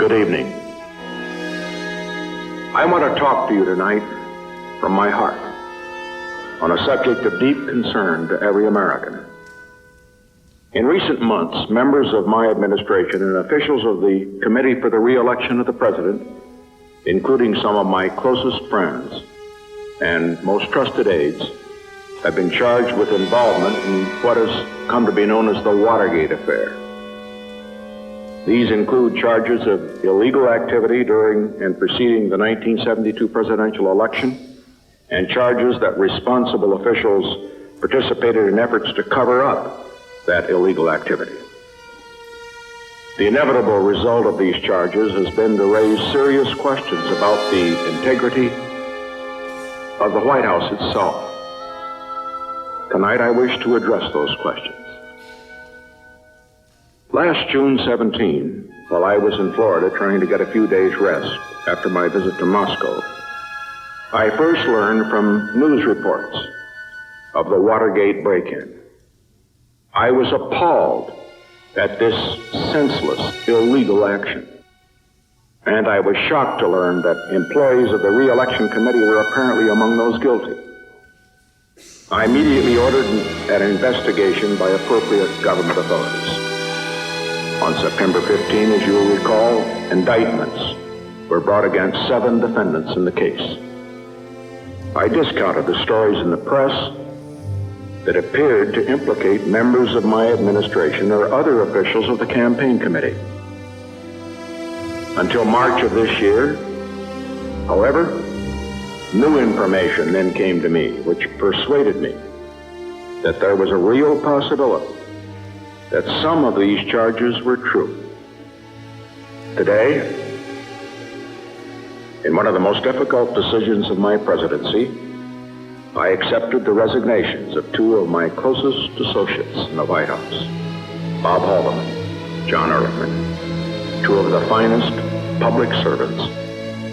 Good evening. I want to talk to you tonight from my heart on a subject of deep concern to every American. In recent months, members of my administration and officials of the Committee for the Re-election of the President, including some of my closest friends and most trusted aides, have been charged with involvement in what has come to be known as the Watergate affair. These include charges of illegal activity during and preceding the 1972 presidential election and charges that responsible officials participated in efforts to cover up that illegal activity. The inevitable result of these charges has been to raise serious questions about the integrity of the White House itself. Tonight I wish to address those questions. Last June 17, while I was in Florida trying to get a few days' rest after my visit to Moscow, I first learned from news reports of the Watergate break-in. I was appalled at this senseless, illegal action. And I was shocked to learn that employees of the Re-election Committee were apparently among those guilty. I immediately ordered an investigation by appropriate government authorities. On September 15, as you will recall, indictments were brought against 7 defendants in the case. I discounted the stories in the press that appeared to implicate members of my administration or other officials of the campaign committee. Until March of this year, however, new information then came to me, which persuaded me that there was a real possibility that some of these charges were true. Today, in one of the most difficult decisions of my presidency, I accepted the resignations of 2 of my closest associates in the White House, Bob Haldeman, John Ehrlichman, 2 of the finest public servants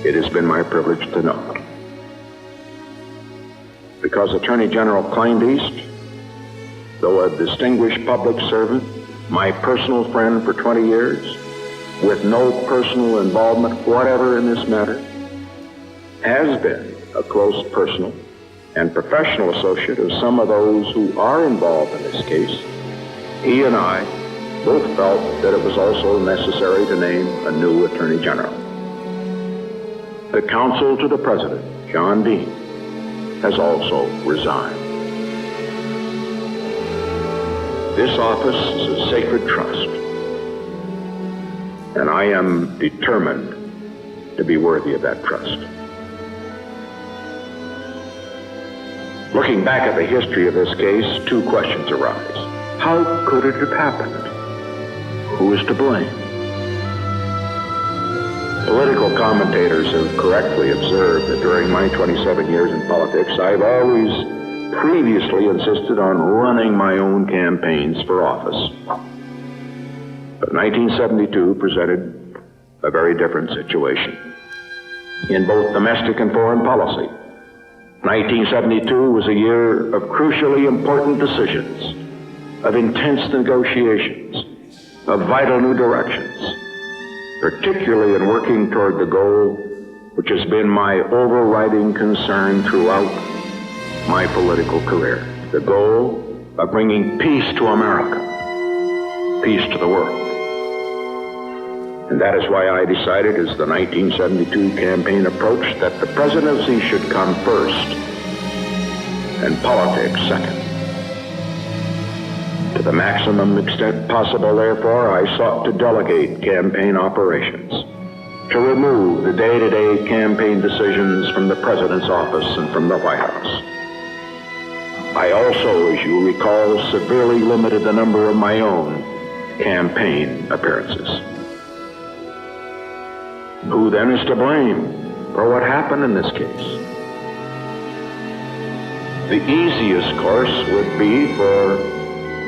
it has been my privilege to know. Because Attorney General Kleindienst, though a distinguished public servant, my personal friend for 20 years, with no personal involvement whatever in this matter, has been a close personal and professional associate of some of those who are involved in this case, he and I both felt that it was also necessary to name a new Attorney General. The counsel to the President, John Dean, has also resigned. This office is a sacred trust, and I am determined to be worthy of that trust. Looking back at the history of this case, 2 questions arise. How could it have happened? Who is to blame? Political commentators have correctly observed that during my 27 years in politics, I've always previously insisted on running my own campaigns for office. But 1972 presented a very different situation in both domestic and foreign policy. 1972 was a year of crucially important decisions, of intense negotiations, of vital new directions, particularly in working toward the goal which has been my overriding concern throughout my political career, the goal of bringing peace to America, peace to the world. And that is why I decided, as the 1972 campaign approached, that the presidency should come first and politics second. To the maximum extent possible, therefore, I sought to delegate campaign operations, to remove the day-to-day campaign decisions from the President's office and from the White House. I also, as you recall, severely limited the number of my own campaign appearances. Who then is to blame for what happened in this case? The easiest course would be for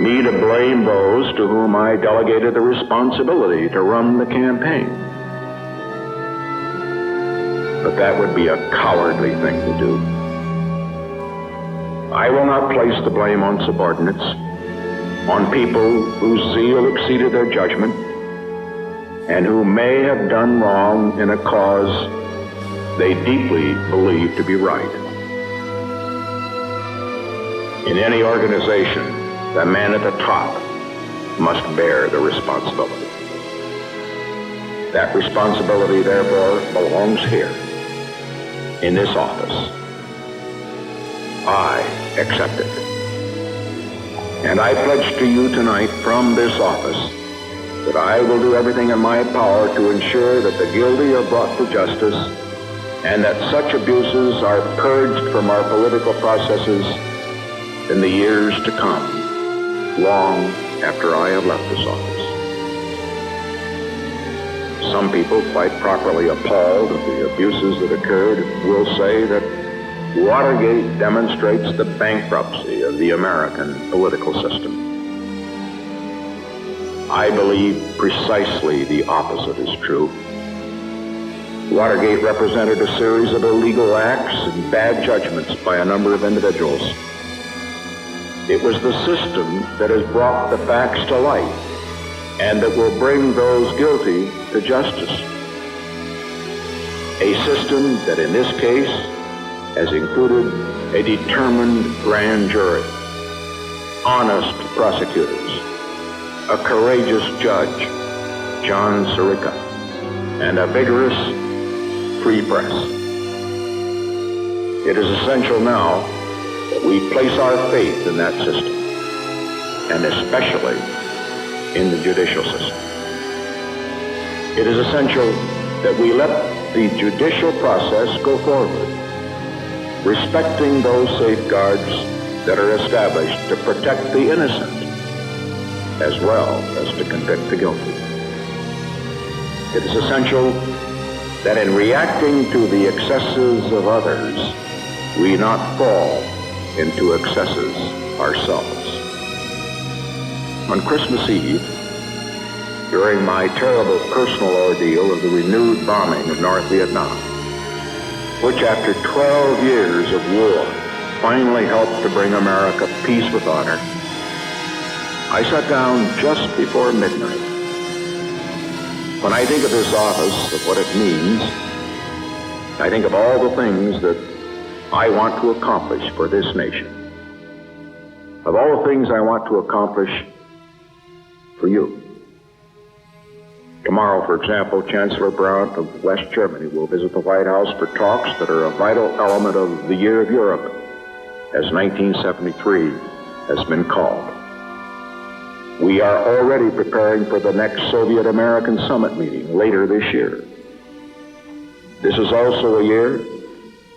me to blame those to whom I delegated the responsibility to run the campaign. But that would be a cowardly thing to do. I will not place the blame on subordinates, on people whose zeal exceeded their judgment, and who may have done wrong in a cause they deeply believe to be right. In any organization, the man at the top must bear the responsibility. That responsibility, therefore, belongs here, in this office. I accept it. And I pledge to you tonight from this office that I will do everything in my power to ensure that the guilty are brought to justice and that such abuses are purged from our political processes in the years to come, long after I have left this office. Some people, quite properly appalled at the abuses that occurred, will say that Watergate demonstrates the bankruptcy of the American political system. I believe precisely the opposite is true. Watergate represented a series of illegal acts and bad judgments by a number of individuals. It was the system that has brought the facts to light and that will bring those guilty to justice. A system that in this case has included a determined grand jury, honest prosecutors, a courageous judge, John Sirica, and a vigorous free press. It is essential now that we place our faith in that system, and especially in the judicial system. It is essential that we let the judicial process go forward, respecting those safeguards that are established to protect the innocent as well as to convict the guilty. It is essential that in reacting to the excesses of others, we not fall into excesses ourselves. On Christmas Eve, during my terrible personal ordeal of the renewed bombing of North Vietnam, which after 12 years of war finally helped to bring America peace with honor, I sat down just before midnight. When I think of this office, of what it means, I think of all the things that I want to accomplish for this nation. Of all the things I want to accomplish for you. Tomorrow, for example, Chancellor Brandt of West Germany will visit the White House for talks that are a vital element of the Year of Europe, as 1973 has been called. We are already preparing for the next Soviet-American summit meeting later this year. This is also a year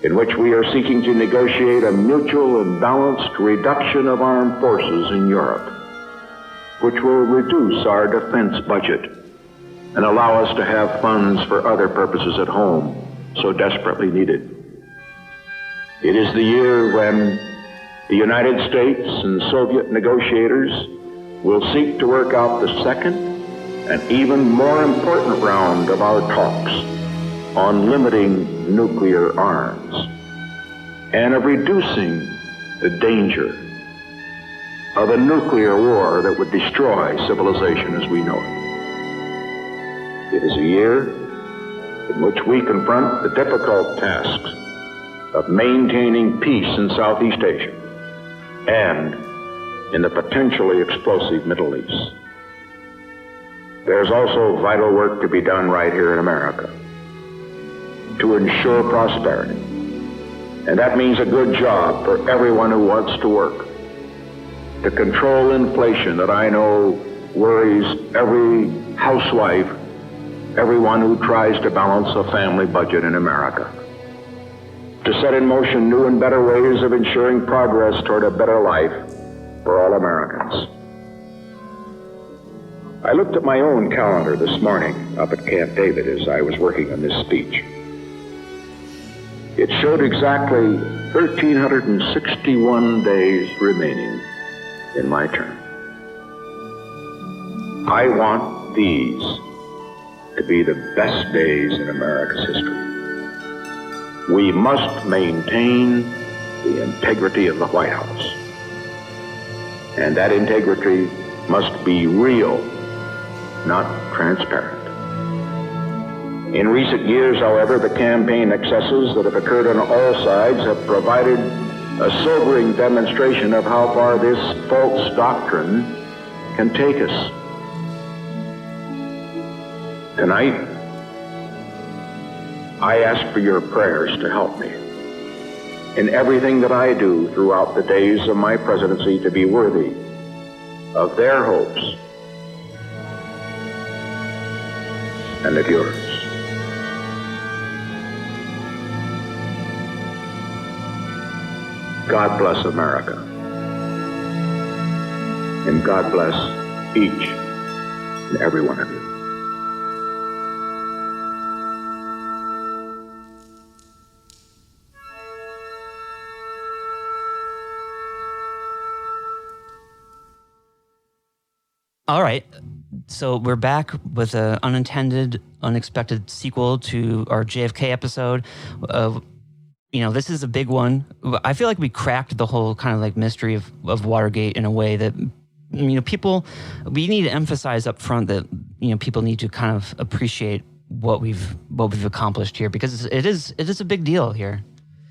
in which we are seeking to negotiate a mutual and balanced reduction of armed forces in Europe, which will reduce our defense budget and allow us to have funds for other purposes at home so desperately needed. It is the year when the United States and Soviet negotiators will seek to work out the second and even more important round of our talks on limiting nuclear arms and of reducing the danger of a nuclear war that would destroy civilization as we know it. It is a year in which we confront the difficult tasks of maintaining peace in Southeast Asia and in the potentially explosive Middle East. There's also vital work to be done right here in America to ensure prosperity. And that means a good job for everyone who wants to work, to control inflation that I know worries every housewife, everyone who tries to balance a family budget in America, to set in motion new and better ways of ensuring progress toward a better life for all Americans. I looked at my own calendar this morning up at Camp David as I was working on this speech. It showed exactly 1,361 days remaining in my term. I want these to be the best days in America's history. We must maintain the integrity of the White House. And that integrity must be real, not transparent. In recent years, however, the campaign excesses that have occurred on all sides have provided a sobering demonstration of how far this false doctrine can take us. Tonight, I ask for your prayers to help me in everything that I do throughout the days of my presidency to be worthy of their hopes and of yours. God bless America, and God bless each and every one of you. All right, so we're back with an unexpected sequel to our JFK episode. This is a big one. I feel like we cracked the whole kind of like mystery of Watergate in a way that, we need to emphasize up front that, people need to kind of appreciate what we've accomplished here, because it is a big deal here.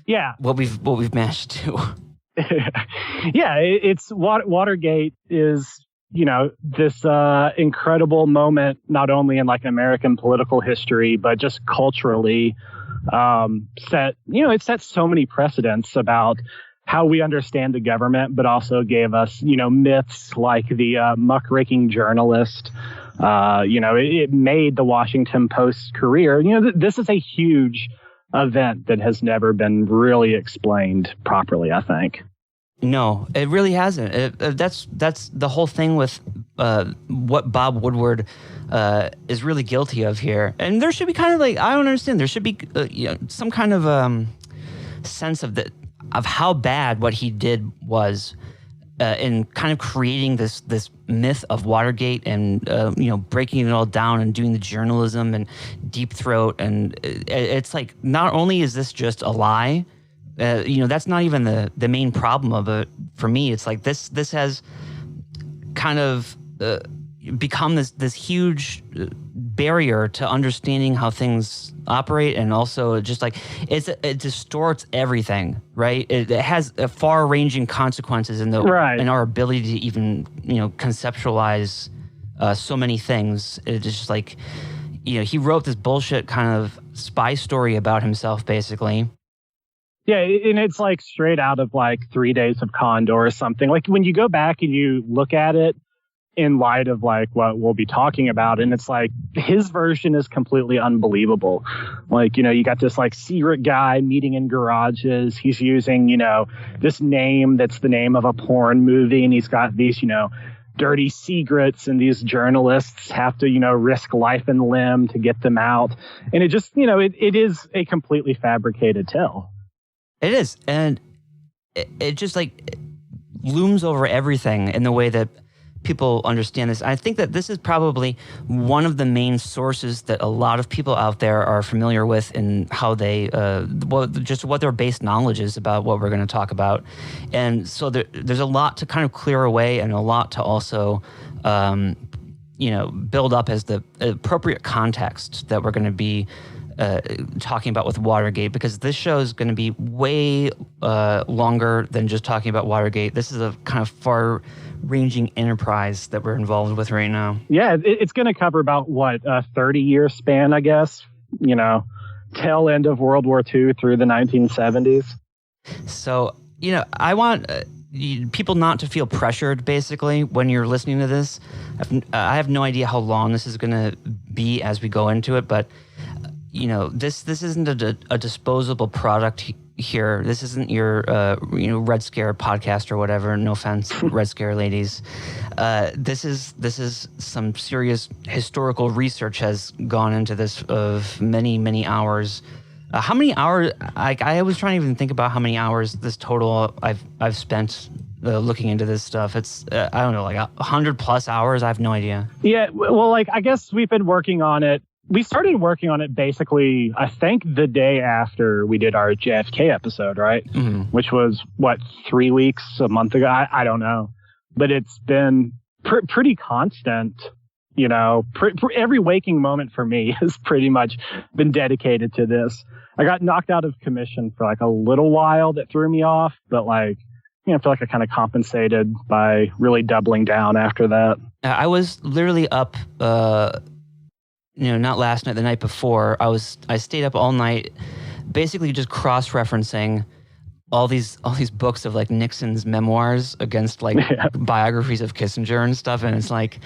Yeah. What we've managed to do. Yeah, it's Watergate is, this incredible moment, not only in like American political history, but just culturally it sets so many precedents about how we understand the government, but also gave us, myths like the muckraking journalist. It made the Washington Post's career. This is a huge event that has never been really explained properly, I think. No, it really hasn't. That's the whole thing with what Bob Woodward is really guilty of here. And there should be kind of like, I don't understand. There should be some kind of sense of how bad what he did was in kind of creating this myth of Watergate and breaking it all down and doing the journalism and Deep Throat. And it's like, not only is this just a lie. That's not even the main problem of it for me. It's like this has kind of become this huge barrier to understanding how things operate, and also just like it distorts everything, right? It has far-ranging consequences in our ability to even conceptualize so many things. It's just like he wrote this bullshit kind of spy story about himself, basically. Yeah, and it's like straight out of like 3 Days of Condor or something. Like when you go back and you look at it in light of like what we'll be talking about, and it's like his version is completely unbelievable. Like, you got this like secret guy meeting in garages. He's using, this name that's the name of a porn movie, and he's got these, dirty secrets, and these journalists have to, risk life and limb to get them out. And it just, it is a completely fabricated tale. It is, and it just like looms over everything in the way that people understand this. I think that this is probably one of the main sources that a lot of people out there are familiar with in how they, what their base knowledge is about what we're going to talk about. And so there's a lot to kind of clear away, and a lot to also, build up as the appropriate context that we're going to be talking about with Watergate, because this show is going to be way longer than just talking about Watergate. This is a kind of far-ranging enterprise that we're involved with right now. Yeah, it's going to cover about, a 30-year span, I guess, tail end of World War II through the 1970s. So, I want people not to feel pressured, basically, when you're listening to this. I have no idea how long this is going to be as we go into it, but this isn't a disposable product here. This isn't your Red Scare podcast or whatever. No offense, Red Scare ladies. This is some serious historical research has gone into this of many hours. How many hours? I was trying to even think about how many hours this total I've spent looking into this stuff. It's I don't know, like 100+ hours. I have no idea. Yeah, well, I guess we've been working on it. We started working on it basically, I think, the day after we did our JFK episode, right? Mm-hmm. Which was, 3 weeks, a month ago? I don't know. But it's been pretty constant, You know, every waking moment for me has pretty much been dedicated to this. I got knocked out of commission for like a little while that threw me off, but like, you know, I feel like I kind of compensated by really doubling down after that. I was literally up, not last night, the night before. I stayed up all night, basically just cross-referencing all these books of like Nixon's memoirs against like biographies of Kissinger and stuff, and it's like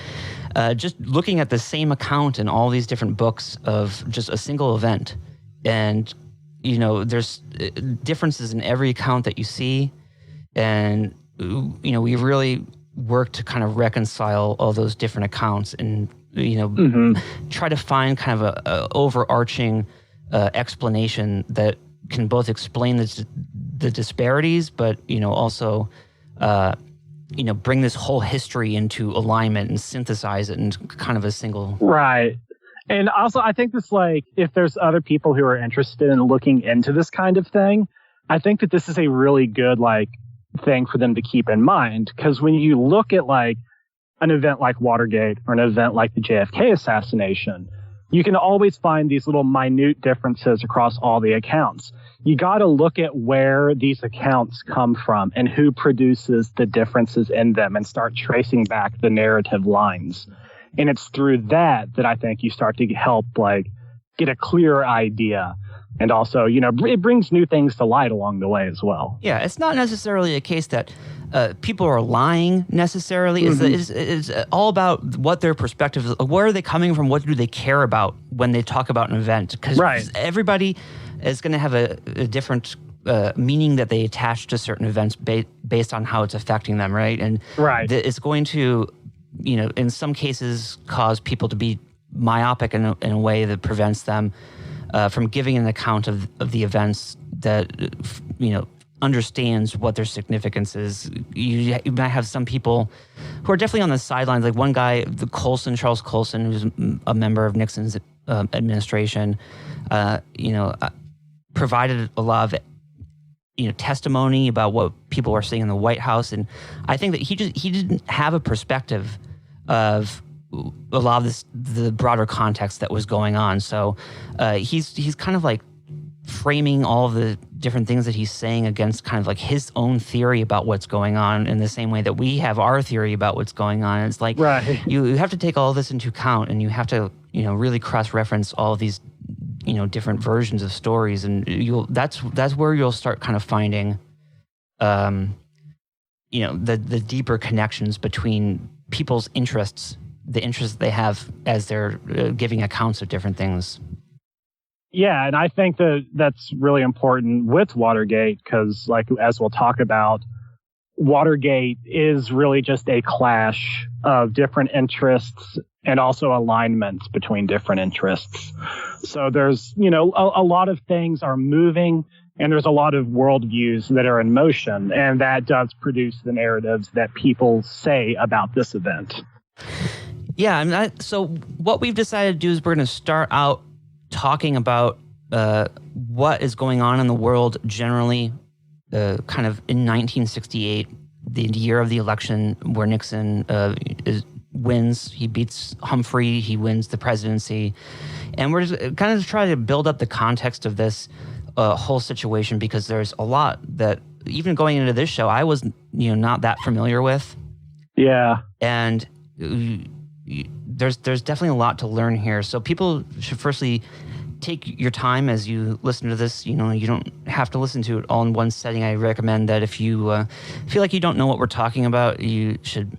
just looking at the same account in all these different books of just a single event, and there's differences in every account that you see, and we really worked to kind of reconcile all those different accounts and try to find kind of a overarching explanation that can both explain the disparities, but also bring this whole history into alignment and synthesize it in kind of a single. Right. And also, I think this, like, if there's other people who are interested in looking into this kind of thing, I think that this is a really good, like, thing for them to keep in mind. Because when you look at, like, an event like Watergate or an event like the JFK assassination, you can always find these little minute differences across all the accounts. You got to look at where these accounts come from and who produces the differences in them and start tracing back the narrative lines. And it's through that I think you start to help, like, get a clearer idea. And also, it brings new things to light along the way as well. Yeah, it's not necessarily a case that people are lying necessarily. It's all about what their perspective is. Where are they coming from? What do they care about when they talk about an event? Because everybody is going to have a different meaning that they attach to certain events based on how it's affecting them, right? And it's going to, in some cases, cause people to be myopic in a way that prevents them from giving an account of the events that, understands what their significance is. You might have some people who are definitely on the sidelines. Like one guy, Charles Colson, who's a member of Nixon's administration, provided a lot of testimony about what people are seeing in the White House, and I think that he didn't have a perspective of a lot of the broader context that was going on. So he's kind of like framing all of the different things that he's saying against kind of like his own theory about what's going on, in the same way that we have our theory about what's going on. And it's like you have to take all this into account, and you have to really cross-reference all of these different versions of stories, and that's where you'll start kind of finding the deeper connections between people's interests, the interests they have as they're giving accounts of different things. Yeah, and I think that's really important with Watergate, because, like, as we'll talk about, Watergate is really just a clash of different interests and also alignments between different interests. So there's, a lot of things are moving, and there's a lot of worldviews that are in motion, and that does produce the narratives that people say about this event. Yeah, so what we've decided to do is we're going to start out talking about what is going on in the world generally, kind of in 1968, the year of the election where Nixon wins. He beats Humphrey. He wins the presidency. And we're just kind of trying to build up the context of this whole situation, because there's a lot that, even going into this show, I was not that familiar with. Yeah. And there's definitely a lot to learn here. So people should firstly take your time as you listen to this. You don't have to listen to it all in one setting. I recommend that if you feel like you don't know what we're talking about, you should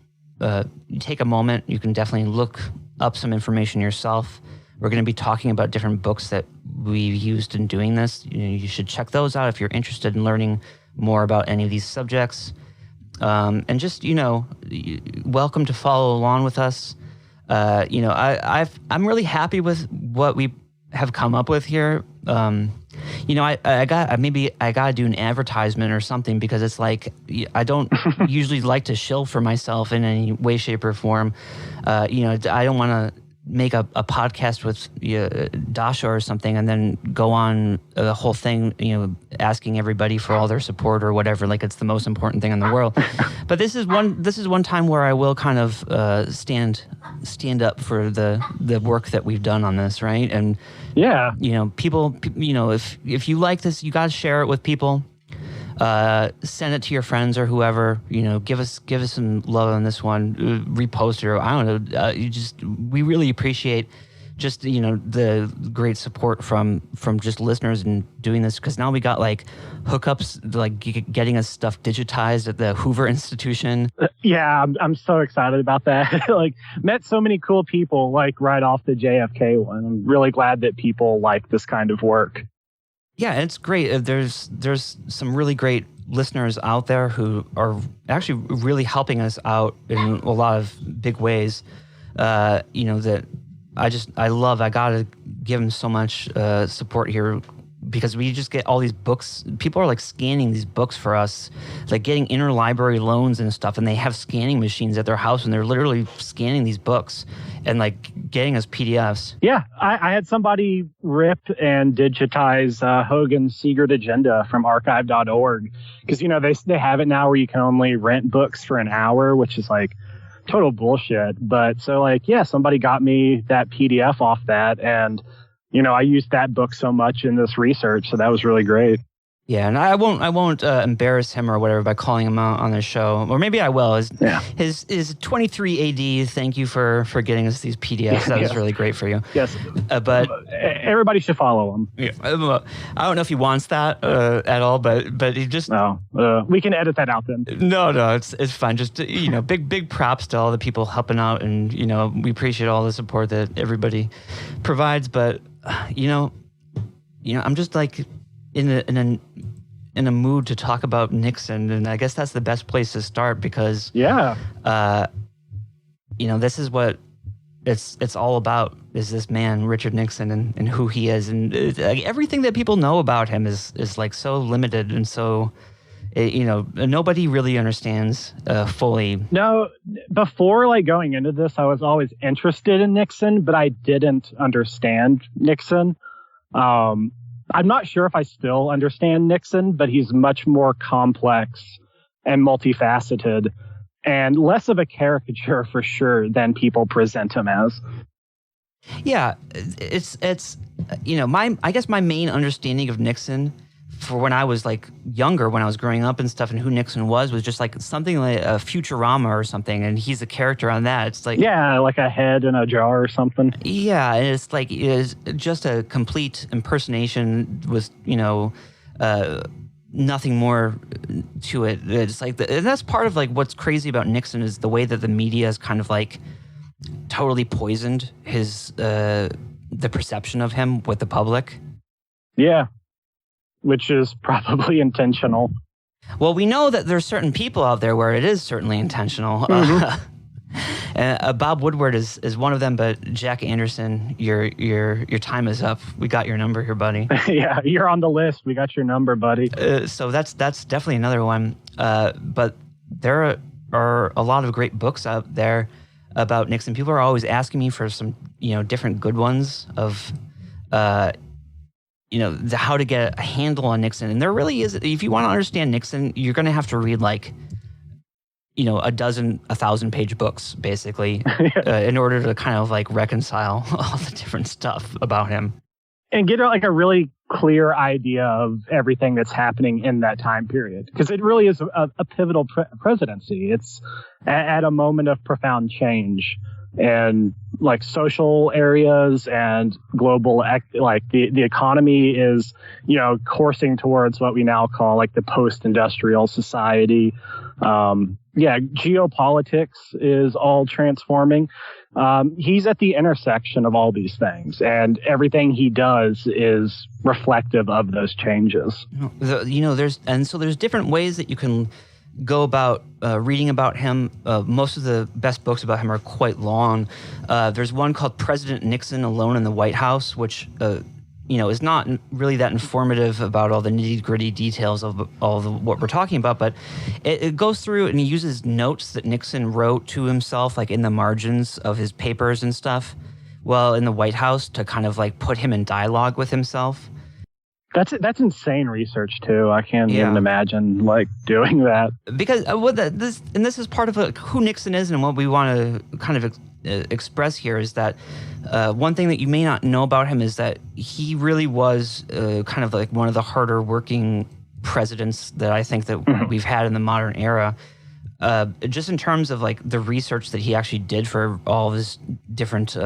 take a moment. You can definitely look up some information yourself. We're going to be talking about different books that we've used in doing this. You should check those out if you're interested in learning more about any of these subjects. And just, welcome to follow along with us. I'm really happy with what we have come up with here. I got to do an advertisement or something, because it's like, I don't usually like to shill for myself in any way, shape, or form. I don't want to make a podcast with Dasha or something, and then go on the whole thing, asking everybody for all their support or whatever, like it's the most important thing in the world. But this is one time where I will kind of stand up for the work that we've done on this, right? And yeah, people, if you like this, you got to share it with people. Send it to your friends or whoever. Give us some love on this one. Repost it, or I don't know. We really appreciate just the great support from just listeners and doing this, because now we got like hookups, like getting us stuff digitized at the Hoover Institution. Yeah, I'm so excited about that. Like, met so many cool people like right off the JFK one. I'm really glad that people like this kind of work. Yeah, it's great. There's some really great listeners out there who are actually really helping us out in a lot of big ways. That I love. I gotta give them so much support here, because we just get all these books. People are like scanning these books for us, like getting interlibrary loans and stuff, and they have scanning machines at their house, and they're literally scanning these books and like getting us PDFs. Yeah, I had somebody rip and digitize Hogan's Secret Agenda from archive.org, because they have it now where you can only rent books for an hour, which is like total bullshit. But so like, yeah, somebody got me that PDF off that, and I used that book so much in this research, so that was really great. Yeah, and I won't embarrass him or whatever by calling him out on the show, or maybe I will. His 23 AD. Thank you for getting us these PDFs. That was really great for you. Yes, but everybody should follow him. Yeah, I don't know if he wants that at all, but he just we can edit that out then. No, it's fine. Just big props to all the people helping out, and we appreciate all the support that everybody provides. But I'm just like in a mood to talk about Nixon, and I guess that's the best place to start, because this is what it's all about, is this man Richard Nixon and who he is, and everything that people know about him is like so limited, and so nobody really understands fully. No, before like going into this, I was always interested in Nixon, but I didn't understand Nixon. I'm not sure if I still understand Nixon, but he's much more complex and multifaceted, and less of a caricature for sure than people present him as. Yeah, it's I guess my main understanding of Nixon, for when I was like younger, when I was growing up and stuff, and who Nixon was just like something like a Futurama or something, and he's a character on that. It's like, yeah, like a head in a jar or something. Yeah, and it's like it's just a complete impersonation with nothing more to it. It's like and that's part of like what's crazy about Nixon, is the way that the media is kind of like totally poisoned his the perception of him with the public. Yeah. Which is probably intentional. Well, we know that there's certain people out there where it is certainly intentional. Bob Woodward is one of them, but Jack Anderson, your time is up. We got your number here, buddy. Yeah, you're on the list. We got your number, buddy. So that's definitely another one. But there are a lot of great books out there about Nixon. People are always asking me for some different good ones of how to get a handle on Nixon. And there really is, if you want to understand Nixon, you're going to have to read like, 1,000-page books, basically, in order to kind of like reconcile all the different stuff about him. And get like a really clear idea of everything that's happening in that time period. Because it really is a pivotal presidency. It's at a moment of profound change. And like social areas and global, like the economy is, coursing towards what we now call like the post-industrial society. Geopolitics is all transforming. He's at the intersection of all these things, and everything he does is reflective of those changes. There's different ways that you can go about reading about him. Most of the best books about him are quite long. There's one called President Nixon Alone in the White House, which is not really that informative about all the nitty-gritty details of what we're talking about, but it goes through and he uses notes that Nixon wrote to himself, like in the margins of his papers and stuff, while in the White House to kind of like put him in dialogue with himself. That's insane research too. I can't even imagine like doing that. Because this is part of who Nixon is, and what we want to kind of express here is that one thing that you may not know about him is that he really was kind of like one of the harder working presidents that I think that we've had in the modern era. Just in terms of like the research that he actually did for all of his different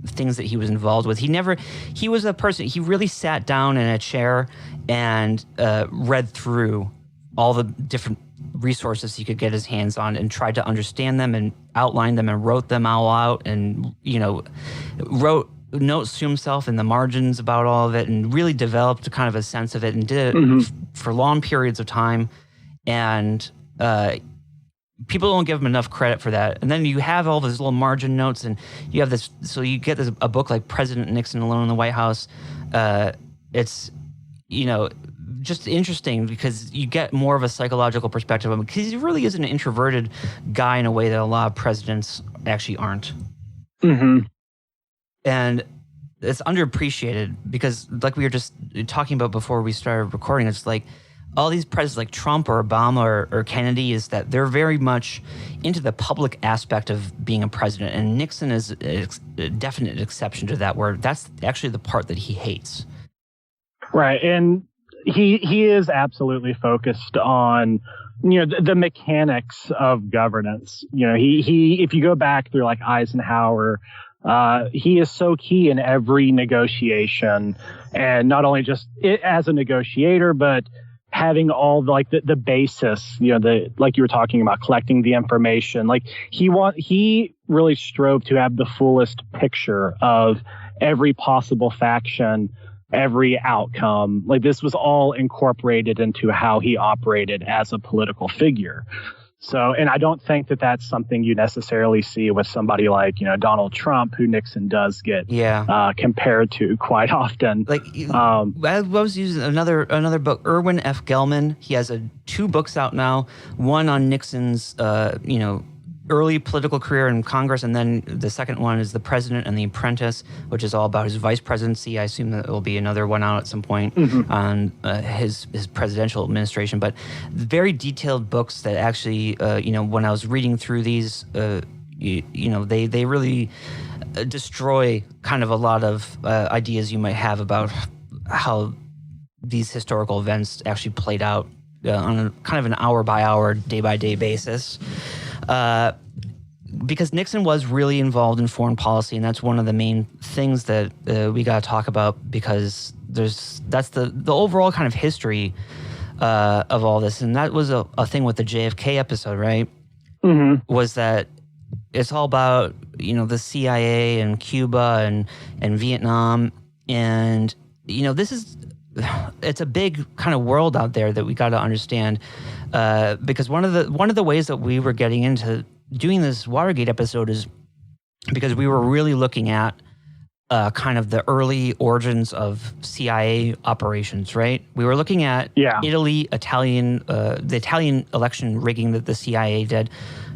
things that he was involved with. He was a person, he really sat down in a chair and read through all the different resources he could get his hands on and tried to understand them and outline them and wrote them all out and, wrote notes to himself in the margins about all of it and really developed kind of a sense of it and did it for long periods of time. And people don't give him enough credit for that. And then you have all those little margin notes, and you have this. So you get a book like President Nixon Alone in the White House. It's just interesting because you get more of a psychological perspective of him, because he really is an introverted guy in a way that a lot of presidents actually aren't. And it's underappreciated because, like we were just talking about before we started recording, it's like all these presidents like Trump or Obama or Kennedy is that they're very much into the public aspect of being a president. And Nixon is a definite exception to that, where that's actually the part that he hates. Right. And he is absolutely focused on, the mechanics of governance. He if you go back through like Eisenhower, he is so key in every negotiation, and not only just as a negotiator, but having all the basis, like you were talking about, collecting the information. Like he really strove to have the fullest picture of every possible faction, every outcome. Like this was all incorporated into how he operated as a political figure. So, and I don't think that that's something you necessarily see with somebody like, Donald Trump, who Nixon does get compared to quite often. Like, I was using another book, Irwin F. Gelman. He has 2 books out now, one on Nixon's, early political career in Congress, and then the second one is The President and the Apprentice, which is all about his vice presidency. I assume that there will be another one out at some point on his presidential administration. But very detailed books that actually, when I was reading through these, they really destroy kind of a lot of ideas you might have about how these historical events actually played out on a kind of an hour-by-hour, day-by-day basis. Because Nixon was really involved in foreign policy, and that's one of the main things that we got to talk about, because that's the overall kind of history of all this. And that was a thing with the JFK episode, right? Was that it's all about, the CIA and Cuba and Vietnam. And, it's a big kind of world out there that we got to understand, because one of the ways that we were getting into doing this Watergate episode is because we were really looking at kind of the early origins of CIA operations, right? We were looking at the Italian election rigging that the CIA did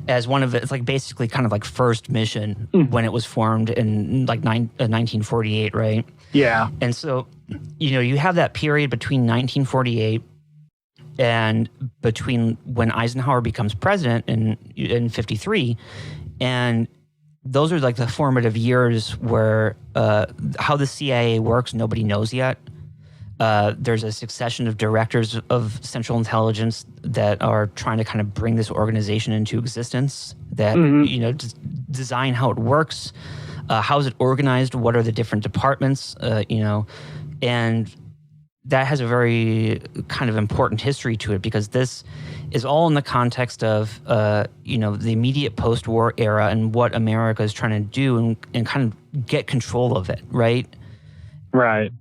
as one of it's like basically kind of like first mission when it was formed in like 1948, right? Yeah. And so, you have that period between 1948 and between when Eisenhower becomes president in 53, and those are like the formative years where how the CIA works, nobody knows yet. There's a succession of directors of Central Intelligence that are trying to kind of bring this organization into existence, that, design how it works, how is it organized, what are the different departments, and that has a very kind of important history to it, because this is all in the context of, the immediate post-war era and what America is trying to do and kind of get control of it, right? Right.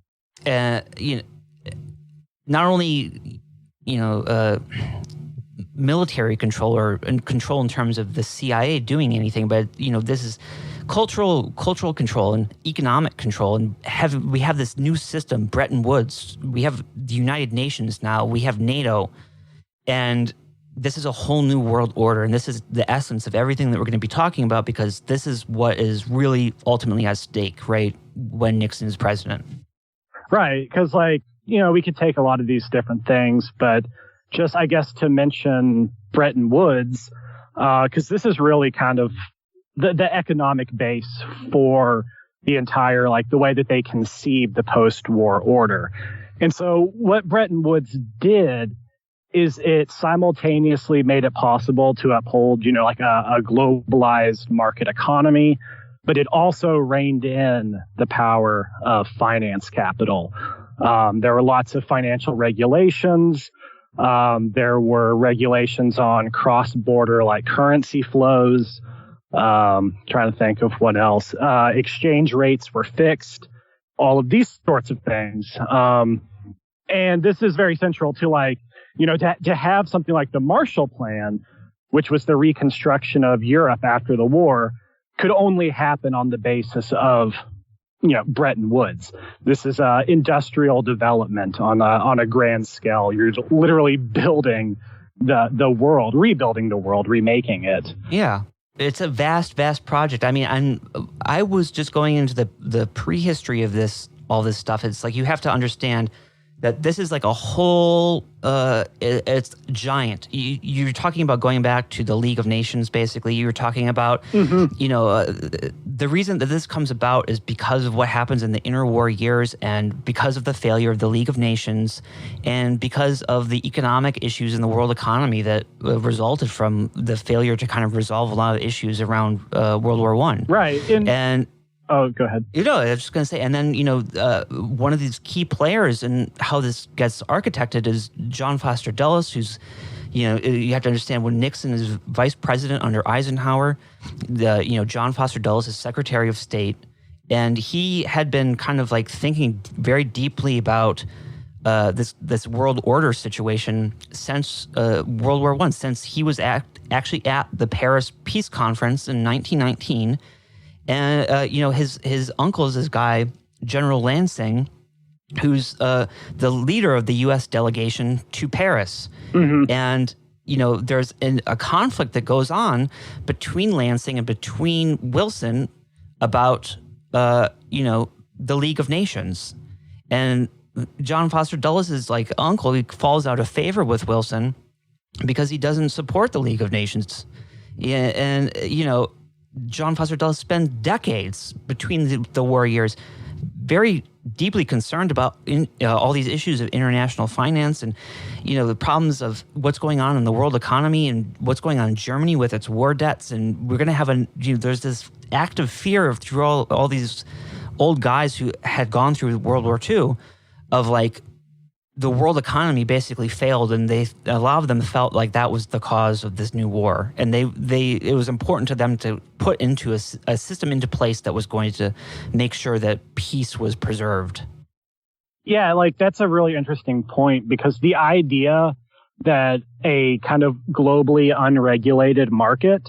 Not only, military control and control in terms of the CIA doing anything, but, this is cultural control and economic control. And we have this new system, Bretton Woods. We have the United Nations now. We have NATO. And this is a whole new world order, and this is the essence of everything that we're going to be talking about, because this is what is really ultimately at stake, right, when Nixon is president. Right, because, like, you know, we could take a lot of these different things, but just, I guess, to mention Bretton Woods, because this is really kind of the economic base for the entire, like, the way that they conceived the post-war order. And so what Bretton Woods did is it simultaneously made it possible to uphold, you know, like a globalized market economy, but it also reined in the power of finance capital. There were lots of financial regulations. There were regulations on cross-border, like, currency flows. Trying to think of what else. Exchange rates were fixed. All of these sorts of things. And this is very central to, like, you know, to have something like the Marshall Plan, which was the reconstruction of Europe after the war, could only happen on the basis of, you know, Bretton Woods. This is industrial development on a grand scale. You're literally building the world, rebuilding the world, remaking it. Yeah. It's a vast, vast project. I mean, I was just going into the prehistory of all this stuff. It's like you have to understand that this is like a whole, it's giant. You're talking about going back to the League of Nations, basically. You're talking about, you know, the reason that this comes about is because of what happens in the interwar years, and because of the failure of the League of Nations, and because of the economic issues in the world economy that resulted from the failure to kind of resolve a lot of issues around World War I. Right. Oh, go ahead. You know, I was just going to say, and then, you know, one of these key players in how this gets architected is John Foster Dulles, who's, you know, you have to understand when Nixon is vice president under Eisenhower, you know, John Foster Dulles is Secretary of State, and he had been kind of like thinking very deeply about this world order situation since World War I, since he was actually at the Paris Peace Conference in 1919. And, you know, his uncle is this guy, General Lansing, who's the leader of the U.S. delegation to Paris. Mm-hmm. And, you know, there's a conflict that goes on between Lansing and between Wilson about, you know, the League of Nations. And John Foster Dulles' like uncle, he falls out of favor with Wilson because he doesn't support the League of Nations. Yeah, and, you know, John Foster Dulles spent decades between the war years very deeply concerned about all these issues of international finance and, you know, the problems of what's going on in the world economy and what's going on in Germany with its war debts. And we're going to have there's this active fear of through all these old guys who had gone through World War II of like the world economy basically failed, and a lot of them felt like that was the cause of this new war, and it was important to them to put into a system into place that was going to make sure that peace was preserved. Yeah, like that's a really interesting point, because the idea that a kind of globally unregulated market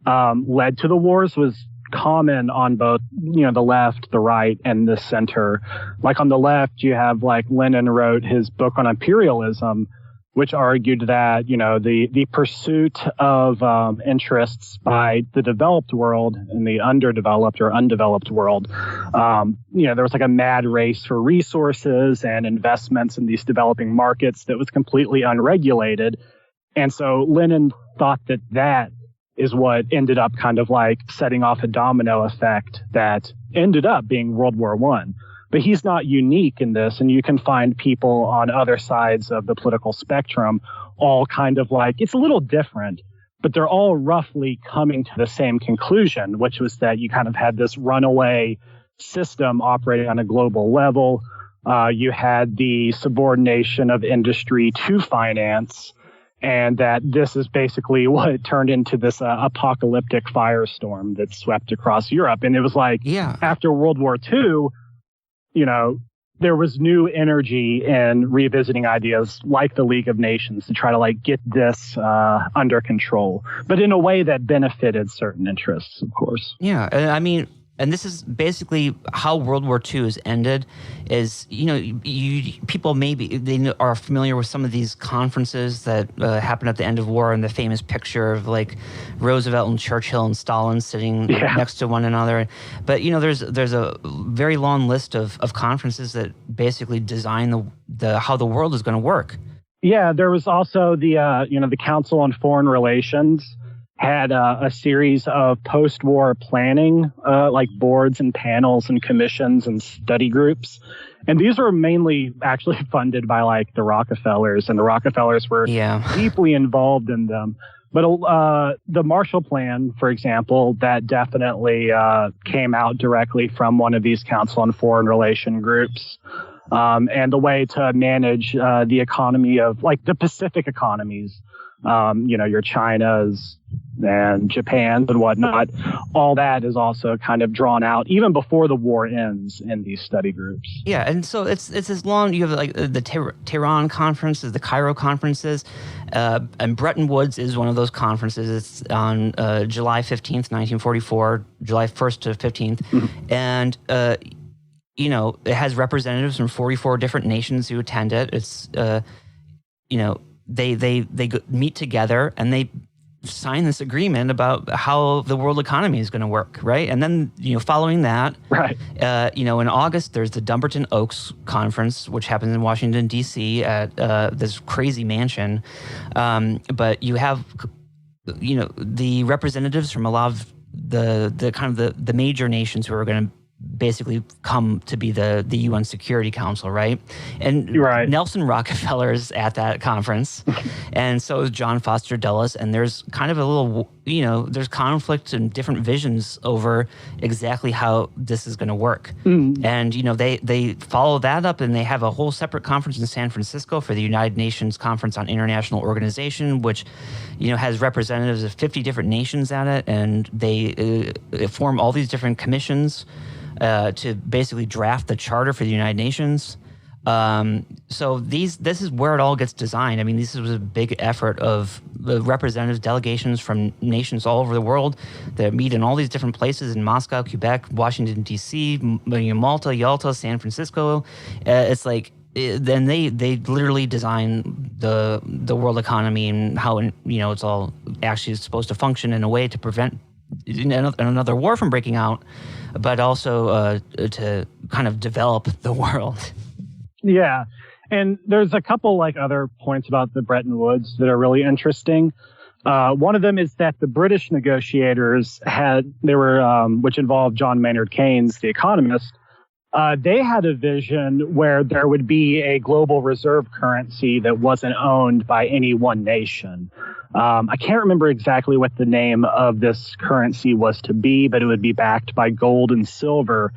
led to the wars was common on both, you know, the left, the right, and the center. Like on the left, you have like Lenin wrote his book on imperialism, which argued that, you know, the pursuit of interests by the developed world and the underdeveloped or undeveloped world, you know, there was like a mad race for resources and investments in these developing markets that was completely unregulated. And so Lenin thought that is what ended up kind of like setting off a domino effect that ended up being World War I. But he's not unique in this, and you can find people on other sides of the political spectrum all kind of like, it's a little different, but they're all roughly coming to the same conclusion, which was that you kind of had this runaway system operating on a global level. You had the subordination of industry to finance, and that this is basically what turned into this apocalyptic firestorm that swept across Europe. And it was like, after World War II, you know, there was new energy in revisiting ideas like the League of Nations to try to like get this under control, but in a way that benefited certain interests, of course. Yeah, I mean, and this is basically how World War II is ended. Is people maybe they are familiar with some of these conferences that happened at the end of war, and the famous picture of like Roosevelt and Churchill and Stalin sitting next to one another. But there's a very long list of conferences that basically design the how the world is going to work. Yeah, there was also the Council on Foreign Relations had a series of post-war planning, like boards and panels and commissions and study groups. And these were mainly actually funded by like the Rockefellers, and the Rockefellers were deeply involved in them. But the Marshall Plan, for example, that definitely came out directly from one of these Council on Foreign Relation groups. And the way to manage the economy of like the Pacific economies, your China's and Japan's and whatnot, all that is also kind of drawn out even before the war ends in these study groups. Yeah, and so it's as long, you have like the Tehran conferences, the Cairo conferences, and Bretton Woods is one of those conferences. It's on July 15th, 1944, July 1st to 15th. Mm-hmm. And, it has representatives from 44 different nations who attend it. It's, they meet together and they sign this agreement about how the world economy is going to work, right? And then, following that, right, in August, there's the Dumbarton Oaks Conference, which happens in Washington, D.C. at this crazy mansion. But you have, the representatives from a lot of the kind of the major nations who are going to basically come to be the UN Security Council, right? And Nelson Rockefeller is at that conference, and so is John Foster Dulles, and there's kind of a little, there's conflict and different visions over exactly how this is going to work. And, they follow that up, and they have a whole separate conference in San Francisco for the United Nations Conference on International Organization, which, has representatives of 50 different nations at it, and they form all these different commissions to basically draft the charter for the United Nations. So this is where it all gets designed. I mean, this was a big effort of the representatives, delegations from nations all over the world that meet in all these different places in Moscow, Quebec, Washington, D.C., Malta, Yalta, San Francisco. It's like, then they literally design the world economy and how, it's all actually supposed to function in a way to prevent another war from breaking out, but also to kind of develop the world. Yeah. And there's a couple like other points about the Bretton Woods that are really interesting. One of them is that the British negotiators which involved John Maynard Keynes, the economist. They had a vision where there would be a global reserve currency that wasn't owned by any one nation. I can't remember exactly what the name of this currency was to be, but it would be backed by gold and silver.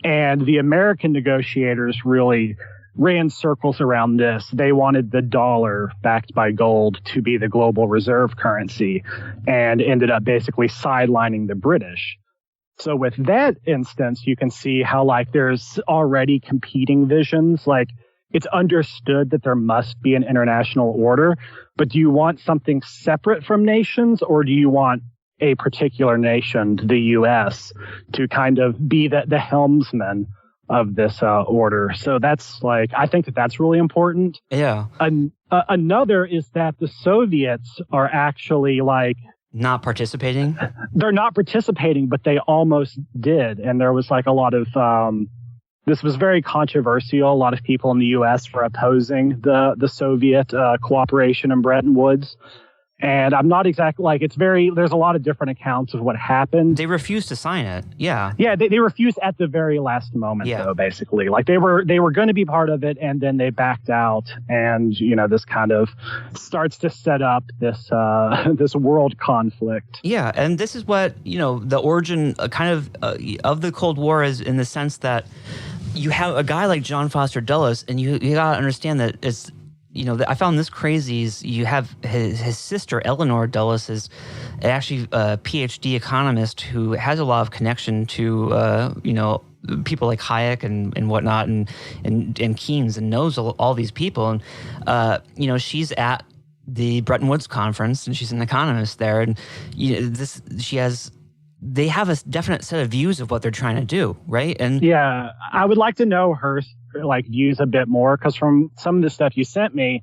And the American negotiators really ran circles around this. They wanted the dollar backed by gold to be the global reserve currency, and ended up basically sidelining the British. So with that instance, you can see how like there's already competing visions. Like it's understood that there must be an international order, but do you want something separate from nations, or do you want a particular nation, the U.S., to kind of be the helmsman of this order? So that's like, I think that's really important. Yeah. Another is that the Soviets are actually like, not participating? They're not participating, but they almost did. And there was like a lot of, this was very controversial. A lot of people in the U.S. were opposing the Soviet cooperation in Bretton Woods. And I'm not exactly like, there's a lot of different accounts of what happened. They refused to sign it. Yeah. Yeah. They refused at the very last moment, though, basically. Like they were going to be part of it, and then they backed out. And, this kind of starts to set up this, this world conflict. Yeah. And this is what, the origin of the Cold War is, in the sense that you have a guy like John Foster Dulles, and you got to understand that it's, I found this crazy. Is you have his sister Eleanor Dulles is actually a PhD economist who has a lot of connection to people like Hayek and whatnot and Keynes, and knows all these people, and she's at the Bretton Woods conference, and she's an economist there, and she has they have a definite set of views of what they're trying to do, right? And yeah, I would like to know her like views a bit more, because from some of the stuff you sent me,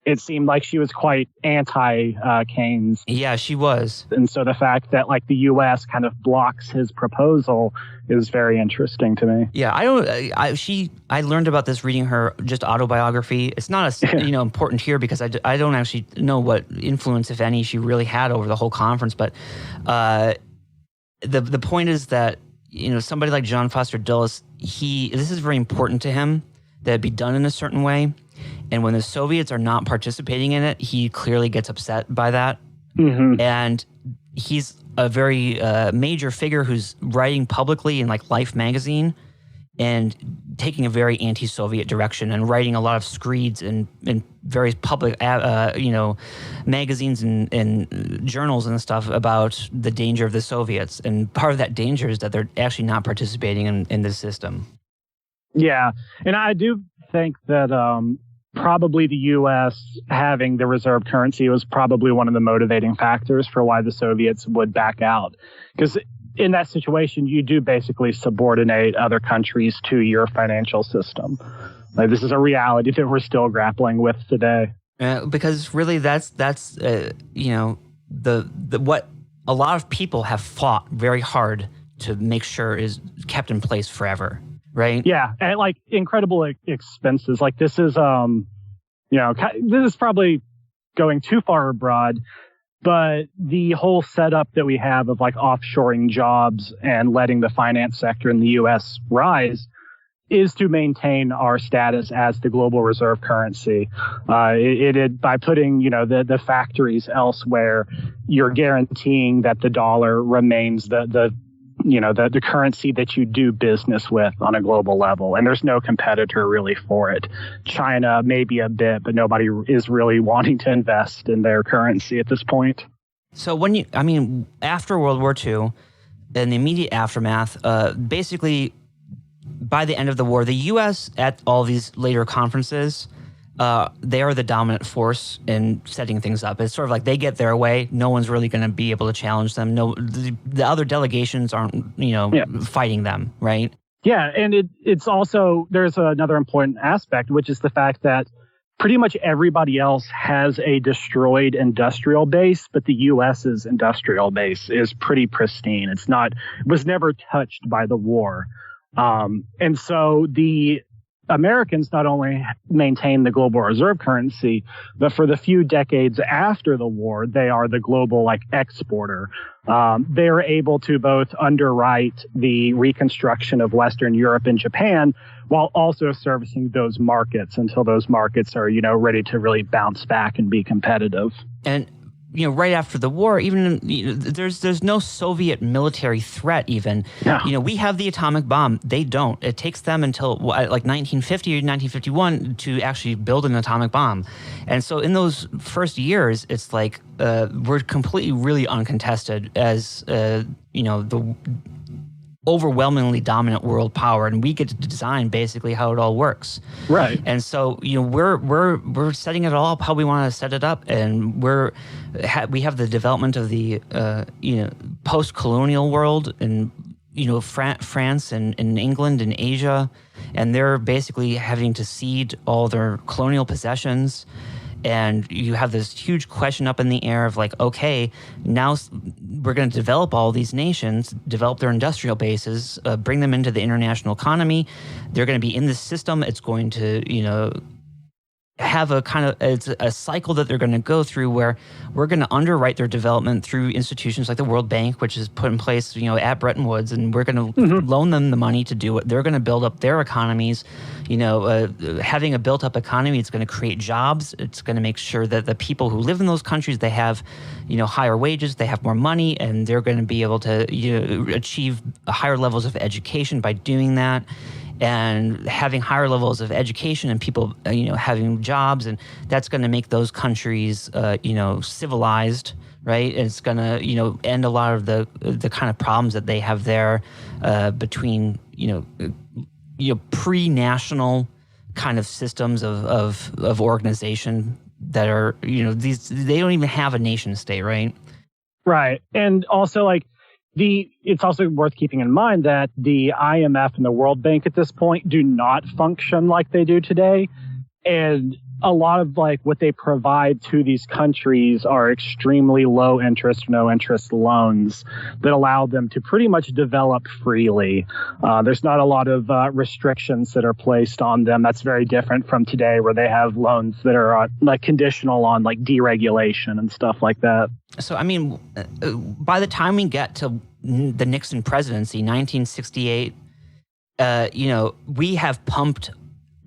it seemed like she was quite anti-Keynes. Yeah, she was. And so the fact that like the U.S. kind of blocks his proposal is very interesting to me. Yeah, I learned about this reading her just autobiography. It's not as important here because I don't actually know what influence, if any, she really had over the whole conference. But the point is that somebody like John Foster Dulles, this is very important to him that it be done in a certain way. And when the Soviets are not participating in it, he clearly gets upset by that. Mm-hmm. And he's a very major figure who's writing publicly in like Life magazine and taking a very anti-Soviet direction and writing a lot of screeds in various public, magazines and journals and stuff about the danger of the Soviets. And part of that danger is that they're actually not participating in this system. Yeah, and I do think that probably the U.S. having the reserve currency was probably one of the motivating factors for why the Soviets would back out. Because in that situation, you do basically subordinate other countries to your financial system. Like, this is a reality that we're still grappling with today. Because really, that's what a lot of people have fought very hard to make sure is kept in place forever. Right. Yeah. And like incredible expenses. Like this is, this is probably going too far abroad, but the whole setup that we have of like offshoring jobs and letting the finance sector in the U.S. rise is to maintain our status as the global reserve currency. By putting, the factories elsewhere, you're guaranteeing that the dollar remains the currency that you do business with on a global level. And there's no competitor really for it. China, maybe a bit, but nobody is really wanting to invest in their currency at this point. So after World War II, in the immediate aftermath, basically by the end of the war, the U.S. at all these later conferences, they are the dominant force in setting things up. It's sort of like they get their way. No one's really going to be able to challenge them. No, the other delegations aren't, fighting them, right? Yeah, and it's also, there's another important aspect, which is the fact that pretty much everybody else has a destroyed industrial base, but the U.S.'s industrial base is pretty pristine. It was never touched by the war. And so the Americans not only maintain the global reserve currency, but for the few decades after the war, they are the global exporter. They are able to both underwrite the reconstruction of Western Europe and Japan while also servicing those markets until those markets are, ready to really bounce back and be competitive. And right after the war, even there's no Soviet military threat even. Yeah. We have the atomic bomb. They don't. It takes them until 1950 or 1951 to actually build an atomic bomb. And so in those first years, it's like we're completely really uncontested as the overwhelmingly dominant world power, and we get to design basically how it all works. Right. And so we're setting it all up how we want to set it up, and we have the development of the post-colonial world and France and England and Asia, and they're basically having to cede all their colonial possessions. And you have this huge question up in the air of okay, now we're going to develop all these nations, develop their industrial bases, bring them into the international economy. They're going to be in this system. It's going to, have it's a cycle that they're going to go through where we're going to underwrite their development through institutions like the World Bank, which is put in place, at Bretton Woods, and we're going to loan them the money to do it. They're going to build up their economies. Having a built-up economy, it's going to create jobs. It's going to make sure that the people who live in those countries, they have, higher wages, they have more money, and they're going to be able to achieve higher levels of education by doing that. And having higher levels of education and people, having jobs, and that's going to make those countries, civilized, right? And it's going to, end a lot of the kind of problems that they have there between, pre-national kind of systems of organization that are, they don't even have a nation state, right? Right. And also It's also worth keeping in mind that the IMF and the World Bank at this point do not function like they do today. And a lot of like what they provide to these countries are extremely low interest, no interest loans that allow them to pretty much develop freely. There's not a lot of restrictions that are placed on them. That's very different from today, where they have loans that are like conditional on like deregulation and stuff like that. So, I mean, by the time we get to the Nixon presidency, 1968, we have pumped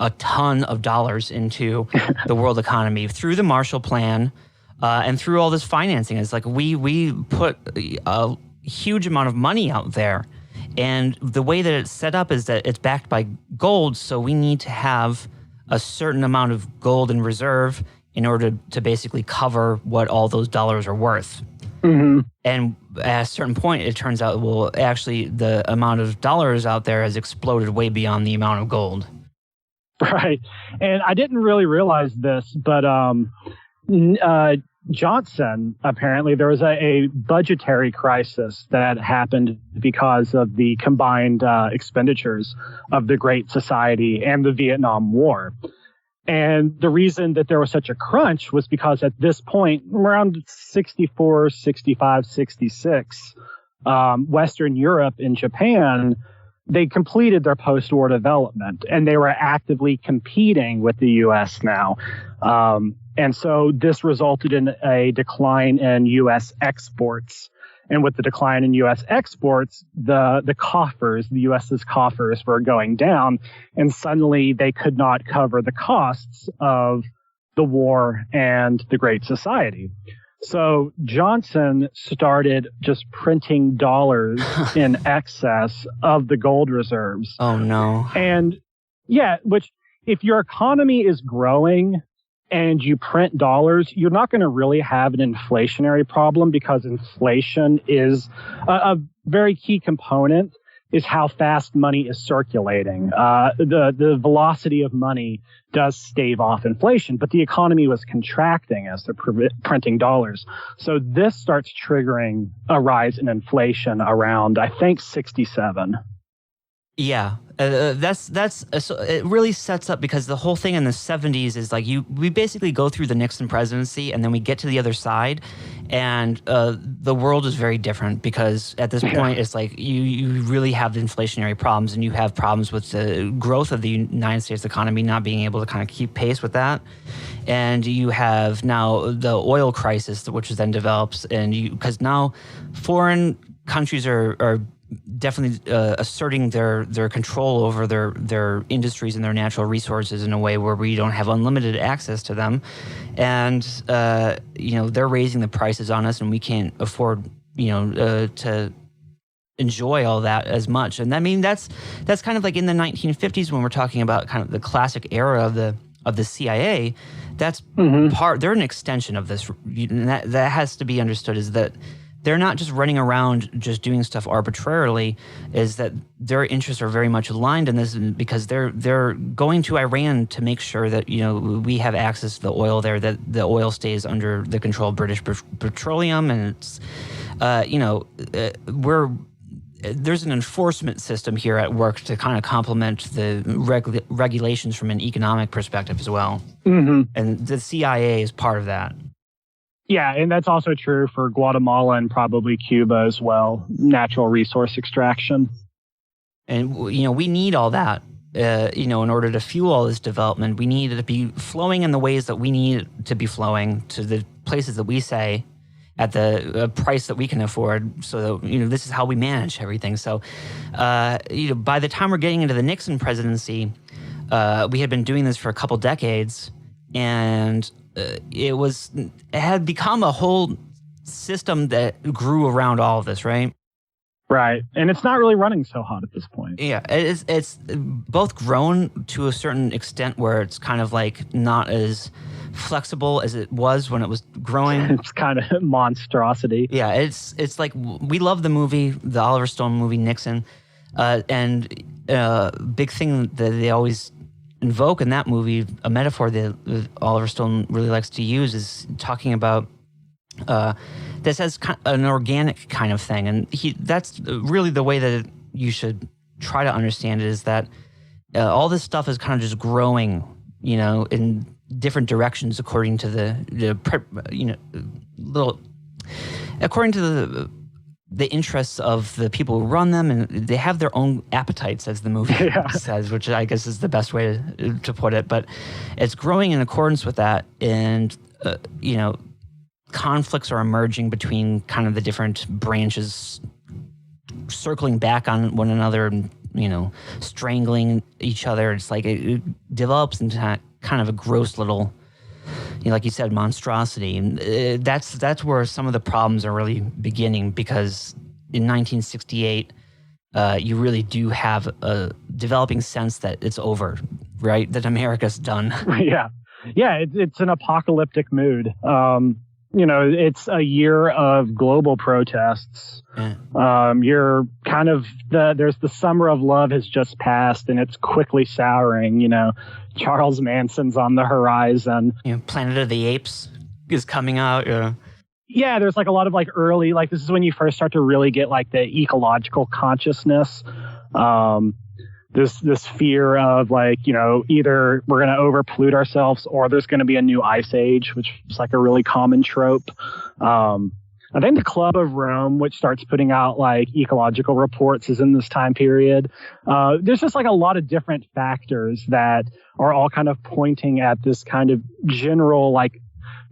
a ton of dollars into the world economy through the Marshall Plan and through all this financing. It's like we put a huge amount of money out there. And the way that it's set up is that it's backed by gold, so we need to have a certain amount of gold in reserve in order to basically cover what all those dollars are worth. Mm-hmm. And at a certain point, it turns out, well, actually, the amount of dollars out there has exploded way beyond the amount of gold. Right. And I didn't really realize this, but Johnson, apparently there was a budgetary crisis that happened because of the combined expenditures of the Great Society and the Vietnam War. And the reason that there was such a crunch was because at this point, around 64, 65, 66, Western Europe and Japan, they completed their post-war development, and they were actively competing with the U.S. now. And so this resulted in a decline in U.S. exports. And with the decline in U.S. exports, the coffers, the U.S.'s coffers were going down, and suddenly they could not cover the costs of the war and the Great Society. So Johnson started just printing dollars in excess of the gold reserves. Oh, no. And yeah, which if your economy is growing and you print dollars, you're not going to really have an inflationary problem, because inflation is a very key component is how fast money is circulating. The velocity of money does stave off inflation, but the economy was contracting as they're printing dollars. So this starts triggering a rise in inflation around, I think, 67. Yeah, so it really sets up, because the whole thing in the 70s is like we basically go through the Nixon presidency and then we get to the other side, and the world is very different, because at this point it's like you really have the inflationary problems, and you have problems with the growth of the United States economy not being able to kind of keep pace with that. And you have now the oil crisis, which then develops, and because now foreign countries are definitely asserting their control over their industries and their natural resources in a way where we don't have unlimited access to them, and they're raising the prices on us, and we can't afford to enjoy all that as much. And I mean that's kind of like in the 1950s when we're talking about kind of the classic era of the CIA. That's they're an extension of this, and that has to be understood, is that they're not just running around just doing stuff arbitrarily, is that their interests are very much aligned in this, because they're going to Iran to make sure that we have access to the oil there, that the oil stays under the control of British Petroleum, and it's there's an enforcement system here at work to kind of complement the regulations from an economic perspective as well. Mm-hmm. And the CIA is part of that. Yeah, and that's also true for Guatemala and probably Cuba as well, natural resource extraction. And, we need all that, in order to fuel all this development. We need it to be flowing in the ways that we need it to be flowing, to the places that we say, at the price that we can afford, so that, this is how we manage everything. So, by the time we're getting into the Nixon presidency, we had been doing this for a couple decades, and it had become a whole system that grew around all of this, right? Right. And it's not really running so hot at this point. Yeah, it's both grown to a certain extent where it's kind of like not as flexible as it was when it was growing. It's kind of monstrosity. Yeah, it's like, we love the movie, the Oliver Stone movie, Nixon. And big thing that they always invoke in that movie, a metaphor that Oliver Stone really likes to use, is talking about this has an organic kind of thing, and that's really the way that you should try to understand it, is that all this stuff is kind of just growing, in different directions according to according to the interests of the people who run them, and they have their own appetites, as the movie says, which I guess is the best way to put it. But it's growing in accordance with that, and conflicts are emerging between kind of the different branches, circling back on one another, and strangling each other. It's like it develops into kind of a gross little, like you said, monstrosity. And that's where some of the problems are really beginning, because in 1968, you really do have a developing sense that it's over, right? That America's done. Yeah. It's an apocalyptic mood. It's a year of global protests. You're kind of there's the summer of love has just passed, and it's quickly souring. Charles Manson's on the horizon. Planet of the Apes is coming out. Yeah, there's like a lot of like early, like this is when you first start to really get like the ecological consciousness. This fear of like, either we're going to overpollute ourselves or there's going to be a new ice age, which is like a really common trope. I think the Club of Rome, which starts putting out like ecological reports, is in this time period. There's just like a lot of different factors that are all kind of pointing at this kind of general like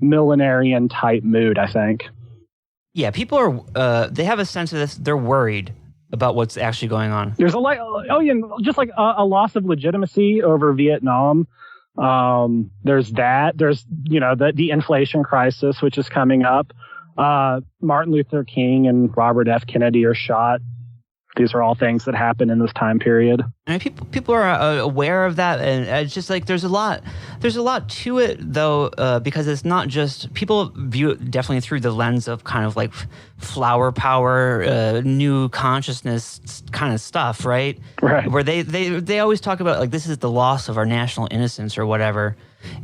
millenarian type mood, I think. Yeah, people are, they have a sense of this. They're worried about what's actually going on. There's just like a loss of legitimacy over Vietnam. There's that. There's, the inflation crisis, which is coming up. Martin Luther King and Robert F. Kennedy are shot. These are all things that happen in this time period. And people are aware of that, and it's just like there's a lot to it though, because it's not just, people view it definitely through the lens of kind of like flower power, new consciousness kind of stuff, right? Right. Where they always talk about like this is the loss of our national innocence or whatever.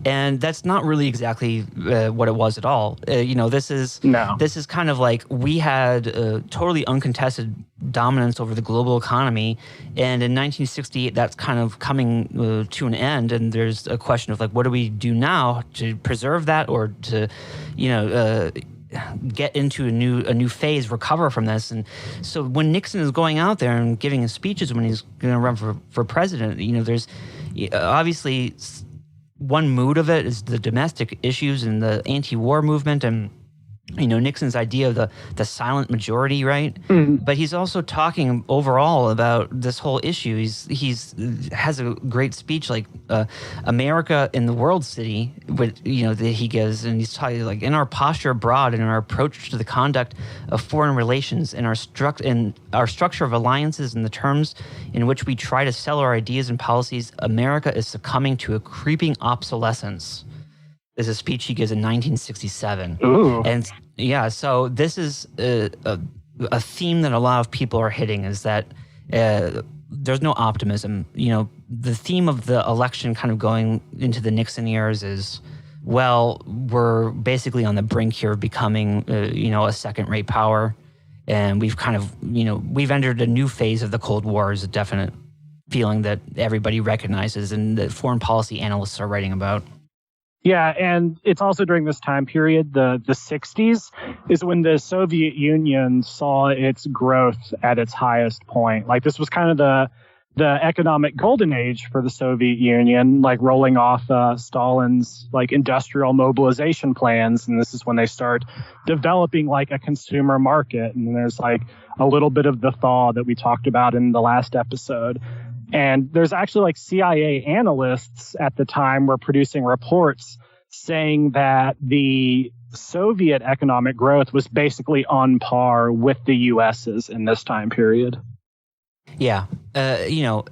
And that's not really exactly what it was at all. This is kind of like we had totally uncontested dominance over the global economy, and in 1968 that's kind of coming to an end. And there's a question of like, what do we do now to preserve that, or to, get into a new phase, recover from this? And so when Nixon is going out there and giving his speeches when he's going to run for president, there's obviously one mood of it is the domestic issues and the anti-war movement, and Nixon's idea of the silent majority, right? Mm-hmm. But he's also talking overall about this whole issue. He's has a great speech like America in the World City, that he gives, and he's talking like in our posture abroad and in our approach to the conduct of foreign relations and our structure of alliances and the terms in which we try to sell our ideas and policies, America is succumbing to a creeping obsolescence. Is a speech he gives in 1967. Ooh. And yeah, so this is a theme that a lot of people are hitting, is that there's no optimism. The theme of the election kind of going into the Nixon years is, well, we're basically on the brink here of becoming, a second-rate power. And we've kind of, we've entered a new phase of the Cold War, is a definite feeling that everybody recognizes and that foreign policy analysts are writing about. Yeah, and it's also during this time period, the 60s, is when the Soviet Union saw its growth at its highest point. Like this was kind of the economic golden age for the Soviet Union, like rolling off Stalin's like industrial mobilization plans. And this is when they start developing like a consumer market. And there's like a little bit of the thaw that we talked about in the last episode. And there's actually like CIA analysts at the time were producing reports saying that the Soviet economic growth was basically on par with the US's in this time period. Yeah. You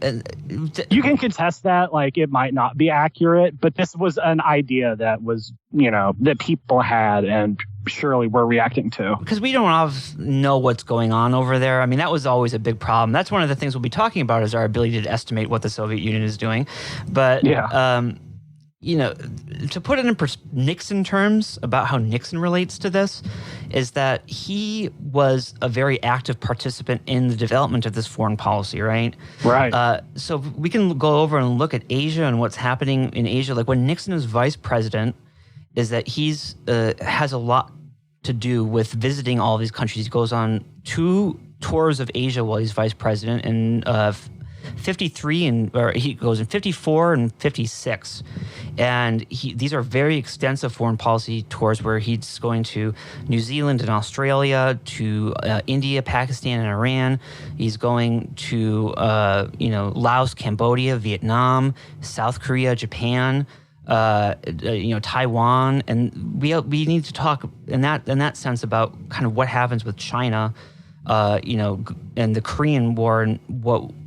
can contest that, like it might not be accurate, but this was an idea that was, that people had and surely we're reacting to. Because we don't know what's going on over there. I mean, that was always a big problem. That's one of the things we'll be talking about, is our ability to estimate what the Soviet Union is doing. But, to put it in Nixon terms about how Nixon relates to this is that he was a very active participant in the development of this foreign policy, right? Right. So we can go over and look at Asia and what's happening in Asia. Like when Nixon was vice president, is that he's has a lot to do with visiting all these countries. He goes on 2 tours of Asia while he's vice president in 53 or he goes in 54 and 56, and these are very extensive foreign policy tours where he's going to New Zealand and Australia, to India, Pakistan, and Iran. He's going to Laos, Cambodia, Vietnam, South Korea, Japan, Taiwan, and we need to talk in that sense about kind of what happens with China, and the Korean War, and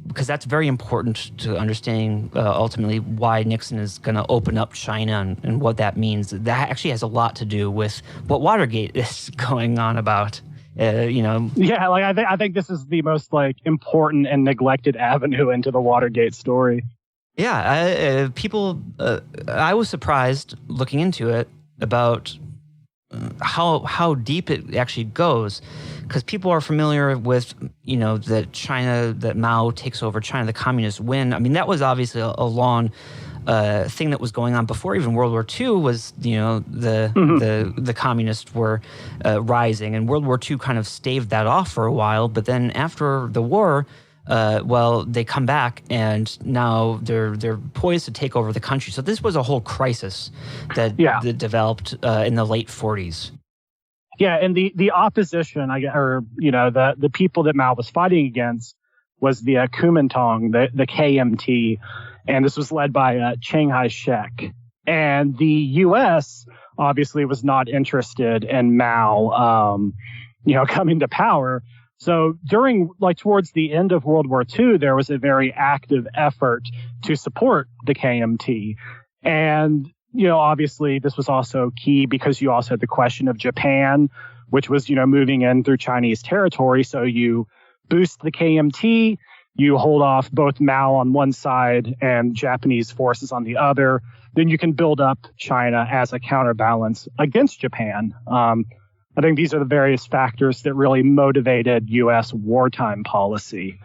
because that's very important to understanding ultimately why Nixon is going to open up China and what that means. That actually has a lot to do with what Watergate is going on about. Yeah, like I think this is the most important and neglected avenue into the Watergate story. Yeah, I was surprised looking into it about how deep it actually goes, because people are familiar with that Mao takes over China, the communists win. I mean, that was obviously a long thing that was going on before even World War II. Was the communists were rising, and World War II kind of staved that off for a while. But then after the war, they come back, and now they're poised to take over the country. So this was a whole crisis that developed in the late 40s. Yeah, and the opposition, the people that Mao was fighting against was the Kuomintang, the KMT, and this was led by Chiang Kai-shek. And the U.S. obviously was not interested in Mao, coming to power. So towards the end of World War II, there was a very active effort to support the KMT. And, obviously this was also key because you also had the question of Japan, which was, moving in through Chinese territory. So you boost the KMT, you hold off both Mao on one side and Japanese forces on the other. Then you can build up China as a counterbalance against Japan. I think these are the various factors that really motivated U.S. wartime policy.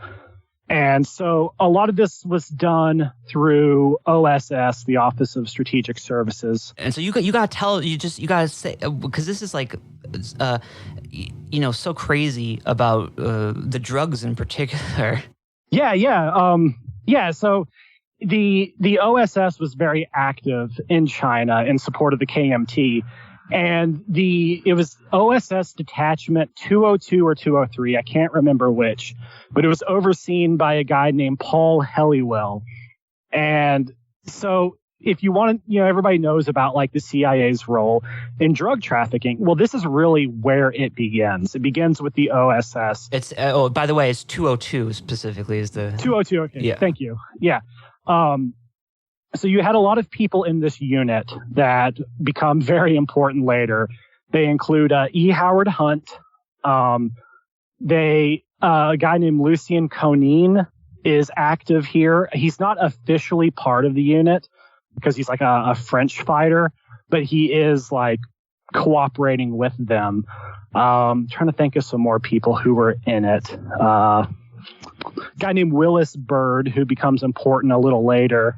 And so a lot of this was done through OSS, the Office of Strategic Services. And so you got to say, because this is so crazy about the drugs in particular. Yeah. So the OSS was very active in China in support of the KMT. And it was OSS Detachment 202 or 203, I can't remember which, but it was overseen by a guy named Paul Helliwell. And so if you want to, everybody knows about the CIA's role in drug trafficking. Well, this is really where it begins. It begins with the OSS. It's by the way, it's 202 specifically is the 202. Okay, yeah. Thank you. Yeah. So you had a lot of people in this unit that become very important later. They include E. Howard Hunt. A guy named Lucien Conin is active here. He's not officially part of the unit because he's a French fighter, but he is cooperating with them. Trying to think of some more people who were in it. A guy named Willis Byrd, who becomes important a little later.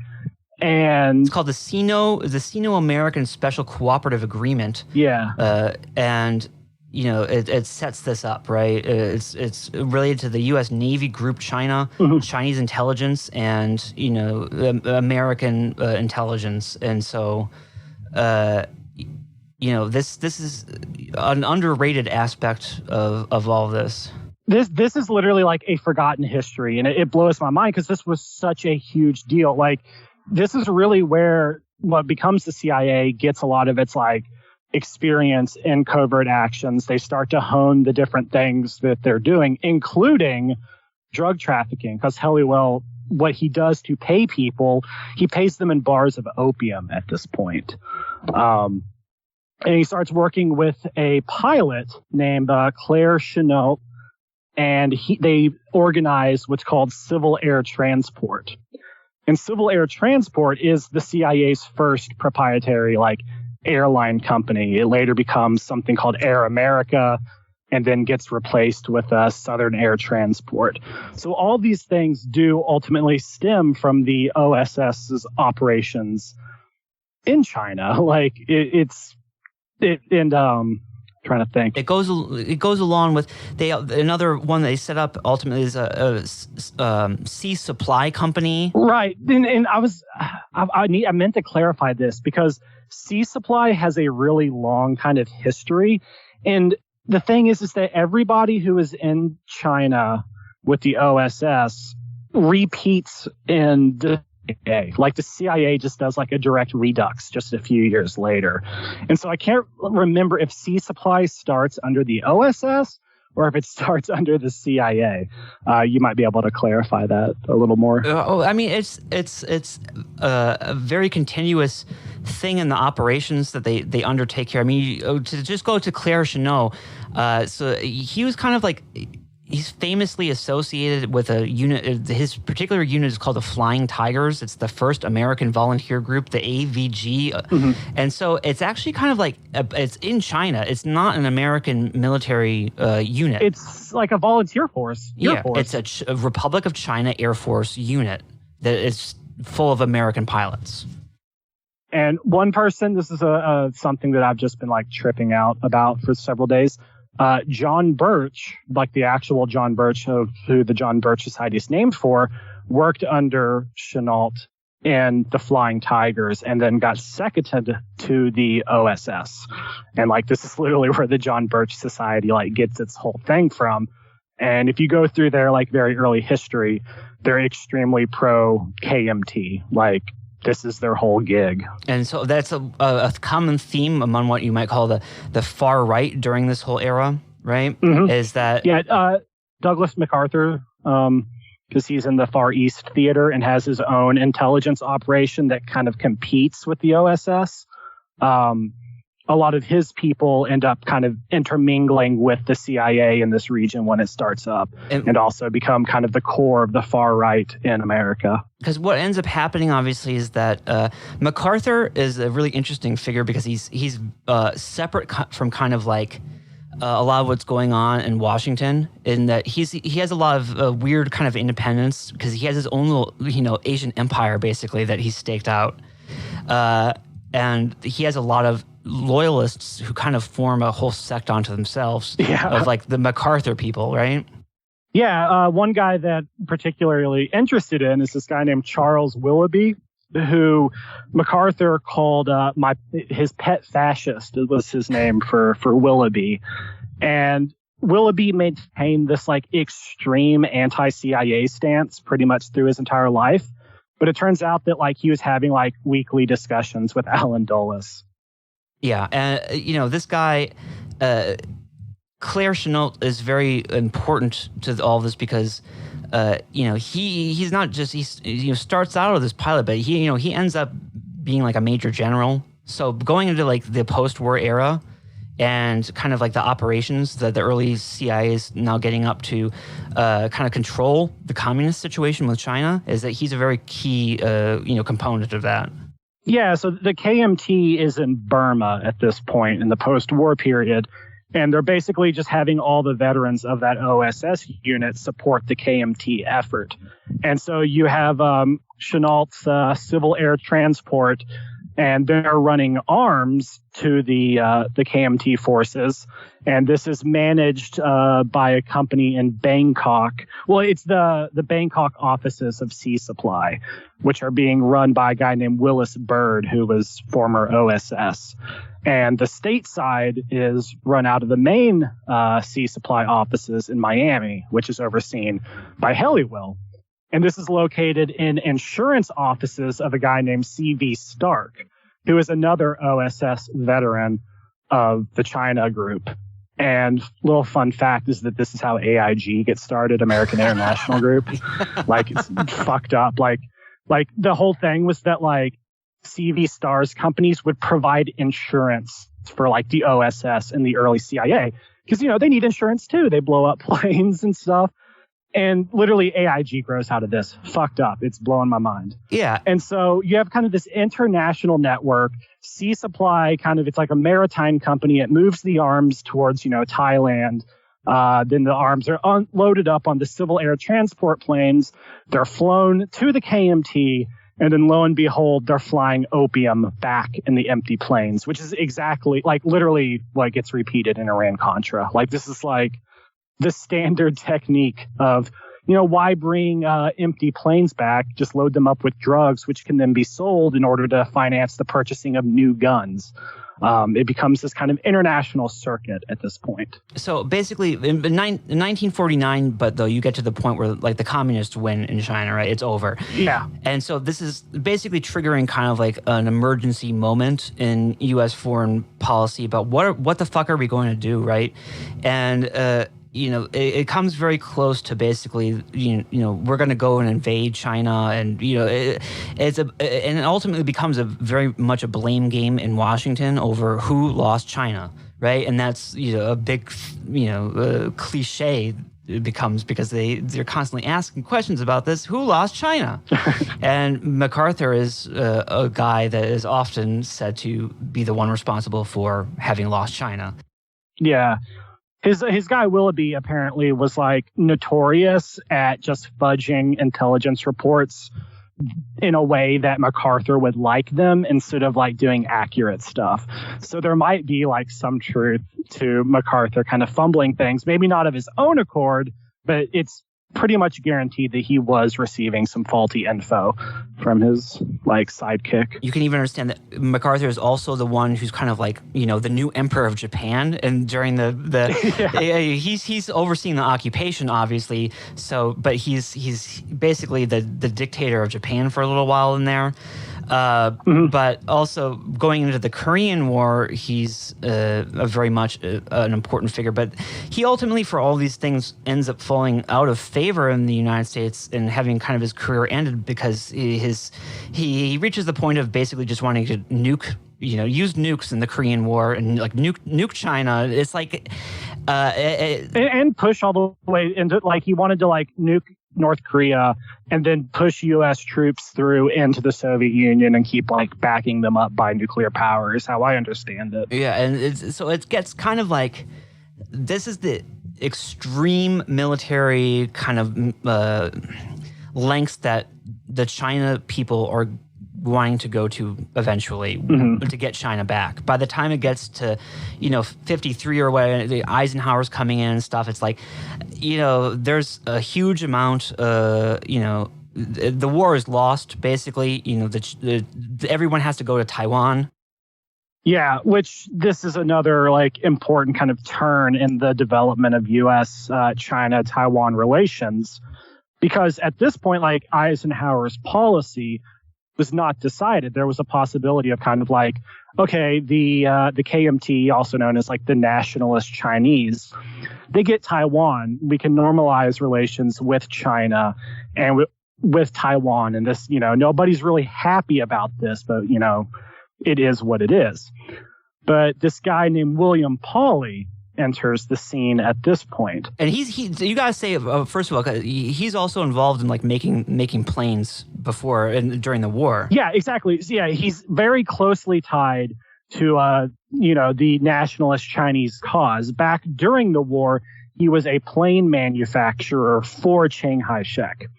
And it's called the Sino-American Special Cooperative Agreement. Yeah. And it sets this up, right? It's related to the U.S. Navy Group China, Chinese intelligence, and American intelligence. And so this is an underrated aspect of all this. This is literally a forgotten history, and it blows my mind because this was such a huge deal. This is really where what becomes the CIA gets a lot of its experience in covert actions. They start to hone the different things that they're doing, including drug trafficking, because Helliwell, what he does to pay people, he pays them in bars of opium at this point. And he starts working with a pilot named Claire Chenot, and they organize what's called civil air transport. And Civil Air Transport is the CIA's first proprietary airline company. It later becomes something called Air America, and then gets replaced with Southern Air Transport. So all these things do ultimately stem from the OSS's operations in China. Trying to think. It goes along with another one they set up ultimately is a sea supply company. Right. And I meant to clarify this because sea supply has a really long kind of history. And the thing is that everybody who is in China with the OSS repeats in the CIA. The CIA just does a direct redux just a few years later. And so I can't remember if sea supply starts under the OSS or if it starts under the CIA. You might be able to clarify that a little more. I mean, it's a very continuous thing in the operations that they undertake here. I mean, to just go to Claire Chennault, so he was kind of he's famously associated with a unit. His particular unit is called the Flying Tigers. It's the first American volunteer group, the AVG. Mm-hmm. And so it's actually kind of it's in China. It's not an American military unit. It's like a volunteer force. It's a Republic of China Air Force unit that is full of American pilots. And one person, this is something that I've just been tripping out about for several days. John Birch, the actual John Birch of who the John Birch Society is named for, worked under Chennault in the Flying Tigers and then got seconded to the OSS. And this is literally where the John Birch Society gets its whole thing from. And if you go through their very early history, they're extremely pro KMT. This is their whole gig. And so that's a common theme among what you might call the far right during this whole era, right? Mm-hmm. Is that... Yeah, Douglas MacArthur, because he's in the Far East Theater and has his own intelligence operation that kind of competes with the OSS. A lot of his people end up kind of intermingling with the CIA in this region when it starts up and also become kind of the core of the far right in America. Because what ends up happening, obviously, is that MacArthur is a really interesting figure because he's separate from kind of a lot of what's going on in Washington, in that he has a lot of weird kind of independence because he has his own little, Asian empire, basically, that he's staked out. And he has a lot of loyalists who kind of form a whole sect onto themselves of the MacArthur people, right? Yeah, one guy that I'm particularly interested in is this guy named Charles Willoughby, who MacArthur called his pet fascist. It was his name for Willoughby. And Willoughby maintained this extreme anti-CIA stance pretty much through his entire life. But it turns out that he was having weekly discussions with Alan Dulles. Yeah, and this guy, Claire Chennault, is very important to all this because, he's not just starts out as this pilot, but he ends up being a major general. So going into the post-war era and kind of the operations that the early CIA is now getting up to kind of control the communist situation with China, is that he's a very key component of that. Yeah, so the KMT is in Burma at this point in the post-war period, and they're basically just having all the veterans of that OSS unit support the KMT effort. And so you have Chennault's Civil Air Transport, and they're running arms to the KMT forces, and this is managed by a company in Bangkok. Well, it's the Bangkok offices of Sea Supply, which are being run by a guy named Willis Byrd, who was former OSS. And the state side is run out of the main Sea Supply offices in Miami, which is overseen by Helliwell. And this is located in insurance offices of a guy named C.V. Stark, who is another OSS veteran of the China group. And little fun fact is that this is how AIG gets started, American International Group. It's fucked up. The whole thing was that CV Star's companies would provide insurance for the OSS and the early CIA. Because, they need insurance too. They blow up planes and stuff. And literally AIG grows out of this. Fucked up. It's blowing my mind. Yeah. And so you have kind of this international network. Sea Supply, kind of, it's like a maritime company. It moves the arms towards, Thailand. Then the arms are loaded up on the civil air transport planes. They're flown to the KMT. And then lo and behold, they're flying opium back in the empty planes, which is exactly literally it's repeated in Iran-Contra. This is the standard technique of, why bring empty planes back? Just load them up with drugs, which can then be sold in order to finance the purchasing of new guns. It becomes this kind of international circuit at this point. So basically, in 1949, but though you get to the point where the communists win in China, right? It's over. Yeah. And so this is basically triggering kind of an emergency moment in U.S. foreign policy about what the fuck are we going to do, right? And it comes very close to basically, we're going to go and invade China, and and it ultimately becomes a very much a blame game in Washington over who lost China, right? And that's a big cliche it becomes because they're constantly asking questions about this: who lost China? And MacArthur is a guy that is often said to be the one responsible for having lost China. Yeah. His guy Willoughby apparently was notorious at just fudging intelligence reports in a way that MacArthur would like them instead of doing accurate stuff. So there might be some truth to MacArthur kind of fumbling things, maybe not of his own accord, but it's pretty much guaranteed that he was receiving some faulty info from his sidekick. You can even understand that MacArthur is also the one who's kind of the new emperor of Japan, and during he's overseeing the occupation, obviously. So, but he's basically the dictator of Japan for a little while in there. But also going into the Korean War, he's a very much an important figure. But he ultimately, for all these things, ends up falling out of favor in the United States and having kind of his career ended because he reaches the point of basically just wanting to use nukes in the Korean War and nuke China. It's and push all the way into he wanted to nuke North Korea and then push U.S. troops through into the Soviet Union and keep backing them up by nuclear power is how I understand it. Yeah, and so it gets kind of this is the extreme military kind of lengths that the China people are wanting to go to eventually to get China back. By the time it gets to, 53 or whatever, the Eisenhower's coming in and stuff, it's there's a huge amount, the war is lost, basically. Everyone has to go to Taiwan. Yeah, which this is another important kind of turn in the development of U.S. China-Taiwan relations, because at this point, Eisenhower's policy was not decided. There was a possibility of kind of okay, the KMT, also known as the nationalist Chinese, they get Taiwan. We can normalize relations with China and with Taiwan. And this, nobody's really happy about this, but, it is what it is. But this guy named William Pauly enters the scene at this point. And you gotta say, first of all, he's also involved in making planes before and during the war. Yeah, exactly. So, yeah, he's very closely tied to the nationalist Chinese cause. Back during the war, he was a plane manufacturer for Chiang Kai-shek.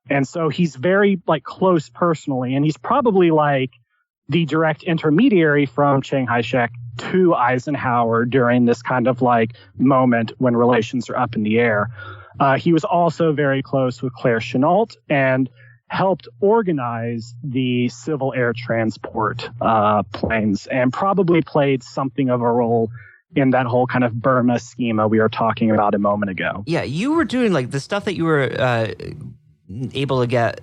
And so he's very close personally, and he's probably the direct intermediary from Chiang Kai-shek to Eisenhower during this kind of moment when relations are up in the air. He was also very close with Claire Chennault and helped organize the civil air transport planes, and probably played something of a role in that whole kind of Burma schema we were talking about a moment ago. Yeah, you were doing the stuff that you were able to get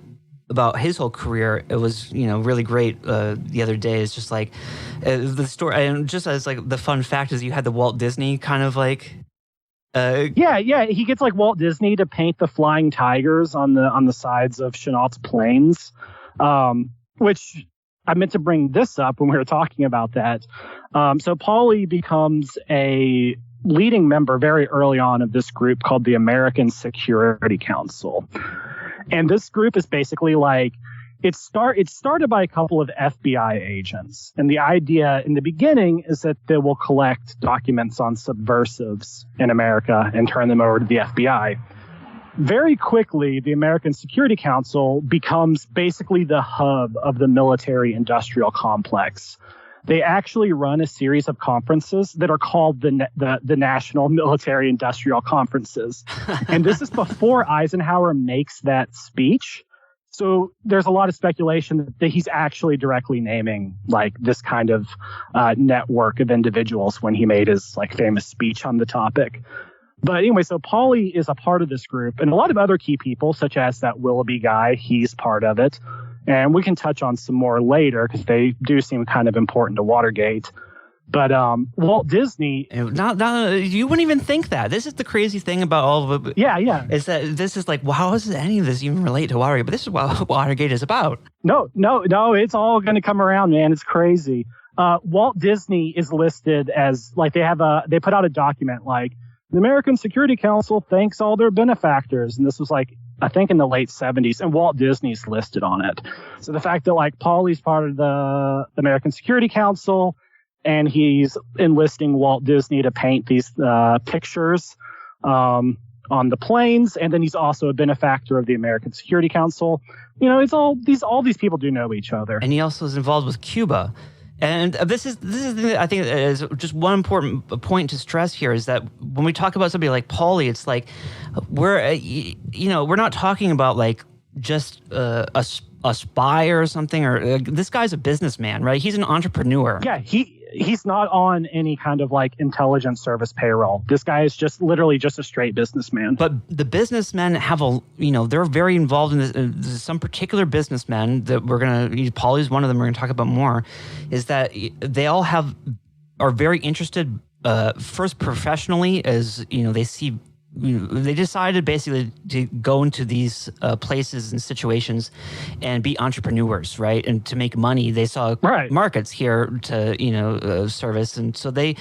about his whole career. It was, really great the other day. It's just the story, and just as the fun fact is you had the Walt Disney kind of yeah, he gets Walt Disney to paint the flying tigers on the sides of Chennault's planes, which I meant to bring this up when we were talking about that. So Pauly becomes a leading member very early on of this group called the American Security Council. And this group is basically like, it started by a couple of FBI agents. And the idea in the beginning is that they will collect documents on subversives in America and turn them over to the FBI. Very quickly, the American Security Council becomes basically the hub of the military-industrial complex. They actually run a series of conferences that are called the National Military-Industrial Conferences. And this is before Eisenhower makes that speech. So there's a lot of speculation that he's actually directly naming like this kind of network of individuals when he made his like famous speech on the topic. But anyway, so Pauly is a part of this group, and a lot of other key people, such as that Willoughby guy, he's part of it. And we can touch on some more later because they do seem kind of important to Watergate. But Walt Disney... You wouldn't even think that. This is the crazy thing about all of it. Yeah, yeah. Is that this is like, well, how does any of this even relate to Watergate? But this is what Watergate is about. No, it's all going to come around, man. It's crazy. Walt Disney is listed as, like, they put out a document, like, the American Security Council thanks all their benefactors. And this was like, I think in the late 70s, and Walt Disney's listed on it. So the fact that like Pauly's part of the American Security Council and he's enlisting Walt Disney to paint these pictures on the planes, and then he's also a benefactor of the American Security Council. You know, it's all these people do know each other. And he also is involved with Cuba. And this is I think is just one important point to stress here is that when we talk about somebody like Pauly, it's like we're not talking about like just a spy or something, or this guy's a businessman, right? He's an entrepreneur. Yeah, he's not on any kind of like intelligence service payroll. This guy is just literally just a straight businessman. But the businessmen have they're very involved in this. Some particular businessmen that Pauly's one of them we're gonna talk about more, is that they all are very interested first professionally, as they see. They decided basically to go into these places and situations and be entrepreneurs, right? And to make money. They saw markets here to service, and so they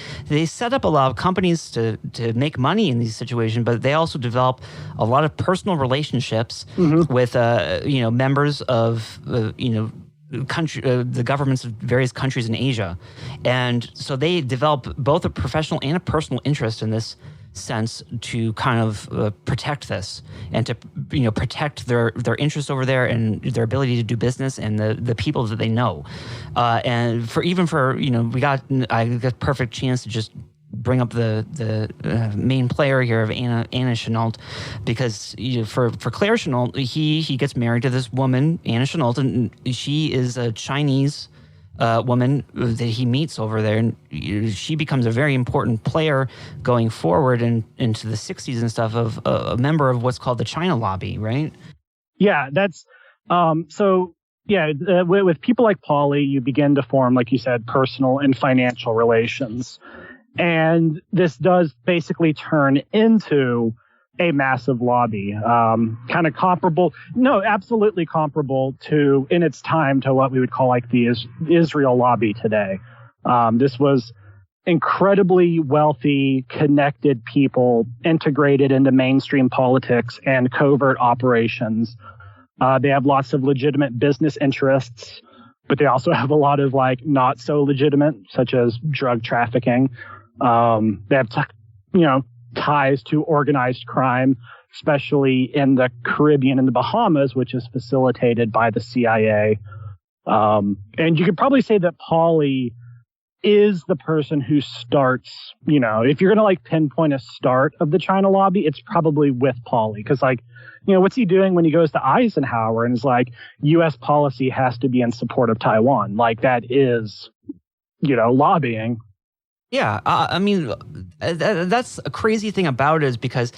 set up a lot of companies to make money in these situations. But they also develop a lot of personal relationships with members of the governments of various countries in Asia, and so they develop both a professional and a personal interest in this sense to kind of protect this and to protect their interests over there and their ability to do business and the people that they know, and I got a perfect chance to just bring up the main player here of Anna Chennault, because for Claire Chennault, he gets married to this woman, Anna Chennault, and she is a Chinese woman that he meets over there, and she becomes a very important player going forward and into the 60s and stuff, of a member of what's called the China lobby, right? Yeah, that's with people like Pauly, you begin to form, like you said, personal and financial relations. And this does basically turn into a massive lobby, kind of absolutely comparable to, in its time, to what we would call like the Israel lobby today. This was incredibly wealthy, connected people integrated into mainstream politics and covert operations. They have lots of legitimate business interests, but they also have a lot of like not so legitimate, such as drug trafficking. They have ties to organized crime, especially in the Caribbean and the Bahamas, which is facilitated by the CIA. And you could probably say that Pauly is the person who starts, if you're going to like pinpoint a start of the China lobby, it's probably with Pauly. Because what's he doing when he goes to Eisenhower and is like, U.S. policy has to be in support of Taiwan? Like that is, lobbying. Yeah, that's a crazy thing about it, is because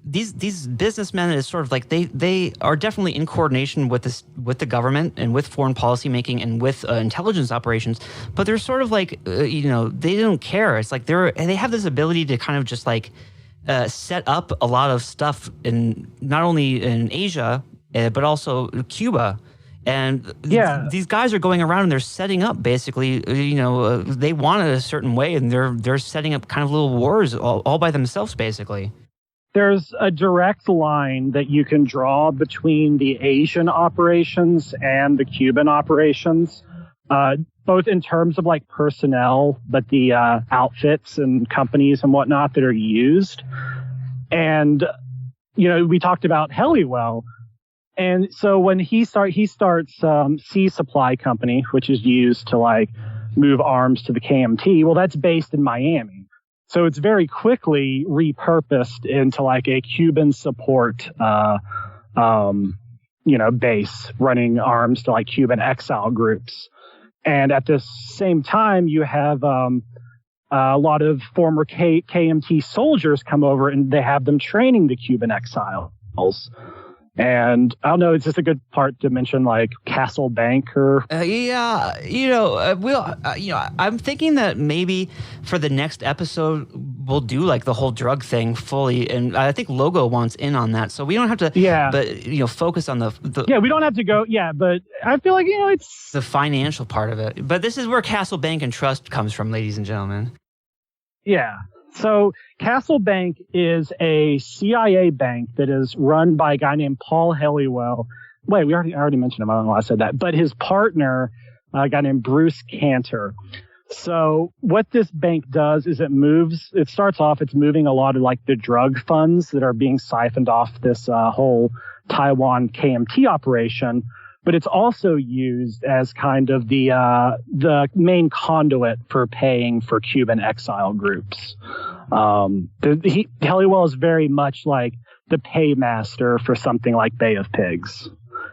these businessmen is sort of like they are definitely in coordination with the government and with foreign policy making and with intelligence operations, but they're sort of like they don't care. It's like they have this ability to kind of just like set up a lot of stuff in not only in Asia but also Cuba. And Yeah. these guys are going around and they're setting up basically, they want it a certain way, and they're setting up kind of little wars all by themselves, basically. There's a direct line that you can draw between the Asian operations and the Cuban operations, both in terms of like personnel, but the outfits and companies and whatnot that are used. And, we talked about Helliwell. And so when he starts C Supply Company, which is used to like move arms to the KMT. Well, that's based in Miami. So it's very quickly repurposed into like a Cuban support, base running arms to like Cuban exile groups. And at the same time, you have a lot of former KMT soldiers come over and they have them training the Cuban exiles. And I don't know, is this a good part to mention, like Castle Bank or? I'm thinking that maybe for the next episode we'll do like the whole drug thing fully, and I think Logo wants in on that, so we don't have to. Yeah. But focus on the. Yeah, we don't have to go. Yeah, but I feel like it's the financial part of it. But this is where Castle Bank and Trust comes from, ladies and gentlemen. Yeah. So Castle Bank is a CIA bank that is run by a guy named Paul Helliwell. Wait, I already mentioned him. I don't know why I said that. But his partner, a guy named Bruce Cantor. So what this bank does is it starts off, it's moving a lot of like the drug funds that are being siphoned off this whole Taiwan KMT operation. But it's also used as kind of the main conduit for paying for Cuban exile groups. Helliwell is very much like the paymaster for something like Bay of Pigs.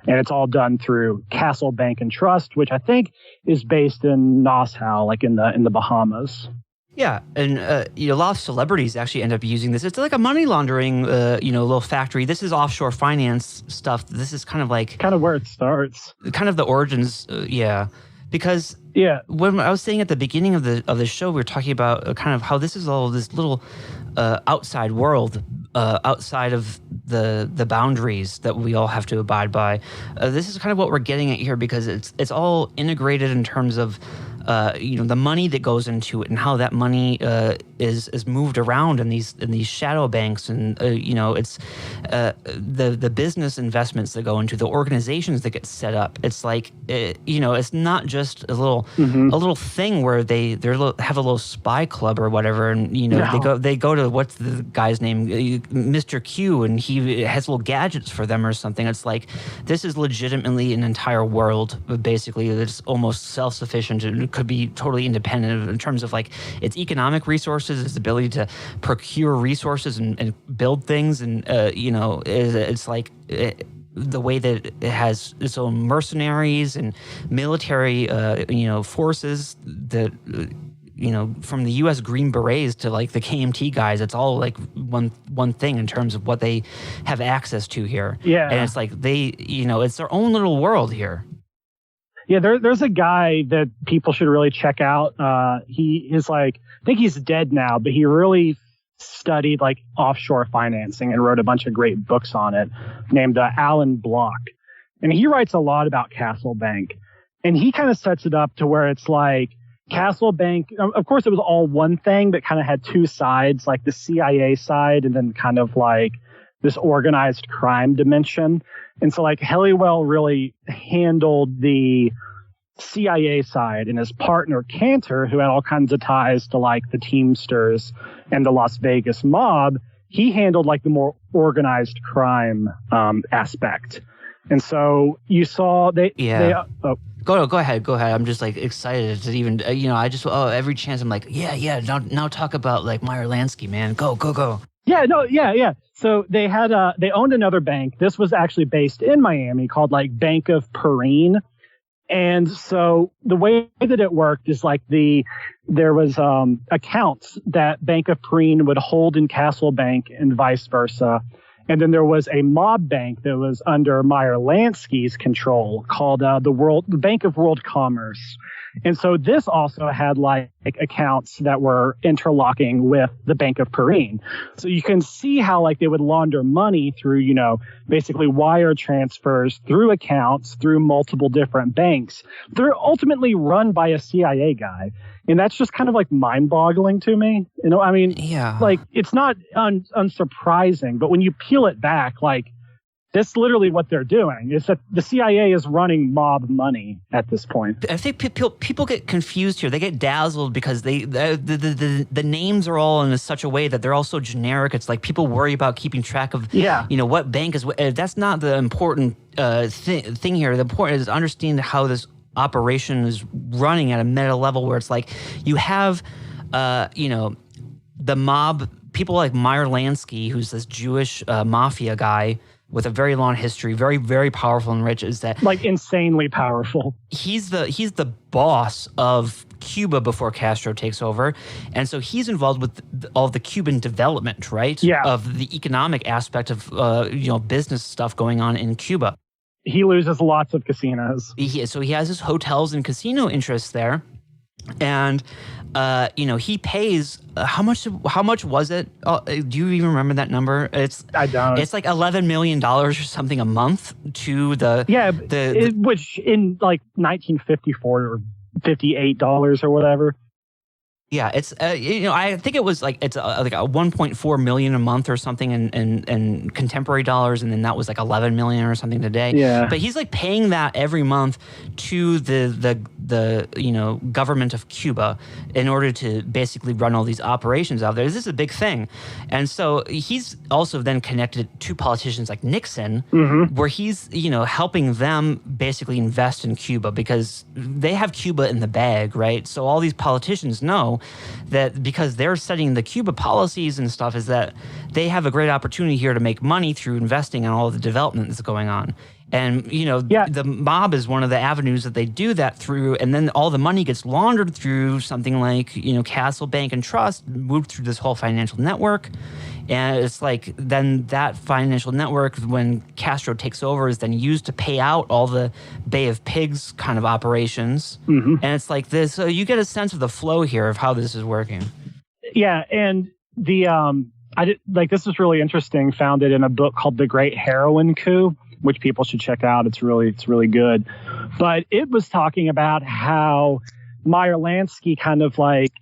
And it's all done through Castle Bank and Trust, which I think is based in Nassau, like in the Bahamas. Yeah, and a lot of celebrities actually end up using this. It's like a money laundering, little factory. This is offshore finance stuff. This is kind of where it starts. Kind of the origins, because when I was saying at the beginning of the show, we were talking about kind of how this is all this little outside world, outside of the boundaries that we all have to abide by. This is kind of what we're getting at here, because it's all integrated in terms of the money that goes into it and how that money is moved around in these shadow banks, and it's the business investments that go into the organizations that get set up. It's like it's not just a little thing where they have a little spy club or whatever, and they go to, what's the guy's name, Mr. Q, and he has little gadgets for them or something. It's like this is legitimately an entire world, basically, that's almost self-sufficient and could be totally independent in terms of like its economic resources, its ability to procure resources and build things, and it's like the way that it has its own mercenaries and military forces that from the U.S. Green Berets to like the KMT guys. It's all like one thing in terms of what they have access to here. Yeah, and it's like it's their own little world here. Yeah, there's a guy that people should really check out. He is I think he's dead now, but he really studied like offshore financing and wrote a bunch of great books on it, named Alan Block. And he writes a lot about Castle Bank. And he kind of sets it up to where it's like Castle Bank, of course it was all one thing, but kind of had two sides, like the CIA side and then kind of like this organized crime dimension. And so like Helliwell really handled the CIA side, and his partner Cantor, who had all kinds of ties to like the Teamsters and the Las Vegas mob, he handled like the more organized crime aspect. And so you saw Go ahead. I'm just like excited to even, every chance I'm like, now talk about like Meyer Lansky, man. Go. Yeah. So they owned another bank. This was actually based in Miami, called like Bank of Perrine. And so the way that it worked is like there was accounts that Bank of Perrine would hold in Castle Bank and vice versa. And then there was a mob bank that was under Meyer Lansky's control called the Bank of World Commerce. And so this also had like accounts that were interlocking with the Bank of Perrine. So you can see how like they would launder money through, you know, basically wire transfers through accounts, through multiple different banks. They're ultimately run by a CIA guy. And that's just kind of like mind-boggling to me. You know, I mean, like it's not unsurprising, but when you peel it back, like that's literally what they're doing. Is that the CIA is running mob money at this point. I think people get confused here. They get dazzled because the names are all in such a way that they're all so generic. It's like people worry about keeping track of, you know, what bank is. That's not the important thing here. The important is understanding how this operation is running at a meta level, where it's like you have, you know, the mob, people like Meyer Lansky, who's this Jewish mafia guy with a very long history, very, very powerful and rich, is that like insanely powerful. He's the boss of Cuba before Castro takes over. And so he's involved with all the Cuban development, right? Yeah. Of the economic aspect of, you know, business stuff going on in Cuba. He loses lots of casinos. So he has his hotels and casino interests there. And, you know, he pays, how much was it? Do you even remember that number? I don't. It's like $11 million or something a month to the... Yeah, which in like 1954 or $58 or whatever. Yeah, it's you know, I think it was like it's like a 1.4 million a month or something in contemporary dollars, and then that was like 11 million or something today. Yeah. But he's like paying that every month to the you know, government of Cuba in order to basically run all these operations out there. This is a big thing, and so he's also then connected to politicians like Nixon, where he's, you know, helping them basically invest in Cuba because they have Cuba in the bag, right? So all these politicians know that because they're setting the Cuba policies and stuff, is that they have a great opportunity here to make money through investing in all of the development that's going on. And, you know, the mob is one of the avenues that they do that through, and then all the money gets laundered through something like, you know, Castle Bank and Trust, moved through this whole financial network. And it's like then that financial network, when Castro takes over, is then used to pay out all the Bay of Pigs kind of operations. And it's like this. So you get a sense of the flow here of how this is working. Yeah, and this is really interesting. Found it in a book called The Great Heroin Coup, which people should check out. It's really good. But it was talking about how Meyer Lansky kind of like,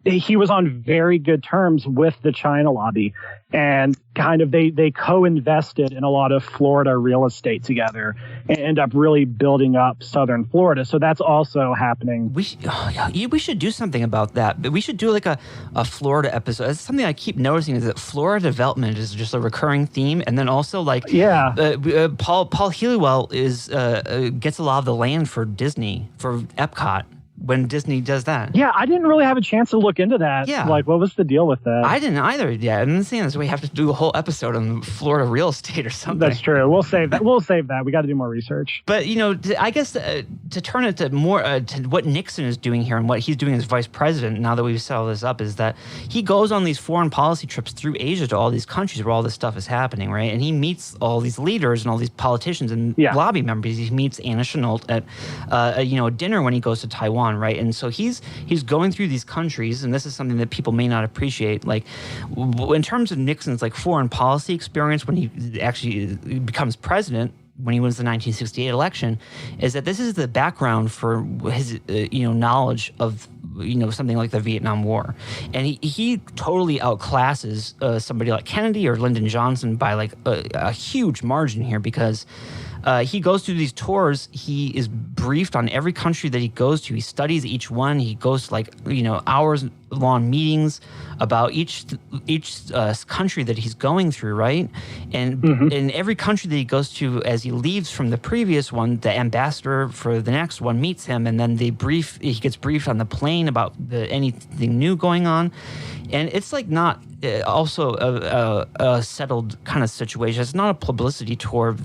he was on very good terms with the China lobby, and kind of they co-invested in a lot of Florida real estate together and end up really building up southern Florida. So that's also happening. We should do something about that. We should do like a Florida episode. It's something I keep noticing, is that Florida development is just a recurring theme. And then also like Paul Helliwell gets a lot of the land for Disney, for Epcot, when Disney does that. Yeah, I didn't really have a chance to look into that. Yeah. Like, what was the deal with that? I didn't either. Yeah, I'm saying this. We have to do a whole episode on Florida real estate or something. That's true. We'll save that. We got to do more research. But, you know, I guess to turn it to more to what Nixon is doing here and what he's doing as vice president, now that we've set all this up, is that he goes on these foreign policy trips through Asia to all these countries where all this stuff is happening, right? And he meets all these leaders and all these politicians and lobby members. He meets Anna Chennault at a dinner when he goes to Taiwan, right? And so he's going through these countries, and this is something that people may not appreciate. Like, in terms of Nixon's like foreign policy experience when he actually becomes president, when he wins the 1968 election, is that this is the background for his knowledge of something like the Vietnam War, and he totally outclasses somebody like Kennedy or Lyndon Johnson by like a huge margin here, because he goes through these tours. He is briefed on every country that he goes to. He studies each one. He goes to hours-long meetings about each country that he's going through, right? And in every country that he goes to, as he leaves from the previous one, the ambassador for the next one meets him, and then he gets briefed on the plane about anything new going on. And it's like not also a settled kind of situation. It's not a publicity tour.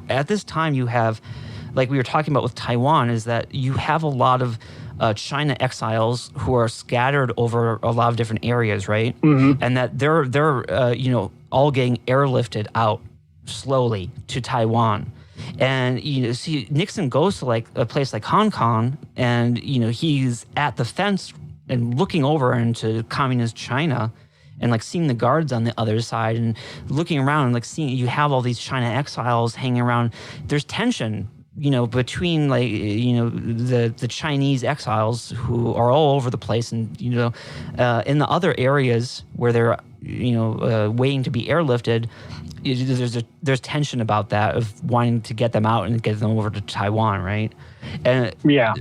At this time, you have, like we were talking about with Taiwan, is that you have a lot of China exiles who are scattered over a lot of different areas, right? And that they're all getting airlifted out slowly to Taiwan. And, see, Nixon goes to like a place like Hong Kong, and, he's at the fence and looking over into communist China and like seeing the guards on the other side and looking around and like seeing you have all these China exiles hanging around. There's tension, between like, the Chinese exiles who are all over the place, and, in the other areas where they're, waiting to be airlifted, there's tension about that, of wanting to get them out and get them over to Taiwan, right? And yeah.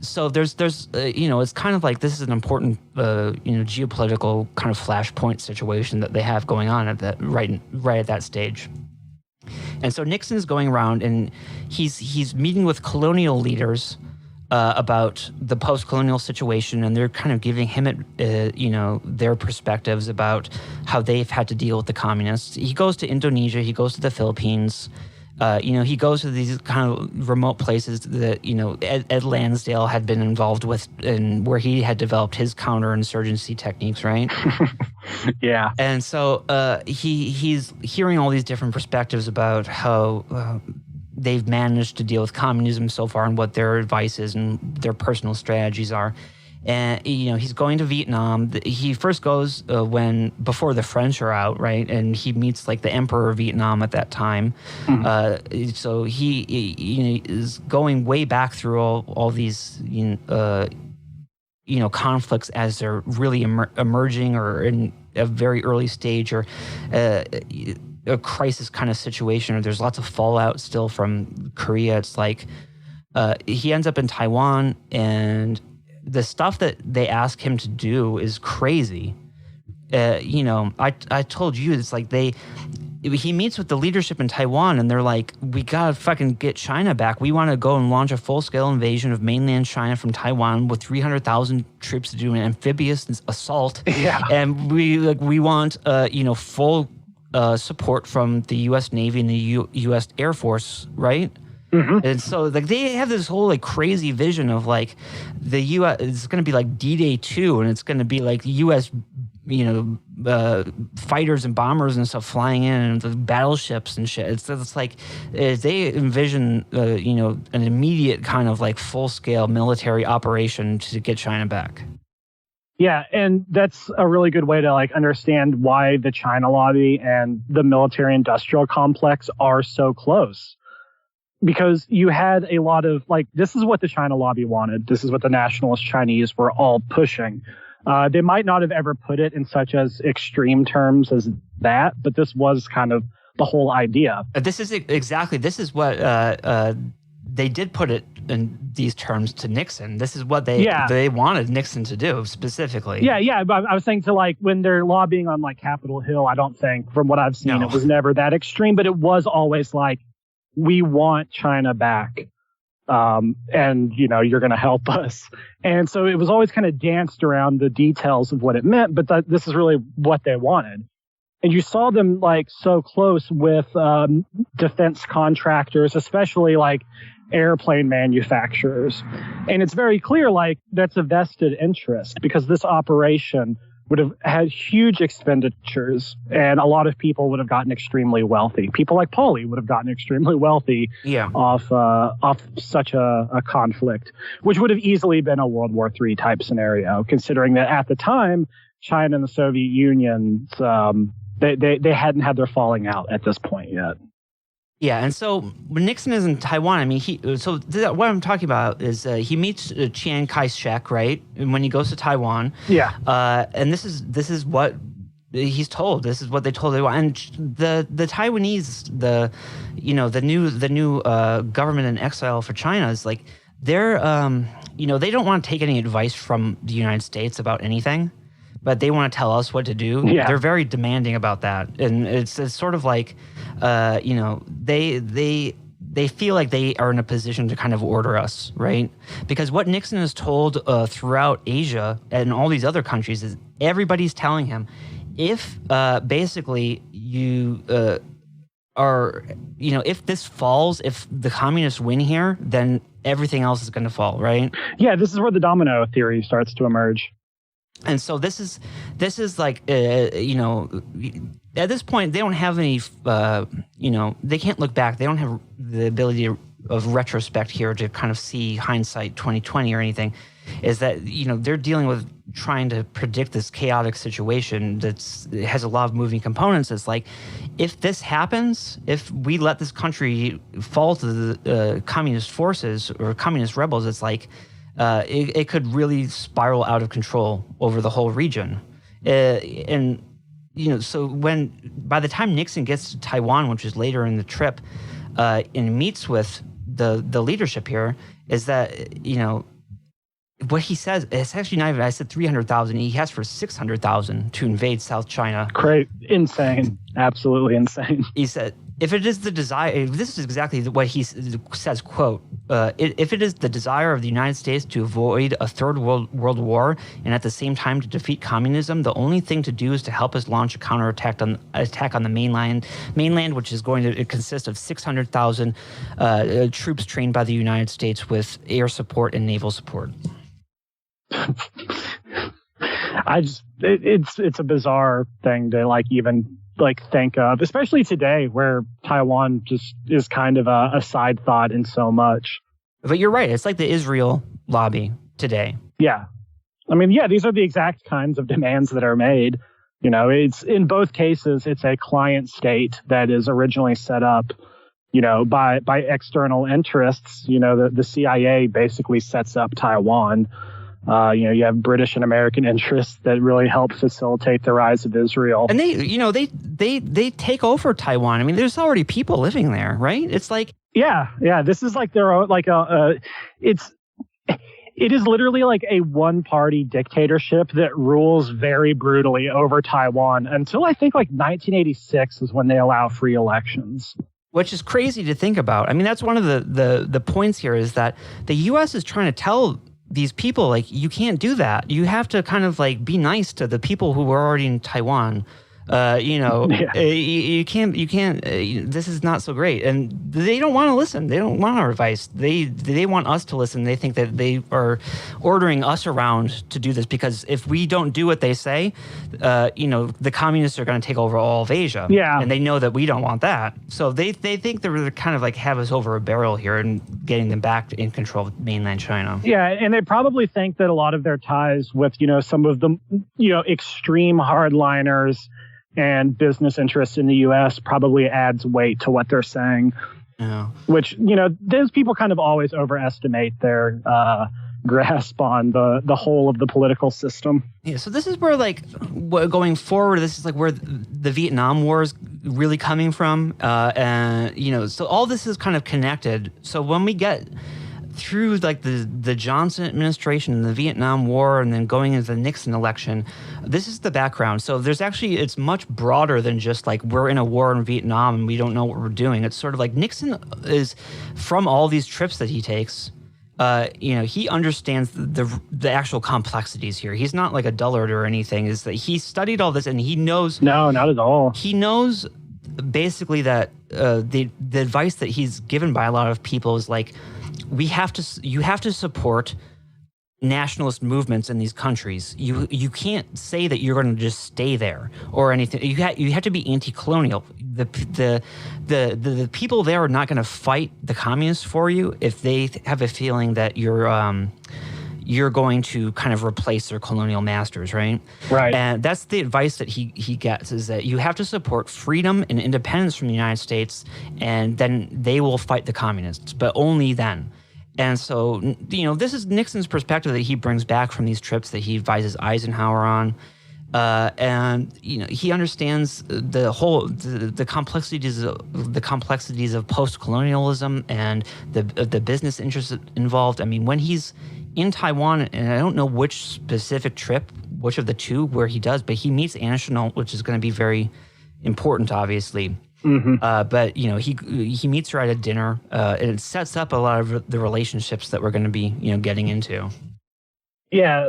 So there's it's kind of like this is an important geopolitical kind of flashpoint situation that they have going on at that right at that stage. And so Nixon's going around and he's meeting with colonial leaders about the post-colonial situation, and they're kind of giving him their perspectives about how they've had to deal with the communists. He goes to Indonesia, he goes to the Philippines. He goes to these kind of remote places that, Ed Lansdale had been involved with, and where he had developed his counterinsurgency techniques, right? Yeah. And so he's hearing all these different perspectives about how they've managed to deal with communism so far and what their advice is and their personal strategies are. And, he's going to Vietnam. He first goes before the French are out, right? And he meets like the Emperor of Vietnam at that time. Mm-hmm. So he is going way back through all these, conflicts as they're really emerging or in a very early stage, or a crisis kind of situation, or there's lots of fallout still from Korea. It's like he ends up in Taiwan, and the stuff that they ask him to do is crazy. I told you, it's like he meets with the leadership in Taiwan, and they're like, we gotta fucking get China back. We want to go and launch a full-scale invasion of mainland China from Taiwan with 300,000 troops to do an amphibious assault. Yeah. And we want full support from the U.S. Navy and the U.S. Air Force, right? Mm-hmm. And so like they have this whole like crazy vision of like the U.S. It's going to be like D-Day 2, and it's going to be like U.S. Fighters and bombers and stuff flying in, and the battleships and shit. It's like they envision an immediate kind of like full scale military operation to get China back. Yeah, and that's a really good way to like understand why the China lobby and the military industrial complex are so close. Because you had a lot of like, this is what the China lobby wanted. This is what the nationalist Chinese were all pushing. They might not have ever put it in such as extreme terms as that, but this was kind of the whole idea. This is what they did put it in these terms to Nixon. This is what they wanted Nixon to do specifically. Yeah. But I was saying to like when they're lobbying on like Capitol Hill, I don't think from what I've seen, It was never that extreme, but it was always like, we want China back, and, you're going to help us. And so it was always kind of danced around the details of what it meant, but this is really what they wanted. And you saw them like so close with defense contractors, especially like airplane manufacturers. And it's very clear like that's a vested interest, because this operation would have had huge expenditures, and a lot of people would have gotten extremely wealthy. People like Pauly would have gotten extremely wealthy off such a conflict, which would have easily been a World War III type scenario, considering that at the time, China and the Soviet Union, they hadn't had their falling out at this point yet. Yeah, and so when Nixon is in Taiwan, I mean, what I'm talking about is he meets Chiang Kai-shek, right? And when he goes to Taiwan, and this is what he's told. This is what they told him. And the Taiwanese, the new government in exile for China is like they're they don't want to take any advice from the United States about anything, but they want to tell us what to do. Yeah. They're very demanding about that, and it's sort of like, they feel like they are in a position to kind of order us, right? Because what Nixon is told throughout Asia and all these other countries is everybody's telling him, if basically you if this falls, if the communists win here, then everything else is going to fall, right? Yeah, this is where the domino theory starts to emerge. And so this is like, you know, at this point, they don't have any, you know, they can't look back. They don't have the ability of retrospect here to kind of see hindsight 2020 or anything. Is that, you know, they're dealing with trying to predict this chaotic situation it has a lot of moving components. It's like, if this happens, if we let this country fall to the communist forces or communist rebels, it's like it could really spiral out of control over the whole region. And, you know, so by the time Nixon gets to Taiwan, which is later in the trip, and meets with the leadership here, is that, you know, what he says, it's actually not even, I said 300,000. He asked for 600,000 to invade South China. Great. Insane. Absolutely insane. He said, if it is the desire, this is exactly what he says, quote, if it is the desire of the United States to avoid a third world war and at the same time to defeat communism, the only thing to do is to help us launch a counterattack on the mainland, which is going to consist of 600,000 troops trained by the United States with air support and naval support. It's a bizarre thing to even think of, especially today where Taiwan just is kind of a side thought in so much. But you're right. It's like the Israel lobby today. Yeah. I mean, yeah, these are the exact kinds of demands that are made. You know, it's in both cases, it's a client state that is originally set up, you know, by external interests. You know, the CIA basically sets up Taiwan. You know, you have British and American interests that really help facilitate the rise of Israel. And they take over Taiwan. I mean, there's already people living there, right? It's like, yeah. This is like their own, it is literally like a one-party dictatorship that rules very brutally over Taiwan until I think 1986 is when they allow free elections. Which is crazy to think about. I mean, that's one of the points here is that the U.S. is trying to tell these people, you can't do that. You have to kind of be nice to the people who were already in Taiwan. You can't, this is not so great. And they don't want to listen. They don't want our advice. They want us to listen. They think that they are ordering us around to do this because if we don't do what they say, the communists are going to take over all of Asia. Yeah. And they know that we don't want that. So they think they're kind of have us over a barrel here and getting them back in control of mainland China. Yeah. And they probably think that a lot of their ties with, some of the, extreme hardliners and business interests in the U.S. probably adds weight to what they're saying. Yeah. Which, those people kind of always overestimate their grasp on the whole of the political system. Yeah, so this is where, going forward, this is where the Vietnam War is really coming from. So all this is kind of connected. So when we get through the Johnson administration and the Vietnam War and then going into the Nixon election, this is the background. So it's much broader than just we're in a war in Vietnam and we don't know what we're doing. It's sort of Nixon is, from all these trips that he takes, he understands the actual complexities here. He's not a dullard or anything. Is that he studied all this and he knows. No, not at all. He knows basically that the advice that he's given by a lot of people is you have to support nationalist movements in these countries. You can't say that you're going to just stay there or anything. You have to be anti-colonial. The people there are not going to fight the communists for you if they have a feeling that you're going to kind of replace their colonial masters, right? Right. And that's the advice that he gets, is that you have to support freedom and independence from the United States, and then they will fight the communists, but only then. And so, this is Nixon's perspective that he brings back from these trips that he advises Eisenhower on. And he understands the complexities of post-colonialism and the business interests involved. I mean, when he's in Taiwan, and I don't know which specific trip, which of the two where he does, but he meets Anna Chennault, which is going to be very important, obviously. Mm-hmm. But he meets her at a dinner, and it sets up a lot of the relationships that we're going to be getting into. Yeah,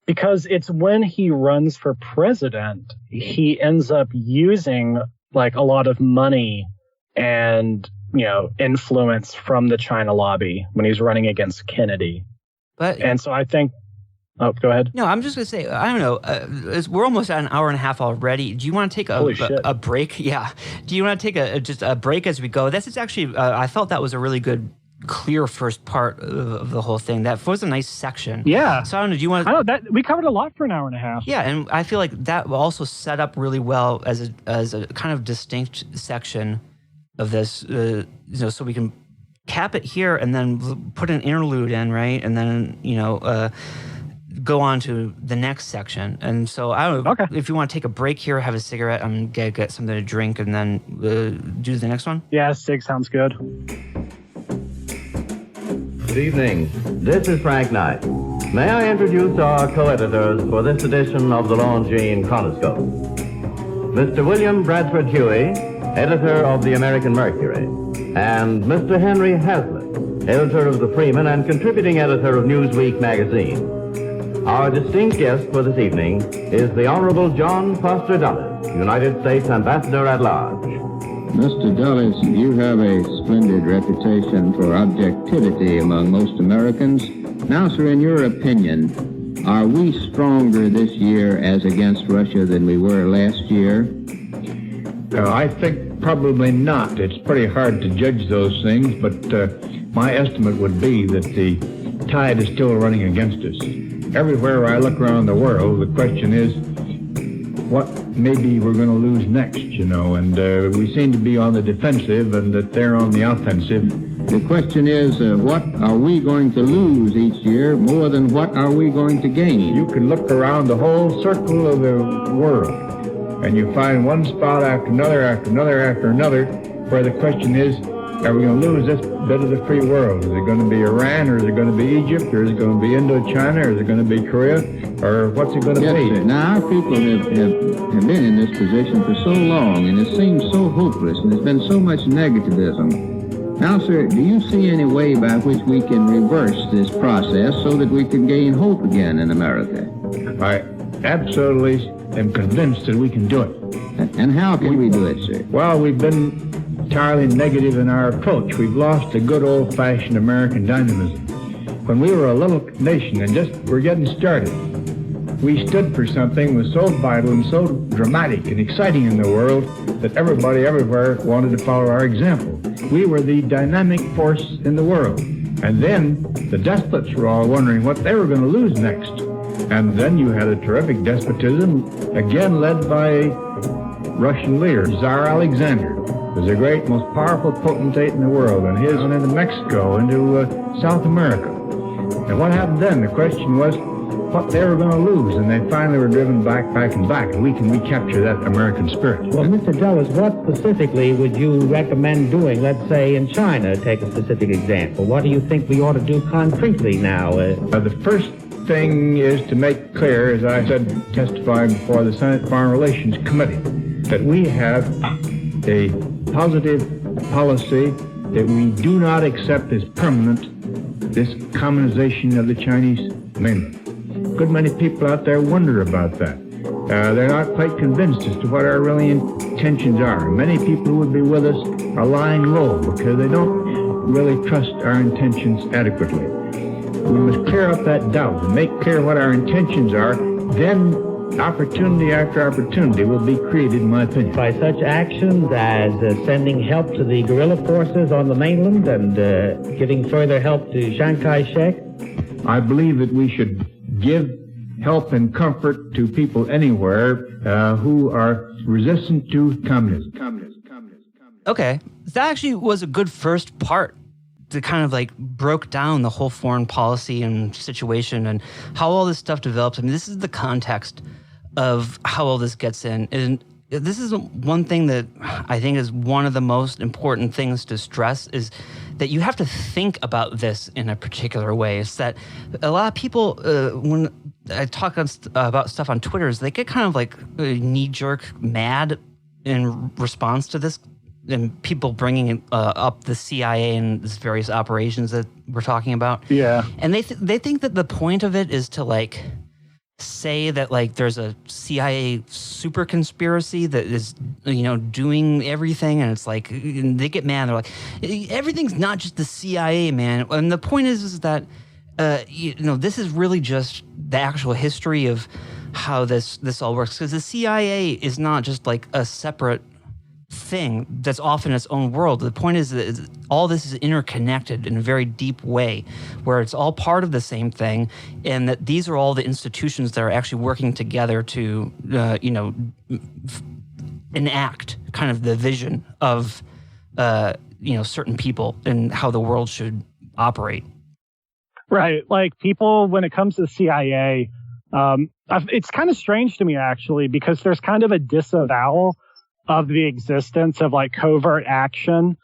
because it's when he runs for president, he ends up using a lot of money and influence from the China lobby when he's running against Kennedy. But and so I think Oh, go ahead. No, I'm just gonna say, I don't know. We're almost at an hour and a half already. Do you want to take a break? Yeah. Do you want to take just a break as we go? This is actually, I felt that was a really good, clear first part of the whole thing. That was a nice section. Yeah. So I don't know. Do you want? I know that we covered a lot for an hour and a half. Yeah, and I feel like that will also set up really well as a kind of distinct section of this. So we can cap it here and then put an interlude in, right? And then go on to the next section. And so I don't know if you want to take a break here, have a cigarette, I'm gonna get something to drink, and then do the next one. Yeah, cig sounds good. Good evening. This is Frank Knight. May I introduce our co-editors for this edition of the Longines Chronoscope? Mr. William Bradford Huey, editor of the American Mercury, and Mr. Henry Hazlitt, editor of the Freeman and contributing editor of Newsweek magazine. Our distinct guest for this evening is the Honorable John Foster Dulles, United States Ambassador at Large. Mr. Dulles, you have a splendid reputation for objectivity among most Americans. Now, sir, in your opinion, are we stronger this year as against Russia than we were last year? I think probably not. It's pretty hard to judge those things, but my estimate would be that the tide is still running against us. Everywhere I look around the world, the question is, what maybe we're going to lose next, and we seem to be on the defensive and that they're on the offensive. The question is, what are we going to lose each year more than what are we going to gain? You can look around the whole circle of the world, and you find one spot after another, after another, after another, where the question is, are we going to lose this bit of the free world? Is it going to be Iran, or is it going to be Egypt, or is it going to be Indochina, or is it going to be Korea, or what's it going to be? Yes, sir. Now, our people have been in this position for so long, and it seems so hopeless, and there's been so much negativism. Now, sir, do you see any way by which we can reverse this process so that we can gain hope again in America? I absolutely am convinced that we can do it. And how can we do it, sir? Well, we've been entirely negative in our approach. We've lost the good old-fashioned American dynamism. When we were a little nation and just were getting started, we stood for something that was so vital and so dramatic and exciting in the world that everybody everywhere wanted to follow our example. We were the dynamic force in the world. And then the despots were all wondering what they were going to lose next. And then you had a terrific despotism, again led by a Russian leader, Tsar Alexander. Was the great, most powerful potentate in the world, and his went into Mexico, into South America. And what happened then? The question was what they were going to lose, and they finally were driven back, and we can recapture that American spirit. Well, Mr. Dulles, what specifically would you recommend doing, let's say, in China? Take a specific example. What do you think we ought to do concretely now? The first thing is to make clear, as I said, testifying before the Senate Foreign Relations Committee, that we have a positive policy that we do not accept as permanent this communization of the Chinese mainland. A good many people out there wonder about that. They're not quite convinced as to what our really intentions are. Many people who would be with us are lying low because they don't really trust our intentions adequately. We must clear up that doubt and make clear what our intentions are. Then opportunity after opportunity will be created, in my opinion. By such actions as sending help to the guerrilla forces on the mainland and giving further help to Chiang Kai-shek? I believe that we should give help and comfort to people anywhere who are resistant to communism. Okay, that actually was a good first part. That kind of like broke down the whole foreign policy and situation and how all this stuff develops. I mean, this is the context of how all this gets in. And this is one thing that I think is one of the most important things to stress is that you have to think about this in a particular way. It's that a lot of people, when I talk about stuff on Twitter, they get kind of like knee-jerk mad in response to this. And people bringing up the CIA and these various operations that we're talking about. Yeah. And they think that the point of it is to like say that like there's a CIA super conspiracy that is, doing everything. And it's like, they get mad. They're like, everything's not just the CIA, man. And the point is that this is really just the actual history of how this all works. Because the CIA is not just like a separate thing that's off in its own world. The point is that all this is interconnected in a very deep way, where it's all part of the same thing, and that these are all the institutions that are actually working together to, enact kind of the vision of, certain people and how the world should operate. Right. Like people, when it comes to the CIA, it's kind of strange to me, actually, because there's kind of a disavowal of the existence of like covert action,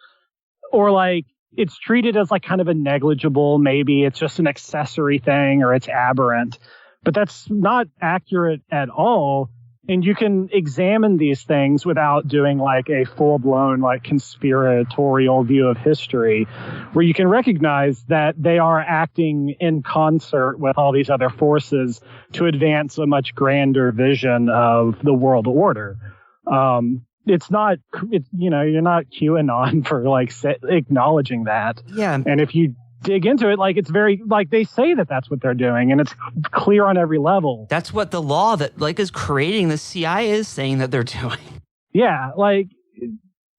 or like it's treated as like kind of a negligible, maybe it's just an accessory thing or it's aberrant, but that's not accurate at all. And you can examine these things without doing like a full-blown like conspiratorial view of history, where you can recognize that they are acting in concert with all these other forces to advance a much grander vision of the world order. You're not QAnon for like acknowledging that. Yeah. And if you dig into it, like it's very like they say that that's what they're doing, and it's clear on every level. That's what the law that like is creating the CIA is saying that they're doing. Yeah, like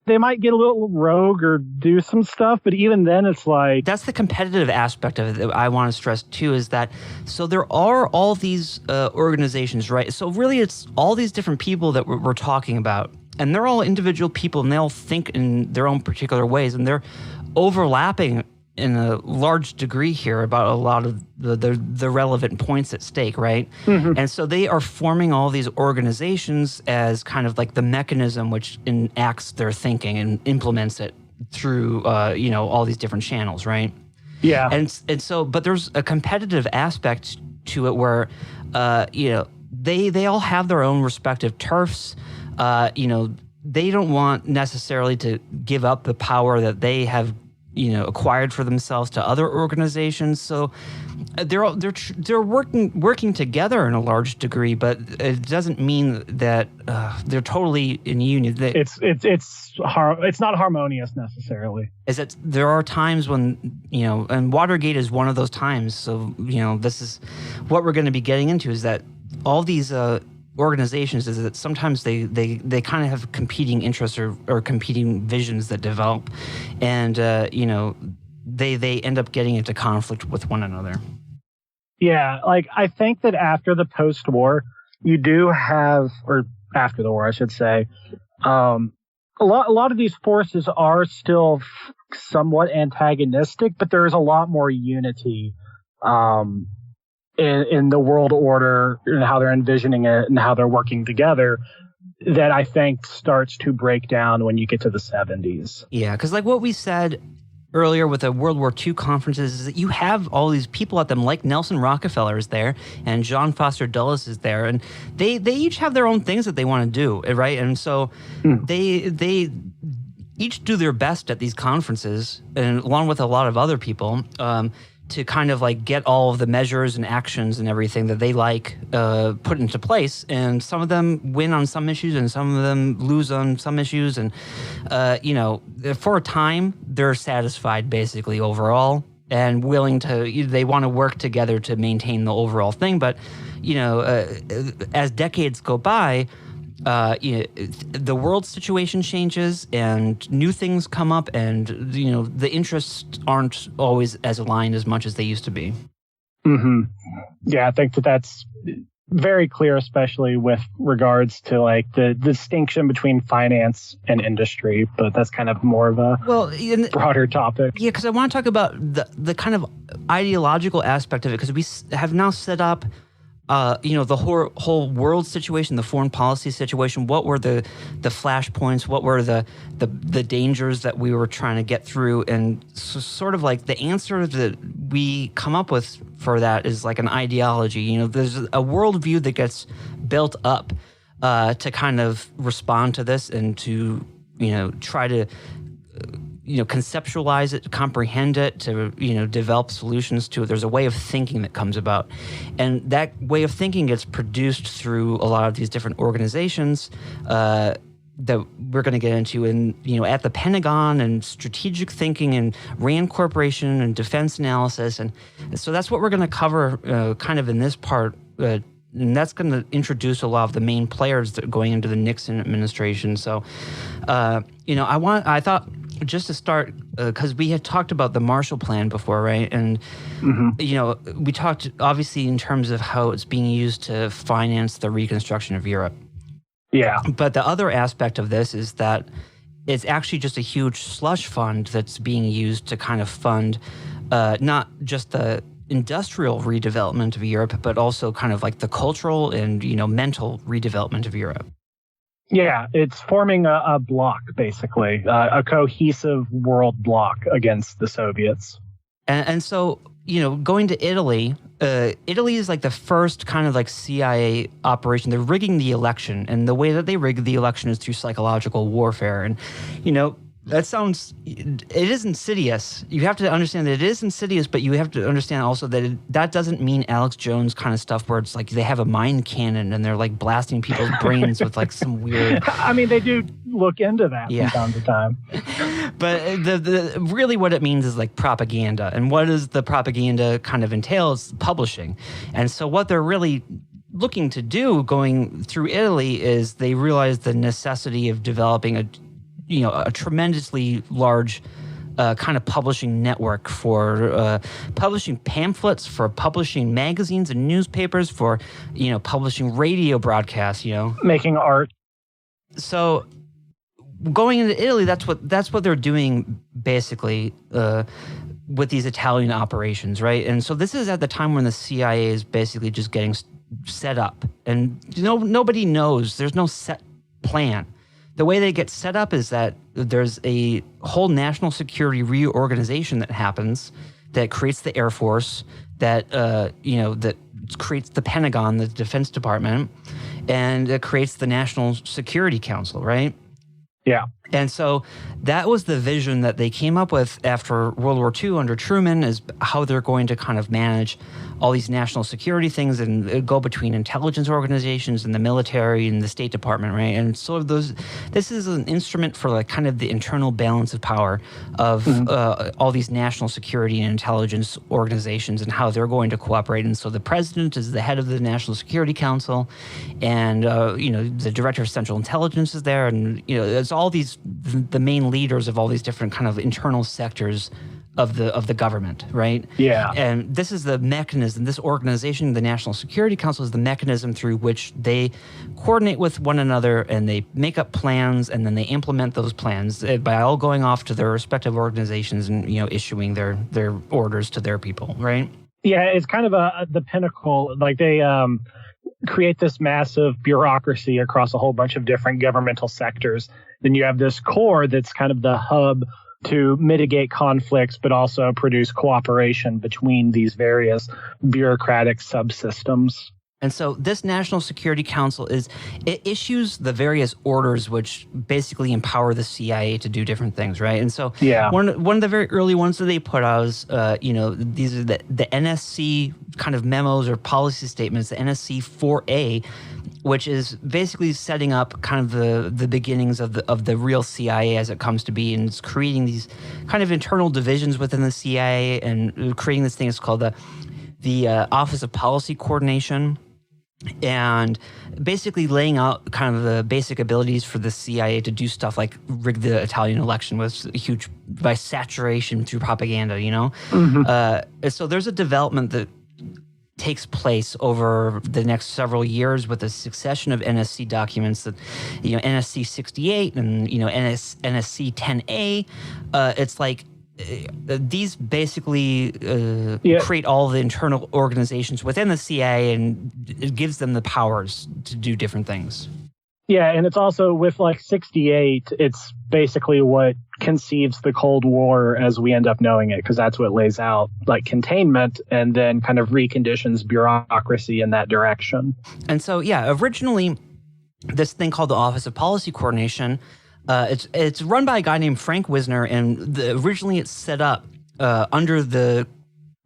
they might get a little rogue or do some stuff, but even then it's like... That's the competitive aspect of it that I want to stress too, is that, so there are all these organizations, right? So really it's all these different people that we're talking about, and they're all individual people, and they all think in their own particular ways, and they're overlapping in a large degree here about a lot of the relevant points at stake, right? Mm-hmm. And so they are forming all these organizations as kind of like the mechanism which enacts their thinking and implements it through, all these different channels, right? Yeah. And so, but there's a competitive aspect to it where, they all have their own respective turfs. They don't want necessarily to give up the power that they have acquired for themselves to other organizations. So they're working together in a large degree, but it doesn't mean that they're totally in union. It's not harmonious necessarily. Is that there are times when and Watergate is one of those times. So this is what we're going to be getting into, is that all these organizations is that sometimes they kind of have competing interests or competing visions that develop, and they end up getting into conflict with one another. Yeah, like I think that after the post-war, you do have, or after the war, I should say, a lot of these forces are still somewhat antagonistic, but there is a lot more unity in the world order and how they're envisioning it and how they're working together, that I think starts to break down when you get to the 70s. Yeah, because like what we said earlier with the World War II conferences is that you have all these people at them, like Nelson Rockefeller is there and John Foster Dulles is there, and they each have their own things that they want to do, right? And so they each do their best at these conferences, and along with a lot of other people, to kind of like get all of the measures and actions and everything that they like put into place. And some of them win on some issues and some of them lose on some issues. And, for a time, they're satisfied basically overall and willing to, they want to work together to maintain the overall thing. But, as decades go by, the world situation changes and new things come up, and the interests aren't always as aligned as much as they used to be. Mm-hmm. Yeah, I think that's very clear, especially with regards to like the distinction between finance and industry. But that's kind of more of a broader topic. Yeah, because I want to talk about the kind of ideological aspect of it, because we have now set up the whole world situation, the foreign policy situation. What were the flashpoints? What were the dangers that we were trying to get through? And so sort of like the answer that we come up with for that is like an ideology. There's a worldview that gets built up to kind of respond to this and to try to conceptualize it, comprehend it, to, develop solutions to it. There's a way of thinking that comes about. And that way of thinking gets produced through a lot of these different organizations, that we're going to get into, and at the Pentagon and strategic thinking and Rand Corporation and defense analysis, and so that's what we're going to cover kind of in this part. And that's going to introduce a lot of the main players that are going into the Nixon administration. So, I thought just to start, because we had talked about the Marshall Plan before, right? And, we talked obviously in terms of how it's being used to finance the reconstruction of Europe. Yeah. But the other aspect of this is that it's actually just a huge slush fund that's being used to kind of fund not just the industrial redevelopment of Europe, but also kind of like the cultural and, mental redevelopment of Europe. Yeah, it's forming a bloc, basically, a cohesive world bloc against the Soviets. And so, going to Italy, Italy is like the first kind of like CIA operation. They're rigging the election, and the way that they rig the election is through psychological warfare. And, it is insidious. You have to understand that it is insidious, but you have to understand also that that doesn't mean Alex Jones kind of stuff where it's like they have a mind cannon and they're like blasting people's brains with like some weird... I mean, they do look into that from time to time. But the really what it means is like propaganda. And what does the propaganda kind of entail is publishing. And so what they're really looking to do going through Italy is they realize the necessity of developing a tremendously large kind of publishing network for publishing pamphlets, for publishing magazines and newspapers, for, publishing radio broadcasts, Making art. So going into Italy, that's what they're doing basically with these Italian operations, right? And so this is at the time when the CIA is basically just getting set up. And nobody knows. There's no set plan. The way they get set up is that there's a whole national security reorganization that happens that creates the Air Force, that that creates the Pentagon, the Defense Department, and it creates the National Security Council, right? Yeah. And so that was the vision that they came up with after World War II under Truman, is how they're going to kind of manage all these national security things and go between intelligence organizations and the military and the State Department, right? And so this is an instrument for like kind of the internal balance of power of all these national security and intelligence organizations and how they're going to cooperate. And so the president is the head of the National Security Council, and the director of Central Intelligence is there, and it's all these the main leaders of all these different kind of internal sectors of the government, right? Yeah. And this is the mechanism, this organization, the National Security Council, is the mechanism through which they coordinate with one another and they make up plans, and then they implement those plans by all going off to their respective organizations and issuing their orders to their people, right? Yeah, it's kind of the pinnacle. Like they create this massive bureaucracy across a whole bunch of different governmental sectors. Then you have this core that's kind of the hub to mitigate conflicts, but also produce cooperation between these various bureaucratic subsystems. And so this National Security Council it issues the various orders which basically empower the CIA to do different things, right? And so one of the very early ones that they put out is, these are the NSC kind of memos or policy statements, the NSC 4A, which is basically setting up kind of the beginnings of the real CIA as it comes to be, and it's creating these kind of internal divisions within the CIA and creating this thing that's called the Office of Policy Coordination, and basically laying out kind of the basic abilities for the CIA to do stuff like rig the Italian election with huge by saturation through propaganda, so there's a development that takes place over the next several years with a succession of NSC documents that, NSC 68 and, NSC 10A. It's like these basically create all the internal organizations within the CIA, and it gives them the powers to do different things. Yeah, and it's also with like 68, it's basically what conceives the Cold War as we end up knowing it, because that's what lays out like containment and then kind of reconditions bureaucracy in that direction. And so, originally this thing called the Office of Policy Coordination, it's run by a guy named Frank Wisner, and originally it's set up under the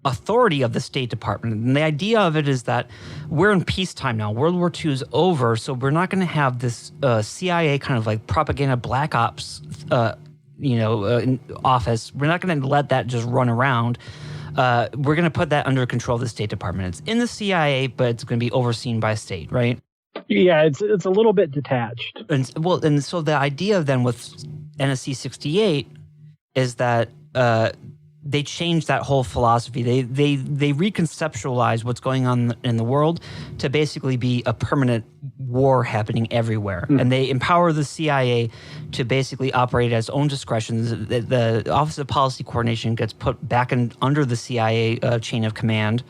authority of the State Department. And the idea of it is that we're in peacetime now. World War II is over, so we're not going to have this CIA kind of like propaganda black ops, office. We're not going to let that just run around. We're going to put that under control of the State Department. It's in the CIA, but it's going to be overseen by state, right? Yeah, it's a little bit detached. And so the idea then with NSC 68 is that they changed that whole philosophy. They reconceptualize what's going on in the world to basically be a permanent war happening everywhere. And they empower the CIA to basically operate at its own discretion. The Office of Policy Coordination gets put back under the CIA chain of command.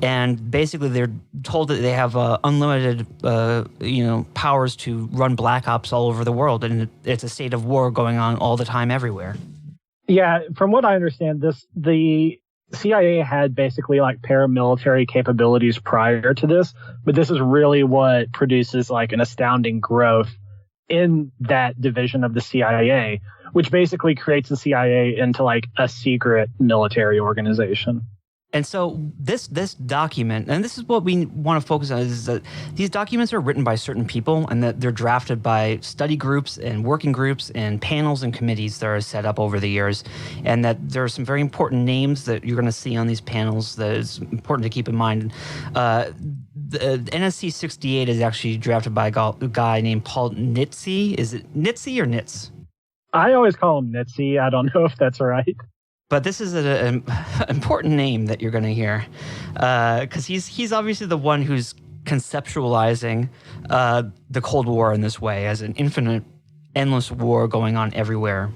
And basically they're told that they have unlimited powers to run black ops all over the world. And it's a state of war going on all the time everywhere. Yeah, from what I understand, the CIA had basically like paramilitary capabilities prior to this, but this is really what produces like an astounding growth in that division of the CIA, which basically creates the CIA into like a secret military organization. And so this document, and this is what we want to focus on, is that these documents are written by certain people and that they're drafted by study groups and working groups and panels and committees that are set up over the years, and that there are some very important names that you're going to see on these panels that is important to keep in mind. The NSC 68 is actually drafted by a guy named Paul Nitze. Is it Nitze or Nitz? I always call him Nitze. I don't know if that's right. But this is an important name that you're going to hear, because he's obviously the one who's conceptualizing the Cold War in this way as an infinite, endless war going on everywhere,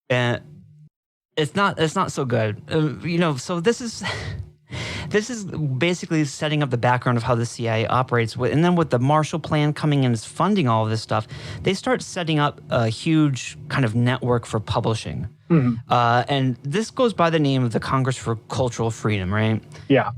and it's not so good, So this is basically setting up the background of how the CIA operates. And then with the Marshall Plan coming in as funding all of this stuff, they start setting up a huge kind of network for publishing. Mm-hmm. And this goes by the name of the Congress for Cultural Freedom, right? Yeah.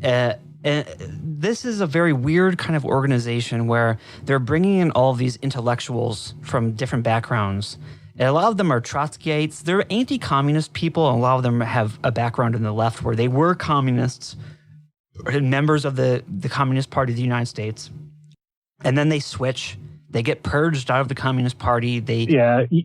And this is a very weird kind of organization where they're bringing in all of these intellectuals from different backgrounds. And a lot of them are Trotskyites. They're anti-communist people, and a lot of them have a background in the left where they were communists, members of the Communist Party of the United States, and then they switch. They get purged out of the Communist Party.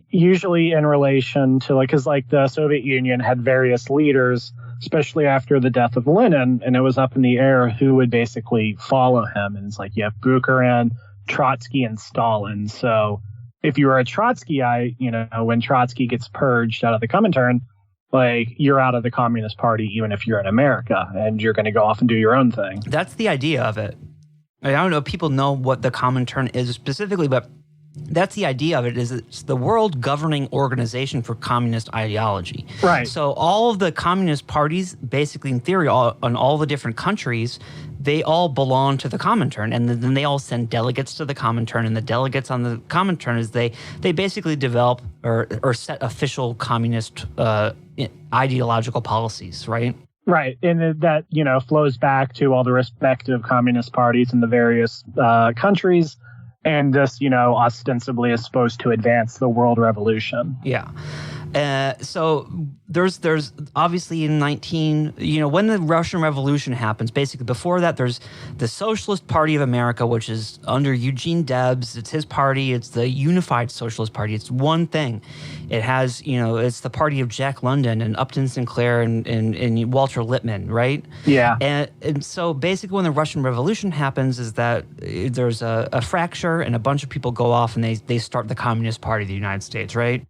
Usually in relation to because the Soviet Union had various leaders, especially after the death of Lenin, and it was up in the air who would basically follow him. And it's like you have Bukharin, Trotsky, and Stalin. So if you were a Trotskyite, when Trotsky gets purged out of the Comintern, you're out of the Communist Party, even if you're in America, and you're going to go off and do your own thing. That's the idea of it. I don't know if people know what the Comintern is specifically, but that's the idea of it. Is it's the world governing organization for communist ideology. Right. So all of the communist parties, basically in theory, on all the different countries, they all belong to the Comintern, and then they all send delegates to the Comintern, and the delegates on the Comintern is they basically develop or set official communist ideological policies, right? Right, and that flows back to all the respective communist parties in the various countries, and this ostensibly is supposed to advance the world revolution. Yeah. So there's obviously in when the Russian Revolution happens, basically before that there's the Socialist Party of America, which is under Eugene Debs. It's his party. It's the Unified Socialist Party. It's one thing. It has, it's the party of Jack London and Upton Sinclair and Walter Lippmann, right? Yeah. And so basically when the Russian Revolution happens is that there's a fracture and a bunch of people go off and they start the Communist Party of the United States, right?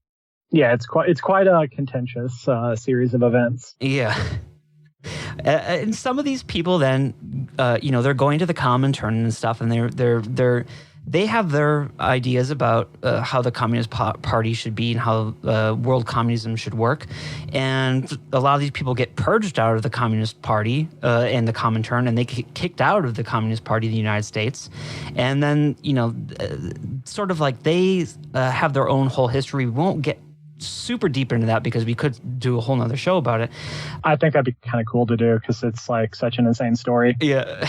Yeah, it's quite a contentious series of events. Yeah. And some of these people then, they're going to the Comintern and stuff, and they have their ideas about how the Communist Party should be and how world communism should work. And a lot of these people get purged out of the Communist Party and the Comintern, and they get kicked out of the Communist Party of the United States. And then, sort of like they have their own whole history. We won't get super deep into that because we could do a whole nother show about it. I think that'd be kind of cool to do because it's such an insane story. Yeah,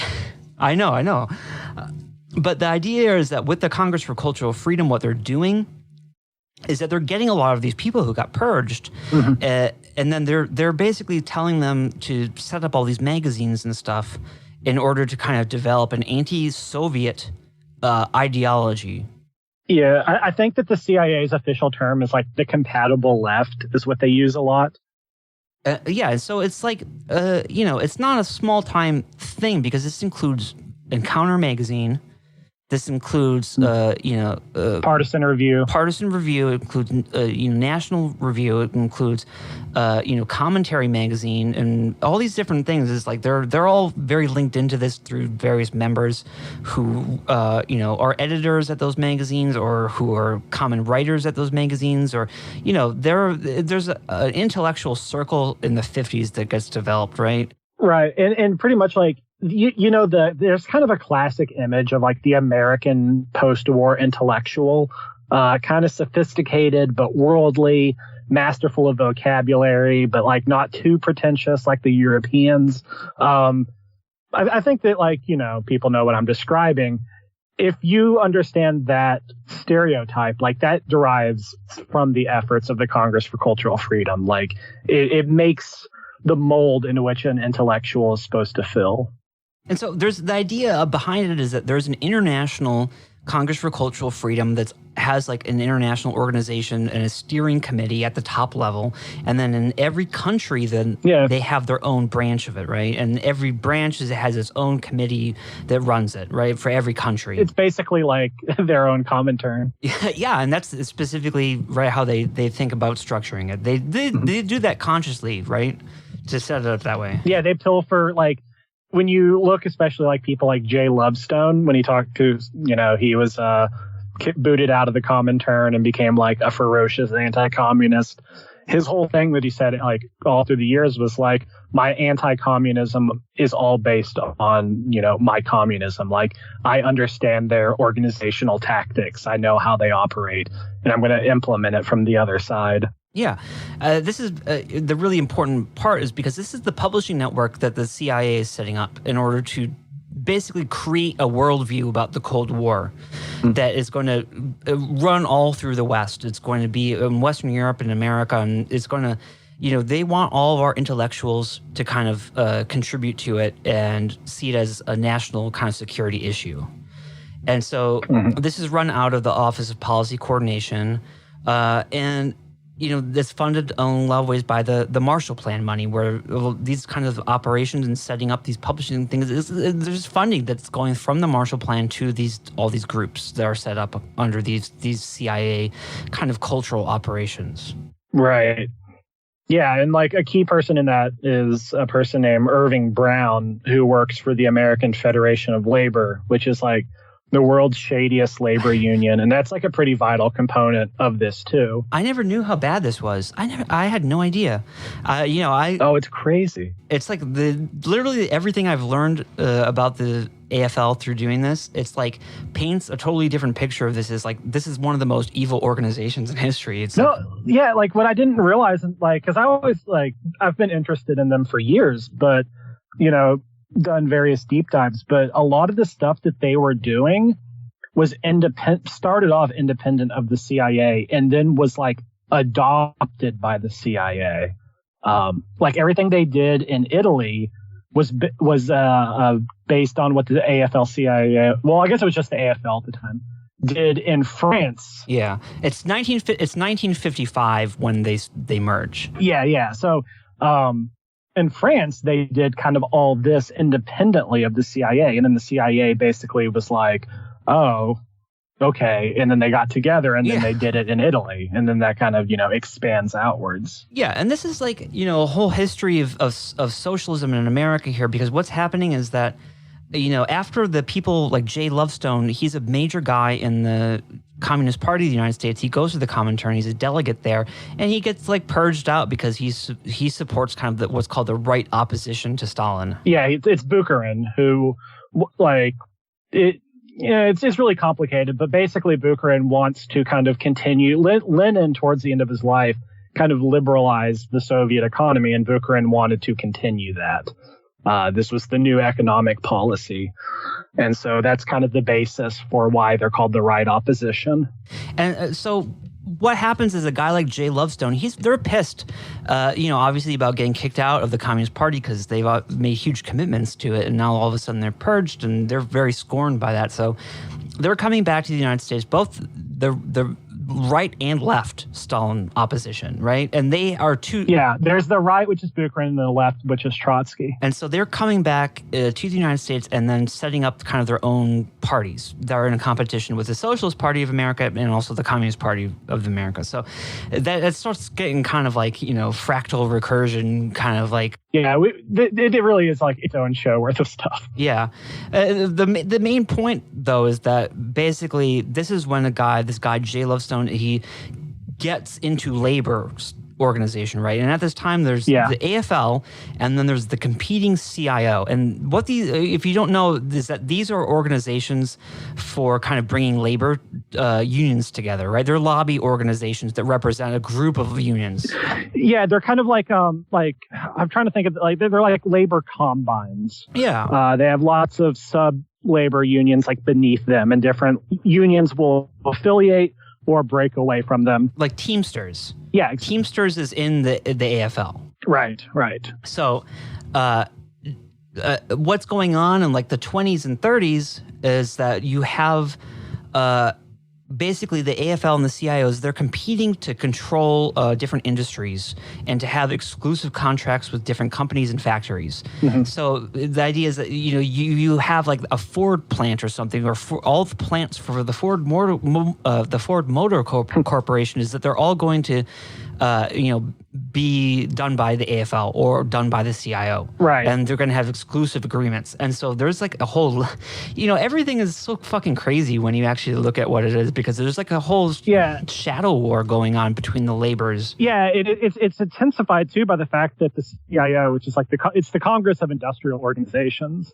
I know. But the idea is that with the Congress for Cultural Freedom, what they're doing is that they're getting a lot of these people who got purged, and then they're basically telling them to set up all these magazines and stuff in order to kind of develop an anti-Soviet ideology. Yeah, I think that the CIA's official term is like the compatible left is what they use a lot. Yeah, so it's like, it's not a small-time thing because this includes Encounter magazine. This includes, Partisan Review. Partisan Review. It includes, National Review. It includes, Commentary magazine, and all these different things. It's like they're all very linked into this through various members who, are editors at those magazines or who are common writers at those magazines, or, there's an intellectual circle in the 50s that gets developed, right? Right, and pretty much like. There's kind of a classic image of like the American post-war intellectual, kind of sophisticated but worldly, masterful of vocabulary, but like not too pretentious like the Europeans. I think that people know what I'm describing. If you understand that stereotype, like that derives from the efforts of the Congress for Cultural Freedom. Like it makes the mold into which an intellectual is supposed to fill. And so there's the idea behind it is that there's an international Congress for Cultural Freedom that has like an international organization and a steering committee at the top level. And then in every country, they have their own branch of it, right? And every branch has its own committee that runs it, right? For every country. It's basically like their own Comintern. Yeah, and that's specifically right how they think about structuring it. They do that consciously, right? To set it up that way. Yeah, they pilfer like, when you look, especially like people like Jay Lovestone, when he talked to, he was booted out of the Comintern and became like a ferocious anti-communist. His whole thing that he said like all through the years was like, my anti-communism is all based on, my communism. Like I understand their organizational tactics. I know how they operate, and I'm going to implement it from the other side. Yeah. This is the really important part is because this is the publishing network that the CIA is setting up in order to basically create a worldview about the Cold War that is going to run all through the West. It's going to be in Western Europe and America, and it's going to, they want all of our intellectuals to kind of contribute to it and see it as a national kind of security issue. And so this is run out of the Office of Policy Coordination, and that's funded in a lot of ways by the Marshall Plan money, where these kind of operations and setting up these publishing things, there's funding that's going from the Marshall Plan to all these groups that are set up under these CIA kind of cultural operations. Right. Yeah, and like a key person in that is a person named Irving Brown, who works for the American Federation of Labor, which is like the world's shadiest labor union, and that's like a pretty vital component of this too. I never knew how bad this was. I had no idea. Oh, it's crazy. It's like literally everything I've learned about the AFL through doing this. It's like paints a totally different picture of this. Is like this is one of the most evil organizations in history. Like what I didn't realize, like, because I always like I've been interested in them for years, but done various deep dives, but a lot of the stuff that they were doing was started off independent of the CIA and then was like adopted by the CIA. Like everything they did in Italy was based on what the AFL-CIA, well, I guess it was just the AFL at the time, did in France. Yeah, it's 1955 when they merge. Yeah. So, in France, they did kind of all this independently of the CIA. And then the CIA basically was like, oh, okay. And then they got together and then they did it in Italy. And then that kind of, expands outwards. Yeah. And this is like, a whole history of socialism in America here, because what's happening is that, after the people like Jay Lovestone, he's a major guy in the Communist Party of the United States. He goes to the Comintern. He's a delegate there, and he gets like purged out because he supports kind of what's called the right opposition to Stalin. Yeah, it's Bukharin who, like, it's really complicated, but basically Bukharin wants to kind of continue. Lenin, towards the end of his life, kind of liberalized the Soviet economy, and Bukharin wanted to continue that. This was the new economic policy. And so that's kind of the basis for why they're called the right opposition. And so what happens is a guy like Jay Lovestone, they're pissed, obviously about getting kicked out of the Communist Party because they've made huge commitments to it, and now all of a sudden they're purged, and they're very scorned by that. So they're coming back to the United States, both the right and left Stalin opposition, right? And they are two. Yeah, there's the right, which is Bukharin, and the left, which is Trotsky. And so they're coming back to the United States and then setting up kind of their own parties that are in a competition with the Socialist Party of America and also the Communist Party of America. So that starts getting kind of like, fractal recursion, kind of like. Yeah, it really is like its own show worth of stuff. Yeah. The main point, though, is that basically this is when this guy, Jay Lovestone, he gets into labor organization, right? And at this time, there's the AFL, and then there's the competing CIO. And what these, if you don't know, is that these are organizations for kind of bringing labor unions together, right? They're lobby organizations that represent a group of unions. Yeah, they're kind of like I'm trying to think of they're like labor combines. Yeah, they have lots of sub-labor unions like beneath them, and different unions will affiliate or break away from them. Like Teamsters. Yeah. Teamsters is in the AFL. Right. So what's going on in like the 20s and 30s is that you have basically the AFL and the CIOs, they're competing to control different industries and to have exclusive contracts with different companies and factories. Mm-hmm. So the idea is that, you have like a Ford plant or something, or for all the plants for the Ford Motor Corporation is that they're all going to be done by the AFL or done by the CIO. Right. And they're going to have exclusive agreements. And so there's like a whole, everything is so fucking crazy when you actually look at what it is, because there's like a whole shadow war going on between the laborers. Yeah, it's intensified too by the fact that the CIO, which is like it's the Congress of Industrial Organizations,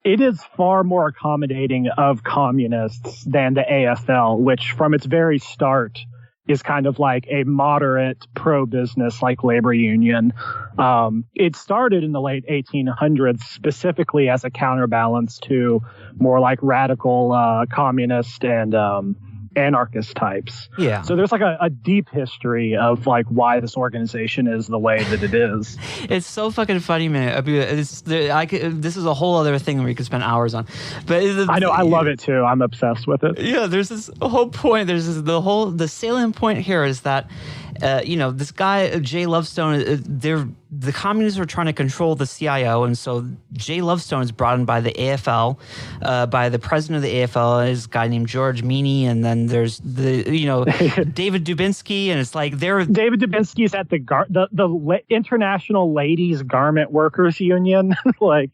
it is far more accommodating of communists than the AFL, which from its very start is kind of like a moderate pro-business like labor union. It started in the late 1800s specifically as a counterbalance to more like radical communist and anarchist types. Yeah. So there's like a deep history of like why this organization is the way that it is. It's so fucking funny, man. I mean, this is a whole other thing we could spend hours on. But I know, I love it too. I'm obsessed with it. Yeah, there's this whole point. The salient point here is that this guy, Jay Lovestone, the communists are trying to control the CIO, and so Jay Lovestone is brought in by the AFL, by the president of the AFL, is a guy named George Meany, and then there's David Dubinsky, and it's like David Dubinsky's at the International Ladies Garment Workers Union, but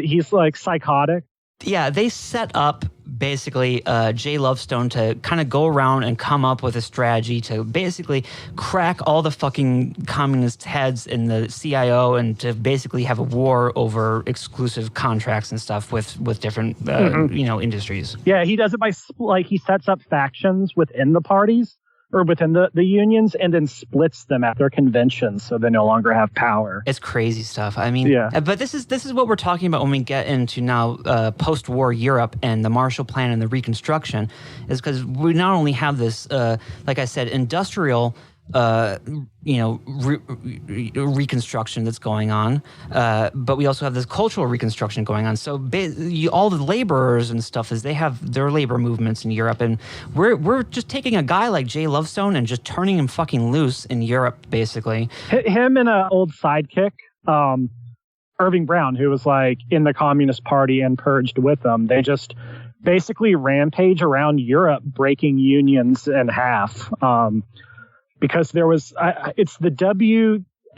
he's like psychotic. Yeah, they set up basically Jay Lovestone to kind of go around and come up with a strategy to basically crack all the fucking communist heads in the CIO and to basically have a war over exclusive contracts and stuff with different industries. Yeah, he does it by he sets up factions within the parties or within the unions and then splits them at their conventions so they no longer have power. It's crazy stuff. I mean, but this is what we're talking about when we get into now post-war Europe and the Marshall Plan and the Reconstruction, is because we not only have this, like I said, industrial reconstruction that's going on, but we also have this cultural reconstruction going on. So all the laborers and stuff they have their labor movements in Europe, and we're just taking a guy like Jay Lovestone and just turning him fucking loose in Europe, basically. Him and an old sidekick, Irving Brown, who was like in the Communist Party and purged with them. They just basically rampage around Europe, breaking unions in half. Because there was, it's the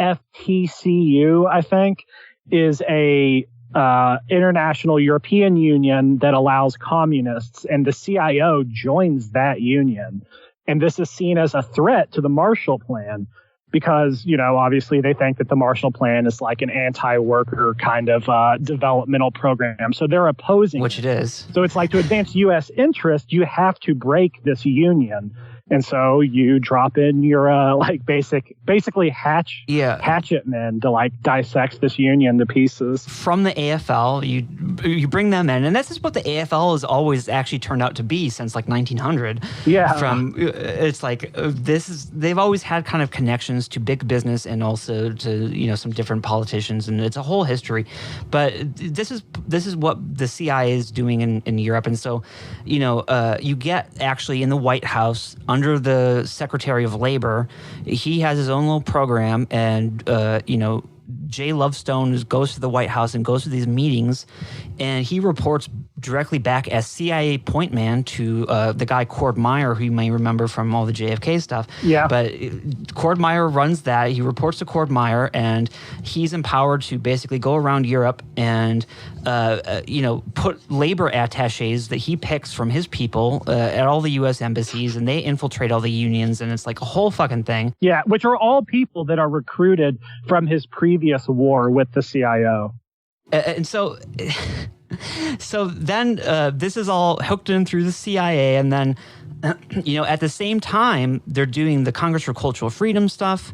WFTCU, I think, is a international European union that allows communists, and the CIO joins that union. And this is seen as a threat to the Marshall Plan because, obviously they think that the Marshall Plan is like an anti-worker kind of developmental program. So they're opposing it. Which it is. So it's like, to advance U.S. interest, you have to break this union. And so you drop in your like basically hatchet men to like dissect this union to pieces. From the AFL, you bring them in, and this is what the AFL has always actually turned out to be since like 1900. Yeah. It's like they've always had kind of connections to big business and also to some different politicians, and it's a whole history. But this is what the CIA is doing in Europe, and so you get actually in the White House under the Secretary of Labor, he has his own little program, and Jay Lovestone goes to the White House and goes to these meetings, and he reports directly back as CIA point man to the guy Cord Meyer, who you may remember from all the JFK stuff. Yeah. But Cord Meyer runs that. He reports to Cord Meyer, and he's empowered to basically go around Europe and put labor attaches that he picks from his people at all the U.S. embassies, and they infiltrate all the unions, and it's like a whole fucking thing. Yeah, which are all people that are recruited from his previous war with the CIO. And so then this is all hooked in through the CIA, and then at the same time they're doing the Congress for Cultural Freedom stuff,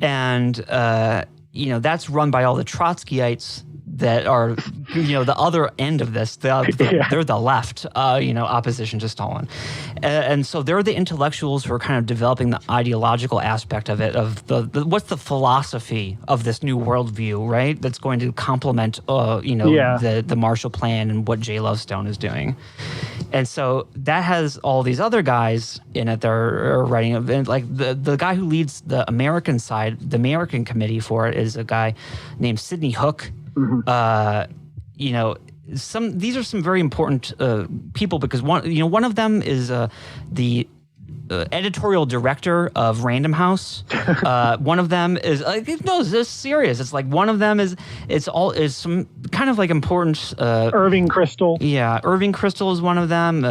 and that's run by all the Trotskyites that are the other end of this. They're the left, opposition to Stalin, and so they're the intellectuals who are kind of developing the ideological aspect of it, of the what's the philosophy of this new worldview, right? That's going to complement the Marshall Plan and what Jay Lovestone is doing. And so that has all these other guys in it that are writing, and like the guy who leads the American side, the American committee for it, is a guy named Sidney Hook. Mm-hmm. These are some very important people, because one of them is the editorial director of Random House. One of them is this is serious. It's like one of them is some kind of like important. Irving Kristol. Yeah, Irving Kristol is one of them.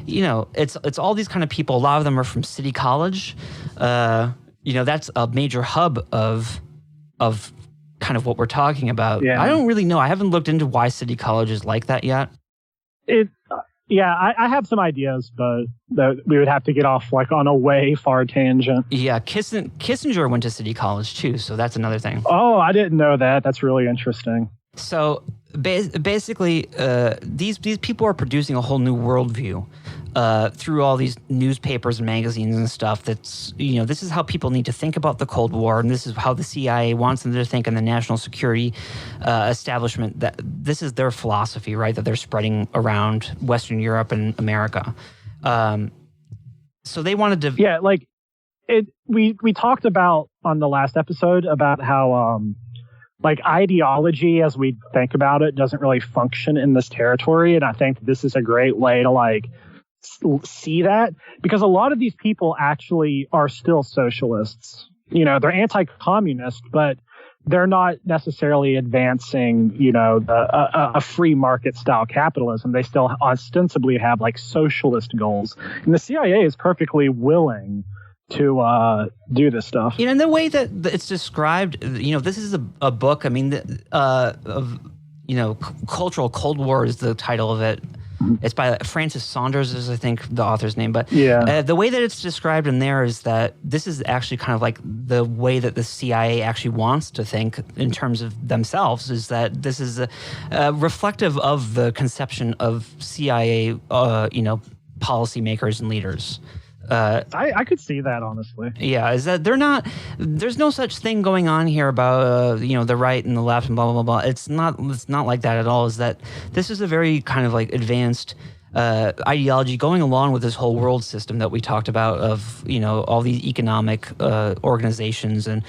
It's all these kind of people. A lot of them are from City College. That's a major hub of kind of what we're talking about. Yeah. I don't really know. I haven't looked into why City College is like that yet. I have some ideas, but we would have to get off like on a way far tangent. Yeah, Kissinger went to City College too, so that's another thing. Oh, I didn't know that. That's really interesting. So basically, these people are producing a whole new worldview through all these newspapers and magazines and stuff. That's this is how people need to think about the Cold War, and this is how the CIA wants them to think, and the national security establishment. That this is their philosophy, right? That they're spreading around Western Europe and America. So they wanted to. We talked about on the last episode about how. Ideology, as we think about it, doesn't really function in this territory. And I think this is a great way to see that, because a lot of these people actually are still socialists. They're anti-communist, but they're not necessarily advancing, a free market style capitalism. They still ostensibly have socialist goals. And the CIA is perfectly willing to do this stuff. In the way that it's described, this is a book. I mean, Cultural Cold War is the title of it. It's by Francis Saunders, is I think the author's name. But the way that it's described in there is that this is actually kind of like the way that the CIA actually wants to think in terms of themselves, is that this is reflective of the conception of CIA, policymakers and leaders. I could see that, honestly. Yeah, is that there's no such thing going on here about the right and the left and blah blah blah. It's not like that at all. Is that this is a very kind of advanced ideology going along with this whole world system that we talked about of all these economic organizations and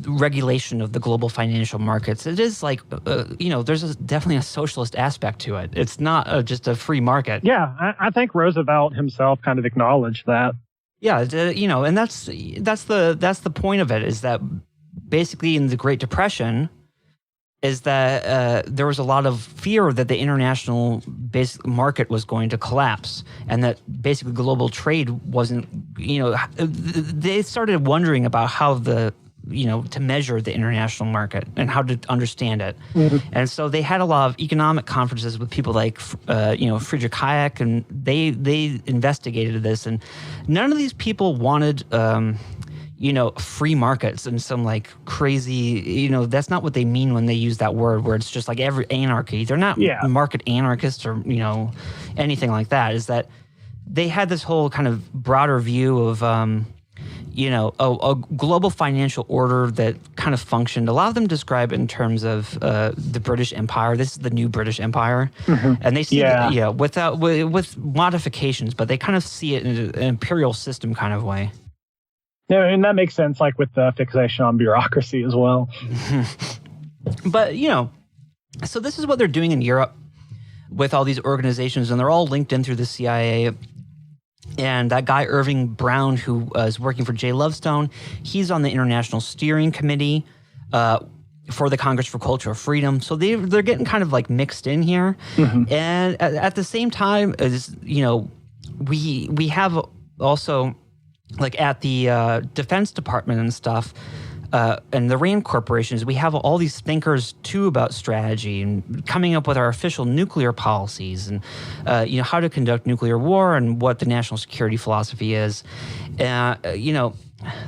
regulation of the global financial markets. It is there's definitely a socialist aspect to it. It's not just a free market. Yeah, I think Roosevelt himself kind of acknowledged that. Yeah, and that's the point of it, is that basically in the Great Depression is that there was a lot of fear that the international market was going to collapse, and that basically global trade wasn't, they started wondering about how the to measure the international market and how to understand it. And so they had a lot of economic conferences with people like, Friedrich Hayek, and they investigated this. And none of these people wanted, free markets and some like crazy, that's not what they mean when they use that word, where it's just like every anarchy. They're not market anarchists or, anything like that. Is that they had this whole kind of broader view of, a global financial order that kind of functioned. A lot of them describe it in terms of the British Empire. This is the new British Empire. And they see with modifications, but they kind of see it in an imperial system kind of way. Yeah, and that makes sense, like with the fixation on bureaucracy as well. But, so this is what they're doing in Europe with all these organizations, and they're all linked in through the CIA. And that guy, Irving Brown, who is working for Jay Lovestone, he's on the International Steering Committee for the Congress for Cultural Freedom. So they're getting kind of like mixed in here. And at the same time, we have also, like at the Defense Department and stuff, and the RAND corporations, we have all these thinkers too about strategy and coming up with our official nuclear policies and how to conduct nuclear war and what the national security philosophy is.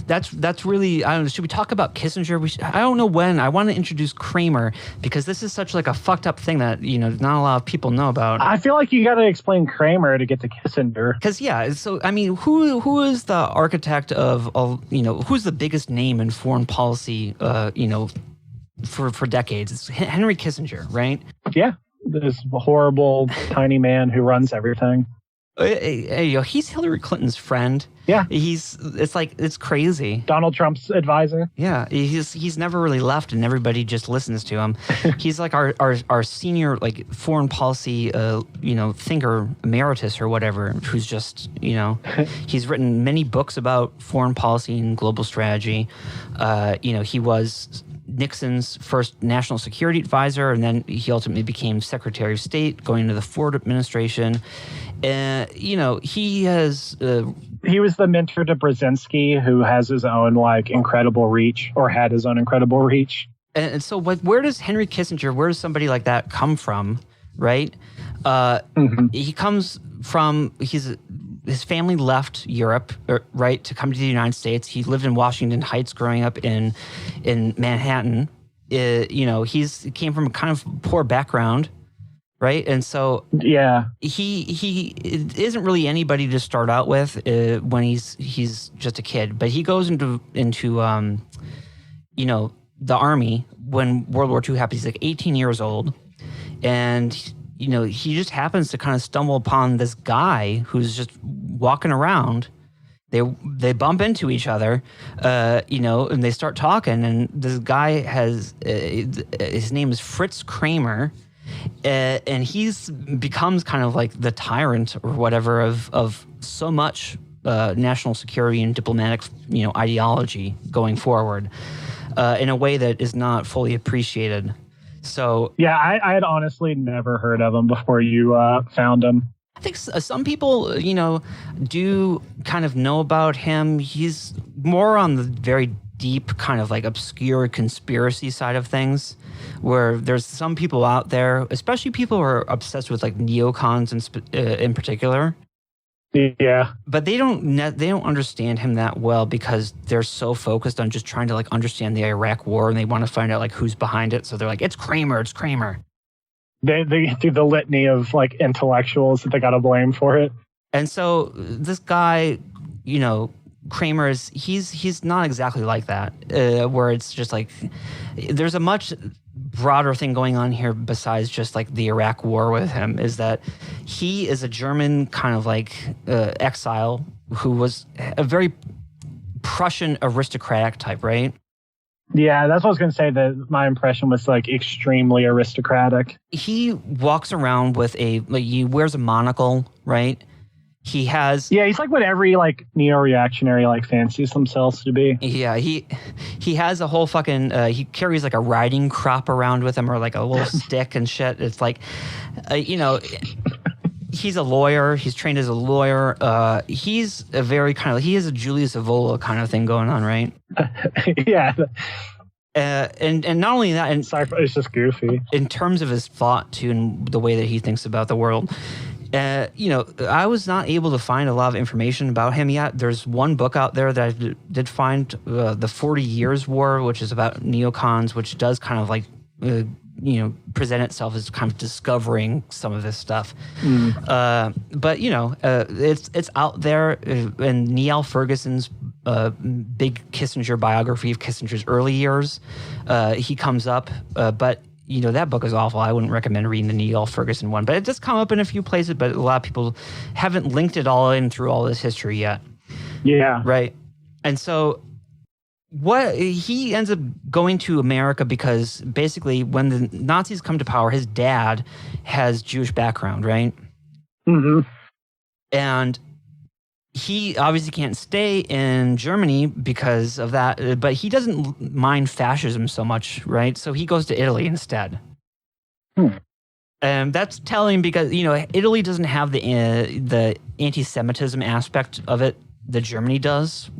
That's really, I don't know, should we talk about Kissinger? I don't know when. I want to introduce Kramer because this is such like a fucked up thing that, not a lot of people know about. I feel like you got to explain Kramer to get to Kissinger. Because, so, I mean, who is the architect of who's the biggest name in foreign policy, for decades? It's Henry Kissinger, right? Yeah, this horrible, tiny man who runs everything. He's Hillary Clinton's friend. Yeah, it's crazy. Donald Trump's advisor. Yeah, he's never really left, and everybody just listens to him. He's like our senior like foreign policy thinker emeritus or whatever, who's just he's written many books about foreign policy and global strategy. He was Nixon's first national security advisor, and then he ultimately became Secretary of State, going into the Ford administration. He has. He was the mentor to Brzezinski, who has his own incredible reach, or had his own incredible reach. And so, where does Henry Kissinger? Where does somebody like that come from? Right? He comes from. His family left Europe, right, to come to the United States. He lived in Washington Heights, growing up in Manhattan. He came from a kind of poor background. Right, and so he isn't really anybody to start out with when he's just a kid. But he goes into the army when World War II happens. He's like 18 years old, and he just happens to kind of stumble upon this guy who's just walking around. They bump into each other, and they start talking. And this guy has his name is Fritz Kramer. And he's becomes kind of like the tyrant or whatever of so much national security and diplomatic ideology going forward in a way that is not fully appreciated. So yeah, I had honestly never heard of him before you found him. I think some people do kind of know about him. He's more on the very deep kind of like obscure conspiracy side of things, where there's some people out there, especially people who are obsessed with like neocons in particular. Yeah, but they don't understand him that well because they're so focused on just trying to like understand the Iraq War, and they want to find out like who's behind it. So they're like, it's Kramer. They do the litany of like intellectuals that they got to blame for it. And so this guy, Kramer he's not exactly like that, where it's just like there's a much broader thing going on here besides just like the Iraq War with him, is that he is a German kind of like exile who was a very Prussian aristocratic type, right? Yeah, that's what I was going to say, that my impression was like extremely aristocratic. He walks around with he wears a monocle, right? He has... Yeah, he's like what every like neo-reactionary like fancies themselves to be. Yeah, he has a whole fucking... he carries like a riding crop around with him, or like a little stick and shit. It's like, he's a lawyer. He's trained as a lawyer. He's a very kind of... He has a Julius Evola kind of thing going on, right? Yeah. And not only that, and It's just goofy. in terms of his thought too, and the way that he thinks about the world. I was not able to find a lot of information about him yet. There's one book out there that I did find, the 40 Years' War, which is about neocons, which does kind of like, present itself as kind of discovering some of this stuff. But it's out there. In Niall Ferguson's big Kissinger biography of Kissinger's early years, he comes up, but that book is awful. I wouldn't recommend reading the Niall Ferguson one, but it does come up in a few places, but a lot of people haven't linked it all in through all this history yet. Yeah. Right. And so what he ends up going to America because basically when the Nazis come to power, his dad has Jewish background, right? Mm-hmm. And he obviously can't stay in Germany because of that, but he doesn't mind fascism so much, right? So he goes to Italy instead. And that's telling because, Italy doesn't have the anti-Semitism aspect of it that Germany does.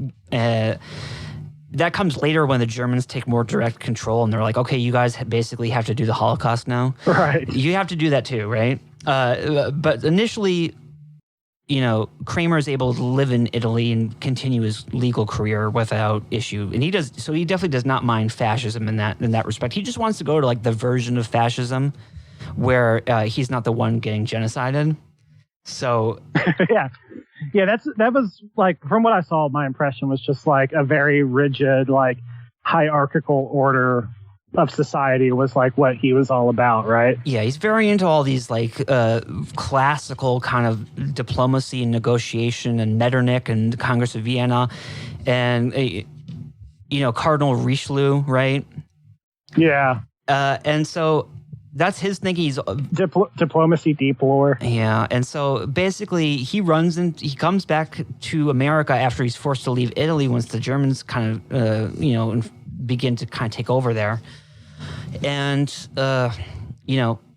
That comes later when the Germans take more direct control and they're like, okay, you guys basically have to do the Holocaust now. Right. You have to do that too, right? But initially, Kramer is able to live in Italy and continue his legal career without issue. And he definitely does not mind fascism in that respect. He just wants to go to like the version of fascism where he's not the one getting genocided. So yeah, that was like, from what I saw, my impression was just like a very rigid, like hierarchical order of society was like what he was all about, right? Yeah, he's very into all these like classical kind of diplomacy and negotiation and Metternich and the Congress of Vienna and Cardinal Richelieu, right? Yeah. And so that's his thinking. He's diplomacy deep lore. Yeah, and so basically he comes back to America after he's forced to leave Italy once the Germans kind of begin to kind of take over there. And,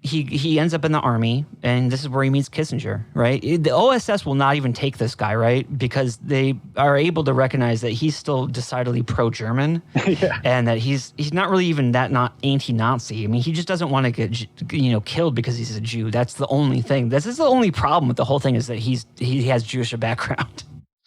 he ends up in the army, and this is where he meets Kissinger, right? The OSS will not even take this guy, right? Because they are able to recognize that he's still decidedly pro-German, yeah. And that he's not really even that not anti-Nazi. I mean, he just doesn't want to get, killed because he's a Jew. That's the only thing. This is the only problem with the whole thing is that he has Jewish background.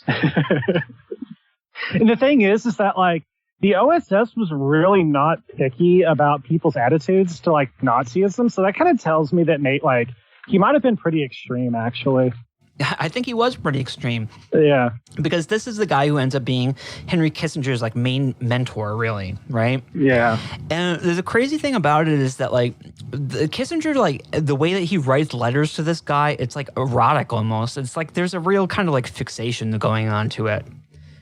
And the thing is that like, the OSS was really not picky about people's attitudes to like Nazism, so that kind of tells me that Nate, like, he might have been pretty extreme, actually. I think he was pretty extreme. Yeah. Because this is the guy who ends up being Henry Kissinger's like main mentor, really, right? Yeah. And the crazy thing about it is that like Kissinger, like the way that he writes letters to this guy, it's like erotic almost. It's like there's a real kind of like fixation going on to it,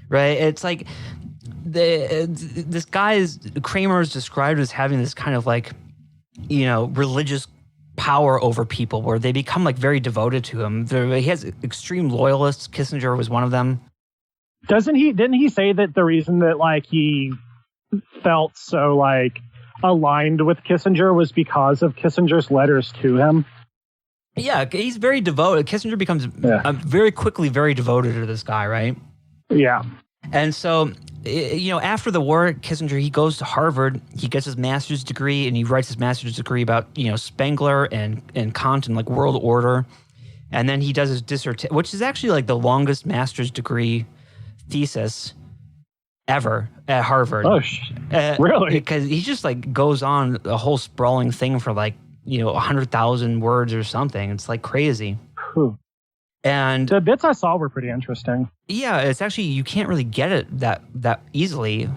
right? It's like this guy Kramer is described as having this kind of like, religious power over people where they become like very devoted to him. He has extreme loyalists. Kissinger was one of them. Didn't he say that the reason that like he felt so like aligned with Kissinger was because of Kissinger's letters to him? Yeah, he's very devoted. Kissinger becomes very quickly very devoted to this guy, right? Yeah. And so, after the war, Kissinger, he goes to Harvard, he gets his master's degree, and he writes his master's degree about, Spengler and Kant and like world order. And then he does his dissertation, which is actually like the longest master's degree thesis ever at Harvard. Oh, really? Because he just like goes on a whole sprawling thing for like, 100,000 words or something. It's like crazy. Whew. And the bits I saw were pretty interesting. Yeah, it's actually, you can't really get it that easily,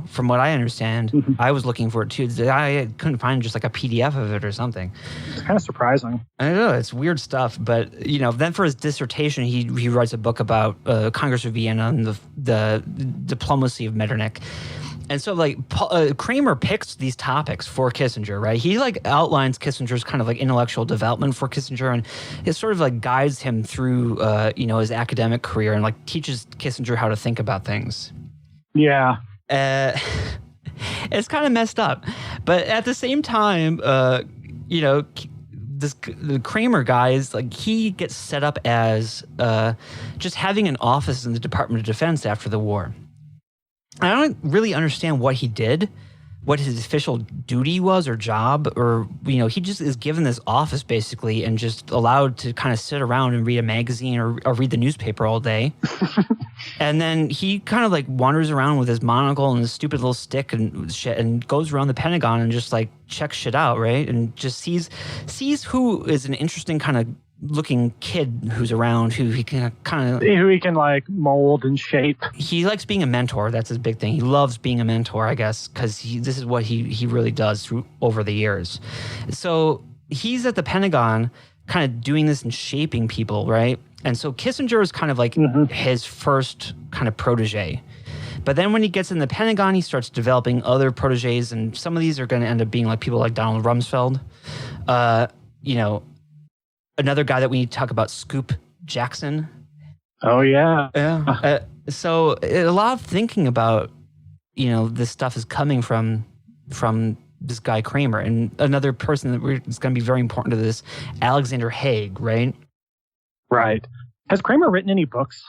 from what I understand. Mm-hmm. I was looking for it too. I couldn't find just like a PDF of it or something. It's kind of surprising. I don't know, it's weird stuff. But, then for his dissertation, he writes a book about Congress of Vienna and the diplomacy of Metternich. And so, like, Kramer picks these topics for Kissinger, right? He, like, outlines Kissinger's kind of, like, intellectual development for Kissinger, and it sort of, like, guides him through, his academic career and, like, teaches Kissinger how to think about things. Yeah. It's kind of messed up. But at the same time, the Kramer guy is, like, he gets set up as just having an office in the Department of Defense after the war. I don't really understand what he did, what his official duty was or job, or, he just is given this office basically and just allowed to kind of sit around and read a magazine or read the newspaper all day. And then he kind of like wanders around with his monocle and his stupid little stick and shit and goes around the Pentagon and just like checks shit out, right? And just sees who is an interesting kind of looking kid who's around, who he can who he can like mold and shape. He likes being a mentor. That's his big thing. He loves being a mentor, I guess, because this is what he really does over the years. So he's at the Pentagon kind of doing this and shaping people, right? And so Kissinger is kind of like his first kind of protege. But then when he gets in the Pentagon, he starts developing other proteges, and some of these are going to end up being like people like Donald Rumsfeld. Another guy that we need to talk about, Scoop Jackson. Oh, yeah. Yeah. So a lot of thinking about, this stuff is coming from this guy Kramer. And another person that is going to be very important to this, Alexander Haig, right? Right. Has Kramer written any books?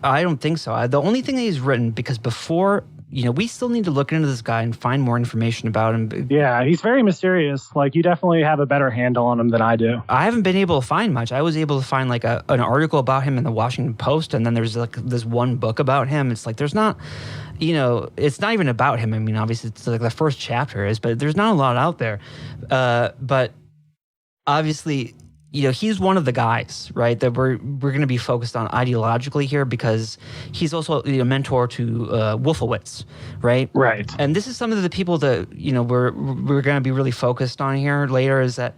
I don't think so. The only thing that he's written, because before, we still need to look into this guy and find more information about him. Yeah, he's very mysterious. Like, you definitely have a better handle on him than I do. I haven't been able to find much. I was able to find like an article about him in the Washington Post, and then there's like this one book about him. It's like there's not, it's not even about him. I mean, obviously it's like the first chapter is, but there's not a lot out there. But obviously, he's one of the guys, right, that we're going to be focused on ideologically here, because he's also a mentor to Wolfowitz, right? Right. And this is some of the people that, we're going to be really focused on here later, is that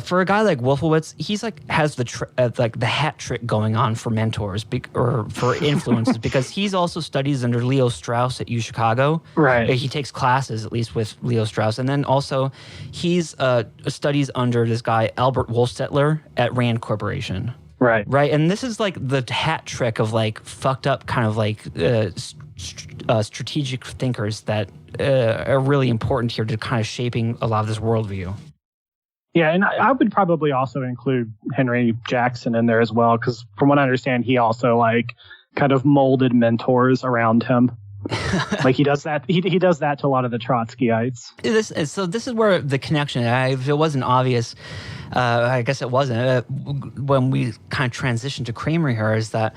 for a guy like Wolfowitz, he's like has the hat trick going on for mentors or for influences, because he's also studies under Leo Strauss at UChicago. Right. He takes classes at least with Leo Strauss, and then also he's studies under this guy Albert Wolstettler at Rand Corporation. Right. Right. And this is like the hat trick of like fucked up kind of like strategic thinkers that are really important here to kind of shaping a lot of this worldview. Yeah, and I would probably also include Henry Jackson in there as well, because from what I understand, he also like kind of molded mentors around him. Like he does that. He does that to a lot of the Trotskyites. So this is where the connection. If it wasn't obvious, I guess it wasn't when we kind of transitioned to Kramer here. Is that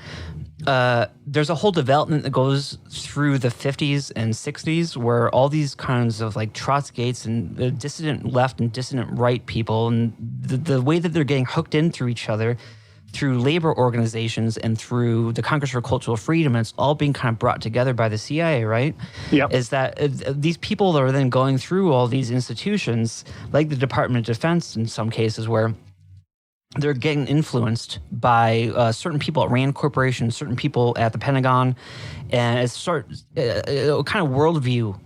there's a whole development that goes through the 50s and 60s where all these kinds of like Trotskyites and dissident left and dissident right people, and the way that they're getting hooked in through each other, through labor organizations and through the Congress for Cultural Freedom, and it's all being kind of brought together by the CIA, right? Yep. Is that these people are then going through all these institutions, like the Department of Defense in some cases, where they're getting influenced by certain people at Rand Corporation, certain people at the Pentagon, and it starts kind of worldview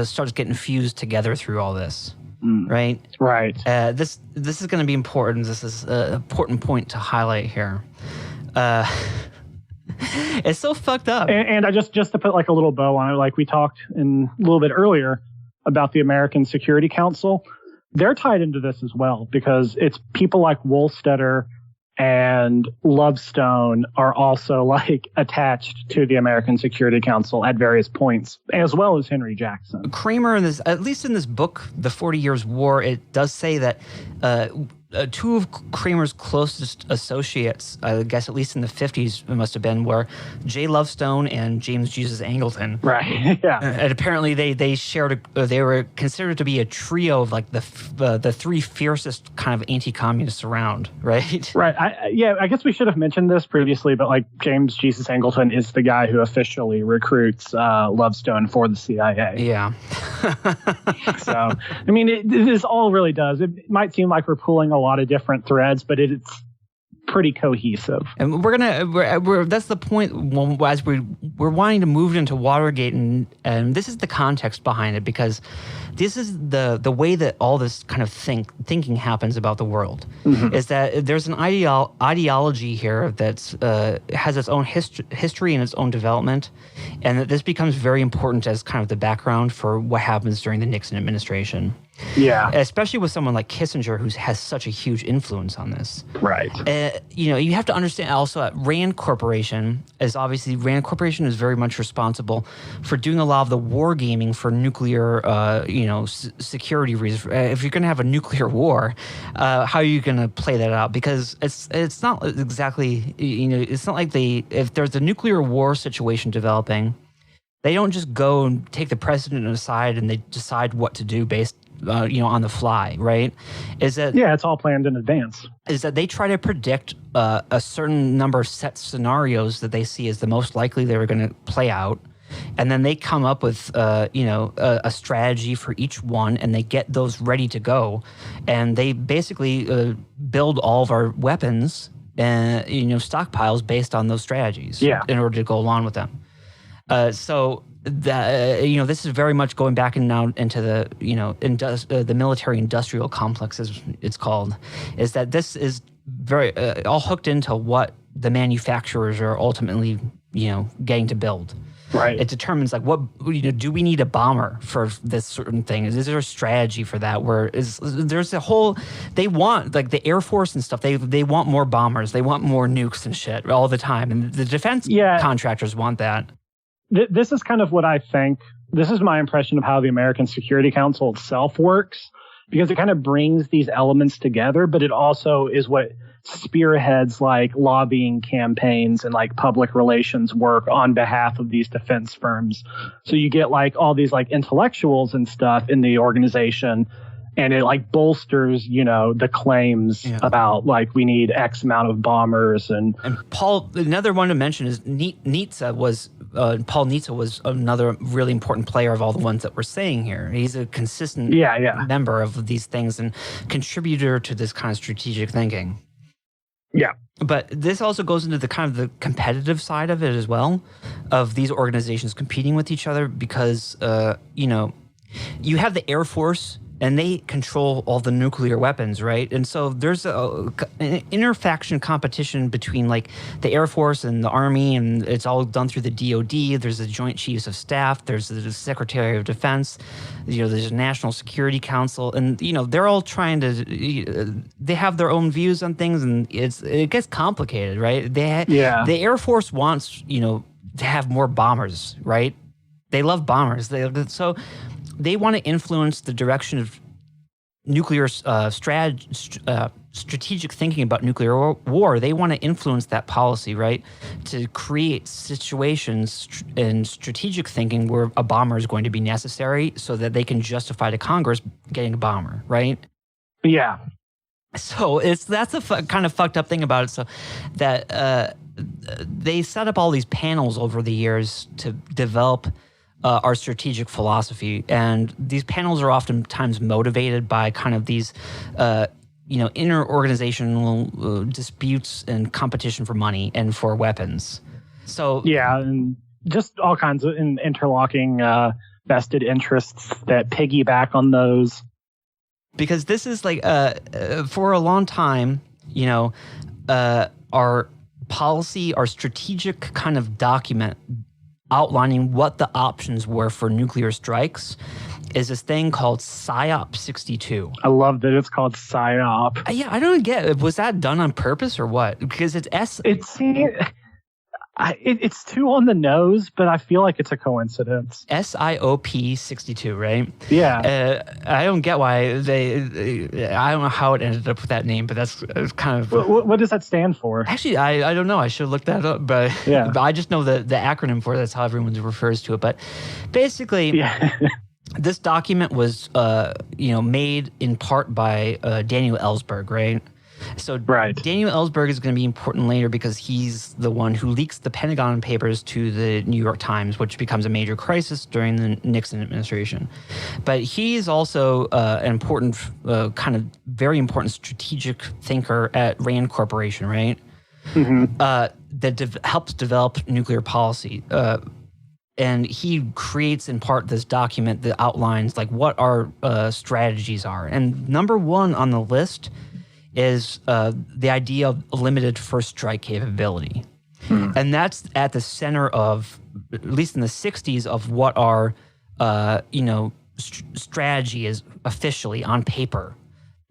starts getting fused together through all this. Right. Right. This is going to be important. This is an important point to highlight here. It's so fucked up. And I just to put like a little bow on it, like we talked a little bit earlier about the American Security Council, they're tied into this as well, because it's people like Wolstetter and Lovestone are also like attached to the American Security Council at various points, as well as Henry Jackson. Kramer, at least in this book, The 40 Years' War, it does say that two of Kramer's closest associates, I guess at least in the 50s it must have been, were J. Lovestone and James Jesus Angleton. Right. Yeah. And apparently they shared they were considered to be a trio of like the three fiercest kind of anti-communists around, right? Right. I guess we should have mentioned this previously, but like James Jesus Angleton is the guy who officially recruits Lovestone for the CIA. Yeah. So, I mean, this all really does. It might seem like we're pulling a lot of different threads, but it's pretty cohesive. And we're that's the point as we're wanting to move into Watergate, and this is the context behind it, because this is the way that all this kind of thinking happens about the world. Mm-hmm. Is that there's an ideology here that's has its own history and its own development, and that this becomes very important as kind of the background for what happens during the Nixon administration. Yeah. Especially with someone like Kissinger, who has such a huge influence on this. Right. You have to understand also that Rand Corporation is very much responsible for doing a lot of the wargaming for nuclear, security reasons. If you're going to have a nuclear war, how are you going to play that out? Because it's not exactly, it's not like if there's a nuclear war situation developing, they don't just go and take the president aside and they decide what to do based on the fly, right? It's all planned in advance. Is that they try to predict a certain number of set scenarios that they see as the most likely they were going to play out, and then they come up with a strategy for each one, and they get those ready to go, and they basically build all of our weapons and stockpiles based on those strategies in order to go along with them. So that this is very much going back now into the the military industrial complex, as it's called, is that this is very all hooked into what the manufacturers are ultimately getting to build. Right. It determines like what do we need a bomber for this certain thing? Is there a strategy for that? There's a whole they want like the Air Force and stuff. They want more bombers. They want more nukes and shit all the time. And the defense contractors want that. This is kind of what I think. This is my impression of how the American Security Council itself works, because it kind of brings these elements together, but it also is what spearheads like lobbying campaigns and like public relations work on behalf of these defense firms. So you get like all these like intellectuals and stuff in the organization, and it like bolsters, the claims about like we need X amount of bombers. And Paul, another one to mention is Nietzsche was Paul Nietzsche was another really important player of all the ones that we're saying here. He's a consistent member of these things and contributor to this kind of strategic thinking. Yeah. But this also goes into the kind of the competitive side of it as well, of these organizations competing with each other, because, you have the Air Force and they control all the nuclear weapons, right? And so there's an interfaction competition between like the Air Force and the Army, and it's all done through the DOD. There's the Joint Chiefs of Staff. There's the Secretary of Defense. There's a National Security Council, and they're all trying to. They have their own views on things, and it gets complicated, right? The Air Force wants to have more bombers, right? They love bombers. They want to influence the direction of nuclear strategic thinking about nuclear war. They want to influence that policy, right, to create situations in strategic thinking where a bomber is going to be necessary so that they can justify to Congress getting a bomber, right? Yeah. So that's a kind of fucked up thing about it. So that they set up all these panels over the years to develop our strategic philosophy, and these panels are oftentimes motivated by kind of these, inter-organizational disputes and competition for money and for weapons. So and just all kinds of interlocking vested interests that piggyback on those. Because this is like, for a long time, our policy, our strategic kind of document outlining what the options were for nuclear strikes is this thing called PSYOP 62. I love that it's called PSYOP. Yeah, I don't get it. Was that done on purpose or what? Because it's too on the nose, but I feel like it's a coincidence. SIOP 62, right? Yeah. I don't get why I don't know how it ended up with that name, but that's kind of. What does that stand for? Actually, I don't know. I should look that up, but but I just know the acronym for it. That's how everyone refers to it. But basically, this document was made in part by Daniel Ellsberg, right? So Daniel Ellsberg is going to be important later because he's the one who leaks the Pentagon Papers to the New York Times, which becomes a major crisis during the Nixon administration. But he's also an important, very important strategic thinker at Rand Corporation, right? Mm-hmm. That helps develop nuclear policy. And he creates in part this document that outlines like what our strategies are. And number one on the list is the idea of limited first strike capability. And that's at the center of, at least in the 60s, of what our, strategy is officially on paper.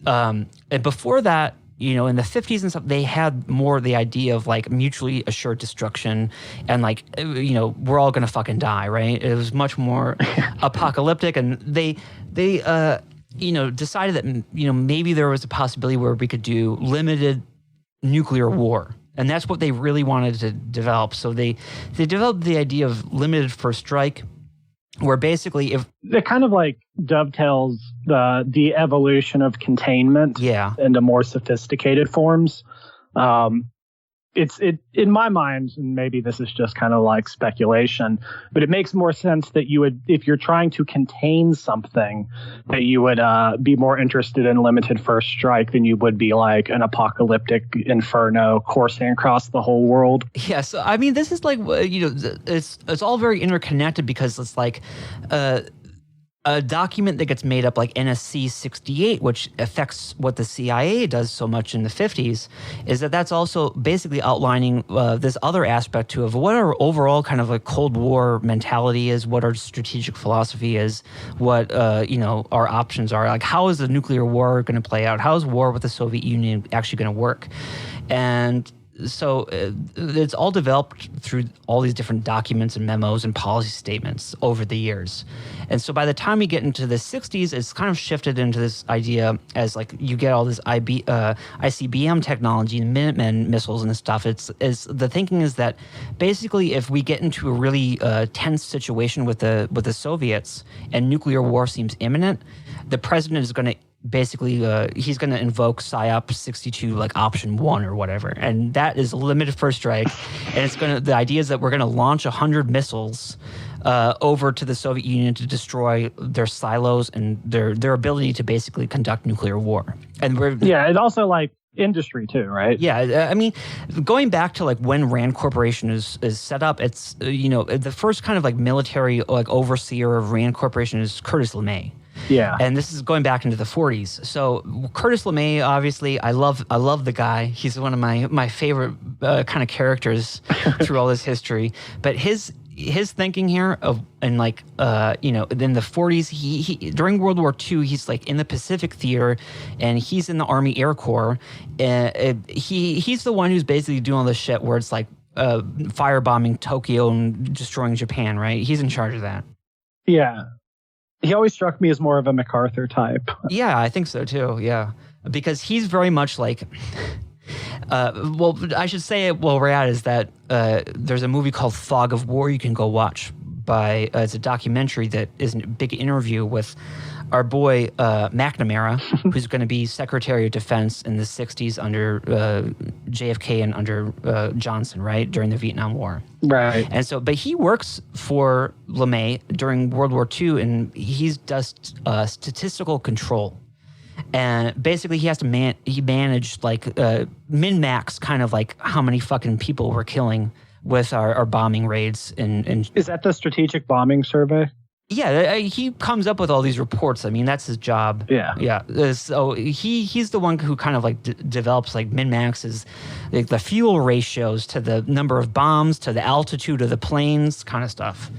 And before that, in the 50s and stuff, they had more the idea of like mutually assured destruction and like, we're all going to fucking die, right? It was much more apocalyptic, and they decided that, maybe there was a possibility where we could do limited nuclear war. And that's what they really wanted to develop. So they developed the idea of limited first strike, where basically if it kind of like dovetails the evolution of containment into more sophisticated forms. It's in my mind, and maybe this is just kind of like speculation, but it makes more sense that you would, if you're trying to contain something, that you would be more interested in limited first strike than you would be like an apocalyptic inferno coursing across the whole world. Yeah, so I mean, this is like, it's all very interconnected, because it's like a document that gets made up like NSC 68, which affects what the CIA does so much in the 50s, is that's also basically outlining this other aspect too of what our overall kind of a Cold War mentality is, what our strategic philosophy is, what our options are. Like, how is the nuclear war going to play out? How is war with the Soviet Union actually going to work? And so it's all developed through all these different documents and memos and policy statements over the years. And so by the time we get into the 60s, it's kind of shifted into this idea as like you get all this ICBM technology and Minutemen missiles and stuff. The thinking is that basically if we get into a really tense situation with the Soviets and nuclear war seems imminent, the president is going to basically he's going to invoke PSYOP 62 like option 1 or whatever, and that is limited first strike. And the idea is that we're going to launch 100 missiles over to the Soviet Union to destroy their silos and their ability to basically conduct nuclear war. And it's also like industry too, right? Yeah, I mean, going back to like when Rand Corporation is set up, it's the first kind of like military like overseer of Rand Corporation is Curtis LeMay. Yeah, and this is going back into the 40s. So Curtis LeMay, obviously, I love the guy. He's one of my favorite kind of characters through all this history. But his thinking here in the 40s, he during World War II, he's like in the Pacific Theater, and he's in the Army Air Corps. He's the one who's basically doing all this shit where it's like firebombing Tokyo and destroying Japan, right? He's in charge of that. Yeah. He always struck me as more of a MacArthur type. Yeah, I think so too. Yeah, because he's very much like, I should say while we're at is that there's a movie called Fog of War you can go watch. It's a documentary that is a big interview with our boy McNamara, who's going to be Secretary of Defense in the 60s under JFK and under Johnson, right, during the Vietnam War. Right. And so, but he works for LeMay during World War II, and he does statistical control. And basically, he has to he managed like min-max kind of like how many fucking people we're killing with our bombing raids. And is that the strategic bombing survey? Yeah, he comes up with all these reports. I mean, that's his job. Yeah. So he's the one who kind of like develops like min-maxes, like the fuel ratios to the number of bombs, to the altitude of the planes, kind of stuff.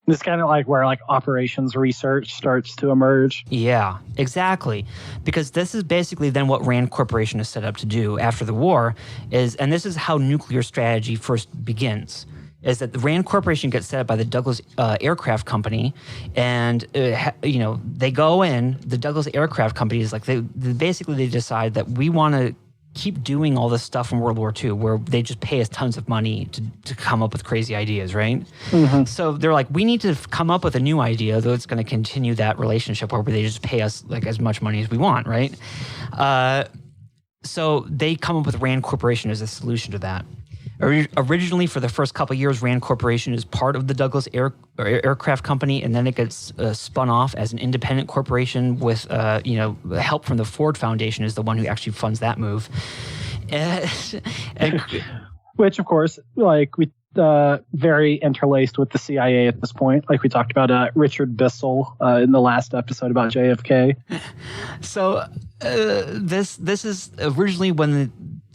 It's kind of like where like operations research starts to emerge. Yeah, exactly. Because this is basically then what Rand Corporation is set up to do after the war and this is how nuclear strategy first begins. Is that the Rand Corporation gets set up by the Douglas Aircraft Company, and they go in. The Douglas Aircraft Company is like they decide that we want to keep doing all this stuff from World War II, where they just pay us tons of money to come up with crazy ideas, right? Mm-hmm. So they're like, we need to come up with a new idea that's going to continue that relationship where they just pay us like as much money as we want, right? So they come up with Rand Corporation as a solution to that. Originally, for the first couple of years, Rand Corporation is part of the Douglas Aircraft Company, and then it gets spun off as an independent corporation with, help from the Ford Foundation is the one who actually funds that move. Which, of course, like we very interlaced with the CIA at this point. Like we talked about Richard Bissell in the last episode about JFK. So this is originally when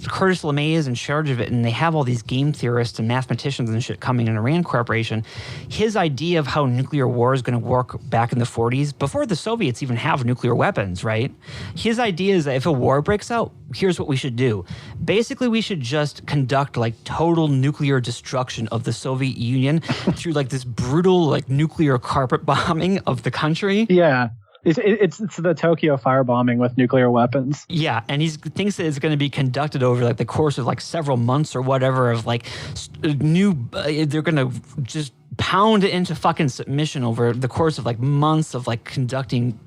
Curtis LeMay is in charge of it, and they have all these game theorists and mathematicians and shit coming into Rand Corporation. His idea of how nuclear war is going to work back in the 40s, before the Soviets even have nuclear weapons, right? His idea is that if a war breaks out, here's what we should do. Basically, we should just conduct like total nuclear destruction of the Soviet Union through like this brutal like nuclear carpet bombing of the country. Yeah. It's the Tokyo firebombing with nuclear weapons. Yeah, and he thinks that it's going to be conducted over like the course of like several months or whatever of like they're going to just pound it into fucking submission over the course of like months of like conducting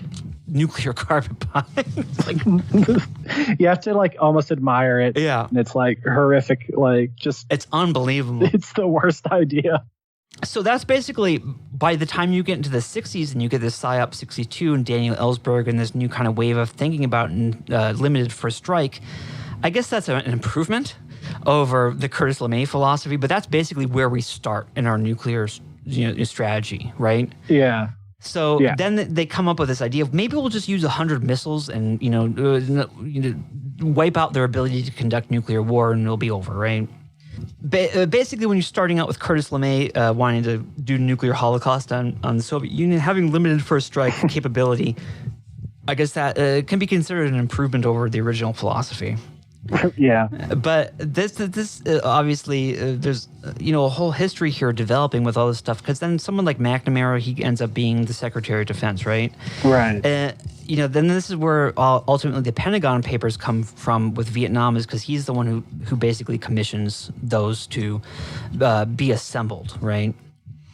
nuclear carpet bombing. Like, you have to like almost admire it. Yeah. And it's like horrific, like just... It's unbelievable. It's the worst idea. So that's basically, by the time you get into the 60s and you get this PSYOP 62 and Daniel Ellsberg and this new kind of wave of thinking about limited first strike, I guess that's an improvement over the Curtis LeMay philosophy, but that's basically where we start in our nuclear strategy, right? Yeah. So then they come up with this idea of maybe we'll just use 100 missiles and, wipe out their ability to conduct nuclear war and it'll be over, right? Basically, when you're starting out with Curtis LeMay wanting to do nuclear holocaust on the Soviet Union, having limited first strike capability, I guess that can be considered an improvement over the original philosophy. Yeah. But this obviously, there's, a whole history here developing with all this stuff, because then someone like McNamara, he ends up being the Secretary of Defense, right? Right. Then this is where ultimately the Pentagon Papers come from with Vietnam, is because he's the one who basically commissions those to be assembled, right?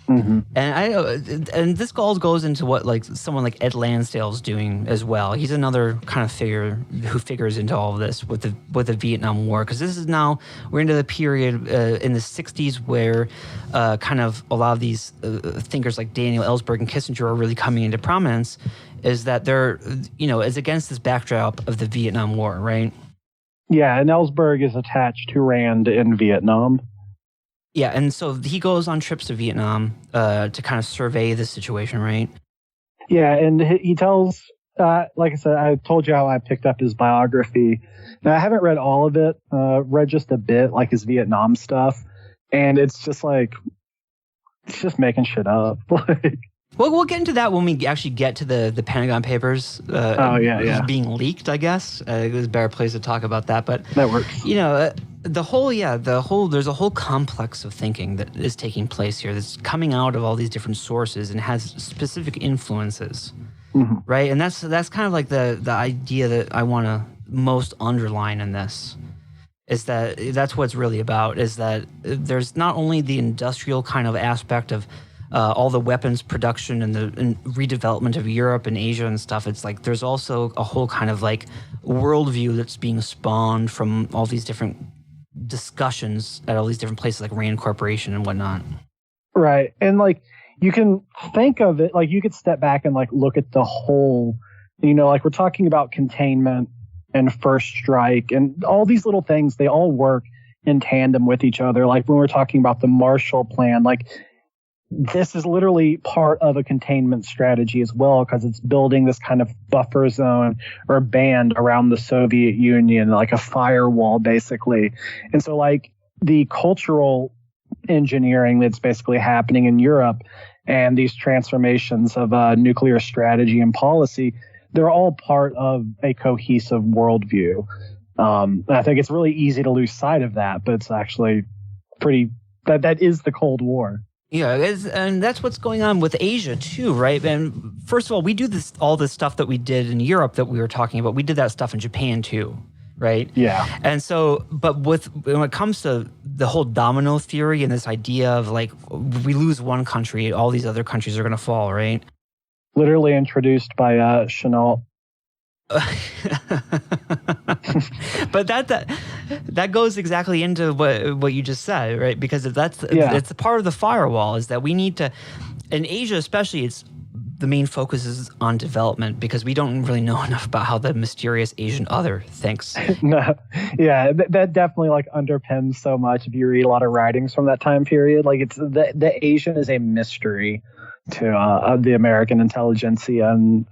Mm-hmm. And this all goes into what like someone like Ed Lansdale's doing as well. He's another kind of figure who figures into all of this with the Vietnam War, because this is now we're into the period in the 60s where kind of a lot of these thinkers like Daniel Ellsberg and Kissinger are really coming into prominence. Is that they're is against this backdrop of the Vietnam War, right? Yeah, and Ellsberg is attached to Rand in Vietnam. Yeah, and so he goes on trips to Vietnam to kind of survey the situation, right? Yeah, and he tells, like I said, I told you how I picked up his biography. Now, I haven't read all of it, read just a bit, like his Vietnam stuff, and it's just making shit up. Well, we'll get into that when we actually get to the Pentagon Papers. Being leaked, I guess. It was a better place to talk about that, but that works. There's a whole complex of thinking that is taking place here that's coming out of all these different sources and has specific influences, right? And that's kind of like the idea that I want to most underline in this, is that's what it's really about, is that there's not only the industrial kind of aspect of all the weapons production and the redevelopment of Europe and Asia and stuff. It's like there's also a whole kind of like worldview that's being spawned from all these different discussions at all these different places like Rand Corporation and whatnot. Right. And like you can think of it, like you could step back and like look at the whole, like we're talking about containment and first strike and all these little things, they all work in tandem with each other. Like when we're talking about the Marshall Plan, like this is literally part of a containment strategy as well, because it's building this kind of buffer zone or band around the Soviet Union, like a firewall, basically. And so, like, the cultural engineering that's basically happening in Europe and these transformations of nuclear strategy and policy, they're all part of a cohesive worldview. I think it's really easy to lose sight of that, but it's actually that is the Cold War. Yeah, and that's what's going on with Asia too, right? And first of all, we do all this stuff that we did in Europe that we were talking about. We did that stuff in Japan too, right? Yeah. And so, but when it comes to the whole domino theory and this idea of like we lose one country, all these other countries are going to fall, right? Literally introduced by Chenault. But that goes exactly into what you just said, right? Because it's a part of the firewall, is that we need to, in Asia especially, it's the main focus is on development, because we don't really know enough about how the mysterious Asian other thinks. No, yeah, that definitely like underpins so much if you read a lot of writings from that time period. Like it's the Asian is a mystery to the American intelligentsia, and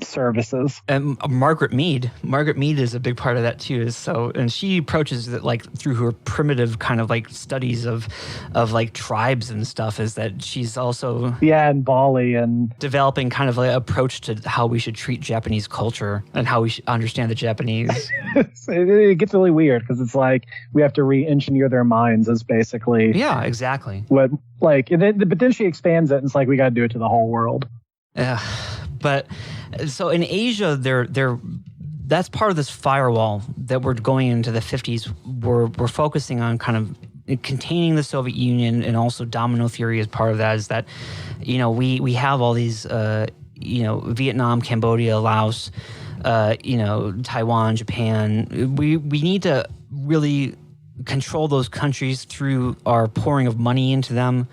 services. And Margaret Mead is a big part of that too. And she approaches it like through her primitive kind of like studies of like tribes and stuff. Is that she's also in Bali and developing kind of like approach to how we should treat Japanese culture and how we should understand the Japanese. It gets really weird because it's like we have to re-engineer their minds as basically exactly what but then she expands it and it's like we got to do it to the whole world. Yeah, but so in Asia, that's part of this firewall that we're going into the 50s. We're focusing on kind of containing the Soviet Union, and also domino theory as part of that. Is that we have all these Vietnam, Cambodia, Laos, Taiwan, Japan. We need to really control those countries through our pouring of money into them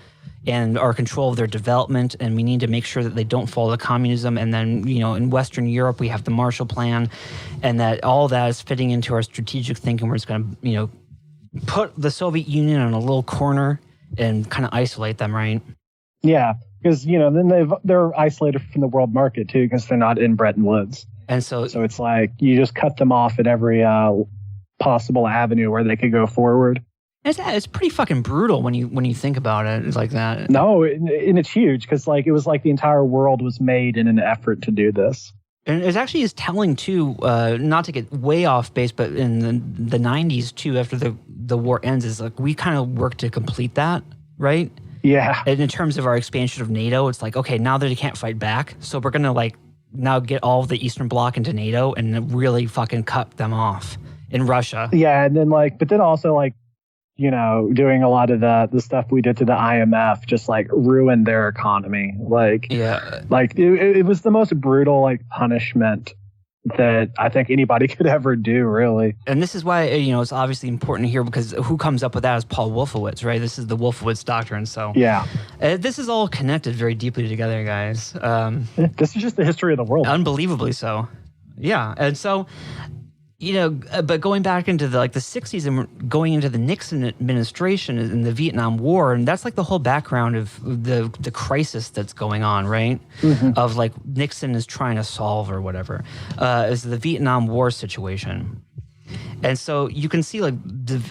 and our control of their development, and we need to make sure that they don't fall to communism. And then, in Western Europe, we have the Marshall Plan, and that all that is fitting into our strategic thinking. We're just going to, put the Soviet Union in a little corner and kind of isolate them, right? Yeah, because, then they're isolated from the world market, too, because they're not in Bretton Woods. And so it's like you just cut them off at every possible avenue where they could go forward. It's pretty fucking brutal when you think about it. It's like that. No, and it's huge because it was like the entire world was made in an effort to do this. And it actually is telling too, not to get way off base, but in the 90s too, after the war ends, is like we kind of work to complete that, right? Yeah. And in terms of our expansion of NATO, it's like, okay, now that they can't fight back, so we're gonna like now get all of the Eastern Bloc into NATO and really fucking cut them off in Russia. Yeah, and then but then also doing a lot of the stuff we did to the IMF just ruined their economy. It was the most brutal punishment that I think anybody could ever do, really. And this is why it's obviously important here, because who comes up with that is Paul Wolfowitz, right? This is the Wolfowitz doctrine. So yeah, this is all connected very deeply together, guys. This is just the history of the world, unbelievably so. Yeah, and so. But going back into the 60s and going into the Nixon administration and the Vietnam War, and that's the whole background of the crisis that's going on, right? Mm-hmm. Of Nixon is trying to solve or whatever, is the Vietnam War situation. And so you can see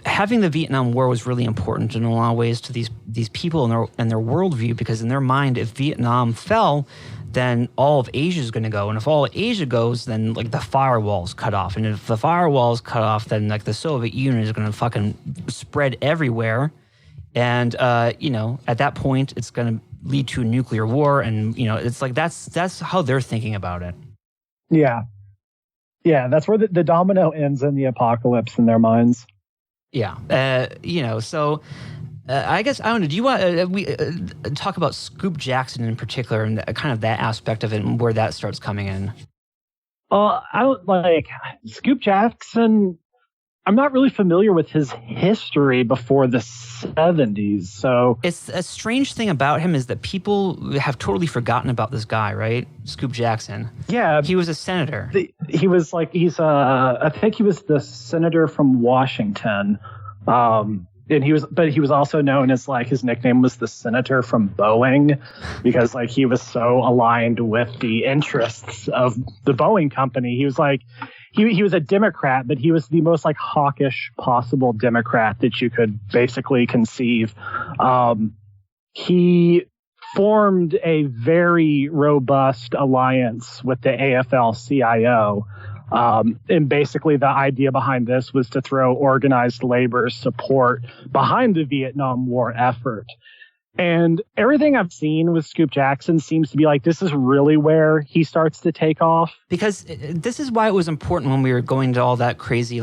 having the Vietnam War was really important in a lot of ways to these people and their worldview, because in their mind, if Vietnam fell, then all of Asia is going to go. And if all of Asia goes, then the firewall's cut off. And if the firewall's cut off, then the Soviet Union is going to fucking spread everywhere. And, at that point, it's going to lead to a nuclear war. And, it's that's how they're thinking about it. Yeah. Yeah, that's where the domino ends in the apocalypse in their minds. Yeah. So... I guess, I don't know, do you want we talk about Scoop Jackson in particular and kind of that aspect of it and where that starts coming in? I don't Scoop Jackson. I'm not really familiar with his history before the 70s. So it's a strange thing about him is that people have totally forgotten about this guy, right? Scoop Jackson. Yeah. He was a senator. He was I think he was the senator from Washington. And he was also known as his nickname was the Senator from Boeing, because he was so aligned with the interests of the Boeing company. He was he was a Democrat, but he was the most hawkish possible Democrat that you could basically conceive. He formed a very robust alliance with the AFL-CIO. And basically the idea behind this was to throw organized labor support behind the Vietnam War effort. And everything I've seen with Scoop Jackson seems to be this is really where he starts to take off. Because this is why it was important when we were going to all that crazy,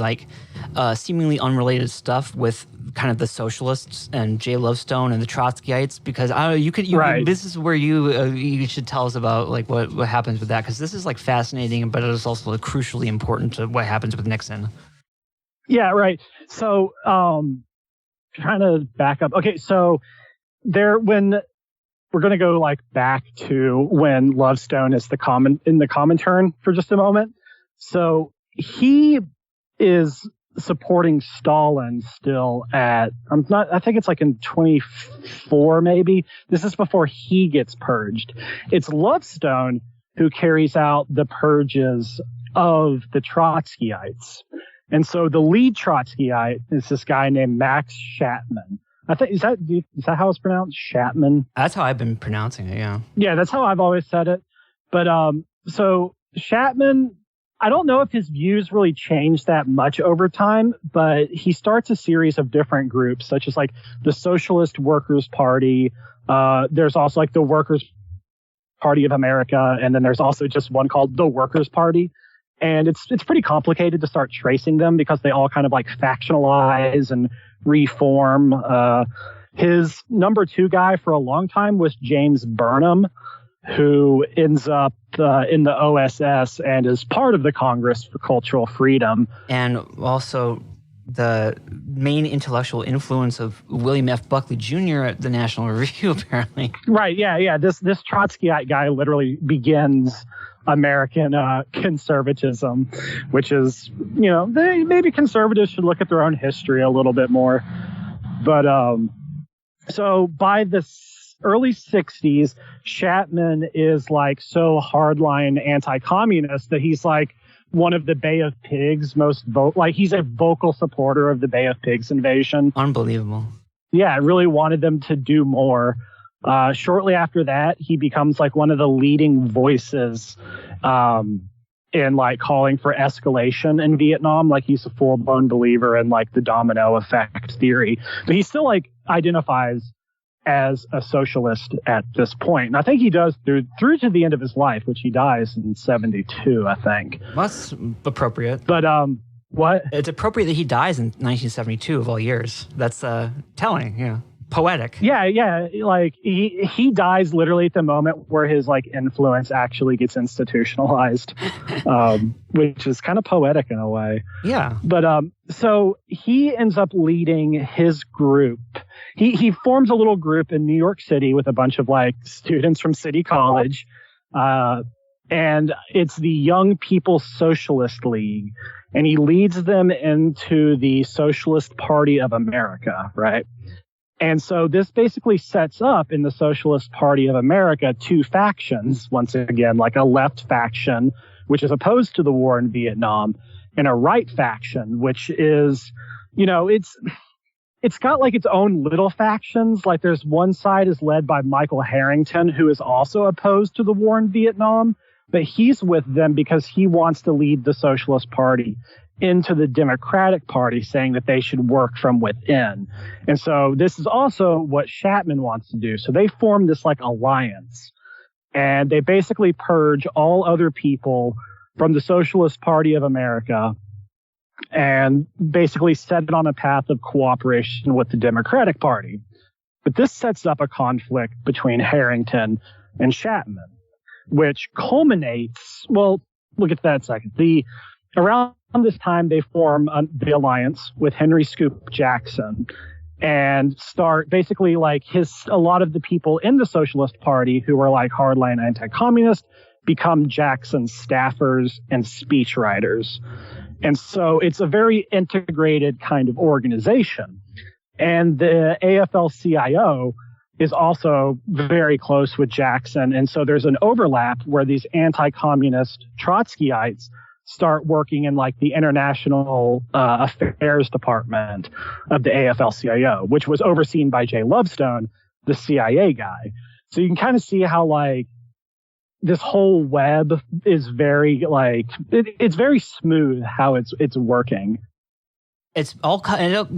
seemingly unrelated stuff with kind of the socialists and Jay Lovestone and the Trotskyites, because right. This is where you should tell us about what happens with that, because this is fascinating, but it is also crucially important to what happens with Nixon. Yeah, right. So trying to back up. Okay, so when we're going to go back to when Lovestone is in the Comintern for just a moment. So he is supporting Stalin still I think it's in 24 maybe. This is before he gets purged. It's Lovestone who carries out the purges of the Trotskyites. And so the lead Trotskyite is this guy named Max Shatman. I think is that how it's pronounced? Shatman? That's how I've been pronouncing it, yeah. Yeah, that's how I've always said it. But so Shatman, I don't know if his views really changed that much over time, but he starts a series of different groups, such as like the Socialist Workers' Party. There's also like the Workers' Party of America, and then there's also just one called the Workers' Party. And it's pretty complicated to start tracing them because they all kind of like factionalize and reform. His number 2 guy for a long time was James Burnham, who ends up in the OSS and is part of the Congress for Cultural Freedom. And also the main intellectual influence of William F. Buckley Jr. at the National Review, apparently. Right, yeah. This Trotskyite guy literally begins American conservatism, which is, maybe conservatives should look at their own history a little bit more. But so by the early 60s, Shatman is like so hardline anti-communist that he's like one of the Bay of Pigs he's a vocal supporter of the Bay of Pigs invasion. Unbelievable. Yeah, really wanted them to do more. Shortly after that, he becomes like one of the leading voices in like calling for escalation in Vietnam. Like he's a full-blown believer in like the domino effect theory, but he still like identifies as a socialist at this point. And I think he does through to the end of his life, which he dies in 72, I think. That's appropriate. But what? It's appropriate that he dies in 1972 of all years. That's telling, yeah. Poetic. Yeah. Like he dies literally at the moment where his like influence actually gets institutionalized, which is kind of poetic in a way. Yeah. But so he ends up leading his group. He forms a little group in New York City with a bunch of like students from City College, and it's the Young People's Socialist League, and he leads them into the Socialist Party of America, right? And so this basically sets up in the Socialist Party of America 2 factions, once again, like a left faction, which is opposed to the war in Vietnam, and a right faction, which is, it's got like its own little factions. Like there's one side is led by Michael Harrington, who is also opposed to the war in Vietnam, but he's with them because he wants to lead the Socialist Party into the Democratic Party, saying that they should work from within. And so this is also what Shatman wants to do. So they form this like alliance, and they basically purge all other people from the Socialist Party of America and basically set it on a path of cooperation with the Democratic Party. But this sets up a conflict between Harrington and Shatman, which culminates, well, we'll get to that in a second. Around this time, they form the alliance with Henry Scoop Jackson and start basically like a lot of the people in the Socialist Party who were like hardline anti-communist become Jackson's staffers and speechwriters. And so it's a very integrated kind of organization. And the AFL-CIO is also very close with Jackson. And so there's an overlap where these anti-communist Trotskyites start working in like the international affairs department of the AFL-CIO, which was overseen by Jay Lovestone, the CIA guy. So you can kind of see how like this whole web is very like it's very smooth how it's working. It's all kind of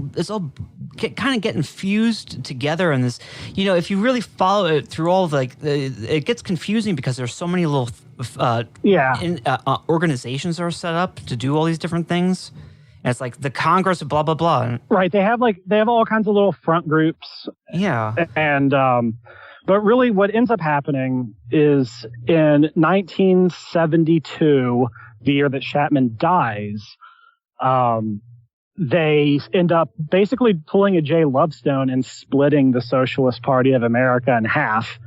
getting fused together in this. If you really follow it through all of it gets confusing because there's so many little organizations that are set up to do all these different things. And it's like the Congress, blah blah blah. Right. They have all kinds of little front groups. Yeah. And but really, what ends up happening is in 1972, the year that Shatman dies, they end up basically pulling a Jay Lovestone and splitting the Socialist Party of America in half.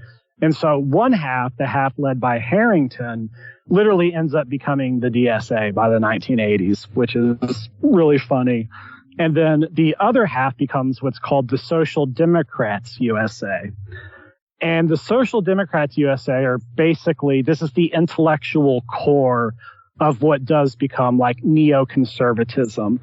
And so one half, the half led by Harrington, literally ends up becoming the DSA by the 1980s, which is really funny. And then the other half becomes what's called the Social Democrats USA. And the Social Democrats USA are basically, this is the intellectual core of what does become like neoconservatism.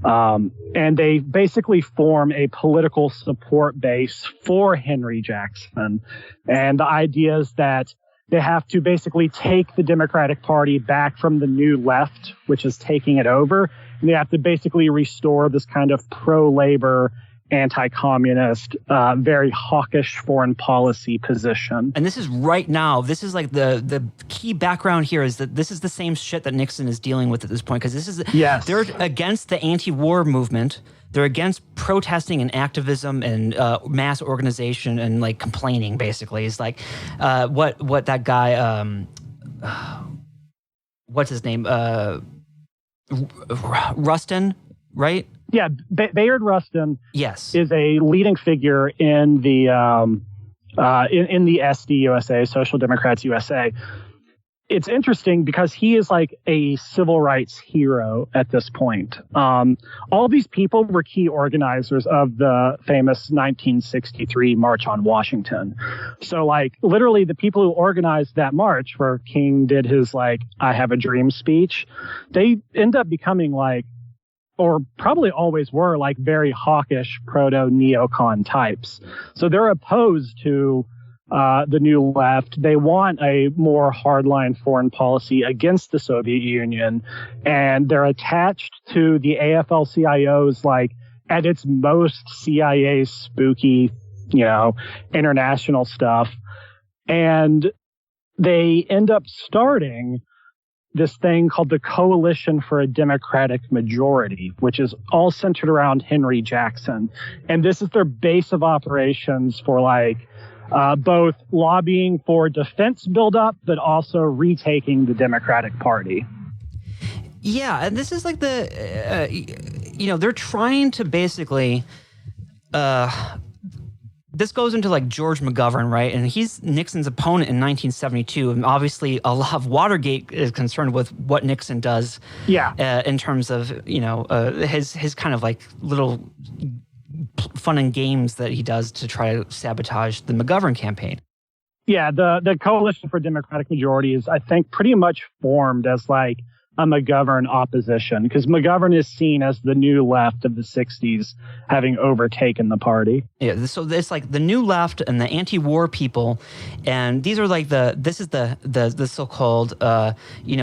And they basically form a political support base for Henry Jackson. And the idea is that they have to basically take the Democratic Party back from the New Left, which is taking it over. And they have to basically restore this kind of pro-labor, anti-communist, very hawkish foreign policy position. And this is right now. This is like the key background here is that this is the same shit that Nixon is dealing with at this point, because this is they're against the anti-war movement. They're against protesting and activism and mass organization and like complaining. Basically, is like what that guy what's his name Rustin, right? Yeah, Bayard Rustin. Yes, is a leading figure in the in the SD USA, Social Democrats USA. It's interesting because he is like a civil rights hero at this point. All these people were key organizers of the famous 1963 March on Washington. So like literally the people who organized that march, where King did his like "I Have a Dream" speech, they end up becoming like, or probably always were, like very hawkish proto-neocon types. So they're opposed to the New Left. They want a more hardline foreign policy against the Soviet Union. And they're attached to the AFL-CIO's, like, at its most CIA spooky, international stuff. And they end up starting this thing called the Coalition for a Democratic Majority, which is all centered around Henry Jackson. And this is their base of operations for like both lobbying for defense buildup, but also retaking the Democratic Party. Yeah, and this is like the, they're trying to basically, this goes into like George McGovern, right? And he's Nixon's opponent in 1972. And obviously a lot of Watergate is concerned with what Nixon does in terms of, his kind of like little fun and games that he does to try to sabotage the McGovern campaign. Yeah, the Coalition for Democratic Majority is, I think, pretty much formed as like a McGovern opposition, because McGovern is seen as the New Left of the 60s having overtaken the party. Yeah, so it's like the New Left and the anti-war people, and these are like this is the so-called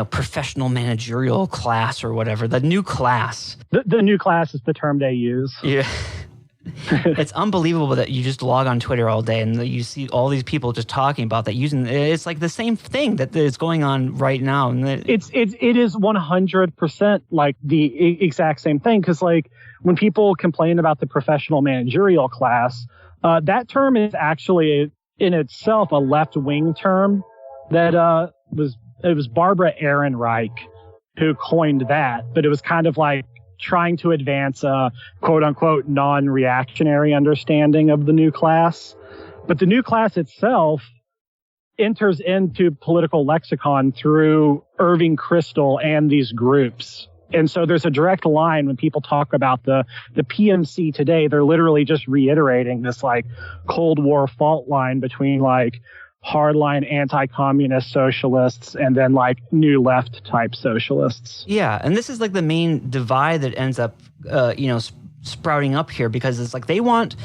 professional managerial class or whatever, the new class. The new class is the term they use. Yeah. It's unbelievable that you just log on Twitter all day and you see all these people just talking about that, using it's like the same thing that is going on right now. And it is 100% like the exact same thing, because like when people complain about the professional managerial class, that term is actually in itself a left-wing term that was Barbara Ehrenreich who coined that, but it was kind of like trying to advance a quote-unquote non-reactionary understanding of the new class. But the new class itself enters into political lexicon through Irving Kristol and these groups. And so there's a direct line when people talk about the PMC today. They're literally just reiterating this like Cold War fault line between like hardline anti-communist socialists and then like new left type socialists. Yeah, and this is like the main divide that ends up sprouting up here, because it's like they want,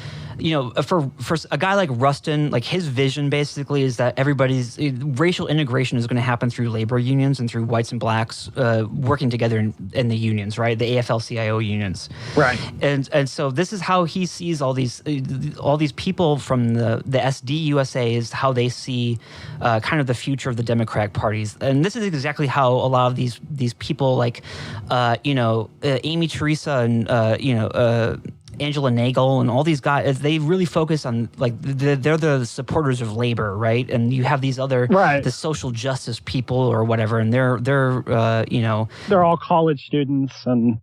for a guy like Rustin, like his vision basically is that everybody's racial integration is going to happen through labor unions and through whites and blacks working together in the unions, right? The AFL-CIO unions, right? And so this is how he sees all these people from the SD USA is how they see kind of the future of the Democratic parties, and this is exactly how a lot of these people like Amy Teresa and Angela Nagel and all these guys, they really focus on like they're the supporters of labor, right? And you have these other the social justice people or whatever, and they're all college students, and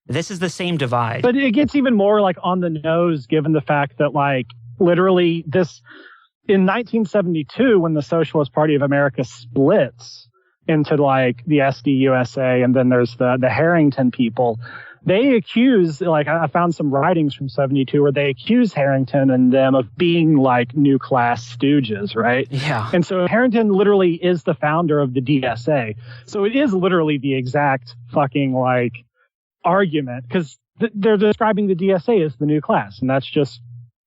this is the same divide. But it gets even more like on the nose, given the fact that like literally this in 1972, when the Socialist Party of America splits into like the SD USA, and then there's the Harrington people. they accuse, like, I found some writings from 72 where they accuse Harrington and them of being like new class stooges, right? Yeah. And so Harrington literally is the founder of the DSA. So it is literally the exact fucking like argument, because they're describing the DSA as the new class. And that's just,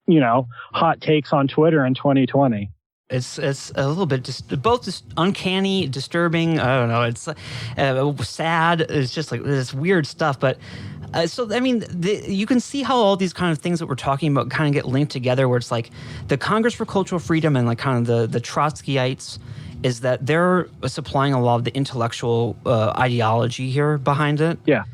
you know, hot takes on Twitter in 2020. It's a little bit both uncanny, disturbing. I don't know. It's sad. It's just like this weird stuff. But so I mean, you can see how all these kind of things that we're talking about kind of get linked together. Where it's like the Congress for Cultural Freedom and like kind of the Trotskyites is that they're supplying a lot of the intellectual ideology here behind it. Yeah.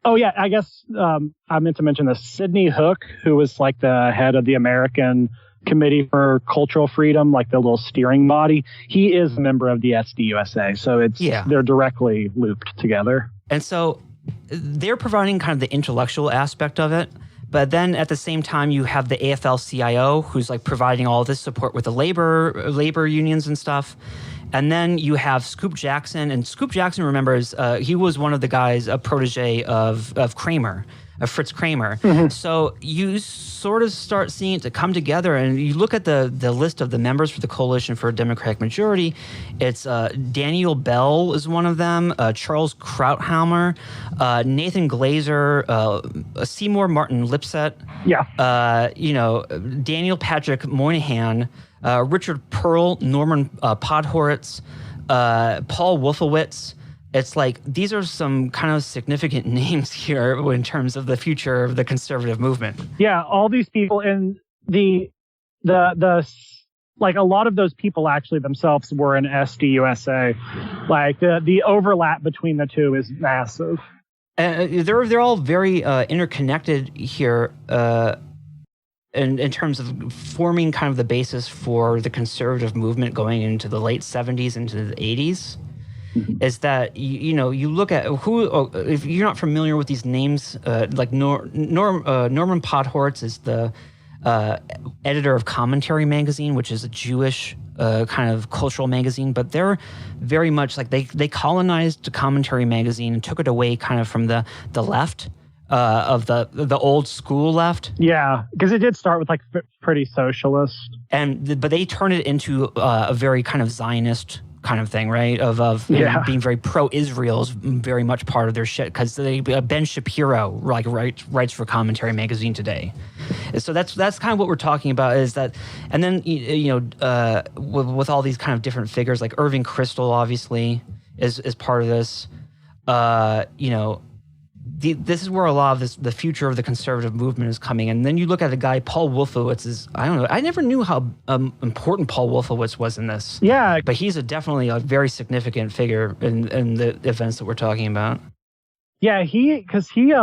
Oh yeah. I guess I meant to mention this. Sidney Hook, who was like the head of the American Committee for Cultural Freedom, like the little steering body, he is a member of the SDUSA. So they're directly looped together. And so they're providing kind of the intellectual aspect of it. But then at the same time, you have the AFL-CIO, who's like providing all this support with the labor unions and stuff. And then you have Scoop Jackson. And Scoop Jackson, remember, he was one of the guys, a protege of Kramer, of Fritz Kramer. Mm-hmm. So you sort of start seeing it to come together, and you look at the list of the members for the Coalition for a Democratic Majority. It's Daniel Bell is one of them, Charles Krauthammer, Nathan Glazer, Seymour Martin Lipset, Daniel Patrick Moynihan, Richard Pearl, Norman Podhoretz, Paul Wolfowitz. It's like these are some kind of significant names here in terms of the future of the conservative movement. Yeah, all these people, and the like a lot of those people actually themselves were in SDUSA. Like the overlap between the two is massive. They're all very interconnected here. In terms of forming kind of the basis for the conservative movement going into the late 70s into the 80s. Mm-hmm. Is that, you look at if you're not familiar with these names, like Norman Podhoretz is the editor of Commentary magazine, which is a Jewish kind of cultural magazine, but they're very much like they colonized Commentary magazine and took it away kind of from the left. Of the old school left. Yeah, because it did start with like pretty socialist. But they turned it into a very kind of Zionist kind of thing, right? Of being very pro-Israel is very much part of their shit, because Ben Shapiro like writes for Commentary magazine today. So that's kind of what we're talking about, is that, and then with all these kind of different figures, like Irving Kristol obviously is part of this. This is where a lot of the future of the conservative movement is coming. And then you look at a guy, Paul Wolfowitz is, I don't know, I never knew how important Paul Wolfowitz was in this. Yeah. But he's definitely a very significant figure in the events that we're talking about. Yeah, because he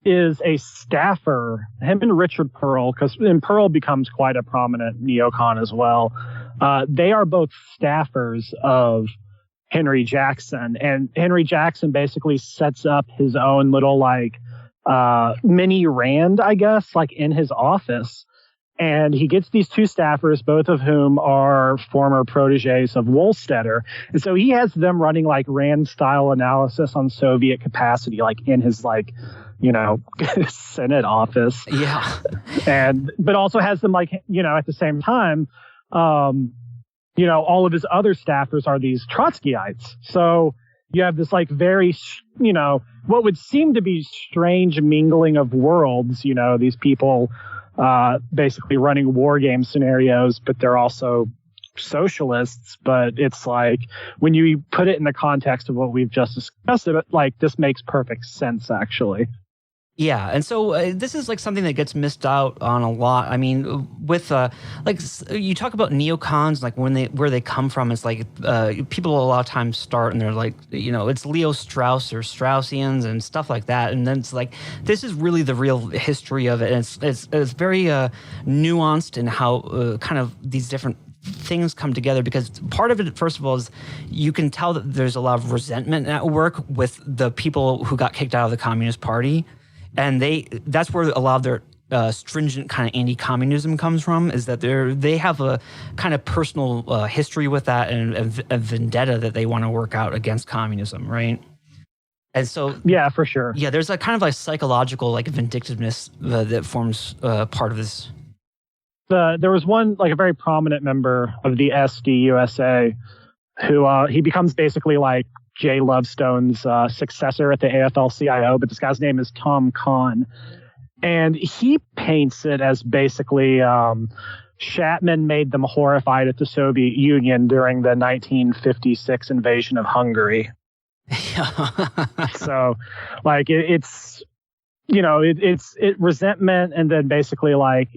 is a staffer, him and Richard Pearl, and Pearl becomes quite a prominent neocon as well. They are both staffers of Henry Jackson, and Henry Jackson basically sets up his own little like mini Rand, I guess, like in his office. And he gets these two staffers, both of whom are former proteges of Wohlstetter. And so he has them running like Rand style analysis on Soviet capacity, like in his like, Senate office. Yeah. But also has them like, at the same time, all of his other staffers are these Trotskyites. So you have this like very, what would seem to be strange mingling of worlds, these people basically running war game scenarios, but they're also socialists. But it's like, when you put it in the context of what we've just discussed, this makes perfect sense, actually. Yeah, and so this is like something that gets missed out on a lot. I mean, with like you talk about neocons, like where they come from. It's like people a lot of times start and they're like, it's Leo Strauss or Straussians and stuff like that. And then it's like, this is really the real history of it. And it's very nuanced in how kind of these different things come together, because part of it, first of all, is you can tell that there's a lot of resentment at work with the people who got kicked out of the Communist Party. And that's where a lot of their stringent kind of anti-communism comes from, is that they have a kind of personal history with that and a vendetta that they want to work out against communism, right? And so, yeah, for sure. Yeah, there's a kind of like psychological like vindictiveness that forms part of this. There was one, like a very prominent member of the SDUSA who he becomes basically like Jay Lovestone's successor at the AFL-CIO, but this guy's name is Tom Kahn. And he paints it as basically Shatman made them horrified at the Soviet Union during the 1956 invasion of Hungary. So, like, it's resentment, and then basically, like,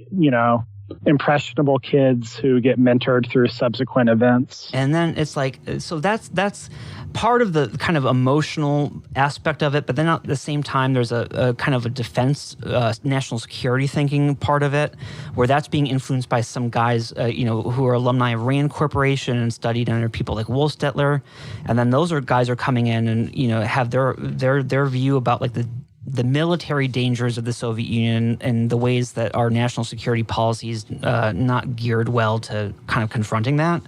impressionable kids who get mentored through subsequent events. And then it's like, so that's part of the kind of emotional aspect of it, but then at the same time there's a kind of a defense, national security thinking part of it, where that's being influenced by some guys who are alumni of Rand Corporation and studied under people like Wolfstetler, and then those guys are coming in and have their view about like the military dangers of the Soviet Union and the ways that our national security policies not geared well to kind of confronting that.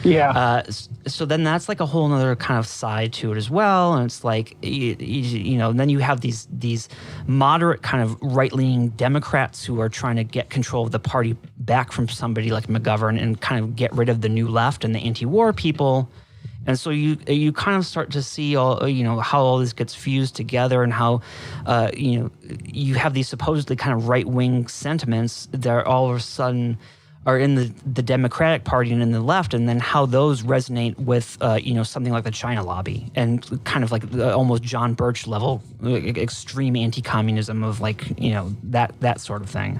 Yeah. So then that's like a whole other kind of side to it as well. And it's like, then you have these moderate kind of right-leaning Democrats who are trying to get control of the party back from somebody like McGovern and kind of get rid of the New Left and the anti-war people. And so you kind of start to see all how all this gets fused together, and how you have these supposedly kind of right-wing sentiments that all of a sudden are in the Democratic Party and in the left, and then how those resonate with something like the China lobby and kind of like almost John Birch level extreme anti-communism of like that sort of thing.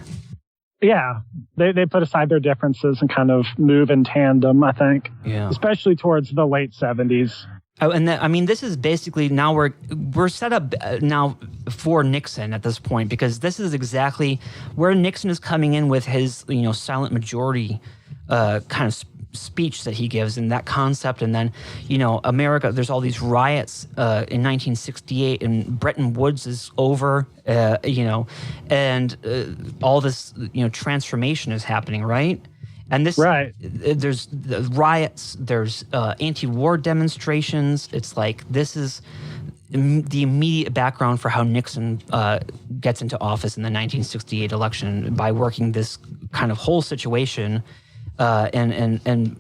Yeah, they put aside their differences and kind of move in tandem, I think. Yeah. Especially towards the late 70s. Oh, and this is basically now we're set up now for Nixon at this point, because this is exactly where Nixon is coming in with his silent majority kind of speech that he gives, and that concept. And then America, there's all these riots in 1968, and Bretton Woods is over, and all this transformation is happening, right? And this, right. There's riots, there's anti-war demonstrations. It's like this is the immediate background for how Nixon gets into office in the 1968 election, by working this kind of whole situation, and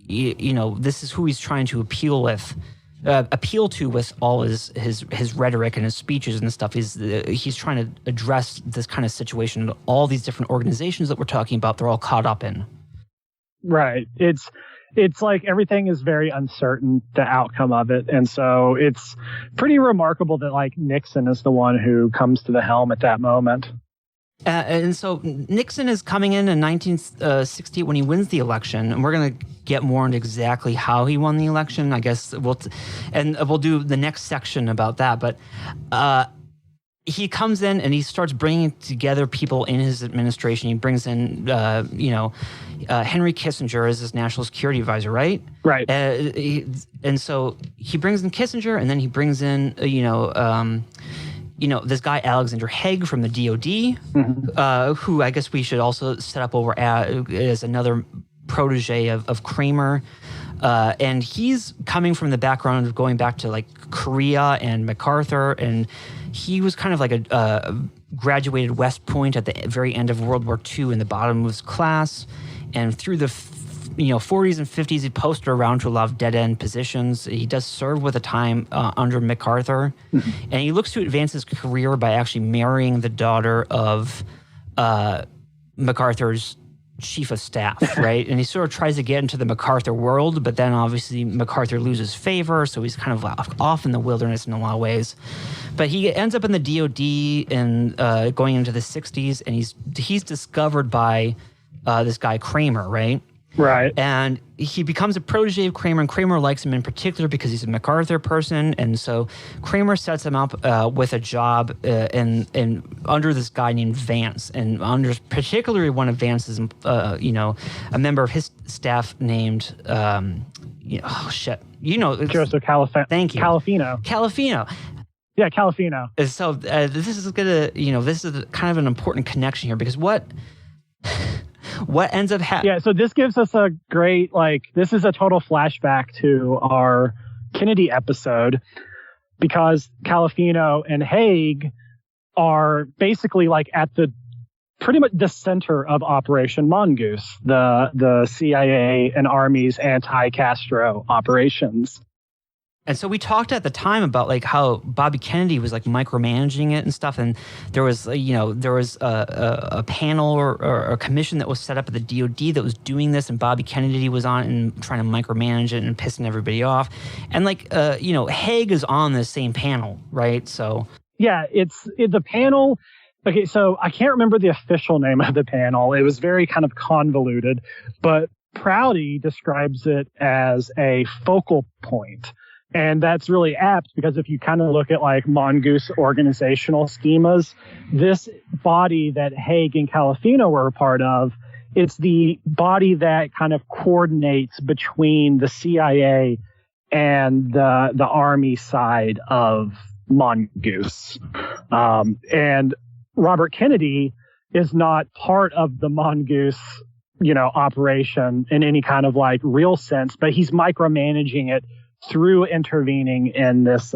this is who he's trying to appeal to with all his rhetoric and his speeches and stuff. He's trying to address this kind of situation that all these different organizations that we're talking about, they're all caught up in. Right. It's like everything is very uncertain, the outcome of it. And so it's pretty remarkable that like Nixon is the one who comes to the helm at that moment. And so Nixon is coming in 1968 when he wins the election, and we're going to get more into exactly how he won the election. I guess we'll do the next section about that. But he comes in and he starts bringing together people in his administration. He brings in, Henry Kissinger as his national security advisor, right? Right. And so he brings in Kissinger, and then he brings in, this guy Alexander Haig from the DOD, mm-hmm. Who I guess we should also set up over as another protege of Kramer. And he's coming from the background of going back to like Korea and MacArthur, and he was kind of like a graduated West Point at the very end of World War II in the bottom of his class, and through the 40s and 50s, he posted around to a lot of dead-end positions. He does serve with a time under MacArthur, mm-hmm. and he looks to advance his career by actually marrying the daughter of MacArthur's chief of staff, right? And he sort of tries to get into the MacArthur world, but then obviously MacArthur loses favor, so he's kind of off in the wilderness in a lot of ways. But he ends up in the DOD and going into the 60s, and he's discovered by this guy Kramer, right? Right. And he becomes a protege of Kramer, and Kramer likes him in particular because he's a MacArthur person. And so Kramer sets him up with a job and under this guy named Vance. And under particularly one of Vance's, a member of his staff named, Joseph Califano. Thank you. Califano. Yeah, Califano. So this is kind of an important connection here, because what ends up happening? Yeah, so this gives us a great, this is a total flashback to our Kennedy episode. because Califino and Haig are basically like at the pretty much the center of Operation Mongoose, the CIA and Army's anti-Castro operations. And so we talked at the time about like how Bobby Kennedy was like micromanaging it and stuff, and there was a panel or a commission that was set up at the DoD that was doing this, and Bobby Kennedy was on it and trying to micromanage it and pissing everybody off, and Haig is on the same panel, right? So yeah, it's the panel. Okay, so I can't remember the official name of the panel. It was very kind of convoluted, but Prouty describes it as a focal point. And that's really apt because if you kind of look at like Mongoose organizational schemas, this body that Haig and Califino were a part of, it's the body that kind of coordinates between the CIA and the Army side of Mongoose. And Robert Kennedy is not part of the Mongoose, operation in any kind of like real sense, but he's micromanaging it through intervening in this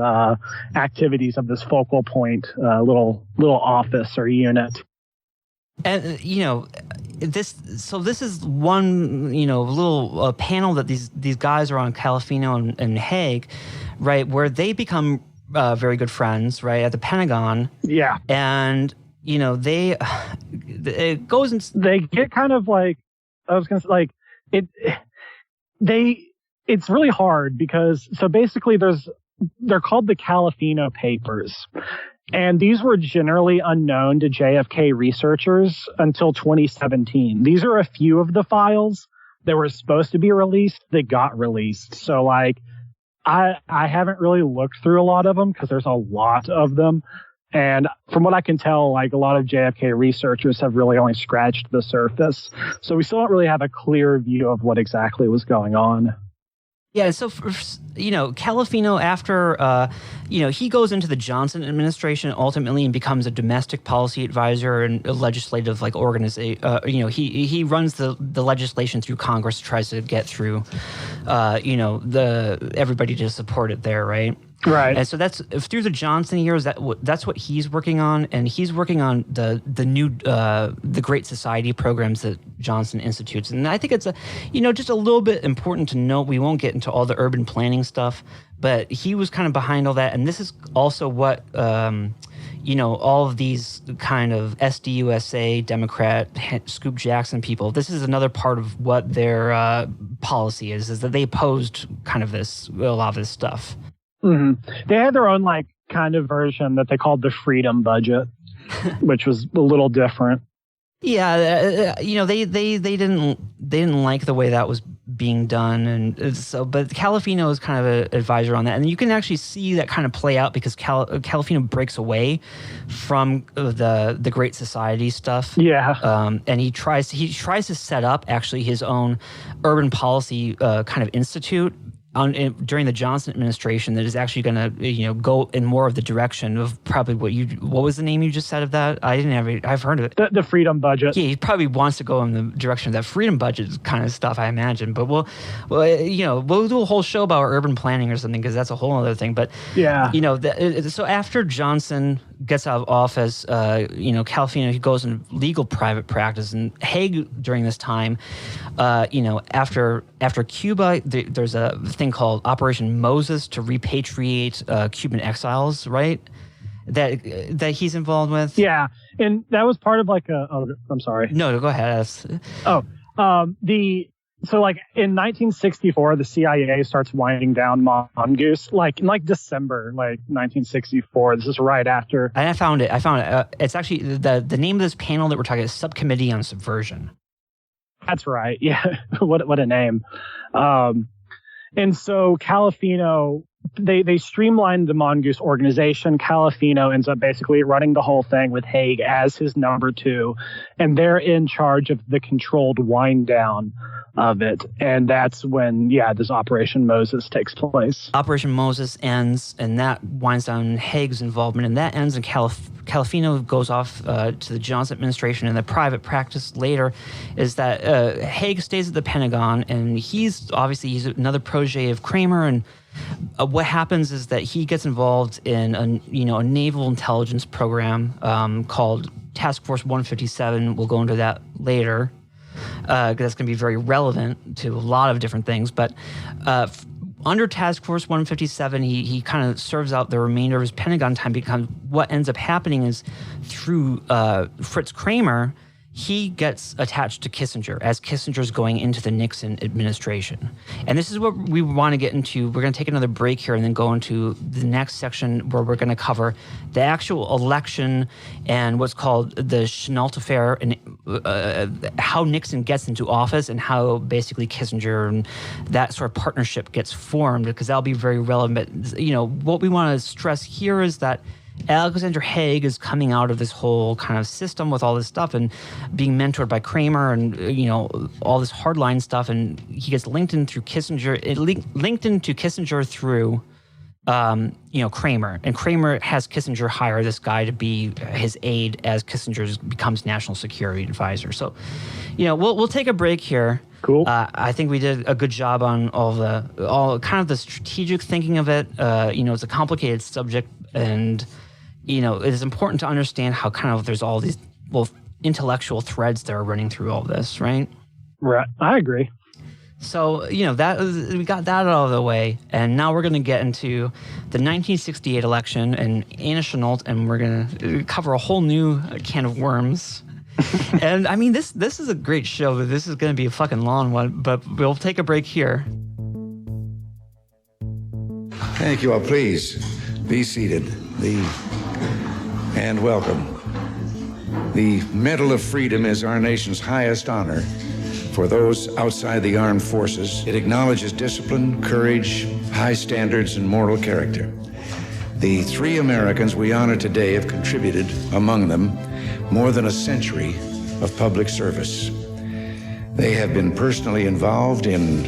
activities of this focal point little office or unit. And this is one little panel that these guys are on, Califino and Haig, right, where they become very good friends, right, at the Pentagon. Yeah. And it goes into, they get kind of like, I was gonna say, like it's really hard because, so basically they're called the Califino Papers. And these were generally unknown to JFK researchers until 2017. These are a few of the files that were supposed to be released that got released. So like, I haven't really looked through a lot of them because there's a lot of them. And from what I can tell, like a lot of JFK researchers have really only scratched the surface. So we still don't really have a clear view of what exactly was going on. Yeah, so Califino, after he goes into the Johnson administration ultimately and becomes a domestic policy advisor and a legislative organization. He runs the legislation through Congress, tries to get through, everybody to support it there, right? Right. And so that's through the Johnson years. That's what he's working on, and he's working on the new the Great Society programs that Johnson institutes. And I think it's just a little bit important to note. We won't get into all the urban planning stuff, but he was kind of behind all that. And this is also what all of these kind of SDUSA Democrat Scoop Jackson people. This is another part of what their policy is that they opposed kind of a lot of this stuff. Mm-hmm. They had their own kind of version that they called the freedom budget, which was a little different. Yeah, they didn't like the way that was being done, and so but Califino is kind of an advisor on that, and you can actually see that kind of play out because Califino breaks away from the Great Society stuff. Yeah, and he tries to set up actually his own urban policy kind of institute during the Johnson administration that is actually going to go in more of the direction of probably what was the name you just said of that? I didn't have it. I've heard of it. The freedom budget. Yeah, he probably wants to go in the direction of that freedom budget kind of stuff, I imagine. But we'll do a whole show about urban planning or something because that's a whole other thing. But yeah, so after Johnson gets out of office, Califino, he goes into legal private practice, and Haig during this time, after Cuba, there's a thing called Operation Moses to repatriate Cuban exiles, right? That he's involved with. Yeah, and that was part of I'm sorry. No, go ahead. So in 1964, the CIA starts winding down Mongoose, in December, 1964. This is right after. And I found it. It's actually the name of this panel that we're talking is Subcommittee on Subversion. That's right. Yeah. What a name. And so Califino, they streamlined the Mongoose organization. Califino ends up basically running the whole thing with Haig as his number two, and they're in charge of the controlled wind down of it. And that's when, this Operation Moses takes place. Operation Moses ends, and that winds down Haig's involvement, and that ends in Califino goes off to the Johnson administration, and the private practice later is that Haig stays at the Pentagon, and he's another protege of Kramer, and what happens is that he gets involved in a naval intelligence program called Task Force 157. We'll go into that later. That's going to be very relevant to a lot of different things. But under Task Force 157, he kind of serves out the remainder of his Pentagon time, because what ends up happening is through Fritz Kramer, he gets attached to Kissinger as Kissinger's going into the Nixon administration. And this is what we want to get into. We're going to take another break here and then go into the next section where we're going to cover the actual election and what's called the Chenault affair, and how Nixon gets into office and how basically Kissinger and that sort of partnership gets formed, because that'll be very relevant. What we want to stress here is that Alexander Haig is coming out of this whole kind of system with all this stuff and being mentored by Kramer and, all this hardline stuff. And he gets linked in through Kissinger, linked into Kissinger through, Kramer. And Kramer has Kissinger hire this guy to be his aide as Kissinger becomes national security advisor. So, we'll take a break here. Cool. I think we did a good job on all kind of the strategic thinking of it. It's a complicated subject, and it is important to understand how kind of there's all these intellectual threads that are running through all this, right? Right. I agree. So, we got that out of the way, and now we're going to get into the 1968 election and Anna Chenault, and we're going to cover a whole new can of worms. And I mean, this is a great show, but this is going to be a fucking long one, but we'll take a break here. Thank you all. Please be seated. And welcome. The Medal of Freedom is our nation's highest honor for those outside the armed forces. It acknowledges discipline, courage, high standards, and moral character. The three Americans we honor today have contributed, among them, more than a century of public service. They have been personally involved in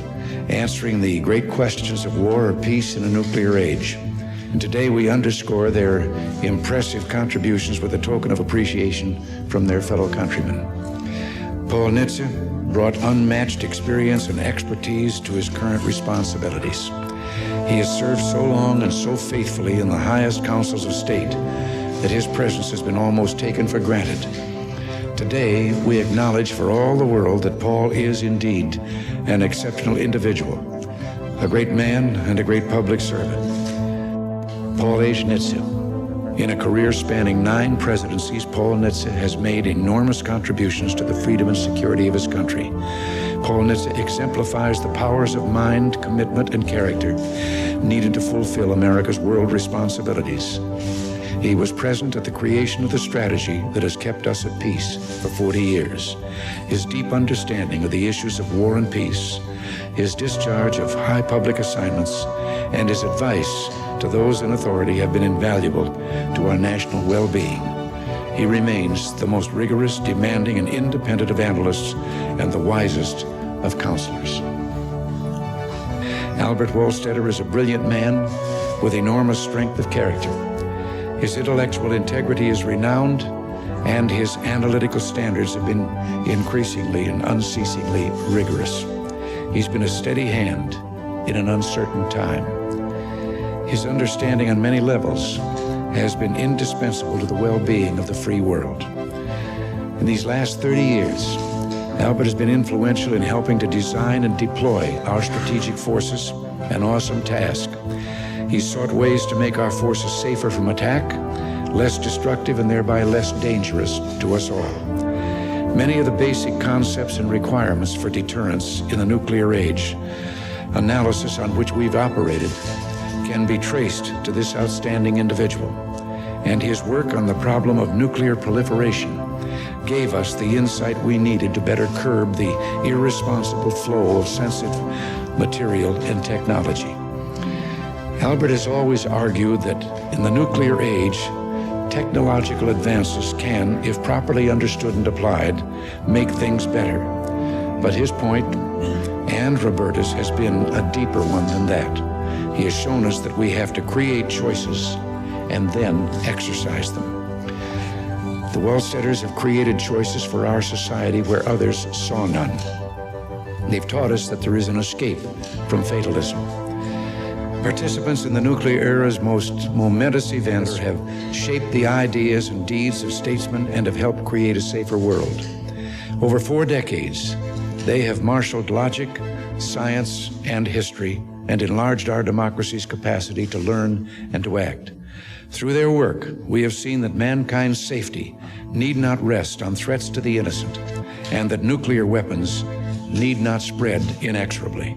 answering the great questions of war or peace in a nuclear age. And today we underscore their impressive contributions with a token of appreciation from their fellow countrymen. Paul Nitze brought unmatched experience and expertise to his current responsibilities. He has served so long and so faithfully in the highest councils of state that his presence has been almost taken for granted. Today, we acknowledge for all the world that Paul is indeed an exceptional individual, a great man and a great public servant. Paul H. Nitze. In a career spanning 9 presidencies, Paul Nitze has made enormous contributions to the freedom and security of his country. Paul Nitze exemplifies the powers of mind, commitment, and character needed to fulfill America's world responsibilities. He was present at the creation of the strategy that has kept us at peace for 40 years. His deep understanding of the issues of war and peace, his discharge of high public assignments, and his advice to those in authority have been invaluable to our national well-being. He remains the most rigorous, demanding, and independent of analysts and the wisest of counselors. Albert Wohlstetter is a brilliant man with enormous strength of character. His intellectual integrity is renowned, and his analytical standards have been increasingly and unceasingly rigorous. He's been a steady hand in an uncertain time. His understanding on many levels has been indispensable to the well-being of the free world. In these last 30 years, Albert has been influential in helping to design and deploy our strategic forces, an awesome task. He's sought ways to make our forces safer from attack, less destructive, and thereby less dangerous to us all. Many of the basic concepts and requirements for deterrence in the nuclear age, analysis on which we've operated, can be traced to this outstanding individual. And his work on the problem of nuclear proliferation gave us the insight we needed to better curb the irresponsible flow of sensitive material and technology. Albert has always argued that in the nuclear age, technological advances can, if properly understood and applied, make things better. But his point, and Roberta's, has been a deeper one than that. He has shown us that we have to create choices and then exercise them. The Wellsteaders have created choices for our society where others saw none. They've taught us that there is an escape from fatalism. Participants in the nuclear era's most momentous events have shaped the ideas and deeds of statesmen and have helped create a safer world. Over 4 decades, they have marshaled logic, science, and history, and enlarged our democracy's capacity to learn and to act. Through their work, we have seen that mankind's safety need not rest on threats to the innocent, and that nuclear weapons need not spread inexorably.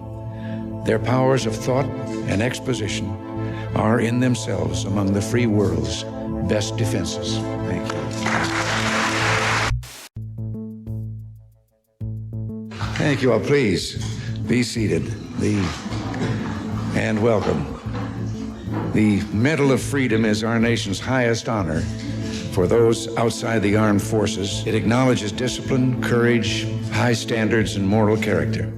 Their powers of thought and exposition are in themselves among the free world's best defenses. Thank you. Thank you all. Please be seated. And welcome. The Medal of Freedom is our nation's highest honor for those outside the armed forces. It acknowledges discipline, courage, high standards, and moral character.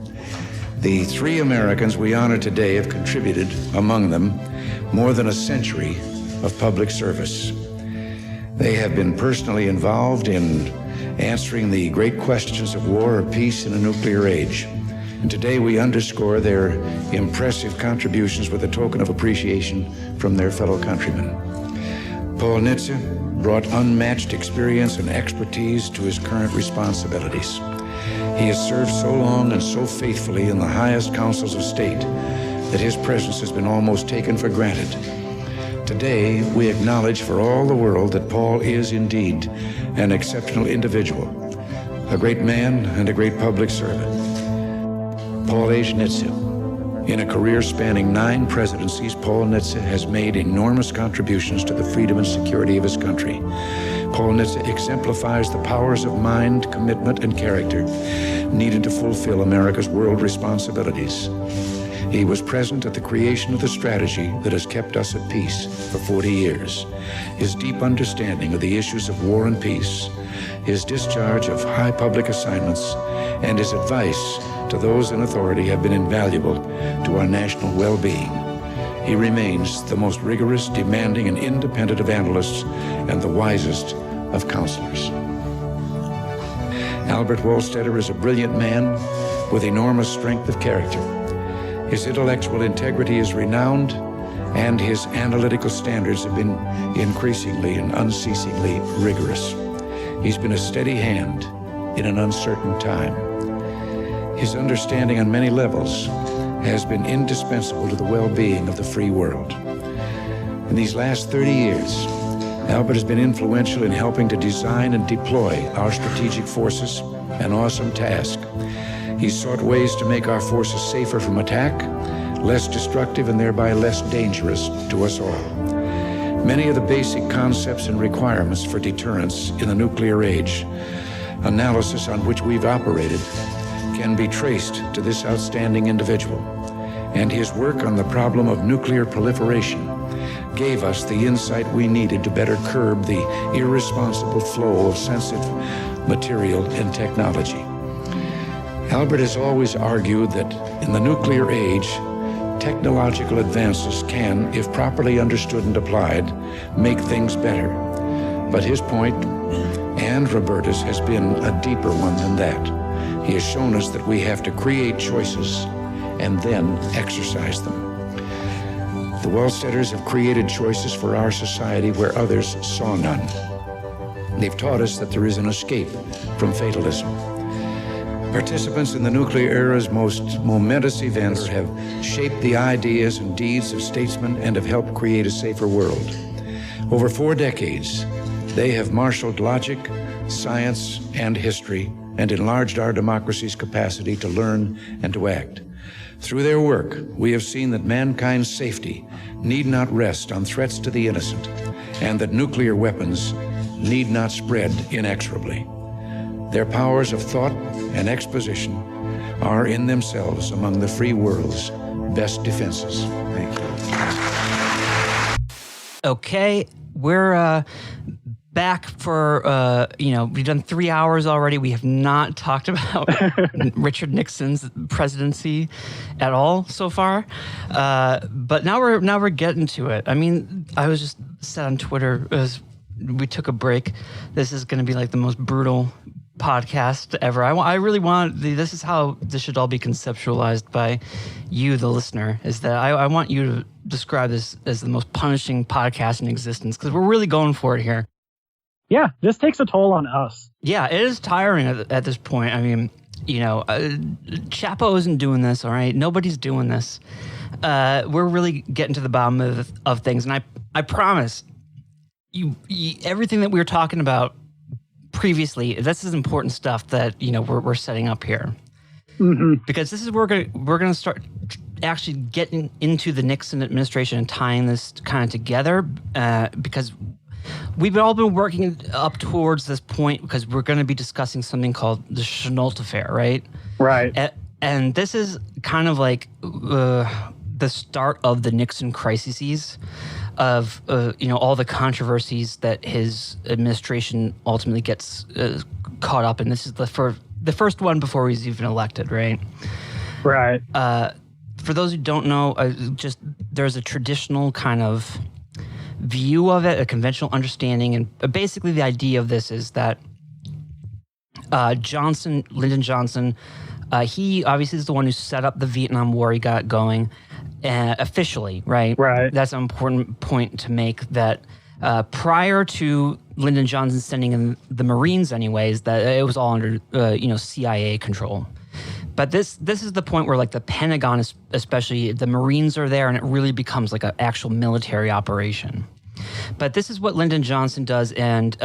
The 3 Americans we honor today have contributed, among them, more than a century of public service. They have been personally involved in answering the great questions of war or peace in a nuclear age. And today we underscore their impressive contributions with a token of appreciation from their fellow countrymen. Paul Nitze brought unmatched experience and expertise to his current responsibilities. He has served so long and so faithfully in the highest councils of state that his presence has been almost taken for granted. Today, we acknowledge for all the world that Paul is indeed an exceptional individual, a great man and a great public servant. Paul H. Nitze. In a career spanning 9 presidencies, Paul Nitze has made enormous contributions to the freedom and security of his country. Paul Nitze exemplifies the powers of mind, commitment, and character needed to fulfill America's world responsibilities. He was present at the creation of the strategy that has kept us at peace for 40 years. His deep understanding of the issues of war and peace, his discharge of high public assignments, and his advice to those in authority have been invaluable to our national well-being. He remains the most rigorous, demanding, and independent of analysts and the wisest of counselors. Albert Wohlstetter is a brilliant man with enormous strength of character. His intellectual integrity is renowned, and his analytical standards have been increasingly and unceasingly rigorous. He's been a steady hand in an uncertain time. His understanding on many levels has been indispensable to the well-being of the free world. In these last 30 years, Albert has been influential in helping to design and deploy our strategic forces, an awesome task. He's sought ways to make our forces safer from attack, less destructive, and thereby less dangerous to us all. Many of the basic concepts and requirements for deterrence in the nuclear age, analysis on which we've operated, can be traced to this outstanding individual. And his work on the problem of nuclear proliferation gave us the insight we needed to better curb the irresponsible flow of sensitive material and technology. Albert has always argued that in the nuclear age, technological advances can, if properly understood and applied, make things better. But his point, and Roberta's, has been a deeper one than that. He has shown us that we have to create choices and then exercise them. The Wellsteaders have created choices for our society where others saw none. They've taught us that there is an escape from fatalism. Participants in the nuclear era's most momentous events have shaped the ideas and deeds of statesmen and have helped create a safer world. Over 4 decades, they have marshaled logic, science, and history, and enlarged our democracy's capacity to learn and to act. Through their work, we have seen that mankind's safety need not rest on threats to the innocent, and that nuclear weapons need not spread inexorably. Their powers of thought and exposition are in themselves among the free world's best defenses. Thank you. Okay, we're back for, we've done 3 hours already. We have not talked about Richard Nixon's presidency at all so far. But now we're getting to it. I mean, I was just said on Twitter as we took a break, this is going to be like the most brutal podcast ever. I really want, this is how this should all be conceptualized by you, the listener, is that I want you to describe this as the most punishing podcast in existence, because we're really going for it here. Yeah, this takes a toll on us. Yeah, it is tiring at this point. I mean, Chapo isn't doing this, all right? Nobody's doing this. We're really getting to the bottom of things, and I promise you everything that we were talking about previously, this is important stuff that we're setting up here, because this is where we're gonna start actually getting into the Nixon administration and tying this kind of together, because we've all been working up towards this point, because we're going to be discussing something called the Chenault affair, right? Right. And this is kind of like the start of the Nixon crises, of all the controversies that his administration ultimately gets caught up in. This is the first one before he's even elected, right? Right. For those who don't know, there's a traditional kind of view of it, a conventional understanding, and basically the idea of this is that Lyndon Johnson, he obviously is the one who set up the Vietnam War. He got it going officially, right? Right. That's an important point to make, that prior to Lyndon Johnson sending in the Marines anyways, that it was all under, CIA control. But this is the point where, like, the Pentagon, especially, the Marines are there, and it really becomes like an actual military operation. But this is what Lyndon Johnson does, and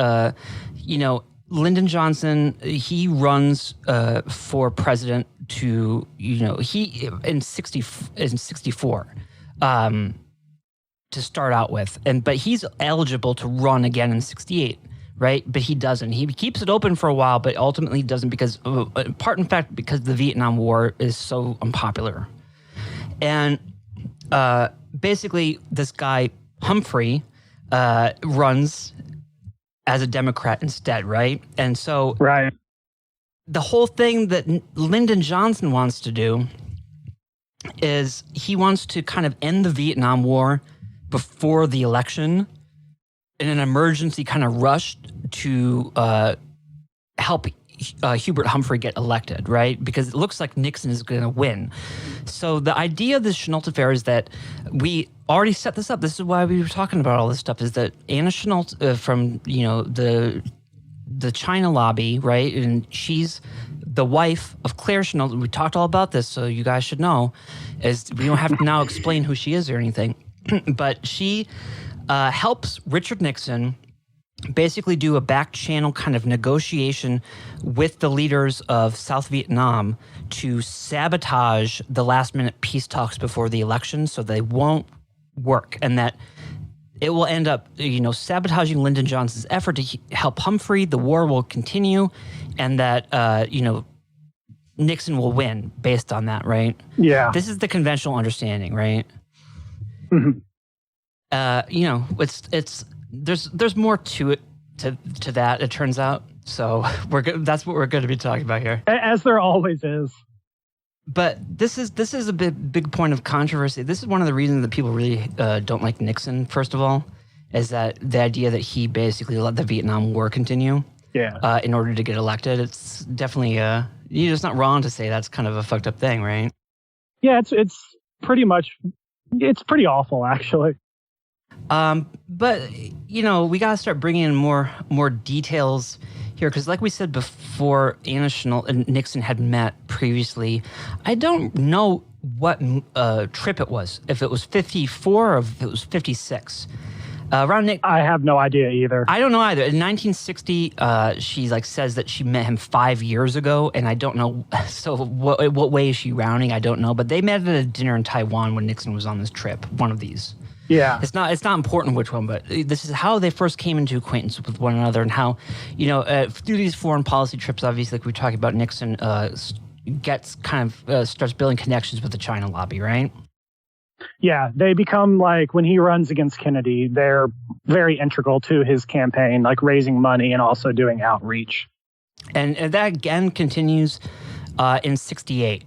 Lyndon Johnson, he runs for president to he in 64 to start out with, but he's eligible to run again in 68. Right, but he doesn't. He keeps it open for a while, but ultimately doesn't, because, part in fact, because the Vietnam War is so unpopular. And basically, this guy Humphrey runs as a Democrat instead, right? And so, right, the whole thing that Lyndon Johnson wants to do is he wants to kind of end the Vietnam War before the election, in an emergency kind of rush to help Hubert Humphrey get elected, right? Because it looks like Nixon is going to win. So the idea of the Chenault affair is that we already set this up. This is why we were talking about all this stuff, is that Anna Chenault from, the China lobby, right? And she's the wife of Claire Chenault. We talked all about this, so you guys should know, as we don't have to now explain who she is or anything. But she helps Richard Nixon basically do a back channel kind of negotiation with the leaders of South Vietnam to sabotage the last minute peace talks before the election, so they won't work, and that it will end up, sabotaging Lyndon Johnson's effort to help Humphrey. The war will continue, and that, Nixon will win based on that, right? Yeah. This is the conventional understanding, right? Mm-hmm. It's there's more to it to that, it turns out. So that's what we're going to be talking about here, as there always is. But this is a big point of controversy. This is one of the reasons that people really don't like Nixon. First of all, is that the idea that he basically let the Vietnam War continue, in order to get elected. It's definitely it's not wrong to say that's kind of a fucked up thing, right? Yeah, it's pretty pretty awful, actually. But we gotta start bringing in more details here, because like we said before, Anna Chenault and Nixon had met previously. I don't know what trip it was, if it was 54 or if it was 56. Around Nick, I have no idea either. I don't know either. In 1960, she says that she met him 5 years ago, and I don't know. So what way is she rounding? I don't know. But they met at a dinner in Taiwan when Nixon was on this trip. One of these. Yeah. It's not important which one, but this is how they first came into acquaintance with one another, and how, through these foreign policy trips, obviously, like we were talking about, Nixon gets kind of starts building connections with the China lobby, right? Yeah, they become like when he runs against Kennedy, they're very integral to his campaign, like raising money and also doing outreach. And that again continues in 68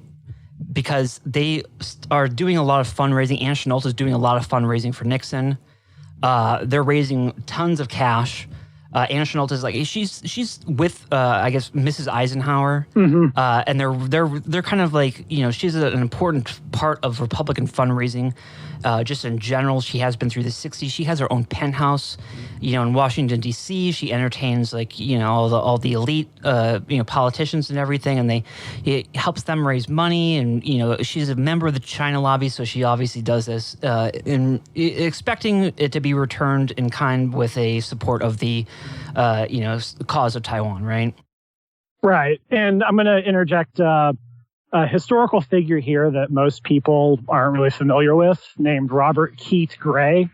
because they are doing a lot of fundraising. Anna Chennault is doing a lot of fundraising for Nixon. They're raising tons of cash. Anna Chennault is like she's with I guess Mrs. Eisenhower, and they're kind of like she's an important part of Republican fundraising, just in general. She has been through the 60s. She has her own penthouse, in Washington D.C. She entertains all the elite politicians and everything, and it helps them raise money. And she's a member of the China lobby, so she obviously does this in expecting it to be returned in kind with a support of the cause of Taiwan, right? Right. And I'm going to interject a historical figure here that most people aren't really familiar with, named Robert Keith Gray.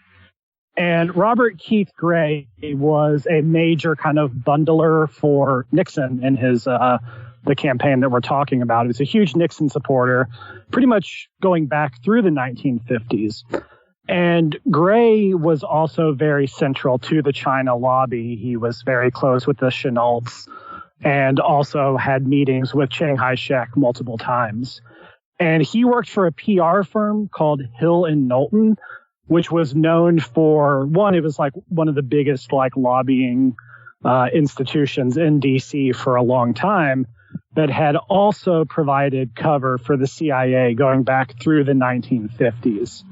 And Robert Keith Gray was a major kind of bundler for Nixon in his the campaign that we're talking about. He was a huge Nixon supporter, pretty much going back through the 1950s. And Gray was also very central to the China lobby. He was very close with the Chennaults and also had meetings with Chiang Kai-shek multiple times. And he worked for a PR firm called Hill and Knowlton, which was known for, it was like one of the biggest lobbying institutions in D.C. for a long time, that had also provided cover for the CIA going back through the 1950s.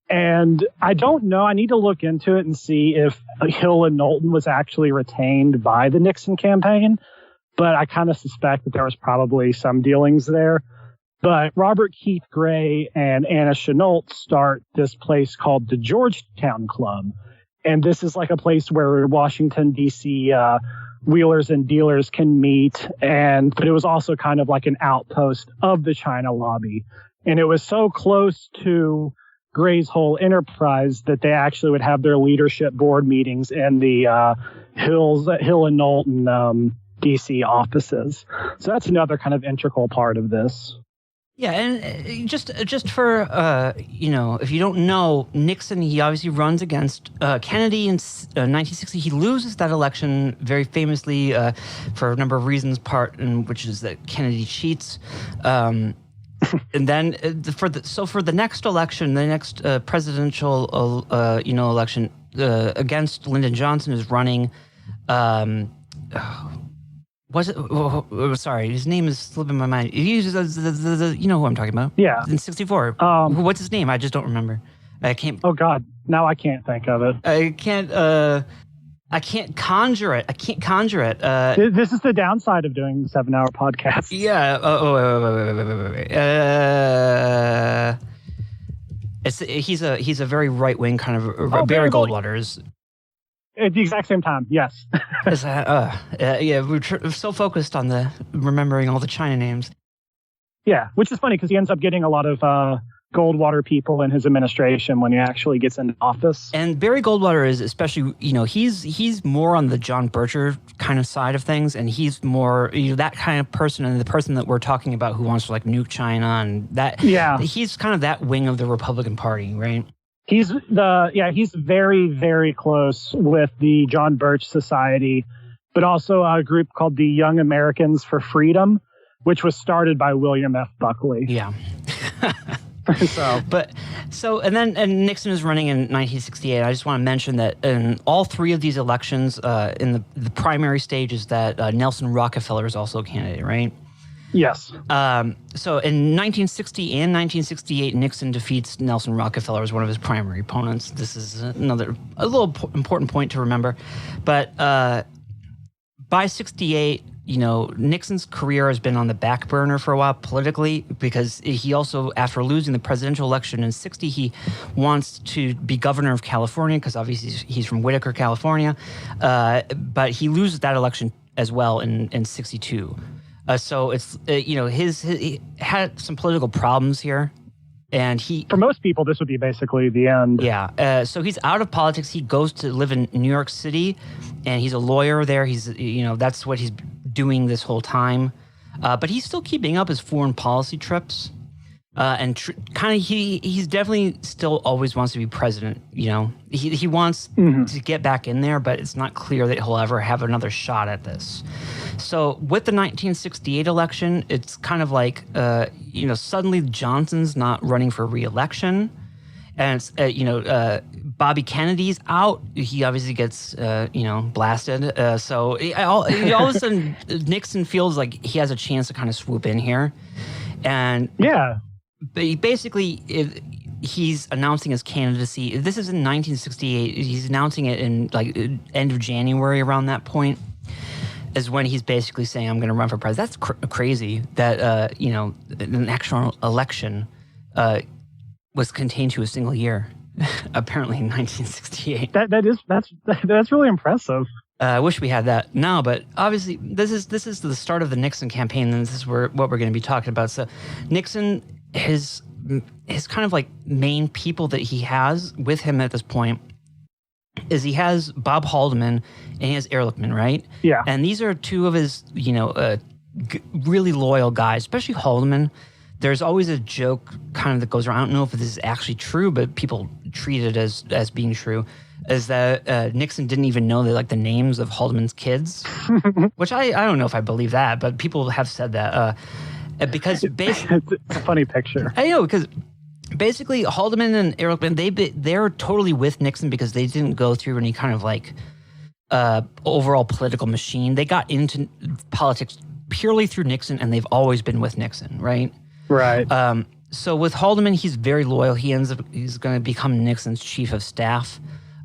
And I don't know. I need to look into it and see if Hill and Knowlton was actually retained by the Nixon campaign. But I kind of suspect that there was probably some dealings there. But Robert Keith Gray and Anna Chennault start this place called the Georgetown Club. And this is like a place where Washington, D.C. Wheelers and dealers can meet. But it was also kind of like an outpost of the China lobby. And it was so close to Gray's whole enterprise that they actually would have their leadership board meetings in the Hill and Knowlton DC offices. So that's another kind of integral part of this. Yeah, and just for if you don't know, Nixon, he obviously runs against Kennedy in 1960. He loses that election very famously for a number of reasons, which is that Kennedy cheats. And then for the next election, the next presidential election against Lyndon Johnson is running. Was it? Sorry, his name is slipping my mind. He uses you know who I'm talking about? Yeah. In 64. What's his name? I just don't remember. I can't. Oh God, now I can't think of it. I can't conjure it. This is the downside of doing 7-hour podcasts. Yeah. Wait. He's a very right wing kind of Barry Goldwater's. At the exact same time, yes. We're so focused on remembering all the China names. Yeah, which is funny because he ends up getting a lot of Goldwater people in his administration when he actually gets into office. And Barry Goldwater is especially, he's more on the John Berger kind of side of things, and he's more, that kind of person, and the person that we're talking about who wants to nuke China and that. Yeah. He's kind of that wing of the Republican Party, right? He's very, very close with the John Birch Society, but also a group called the Young Americans for Freedom, which was started by William F. Buckley. Yeah. And Nixon is running in 1968. I just want to mention that in all three of these elections, in the primary stages, that Nelson Rockefeller is also a candidate, right? Yes. So in 1960 and 1968, Nixon defeats Nelson Rockefeller as one of his primary opponents. This is a little important point to remember. But by 68, Nixon's career has been on the back burner for a while politically, because he also, after losing the presidential election in 60, he wants to be governor of California because obviously he's from Whitaker, California. But he loses that election as well in 62. So it's, he had some political problems here. And for most people, this would be basically the end. Yeah. So he's out of politics. He goes to live in New York City, and he's a lawyer there. He's, that's what he's doing this whole time. But he's still keeping up his foreign policy trips. And he's definitely still always wants to be president. You know, he wants to get back in there, but it's not clear that he'll ever have another shot at this. So with the 1968 election, it's kind of like, suddenly Johnson's not running for re-election. And it's, Bobby Kennedy's out. He obviously gets, blasted. So all of a sudden, Nixon feels like he has a chance to kind of swoop in here. And yeah, he's announcing his candidacy. This is in 1968. He's announcing it in end of January. Around that point is when he's basically saying, "I'm going to run for president." That's crazy. That an actual election was contained to a single year. Apparently in 1968. That's really impressive. I wish we had that now, but obviously this is the start of the Nixon campaign, and this is what we're going to be talking about. So Nixon, his kind of like main people that he has with him at this point is he has Bob Haldeman and he has Ehrlichman, right? Yeah. And these are two of his really loyal guys, especially Haldeman. There's always a joke kind of that goes around. I don't know if this is actually true, but people treat it as being true, is that Nixon didn't even know the names of Haldeman's kids, which I don't know if I believe that, but people have said that because basically it's a funny picture. I know, because basically Haldeman and Ehrlichman, they're totally with Nixon because they didn't go through any kind of overall political machine. They got into politics purely through Nixon, and they've always been with Nixon, right? Right. So with Haldeman, he's very loyal. He's going to become Nixon's chief of staff.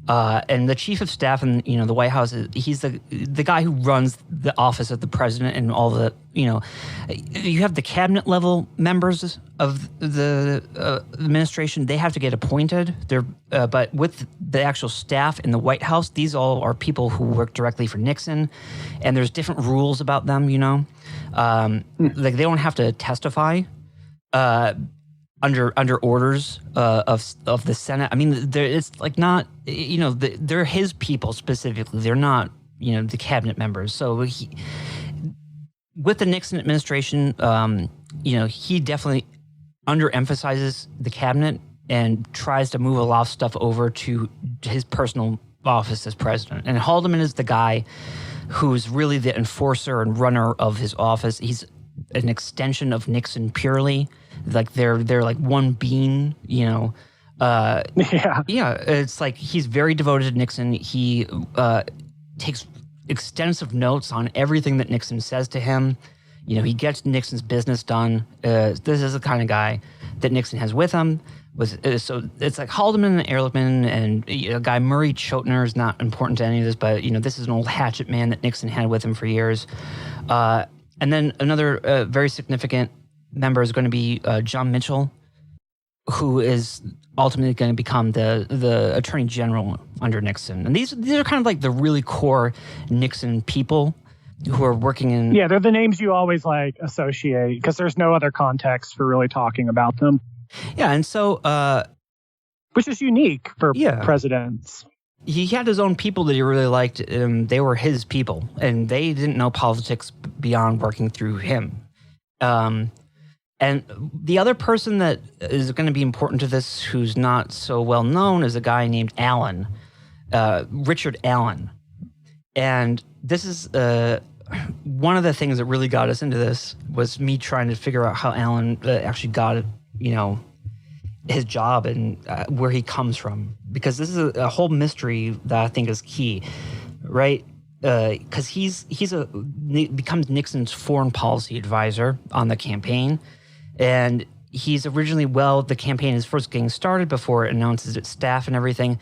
And the chief of staff in the White House, he's the guy who runs the office of the president and all the, you have the cabinet level members of the administration. They have to get appointed. But with the actual staff in the White House, these all are people who work directly for Nixon, and there's different rules about them. They don't have to testify under orders of the Senate. I mean, it's not, they're his people specifically. They're not, the cabinet members. So with the Nixon administration, he definitely underemphasizes the cabinet and tries to move a lot of stuff over to his personal office as president. And Haldeman is the guy who's really the enforcer and runner of his office. He's an extension of Nixon purely. They're like one being, Yeah. It's like he's very devoted to Nixon. He takes extensive notes on everything that Nixon says to him. He gets Nixon's business done. This is the kind of guy that Nixon has with him. So it's like Haldeman and Ehrlichman, and a guy Murray Chotiner is not important to any of this, but this is an old hatchet man that Nixon had with him for years. And then another very significant member is going to be John Mitchell, who is ultimately going to become the Attorney General under Nixon. And these are kind of like the really core Nixon people who are working in... Yeah, they're the names you always associate because there's no other context for really talking about them. Yeah, and so... which is unique for presidents. He had his own people that he really liked, and they were his people, and they didn't know politics beyond working through him. And the other person that is going to be important to this, who's not so well known, is a guy named Allen, Richard Allen. And this is one of the things that really got us into this was me trying to figure out how Allen actually got, his job and where he comes from, because this is a whole mystery that I think is key, right? Because he becomes Nixon's foreign policy advisor on the campaign. And he's originally, the campaign is first getting started before it announces its staff and everything.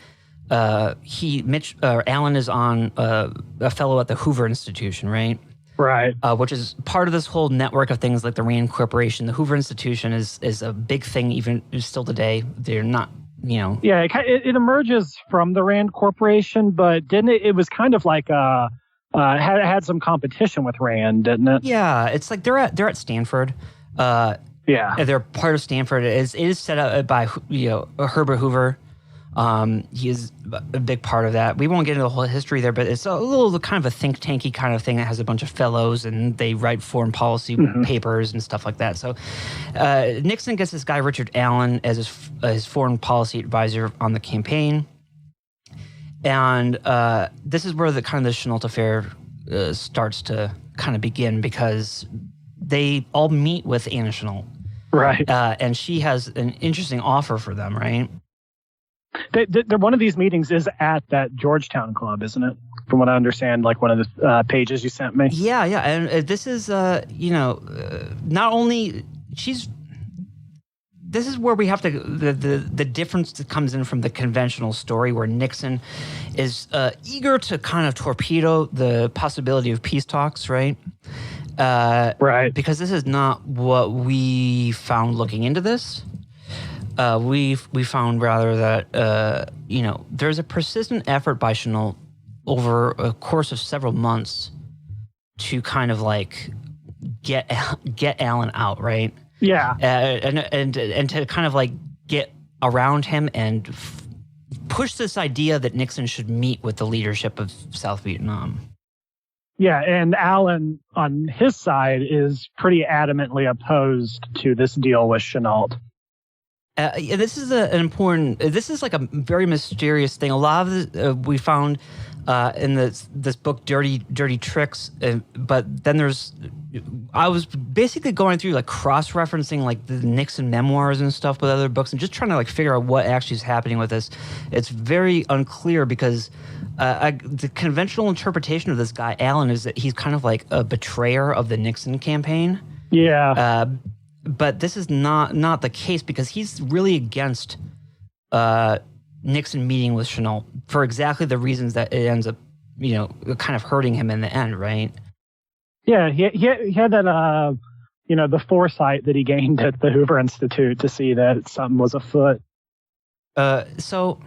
Allen is on a fellow at the Hoover Institution, right? Right. Which is part of this whole network of things like the Rand Corporation. The Hoover Institution is a big thing even still today. They're not, Yeah, it emerges from the Rand Corporation, but didn't it? It was kind of like had some competition with Rand, didn't it? Yeah, it's like they're at Stanford. Yeah, they're part of Stanford. It is set up by Herbert Hoover, He is a big part of that. We won't get into the whole history there, but it's a little kind of a think tanky kind of thing that has a bunch of fellows and they write foreign policy papers and stuff like that. So Nixon gets this guy Richard Allen as his foreign policy advisor on the campaign, and this is where the kind of the Chenault affair starts to kind of begin, because they all meet with Anna Chenault, right? And she has an interesting offer for them, right? One of these meetings is at that Georgetown Club, isn't it? From what I understand, like one of the pages you sent me. Yeah, and this is, not only this is where we have to the difference that comes in from the conventional story, where Nixon is eager to kind of torpedo the possibility of peace talks, right? Right. Because this is not what we found looking into this. We found rather that there's a persistent effort by Chenault over a course of several months to kind of like get Allen out, right? Yeah, and to kind of like get around him and push this idea that Nixon should meet with the leadership of South Vietnam. Yeah, and Allen on his side is pretty adamantly opposed to this deal with Chenault. This is this is like a very mysterious thing. A lot of this, we found in this book, Dirty Tricks, but then I was basically going through like cross-referencing like the Nixon memoirs and stuff with other books and just trying to like figure out what actually is happening with this. It's very unclear because the conventional interpretation of this guy, Allen, is that he's kind of like a betrayer of the Nixon campaign. Yeah. But this is not the case, because he's really against Nixon meeting with Chenault for exactly the reasons that it ends up, kind of hurting him in the end, right? Yeah, he had that, the foresight that he gained at the Hoover Institute to see that something was afoot. So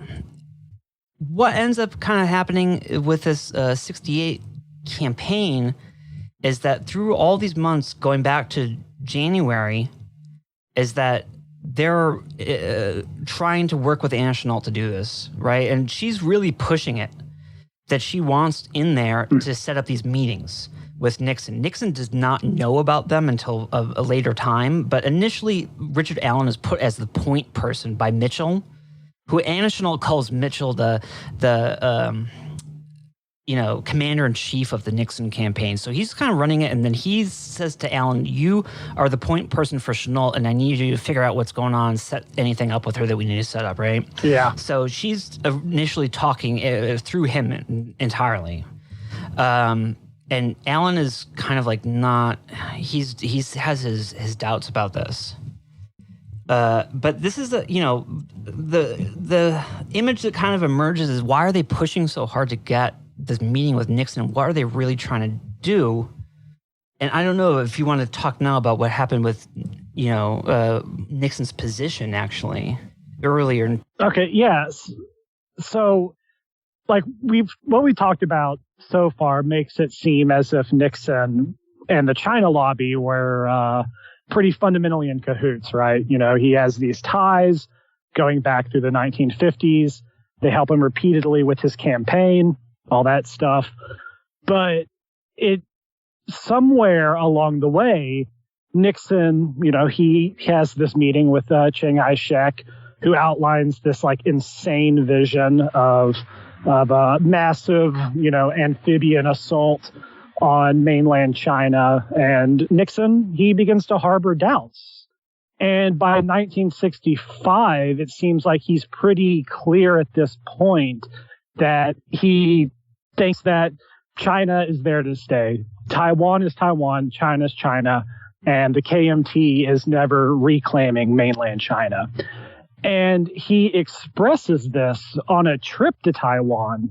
what ends up kind of happening with this 68 campaign is that through all these months, going back to January, is that they're trying to work with Anna Chenault to do this, right? And she's really pushing it, that she wants in there to set up these meetings with Nixon. Nixon does not know about them until a later time, but initially Richard Allen is put as the point person by Mitchell, who Anna Chenault calls Mitchell the commander-in-chief of the Nixon campaign. So he's kind of running it, and then he says to Allen, you are the point person for Chenault, and I need you to figure out what's going on, set anything up with her that we need to set up, right? Yeah. So she's initially talking through him entirely. And Allen is kind of like not, he has his doubts about this. But this is the image that kind of emerges is, why are they pushing so hard to get this meeting with Nixon? What are they really trying to do? And I don't know if you want to talk now about what happened with, Nixon's position actually earlier. Okay, yes. So, like what we talked about so far makes it seem as if Nixon and the China lobby were pretty fundamentally in cahoots, right? He has these ties going back through the 1950s. They help him repeatedly with his campaign, all that stuff. But it somewhere along the way, Nixon, he has this meeting with Chiang Kai-shek, who outlines this like insane vision of a massive, amphibian assault on mainland China. And Nixon, he begins to harbor doubts. And by 1965, it seems like he's pretty clear at this point that he thinks that China is there to stay. Taiwan is Taiwan, China is China, and the KMT is never reclaiming mainland China. And he expresses this on a trip to Taiwan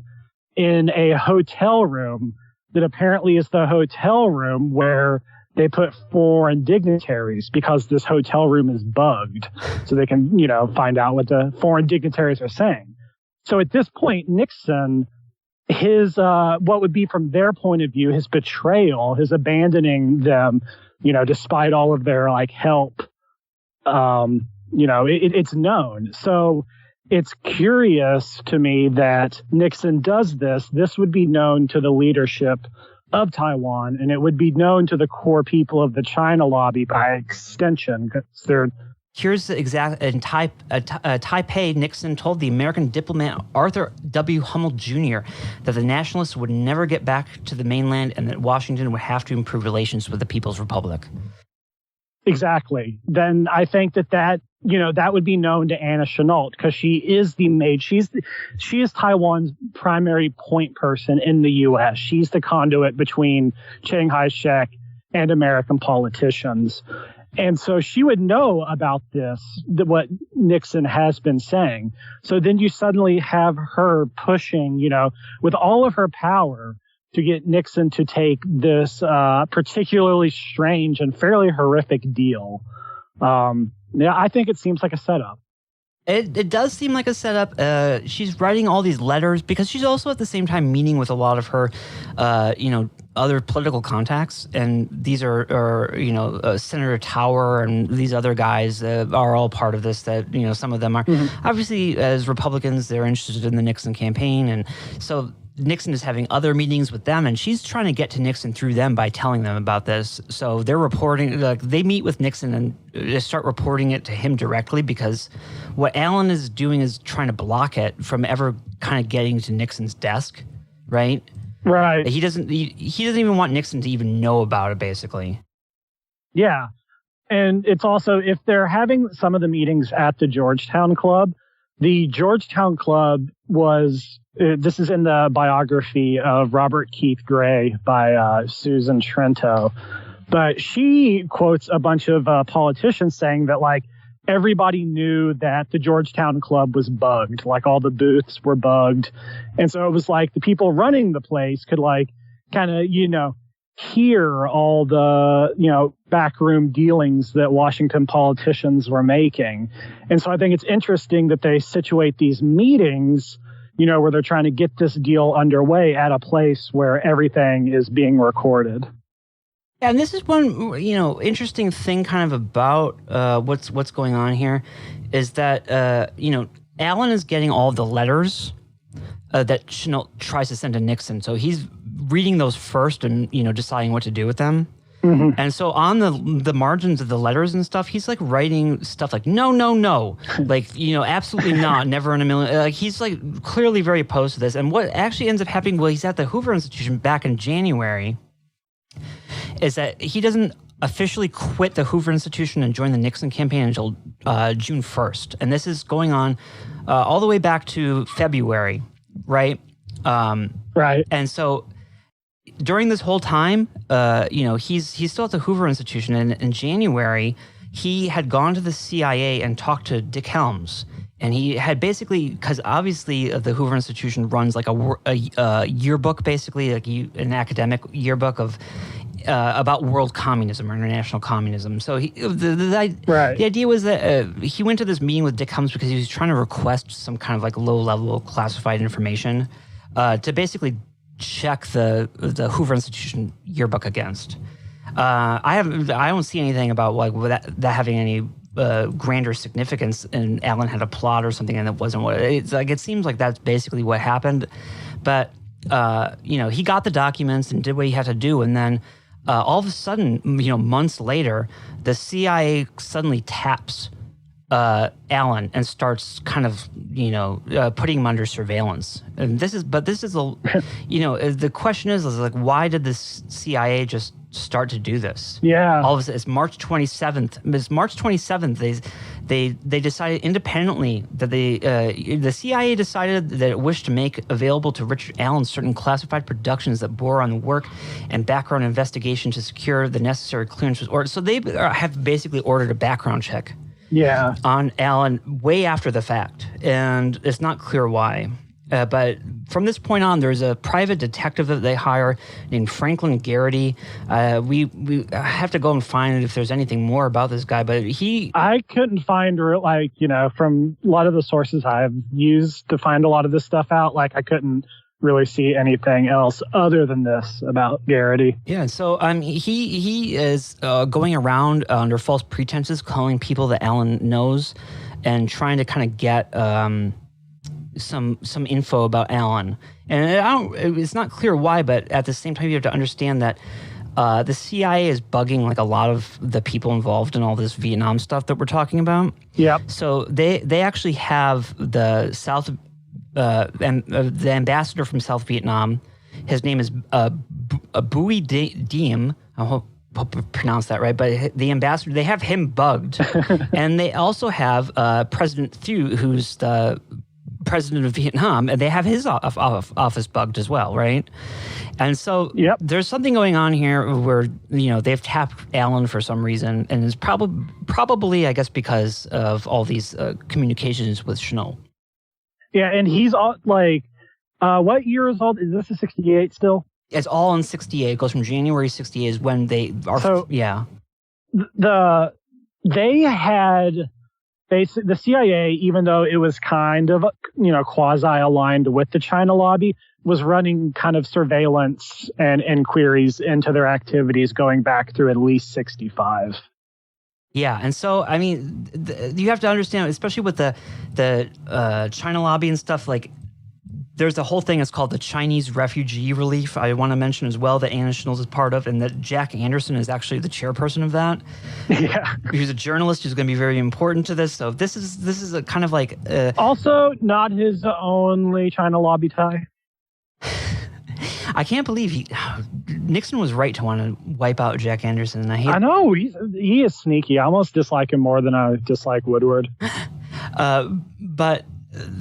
in a hotel room that apparently is the hotel room where they put foreign dignitaries, because this hotel room is bugged so they can, find out what the foreign dignitaries are saying. So at this point, Nixon, his, what would be from their point of view, his betrayal, his abandoning them, despite all of their like help, it's known. So it's curious to me that Nixon does this. This would be known to the leadership of Taiwan, and it would be known to the core people of the China lobby by extension, because they're. Here's the exact in Taipei. Nixon told the American diplomat Arthur W. Hummel Jr. that the nationalists would never get back to the mainland, and that Washington would have to improve relations with the People's Republic. Exactly. Then I think that would be known to Anna Chennault, because she is she is Taiwan's primary point person in the U.S. She's the conduit between Chiang Kai-shek and American politicians. And so she would know about what Nixon has been saying. So then you suddenly have her pushing, with all of her power to get Nixon to take this particularly strange and fairly horrific deal. I think it seems like a setup. It does seem like a setup. She's writing all these letters because she's also at the same time meeting with a lot of her, other political contacts. And these are Senator Tower and these other guys are all part of this. That, some of them are obviously, as Republicans, they're interested in the Nixon campaign. And so Nixon is having other meetings with them, and she's trying to get to Nixon through them by telling them about this. So they're reporting, they meet with Nixon and they start reporting it to him directly, because what Allen is doing is trying to block it from ever kind of getting to Nixon's desk, right? Right. He doesn't even want Nixon to even know about it, basically. Yeah. And it's also, if they're having some of the meetings at the Georgetown Club, the Georgetown Club was, this is in the biography of Robert Keith Gray by Susan Trento, but she quotes a bunch of politicians saying that, everybody knew that the Georgetown Club was bugged, all the booths were bugged. And so it was the people running the place could kind of, hear all the, backroom dealings that Washington politicians were making. And so I think it's interesting that they situate these meetings, where they're trying to get this deal underway at a place where everything is being recorded. Yeah, and this is one, interesting thing kind of about what's going on here is that, Allen is getting all the letters that Chennault tries to send to Nixon. So he's reading those first and, deciding what to do with them. Mm-hmm. And so on the margins of the letters and stuff, he's writing stuff no, absolutely not, never in a million. He's clearly very opposed to this. And what actually ends up happening, well, he's at the Hoover Institution back in January, is that he doesn't officially quit the Hoover Institution and join the Nixon campaign until June 1st. And this is going on all the way back to February, right? Right. And so during this whole time, he's still at the Hoover Institution. And in January, he had gone to the CIA and talked to Dick Helms. And he had basically, because obviously the Hoover Institution runs a yearbook, basically, an academic yearbook of about world communism or international communism. So the idea was that he went to this meeting with Dick Helms because he was trying to request some kind of low-level classified information to basically check the Hoover Institution yearbook against. I don't see anything about that having any grander significance, and Allen had a plot or something, and it wasn't what it's like. It seems like that's basically what happened. But he got the documents and did what he had to do, and then all of a sudden, months later, the CIA suddenly taps Allen and starts kind of, putting him under surveillance. And this is the question is why did this CIA just start to do this? Yeah. All of a sudden, it's March 27th. It's March 27th. They decided independently that the CIA decided that it wished to make available to Richard Allen certain classified productions that bore on work and background investigation to secure the necessary clearances. So they have basically ordered a background check. Yeah. On Allen way after the fact, and it's not clear why. But from this point on, there's a private detective that they hire named Franklin Garrity. We have to go and find if there's anything more about this guy, but I couldn't find, from a lot of the sources I've used to find a lot of this stuff out, I couldn't really see anything else other than this about Garrity. Yeah, so he is going around under false pretenses, calling people that Allen knows and trying to kind of get some info about Allen. And it's not clear why, but at the same time, you have to understand that the CIA is bugging like a lot of the people involved in all this Vietnam stuff that we're talking about. Yep. So they actually have the the ambassador from South Vietnam. His name is Bui Diem. I hope I pronounced that right. But the ambassador, they have him bugged, and they also have President Thieu, who's the president of Vietnam, and they have his office bugged as well, right? And so there's something going on here where, they've tapped Allen for some reason, and it's probably, I guess, because of all these communications with Chanel. Yeah, and he's all like, what year is all? Is this a 68 still? It's all in 68. It goes from January 68 is when they are. So, yeah. They had the CIA, even though it was kind of, quasi-aligned with the China lobby, was running kind of surveillance and inquiries into their activities going back through at least 65. Yeah, and so, I mean, you have to understand, especially with the China lobby and stuff, like, there's a whole thing, it's called the Chinese Refugee Relief. I want to mention as well that Anna Schnulls is part of, and that Jack Anderson is actually the chairperson of that. Yeah. He's a journalist who's going to be very important to this. So this is a kind of like... also, not his only China lobby tie. I can't believe Nixon was right to want to wipe out Jack Anderson. And I know, he is sneaky. I almost dislike him more than I dislike Woodward. But...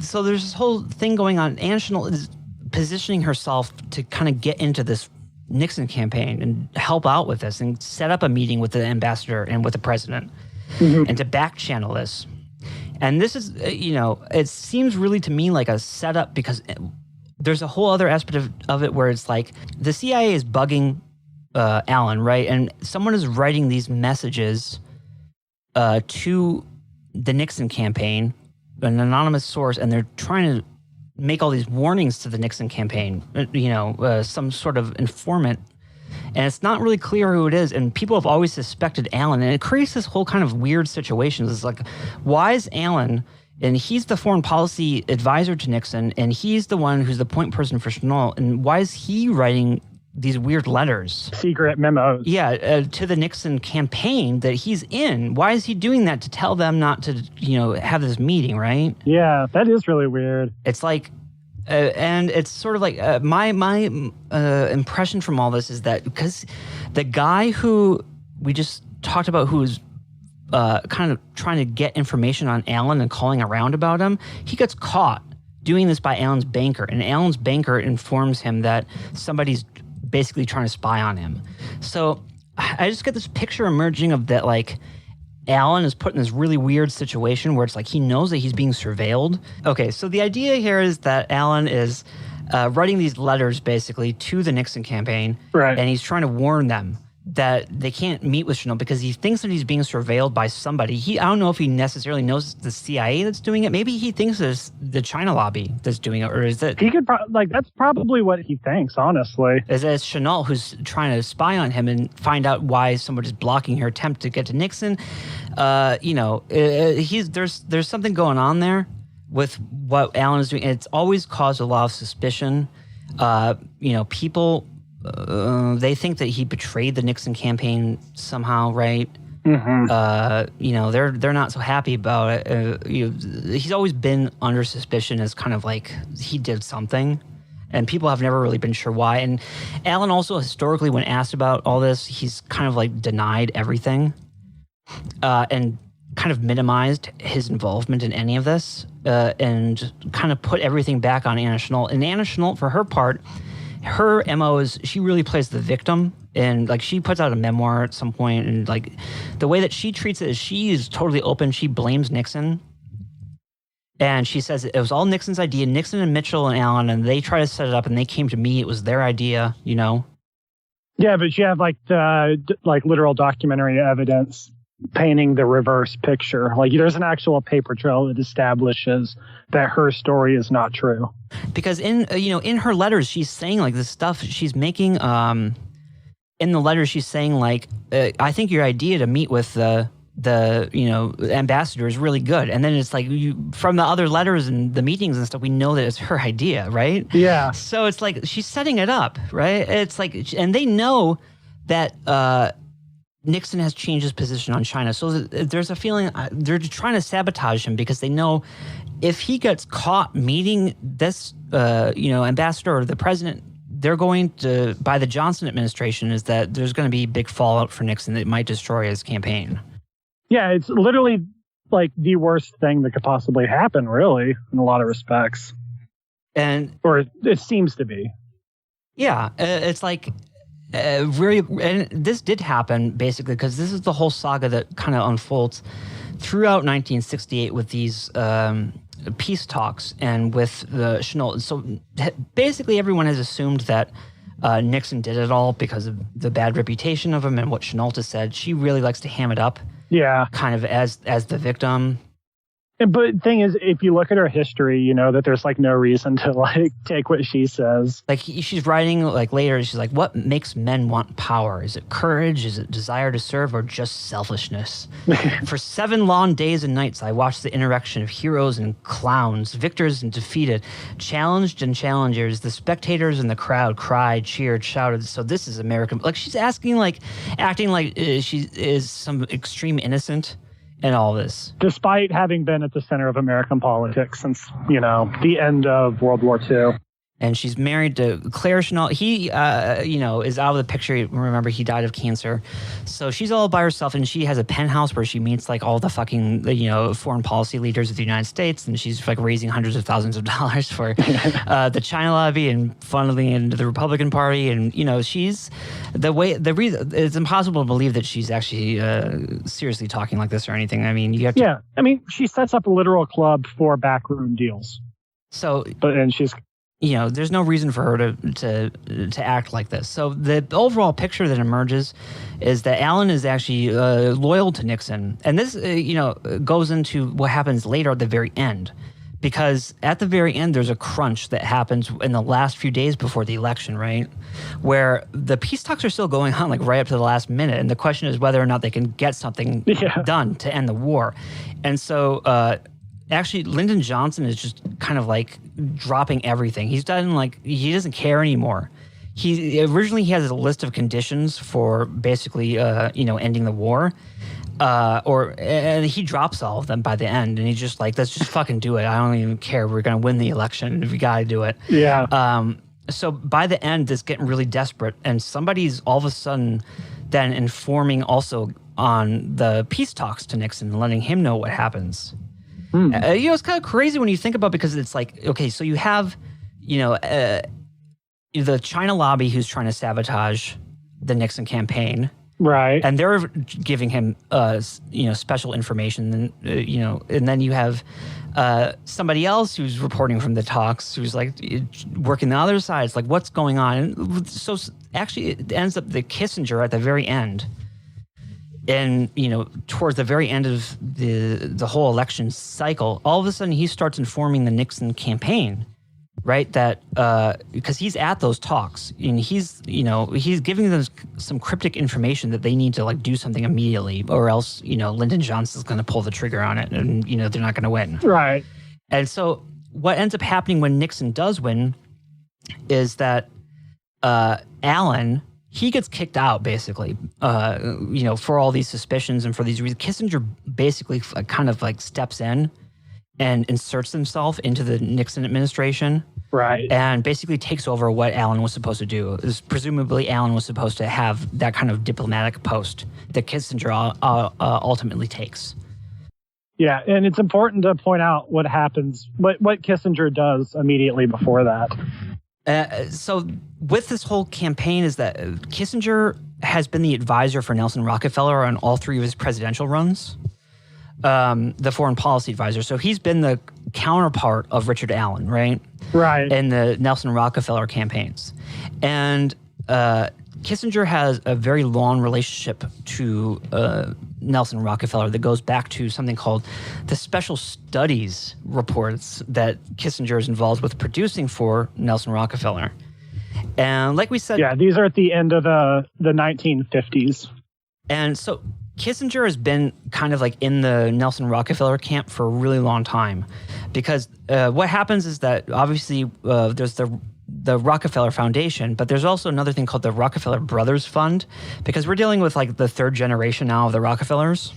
So there's this whole thing going on. Anna Schnulls is positioning herself to kind of get into this Nixon campaign and help out with this and set up a meeting with the ambassador and with the president and to back channel this. And this is, it seems really to me like a setup because there's a whole other aspect of it where it's like the CIA is bugging Allen, right? And someone is writing these messages to the Nixon campaign, an anonymous source, and they're trying to make all these warnings to the Nixon campaign, some sort of informant. And it's not really clear who it is. And people have always suspected Allen. And it creates this whole kind of weird situation. It's like, why is Allen, and he's the foreign policy advisor to Nixon, and he's the one who's the point person for Chanel, and why is he writing these weird letters, secret memos, to the Nixon campaign that he's in? Why is he doing that to tell them not to, have this meeting, right? Yeah, that is really weird. It's like, and it's sort of like my impression from all this is that because the guy who we just talked about, who's kind of trying to get information on Allen and calling around about him, he gets caught doing this by Allen's banker, and Allen's banker informs him that somebody's basically trying to spy on him. So I just get this picture emerging of that, like, Allen is put in this really weird situation where it's like he knows that he's being surveilled. Okay, so the idea here is that Allen is writing these letters basically to the Nixon campaign, right? And he's trying to warn them that they can't meet with Chanel because he thinks that he's being surveilled by somebody. I don't know if he necessarily knows it's the CIA that's doing it. Maybe he thinks it's the China lobby that's doing it, or is it... He could that's probably what he thinks, honestly. Is it Chanel who's trying to spy on him and find out why somebody's blocking her attempt to get to Nixon? There's something going on there with what Allen is doing. It's always caused a lot of suspicion. People... they think that he betrayed the Nixon campaign somehow, right? Mm-hmm. They're not so happy about it. He's always been under suspicion as kind of like he did something, and people have never really been sure why. And Allen also historically, when asked about all this, he's kind of like denied everything, and kind of minimized his involvement in any of this, and kind of put everything back on Anna Schnulls. And Anna Schnulls, for her part, her MO is she really plays the victim, and like she puts out a memoir at some point, and like the way that she treats it is she is totally open. She blames Nixon, and she says it was all Nixon's idea. Nixon and Mitchell and Allen, and they tried to set it up, and they came to me. It was their idea, Yeah, but you have like the literal documentary evidence painting the reverse picture. Like there's an actual paper trail that establishes that her story is not true. Because in her letters, she's saying like this stuff she's making. In the letters, she's saying like, I think your idea to meet with the ambassador is really good, and then it's like from the other letters and the meetings and stuff, we know that it's her idea, right? Yeah. So it's like she's setting it up, right? It's like, and they know that Nixon has changed his position on China, so there's a feeling they're trying to sabotage him because they know if he gets caught meeting this ambassador or the president, they're going to, by the Johnson administration, is that there's going to be big fallout for Nixon that might destroy his campaign. Yeah, it's literally like the worst thing that could possibly happen, really, in a lot of respects. Or it seems to be. Yeah, it's like really, and this did happen basically because this is the whole saga that kind of unfolds throughout 1968 with these peace talks and with the Chennault. So basically, everyone has assumed that Nixon did it all because of the bad reputation of him and what Chennault has said. She really likes to ham it up. Yeah. Kind of as the victim. But the thing is, if you look at her history, you know that there's like no reason to like take what she says. Like she's writing like later, she's like, what makes men want power? Is it courage? Is it desire to serve, or just selfishness? For 7 long days and nights, I watched the interaction of heroes and clowns, victors and defeated, challenged and challengers. The spectators in the crowd cried, cheered, shouted. So this is American. Like she's acting like she is some extreme innocent. And all this. Despite having been at the center of American politics since, the end of World War II. And she's married to Claire Chennault. He, is out of the picture. Remember, he died of cancer. So she's all by herself, and she has a penthouse where she meets, like, all the fucking, foreign policy leaders of the United States, and she's, like, raising hundreds of thousands of dollars for the China lobby and funneling into the Republican Party. And, she's it's impossible to believe that she's actually seriously talking like this or anything. I mean, you have to... Yeah, I mean, she sets up a literal club for backroom deals. So... And she's... there's no reason for her to act like this. So the overall picture that emerges is that Allen is actually loyal to Nixon. And this, goes into what happens later at the very end. Because at the very end, there's a crunch that happens in the last few days before the election, right? Where the peace talks are still going on, like right up to the last minute. And the question is whether or not they can get something done to end the war. And so... actually, Lyndon Johnson is just kind of like dropping everything. He's done he doesn't care anymore. He has a list of conditions for basically, ending the war. And he drops all of them by the end. And he's just like, let's just fucking do it. I don't even care. We're going to win the election. We got to do it. Yeah. So by the end, it's getting really desperate. And somebody's all of a sudden then informing also on the peace talks to Nixon and letting him know what happens. It's kind of crazy when you think about, because it's like, okay, so you have, the China lobby who's trying to sabotage the Nixon campaign. Right. And they're giving him, special information. And then you have somebody else who's reporting from the talks who's like working the other side. It's like, what's going on? And so actually it ends up that Kissinger at the very end, and, towards the very end of the whole election cycle, all of a sudden he starts informing the Nixon campaign, right? That because he's at those talks and he's giving them some cryptic information that they need to do something immediately, or else, Lyndon Johnson's going to pull the trigger on it and, they're not going to win. Right. And so what ends up happening when Nixon does win is that Allen... he gets kicked out, basically, for all these suspicions and for these reasons. Kissinger basically kind of steps in and inserts himself into the Nixon administration. Right. And basically takes over what Allen was supposed to do. Presumably, Allen was supposed to have that kind of diplomatic post that Kissinger ultimately takes. Yeah, and it's important to point out what happens, what Kissinger does immediately before that. So with this whole campaign is that Kissinger has been the advisor for Nelson Rockefeller on all 3 of his presidential runs, the foreign policy advisor. So he's been the counterpart of Richard Allen, right? Right. In the Nelson Rockefeller campaigns. And Kissinger has a very long relationship to Nelson Rockefeller that goes back to something called the Special Studies reports that Kissinger is involved with producing for Nelson Rockefeller. And like we said... Yeah, these are at the end of the 1950s. And so Kissinger has been kind of like in the Nelson Rockefeller camp for a really long time, because what happens is that obviously there's the Rockefeller Foundation, but there's also another thing called the Rockefeller Brothers Fund, because we're dealing with like the third generation now of the Rockefellers.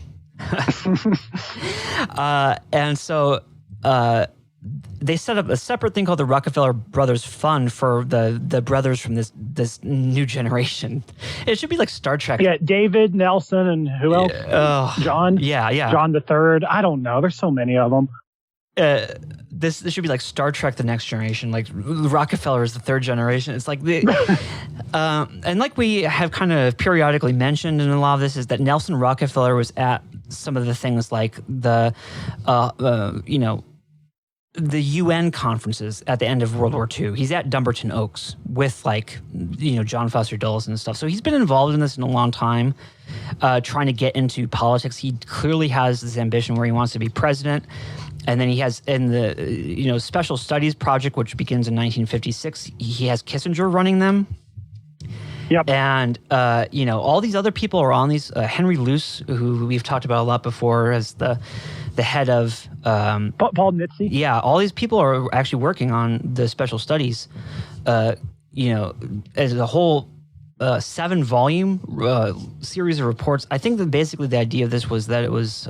And so they set up a separate thing called the Rockefeller Brothers Fund for the brothers from this new generation. It should be like Star Trek. Yeah, David, Nelson, and who else? John? Yeah. John the Third. I don't know. There's so many of them. This should be like Star Trek: The Next Generation. Like Rockefeller is the third generation. It's like the and like we have kind of periodically mentioned in a lot of this is that Nelson Rockefeller was at some of the things like the the UN conferences at the end of World War II. He's at Dumbarton Oaks with John Foster Dulles and stuff. So he's been involved in this in a long time, trying to get into politics. He clearly has this ambition where he wants to be president. And then he has in the Special Studies Project, which begins in 1956, he has Kissinger running them. Yep. And, all these other people are on these. Henry Luce, who we've talked about a lot before, as the head of... Paul Nitze. Yeah, all these people are actually working on the Special Studies, as a whole 7-volume series of reports. I think that basically the idea of this was that it was...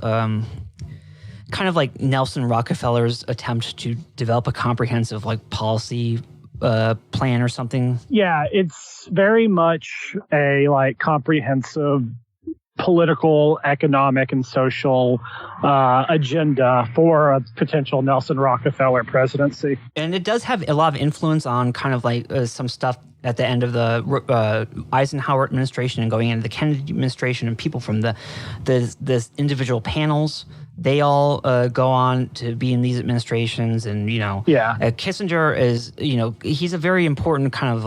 kind of like Nelson Rockefeller's attempt to develop a comprehensive policy plan or something. Yeah, it's very much a comprehensive political, economic, and social agenda for a potential Nelson Rockefeller presidency. And it does have a lot of influence on kind of some stuff at the end of the Eisenhower administration and going into the Kennedy administration, and people from the individual panels. They all go on to be in these administrations, and Kissinger is he's a very important kind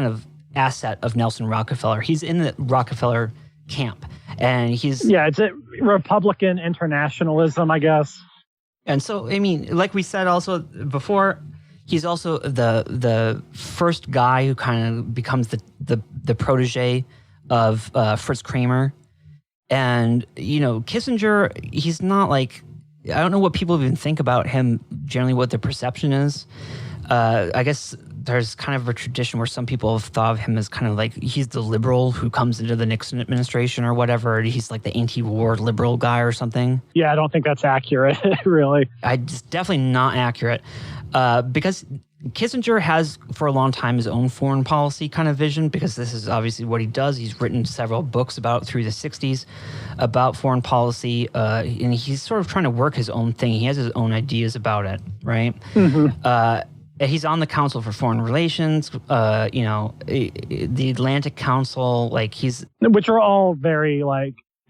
of asset of Nelson Rockefeller. He's in the Rockefeller camp, and it's a Republican internationalism, I guess. And so, I mean, like we said also before, he's also the first guy who kind of becomes the protege of Fritz Kramer. And, Kissinger, he's not I don't know what people even think about him, generally what their perception is. I guess there's kind of a tradition where some people have thought of him as kind of he's the liberal who comes into the Nixon administration or whatever. He's like the anti-war liberal guy or something. Yeah, I don't think that's accurate, really. It's definitely not accurate because Kissinger has for a long time his own foreign policy kind of vision, because this is obviously what he does. He's written several books through the 60s about foreign policy, and he's sort of trying to work his own thing. He has his own ideas about it, right? Mm-hmm. He's on the Council for Foreign Relations, the Atlantic Council, which are all very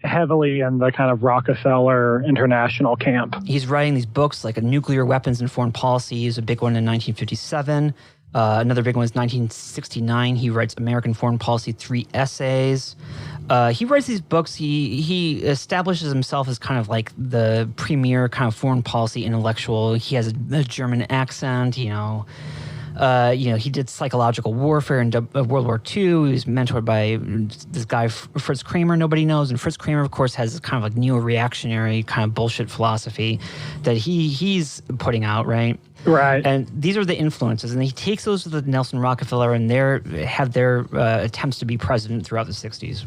heavily in the kind of Rockefeller international camp. He's writing these books like Nuclear Weapons and Foreign Policy is a big one in 1957. Another big one is 1969. He writes American Foreign Policy 3 essays. He writes these books. He establishes himself as kind of the premier kind of foreign policy intellectual. He has a German accent, he did psychological warfare in World War II. He was mentored by this guy, Fritz Kramer, nobody knows. And Fritz Kramer, of course, has this kind of neo-reactionary kind of bullshit philosophy that he's putting out, right? Right. And these are the influences. And he takes those to the Nelson Rockefeller and have their attempts to be president throughout the 60s.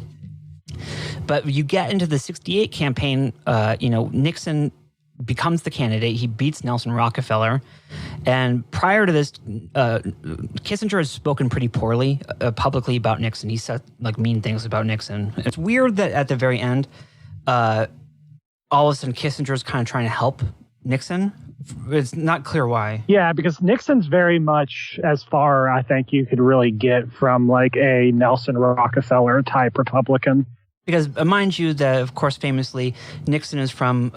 But you get into the 68 campaign, Nixon becomes the candidate. He beats Nelson Rockefeller. And prior to this, Kissinger has spoken pretty poorly publicly about Nixon. He said mean things about Nixon. It's weird that at the very end, all of a sudden Kissinger is kind of trying to help Nixon. It's not clear why. Yeah, because Nixon's very much as far, I think, you could really get from a Nelson Rockefeller type Republican. Because mind you that, of course, famously, Nixon is from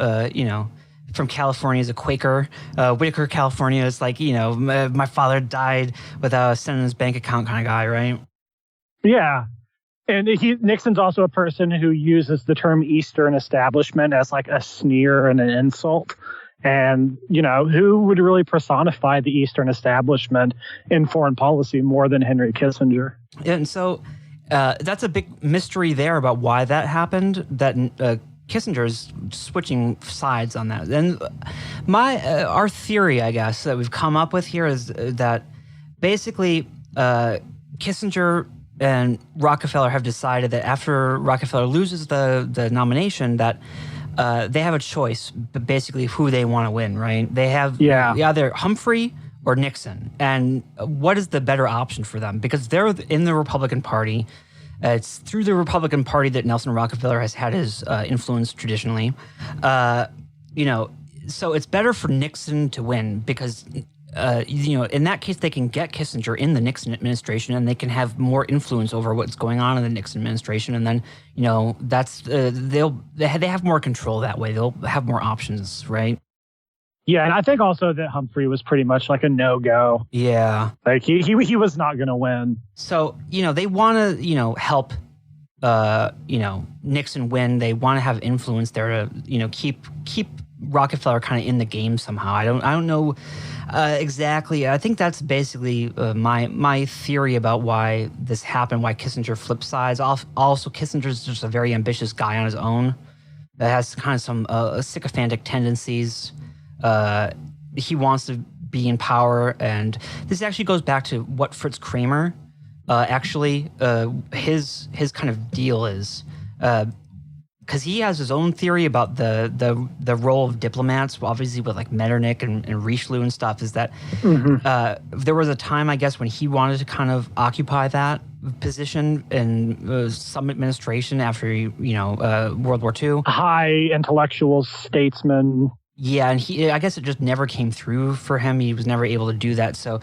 California, as a Quaker. Whitaker, California is my father died without a cent in his bank account kind of guy, right? Yeah. And Nixon's also a person who uses the term Eastern establishment as a sneer and an insult. And, who would really personify the Eastern establishment in foreign policy more than Henry Kissinger? And so that's a big mystery there about why that happened. That Kissinger is switching sides on that. And our theory, I guess, that we've come up with here is that basically Kissinger and Rockefeller have decided that after Rockefeller loses the nomination, that they have a choice, basically who they want to win, right? They have either Humphrey or Nixon. And what is the better option for them? Because they're in the Republican Party. It's through the Republican Party that Nelson Rockefeller has had his influence traditionally. So it's better for Nixon to win because, in that case, they can get Kissinger in the Nixon administration and they can have more influence over what's going on in the Nixon administration. And then, that's they have more control that way. They'll have more options, right? Yeah, and I think also that Humphrey was pretty much like a no-go. Yeah. Like he was not going to win. So, they want to, help, Nixon win. They want to have influence there to, keep Rockefeller kind of in the game somehow. I don't know exactly. I think that's basically my theory about why this happened, why Kissinger flipped sides. Also, Kissinger's just a very ambitious guy on his own that has kind of some sycophantic tendencies. He wants to be in power, and this actually goes back to what Fritz Kramer his kind of deal is, because he has his own theory about the role of diplomats, obviously with like Metternich and Richelieu and stuff, is that there was a time, I guess, when he wanted to kind of occupy that position in some administration after World War II. High intellectual statesman. Yeah, and I guess it just never came through for him. He was never able to do that. So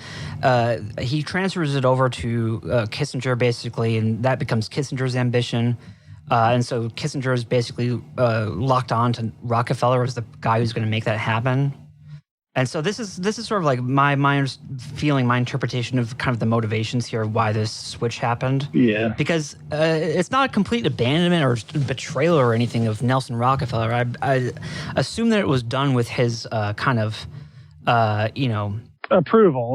he transfers it over to Kissinger, basically, and that becomes Kissinger's ambition. And so Kissinger is basically locked on to Rockefeller as the guy who's going to make that happen. And so this is sort of like my feeling, my interpretation of kind of the motivations here of why this switch happened. Yeah. Because it's not a complete abandonment or betrayal or anything of Nelson Rockefeller. I assume that it was done with his approval.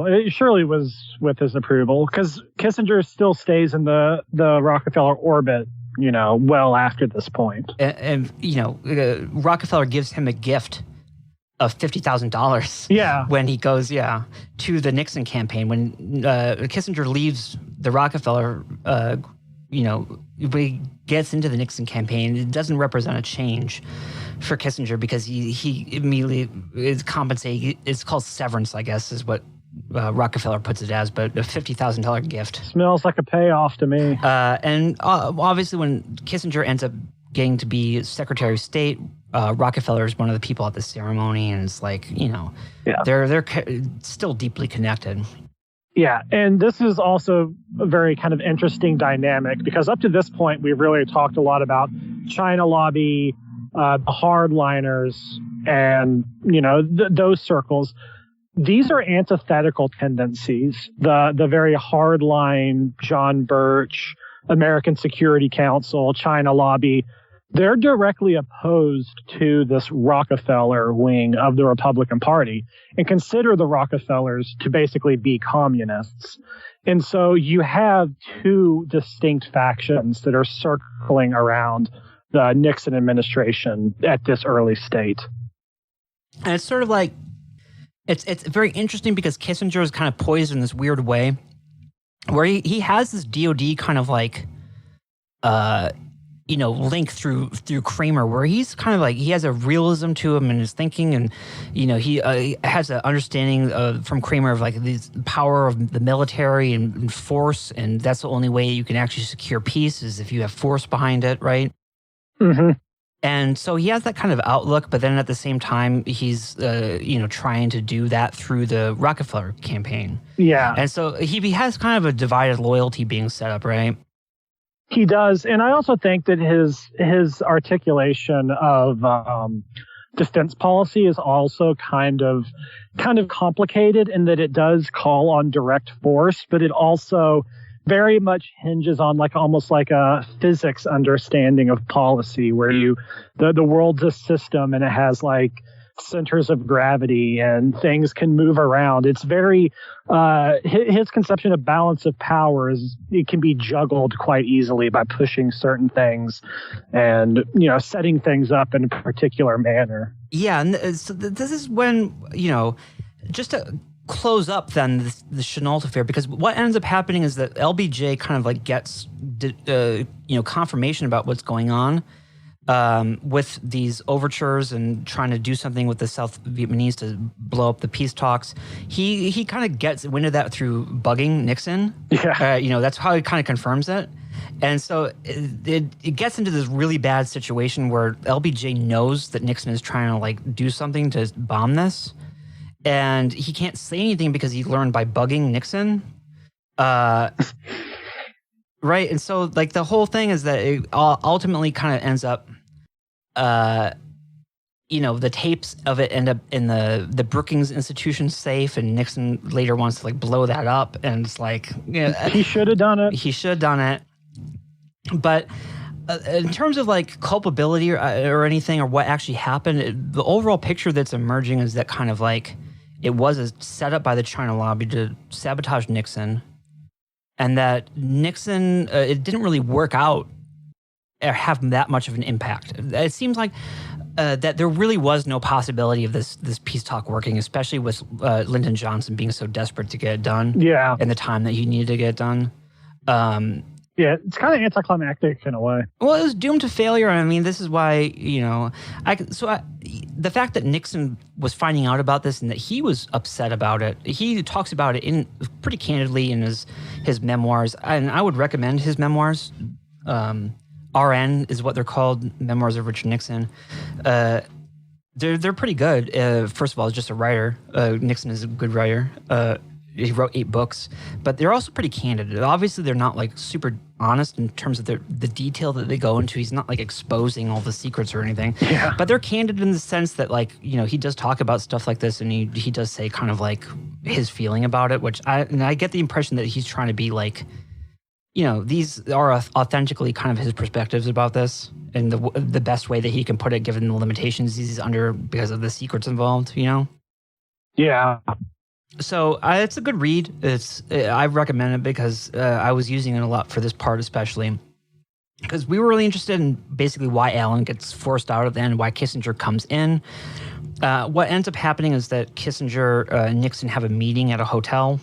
It surely was with his approval because Kissinger still stays in the Rockefeller orbit, well after this point. And Rockefeller gives him a gift of $50,000. Yeah. When he goes, to the Nixon campaign. When Kissinger leaves the Rockefeller, when he gets into the Nixon campaign, it doesn't represent a change for Kissinger because he immediately is compensated. It's called severance, I guess, is what Rockefeller puts it as, but a $50,000 gift. Smells like a payoff to me. And obviously, when Kissinger ends up getting to be Secretary of State, Rockefeller is one of the people at the ceremony, and it's like, they're still deeply connected. Yeah, and this is also a very kind of interesting dynamic because up to this point, we've really talked a lot about China lobby, hardliners, and, those circles. These are antithetical tendencies. The very hardline John Birch, American Security Council, China lobby, they're directly opposed to this Rockefeller wing of the Republican Party and consider the Rockefellers to basically be communists. And so you have two distinct factions that are circling around the Nixon administration at this early state. And it's sort of like, it's very interesting because Kissinger is kind of poised in this weird way where he has this DOD kind of like, link through Kramer, where he's kind of like, he has a realism to him in his thinking, and he has an understanding from Kramer of like the power of the military and force, and that's the only way you can actually secure peace is if you have force behind it, right? Mm-hmm. And so he has that kind of outlook, but then at the same time, he's trying to do that through the Rockefeller campaign. Yeah, and so he has kind of a divided loyalty being set up, right? He does, and I also think that his articulation of defense policy is also kind of complicated in that it does call on direct force, but it also very much hinges on almost like a physics understanding of policy, where the world's a system and it has centers of gravity and things can move around. It's very, his conception of balance of power is it can be juggled quite easily by pushing certain things and, setting things up in a particular manner. Yeah, and so this is when, just to close up then the Chenault affair, because what ends up happening is that LBJ kind of like gets, confirmation about what's going on with these overtures and trying to do something with the South Vietnamese to blow up the peace talks. He kind of gets wind of that through bugging Nixon. Yeah. That's how he kind of confirms it. And so it gets into this really bad situation where LBJ knows that Nixon is trying to like do something to bomb this. And he can't say anything because he learned by bugging Nixon. Right. And so like the whole thing is that it ultimately kind of ends up, the tapes of it end up in the Brookings Institution safe, and Nixon later wants to like blow that up. And it's like, he should have done it. He should have done it. But in terms of like culpability or anything or what actually happened, the overall picture that's emerging is that kind of like it was a setup by the China lobby to sabotage Nixon, and that Nixon, it didn't really work out or have that much of an impact. It seems like that there really was no possibility of this peace talk working, especially with Lyndon Johnson being so desperate to get it done. Yeah. In the time that he needed to get it done. Yeah, it's kind of anticlimactic in a way. Well, it was doomed to failure. I mean, this is why, the fact that Nixon was finding out about this and that he was upset about it, he talks about it pretty candidly in his memoirs. And I would recommend his memoirs. RN is what they're called, Memoirs of Richard Nixon. They're pretty good. First of all, he's just a writer. Nixon is a good writer. He wrote 8 books, but they're also pretty candid. Obviously, they're not like super honest in terms of the detail that they go into. He's not like exposing all the secrets or anything. Yeah. But they're candid in the sense that like, he does talk about stuff like this, and he does say kind of like his feeling about it, which I get the impression that he's trying to be like, these are authentically kind of his perspectives about this and the best way that he can put it given the limitations he's under because of the secrets involved, Yeah. So it's a good read. I recommend it because I was using it a lot for this part, especially because we were really interested in basically why Allen gets forced out at the end, why Kissinger comes in. What ends up happening is that Kissinger and Nixon have a meeting at a hotel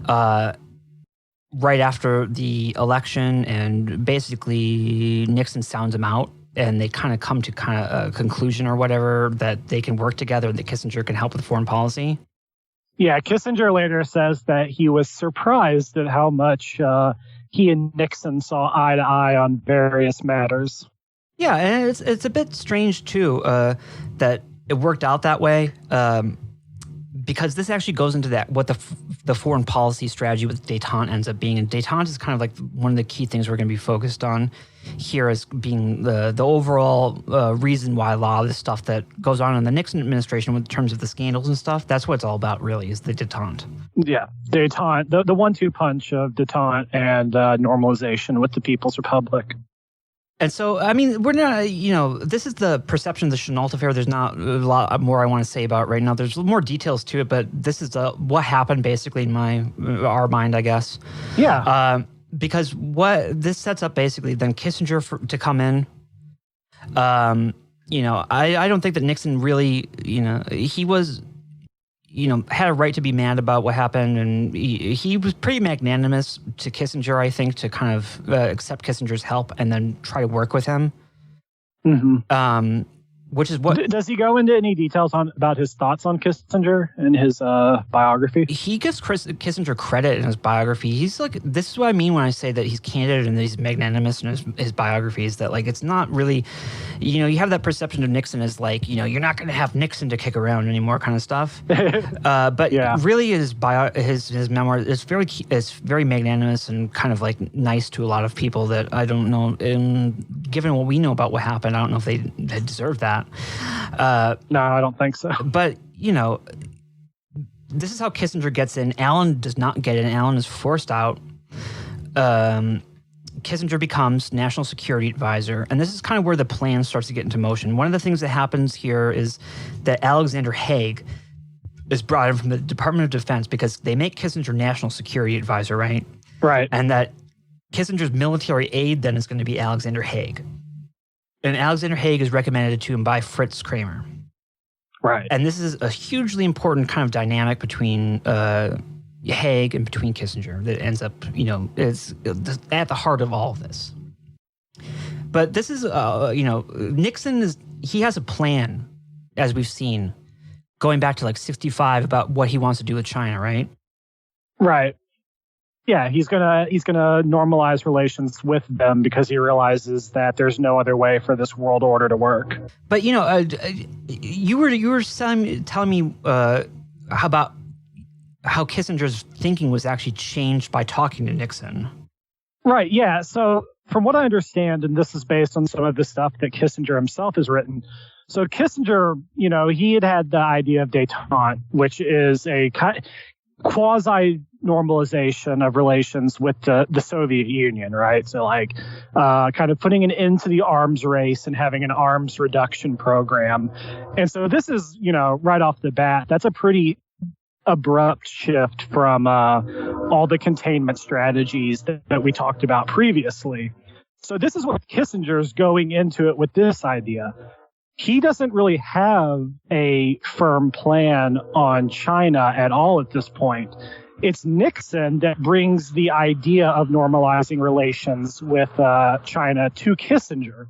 right after the election, and basically Nixon sounds him out. And they kind of come to a conclusion or whatever that they can work together and that Kissinger can help with foreign policy. Yeah, Kissinger later says that he was surprised at how much he and Nixon saw eye to eye on various matters. Yeah, and it's a bit strange, too, that it worked out that way, because this actually goes into what the foreign policy strategy with détente ends up being. And détente is kind of like one of the key things we're going to be focused on here as being the overall reason why a lot of this stuff that goes on in the Nixon administration in terms of the scandals and stuff, that's what it's all about, really, is the détente. Yeah, détente, the 1-2 punch of détente and normalization with the People's Republic. And so, I mean, we're not, this is the perception of the Chenault affair. There's not a lot more I want to say about it right now. There's more details to it, but this is what happened basically in our mind, I guess. Yeah. Because what this sets up basically then Kissinger to come in. I don't think that Nixon really, he was, had a right to be mad about what happened, and he was pretty magnanimous to Kissinger, I think, to kind of accept Kissinger's help and then try to work with him. Mm-hmm. Which is what... Does he go into any details about his thoughts on Kissinger in his biography? He gives Kissinger credit in his biography. He's like, this is what I mean when I say that he's candid and that he's magnanimous in his biography, is that like, it's not really, you have that perception of Nixon as like, you're not going to have Nixon to kick around anymore kind of stuff. But yeah, really his memoir is very magnanimous and kind of like nice to a lot of people that I don't know, given what we know about what happened, I don't know if they deserve that. No, I don't think so. But, this is how Kissinger gets in. Allen does not get in. Allen is forced out. Kissinger becomes national security advisor, and this is kind of where the plan starts to get into motion. One of the things that happens here is that Alexander Haig is brought in from the Department of Defense because they make Kissinger national security advisor, right? Right. And that Kissinger's military aide then is going to be Alexander Haig. And Alexander Haig is recommended to him by Fritz Kramer. Right. And this is a hugely important kind of dynamic between Haig and between Kissinger that ends up, is at the heart of all of this. But this is, Nixon he has a plan, as we've seen, going back to like 65 about what he wants to do with China, right? Right. Yeah, he's gonna normalize relations with them because he realizes that there's no other way for this world order to work. But you were telling me about how Kissinger's thinking was actually changed by talking to Nixon. Right. Yeah. So from what I understand, and this is based on some of the stuff that Kissinger himself has written. So Kissinger, he had the idea of détente, which is a quasi normalization of relations with the Soviet Union, right? So kind of putting an end to the arms race and having an arms reduction program. And so this is, right off the bat, that's a pretty abrupt shift from all the containment strategies that we talked about previously. So this is what Kissinger's going into it with this idea. He doesn't really have a firm plan on China at all at this point. It's Nixon that brings the idea of normalizing relations with China to Kissinger.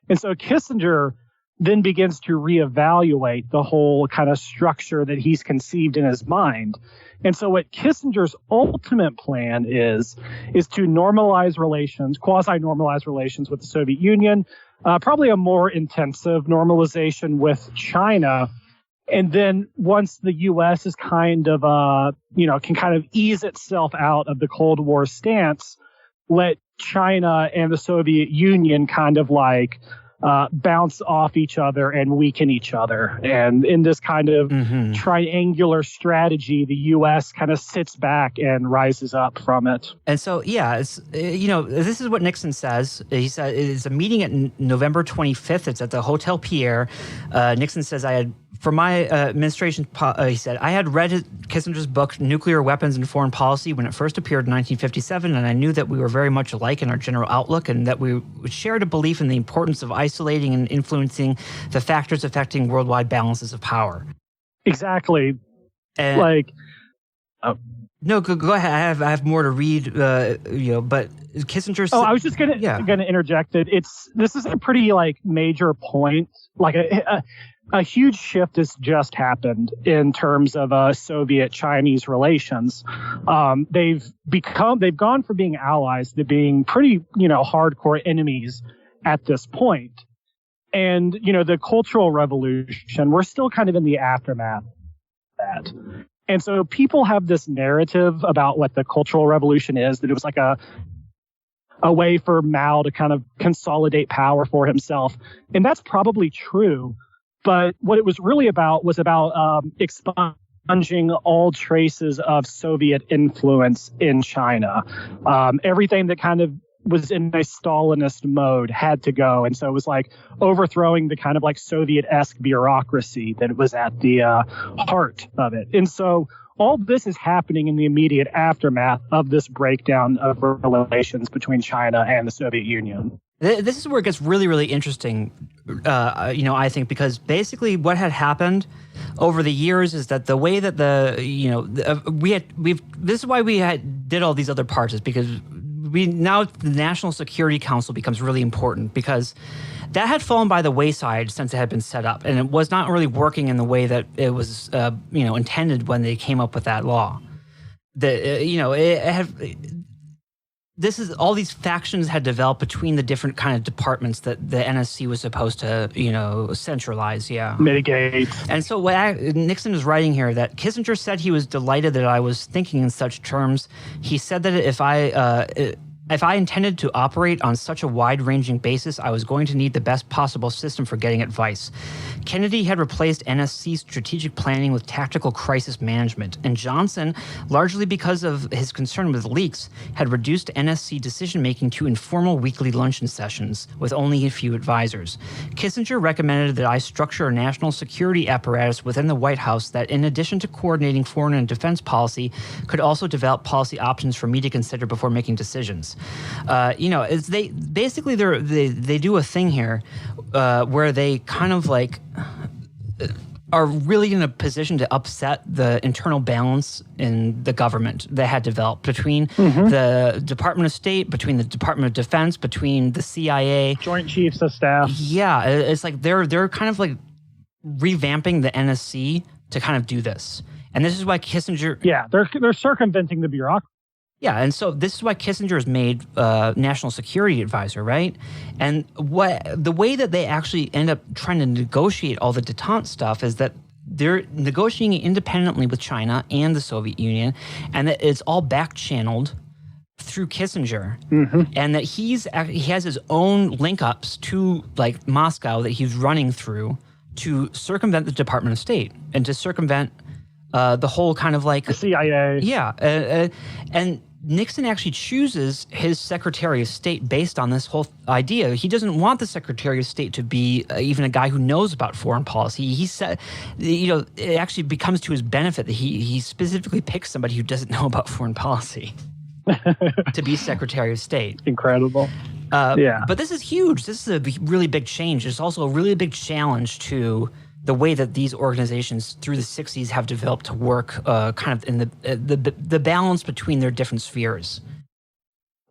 And so Kissinger then begins to reevaluate the whole kind of structure that he's conceived in his mind. And so what Kissinger's ultimate plan is to normalize relations, quasi-normalize relations with the Soviet Union, probably a more intensive normalization with China. And then once the U.S. is kind of, can kind of ease itself out of the Cold War stance, let China and the Soviet Union kind of bounce off each other and weaken each other. And in this kind of triangular strategy, the U.S. kind of sits back and rises up from it. And so, it's, this is what Nixon says. He said it's a meeting at November 25th. It's at the Hotel Pierre. Nixon says, for my administration, he said, I had read Kissinger's book, Nuclear Weapons and Foreign Policy, when it first appeared in 1957, and I knew that we were very much alike in our general outlook and that we shared a belief in the importance of isolating and influencing the factors affecting worldwide balances of power. Exactly. And, no, go ahead. I have more to read, but Kissinger said... I was just going to interject that this is a pretty, major point. A huge shift has just happened in terms of Soviet-Chinese relations. They've gone from being allies to being pretty, hardcore enemies at this point. And, the Cultural Revolution, we're still kind of in the aftermath of that. And so people have this narrative about what the Cultural Revolution is, that it was like a way for Mao to kind of consolidate power for himself. And that's probably true. But what it was really about was expunging all traces of Soviet influence in China. Everything that kind of was in a Stalinist mode had to go. And so it was overthrowing the kind of Soviet-esque bureaucracy that was at the heart of it. And so all this is happening in the immediate aftermath of this breakdown of relations between China and the Soviet Union. This is where it gets really, really interesting, I think, because basically what had happened over the years is that the way that this is why we did all these other parts, is because now the National Security Council becomes really important, because that had fallen by the wayside since it had been set up, and it was not really working in the way that it was, intended when they came up with that law. All these factions had developed between the different kind of departments that the NSC was supposed to, centralize, mitigate. And so what Nixon is writing here, that Kissinger said he was delighted that I was thinking in such terms. He said that if I If I intended to operate on such a wide-ranging basis, I was going to need the best possible system for getting advice. Kennedy had replaced NSC strategic planning with tactical crisis management, and Johnson, largely because of his concern with leaks, had reduced NSC decision-making to informal weekly luncheon sessions with only a few advisors. Kissinger recommended that I structure a national security apparatus within the White House that, in addition to coordinating foreign and defense policy, could also develop policy options for me to consider before making decisions. They do a thing here where they kind of like are really in a position to upset the internal balance in the government that had developed between the Department of State, between the Department of Defense, between the CIA, Joint Chiefs of Staff. Yeah, it's like they're kind of like revamping the NSC to kind of do this, and this is why Kissinger. Yeah, they're circumventing the bureaucracy. Yeah, and so this is why Kissinger is made national security advisor, right? And the way that they actually end up trying to negotiate all the detente stuff is that they're negotiating independently with China and the Soviet Union, and that it's all back-channeled through Kissinger, and that he has his own link-ups to like Moscow that he's running through to circumvent the Department of State and to circumvent the whole kind of like the CIA. Yeah, and Nixon actually chooses his Secretary of State based on this whole idea. He doesn't want the Secretary of State to be even a guy who knows about foreign policy. He said, it actually becomes to his benefit that he specifically picks somebody who doesn't know about foreign policy to be Secretary of State. Incredible. Yeah. But this is huge. This is a really big change. It's also a really big challenge to the way that these organizations through the 60s have developed to work kind of in the balance between their different spheres.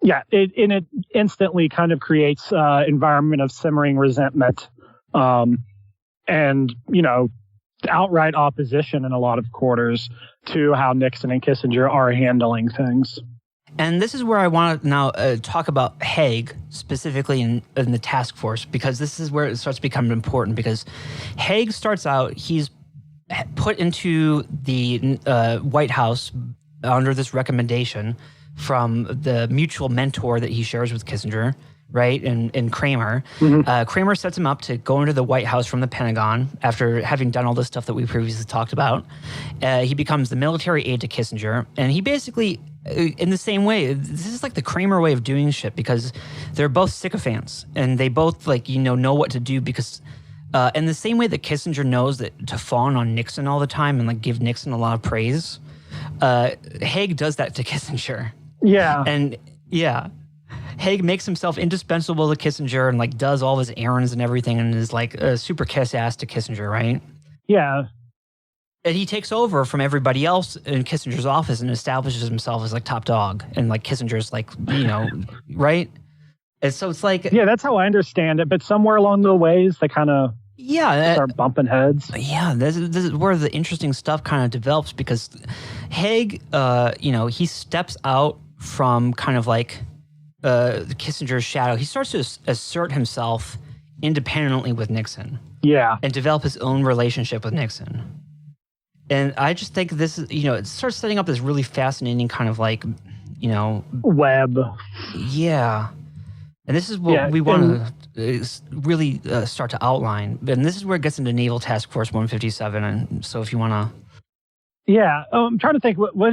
Yeah, it instantly kind of creates an environment of simmering resentment and, outright opposition in a lot of quarters to how Nixon and Kissinger are handling things. And this is where I want to now talk about Haig, specifically in the task force, because this is where it starts becoming important, because Haig starts out, he's put into the White House under this recommendation from the mutual mentor that he shares with Kissinger, right, and Kramer. Kramer sets him up to go into the White House from the Pentagon after having done all this stuff that we previously talked about. He becomes the military aide to Kissinger, and he basically, in the same way, this is like the Kramer way of doing shit, because they're both sycophants, and they both know what to do, because in the same way that Kissinger knows that to fawn on Nixon all the time and like give Nixon a lot of praise, Haig does that to Kissinger. Yeah. And yeah, Haig makes himself indispensable to Kissinger and like does all his errands and everything and is like a super kiss ass to Kissinger, right? Yeah. And he takes over from everybody else in Kissinger's office and establishes himself as like top dog, and like Kissinger's like, right? And so it's like, yeah, that's how I understand it. But somewhere along the ways, they kind of start bumping heads. Yeah, this is where the interesting stuff kind of develops, because Haig, he steps out from kind of like Kissinger's shadow. He starts to assert himself independently with Nixon. Yeah, and develop his own relationship with Nixon. And I just think this is, it starts setting up this really fascinating kind of like, web. Yeah. And this is what we want to really start to outline. And this is where it gets into Naval Task Force 157. And so if you want to. Yeah. I'm trying to think, what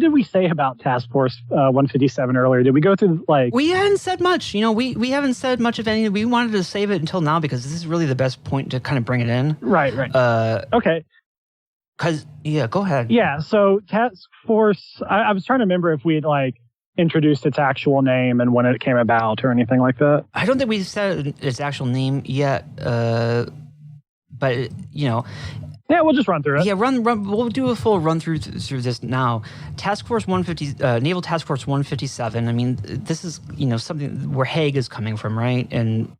did we say about Task Force 157 earlier? Did we go through We hadn't said much. We haven't said much of anything. We wanted to save it until now because this is really the best point to kind of bring it in. Right. Okay. Go ahead. Yeah, so Task Force, I was trying to remember if we had introduced its actual name and when it came about or anything like that. I don't think we said its actual name yet, but Yeah, we'll just run through it. Yeah, we'll do a full run through this now. Task Force 150, Naval Task Force 157. I mean, this is something where Haig is coming from, right? And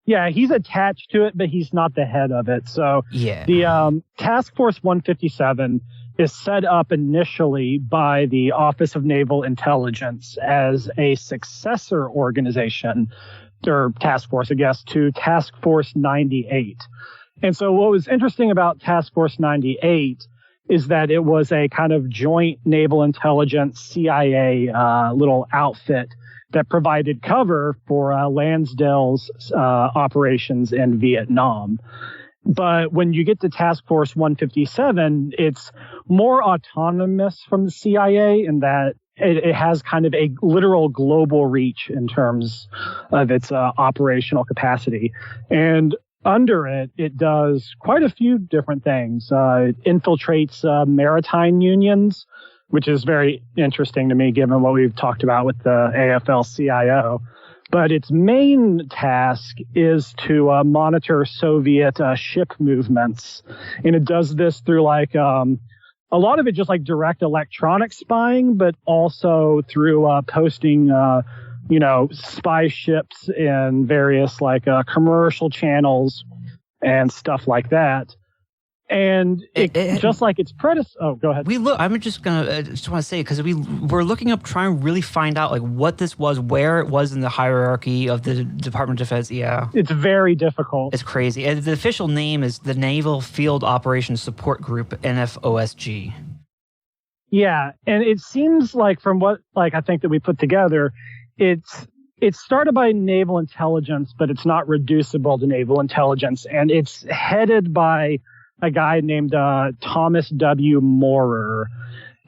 yeah, he's attached to it, but he's not the head of it. So yeah, the Task Force 157 is set up initially by the Office of Naval Intelligence as a successor organization, or task force, I guess, to Task Force 98. And so what was interesting about Task Force 98 is that it was a kind of joint naval intelligence CIA little outfit that provided cover for Lansdale's operations in Vietnam. But when you get to Task Force 157, it's more autonomous from the CIA in that it has kind of a literal global reach in terms of its operational capacity. And under it, it does quite a few different things. It infiltrates maritime unions, which is very interesting to me given what we've talked about with the AFL-CIO. But its main task is to monitor Soviet ship movements. And it does this through like a lot of it just like direct electronic spying, but also through posting spy ships in various like commercial channels and stuff like that. And just like its predecessor. Oh, go ahead. I'm just want to say, because we're looking up, trying to really find out like what this was, where it was in the hierarchy of the Department of Defense. Yeah, it's very difficult. It's crazy. And the official name is the Naval Field Operations Support Group, NFOSG. Yeah, and it seems like from what like I think that we put together, it's started by naval intelligence, but it's not reducible to naval intelligence, and it's headed by a guy named Thomas W. Moorer.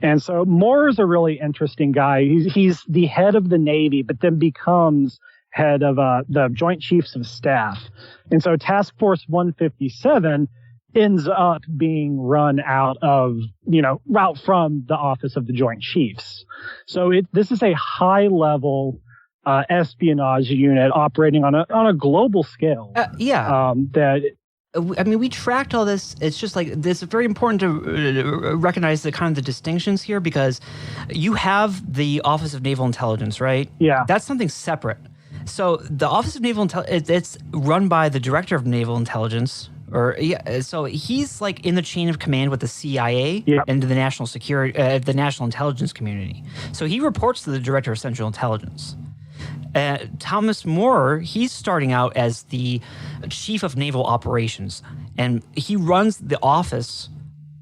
And so Moorer's a really interesting guy. He's the head of the Navy, but then becomes head of the Joint Chiefs of Staff. And so Task Force 157 ends up being run out from the Office of the Joint Chiefs. So this is a high-level espionage unit operating on a global scale. We tracked all this. It's just like it's very important to recognize the kind of the distinctions here, because you have the Office of Naval Intelligence, right? Yeah. That's something separate. So the Office of Naval Intelligence, it's run by the Director of Naval Intelligence, so he's like in the chain of command with the CIA and the national security, the national intelligence community. So he reports to the Director of Central Intelligence. Thomas Moorer, he's starting out as the Chief of Naval Operations, and he runs the office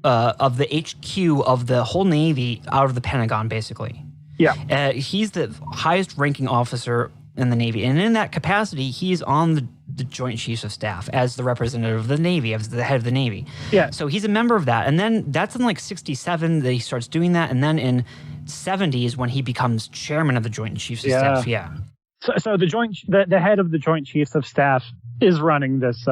of the HQ of the whole Navy out of the Pentagon, basically. Yeah. He's the highest ranking officer in the Navy, and in that capacity, he's on the Joint Chiefs of Staff as the representative of the Navy, as the head of the Navy. Yeah. So he's a member of that, and then that's in like 1967 that he starts doing that, and then in 1970 is when he becomes chairman of the Joint Chiefs of Staff. Yeah. So the head of the Joint Chiefs of Staff is running this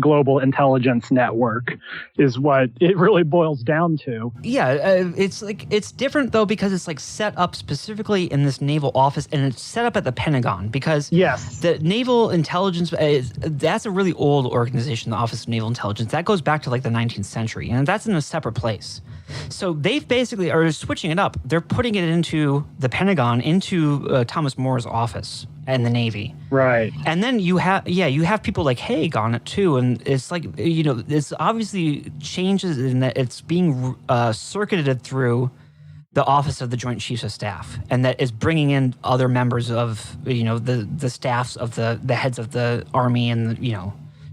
global intelligence network, is what it really boils down to. Yeah, it's different though, because it's like set up specifically in this naval office, and it's set up at the Pentagon, because the Naval Intelligence, that's a really old organization, the Office of Naval Intelligence. That goes back to like the 19th century, and that's in a separate place. So they've basically are switching it up. They're putting it into the Pentagon, into Thomas Moorer's office and the Navy. Right. And then you have people like Haig on it too, and it's like, it's obviously changes in that it's being circuited through the Office of the Joint Chiefs of Staff, and that is bringing in other members of the staffs of the heads of the Army, and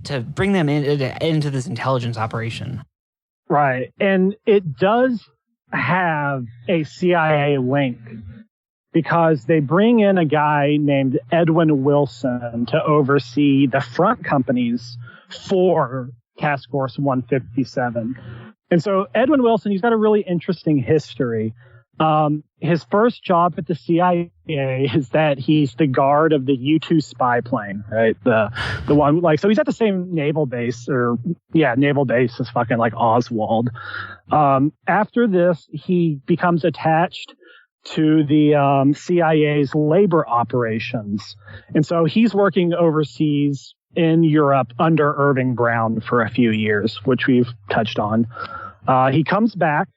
to bring them into this intelligence operation. Right. And it does have a CIA link, because they bring in a guy named Edwin Wilson to oversee the front companies for Task Force 157. And so Edwin Wilson, he's got a really interesting history. His first job at the CIA is that he's the guard of the U-2 spy plane, right? The one, so he's at the same naval base as fucking like Oswald. After this, he becomes attached to the CIA's labor operations. And so he's working overseas in Europe under Irving Brown for a few years, which we've touched on. He comes back,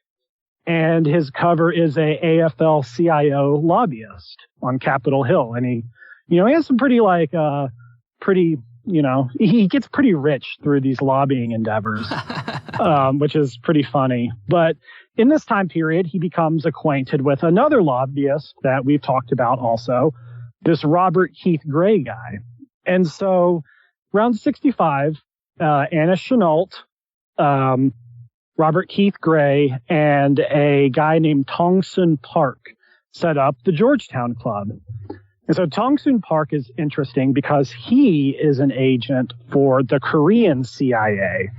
and his cover is a AFL-CIO lobbyist on Capitol Hill. And he has some pretty he gets pretty rich through these lobbying endeavors, which is pretty funny. But in this time period, he becomes acquainted with another lobbyist that we've talked about also, this Robert Keith Gray guy. And so around 1965, Anna Chennault Robert Keith Gray and a guy named Tong Sun Park set up the Georgetown Club. And so Tong Sun Park is interesting because he is an agent for the Korean CIA.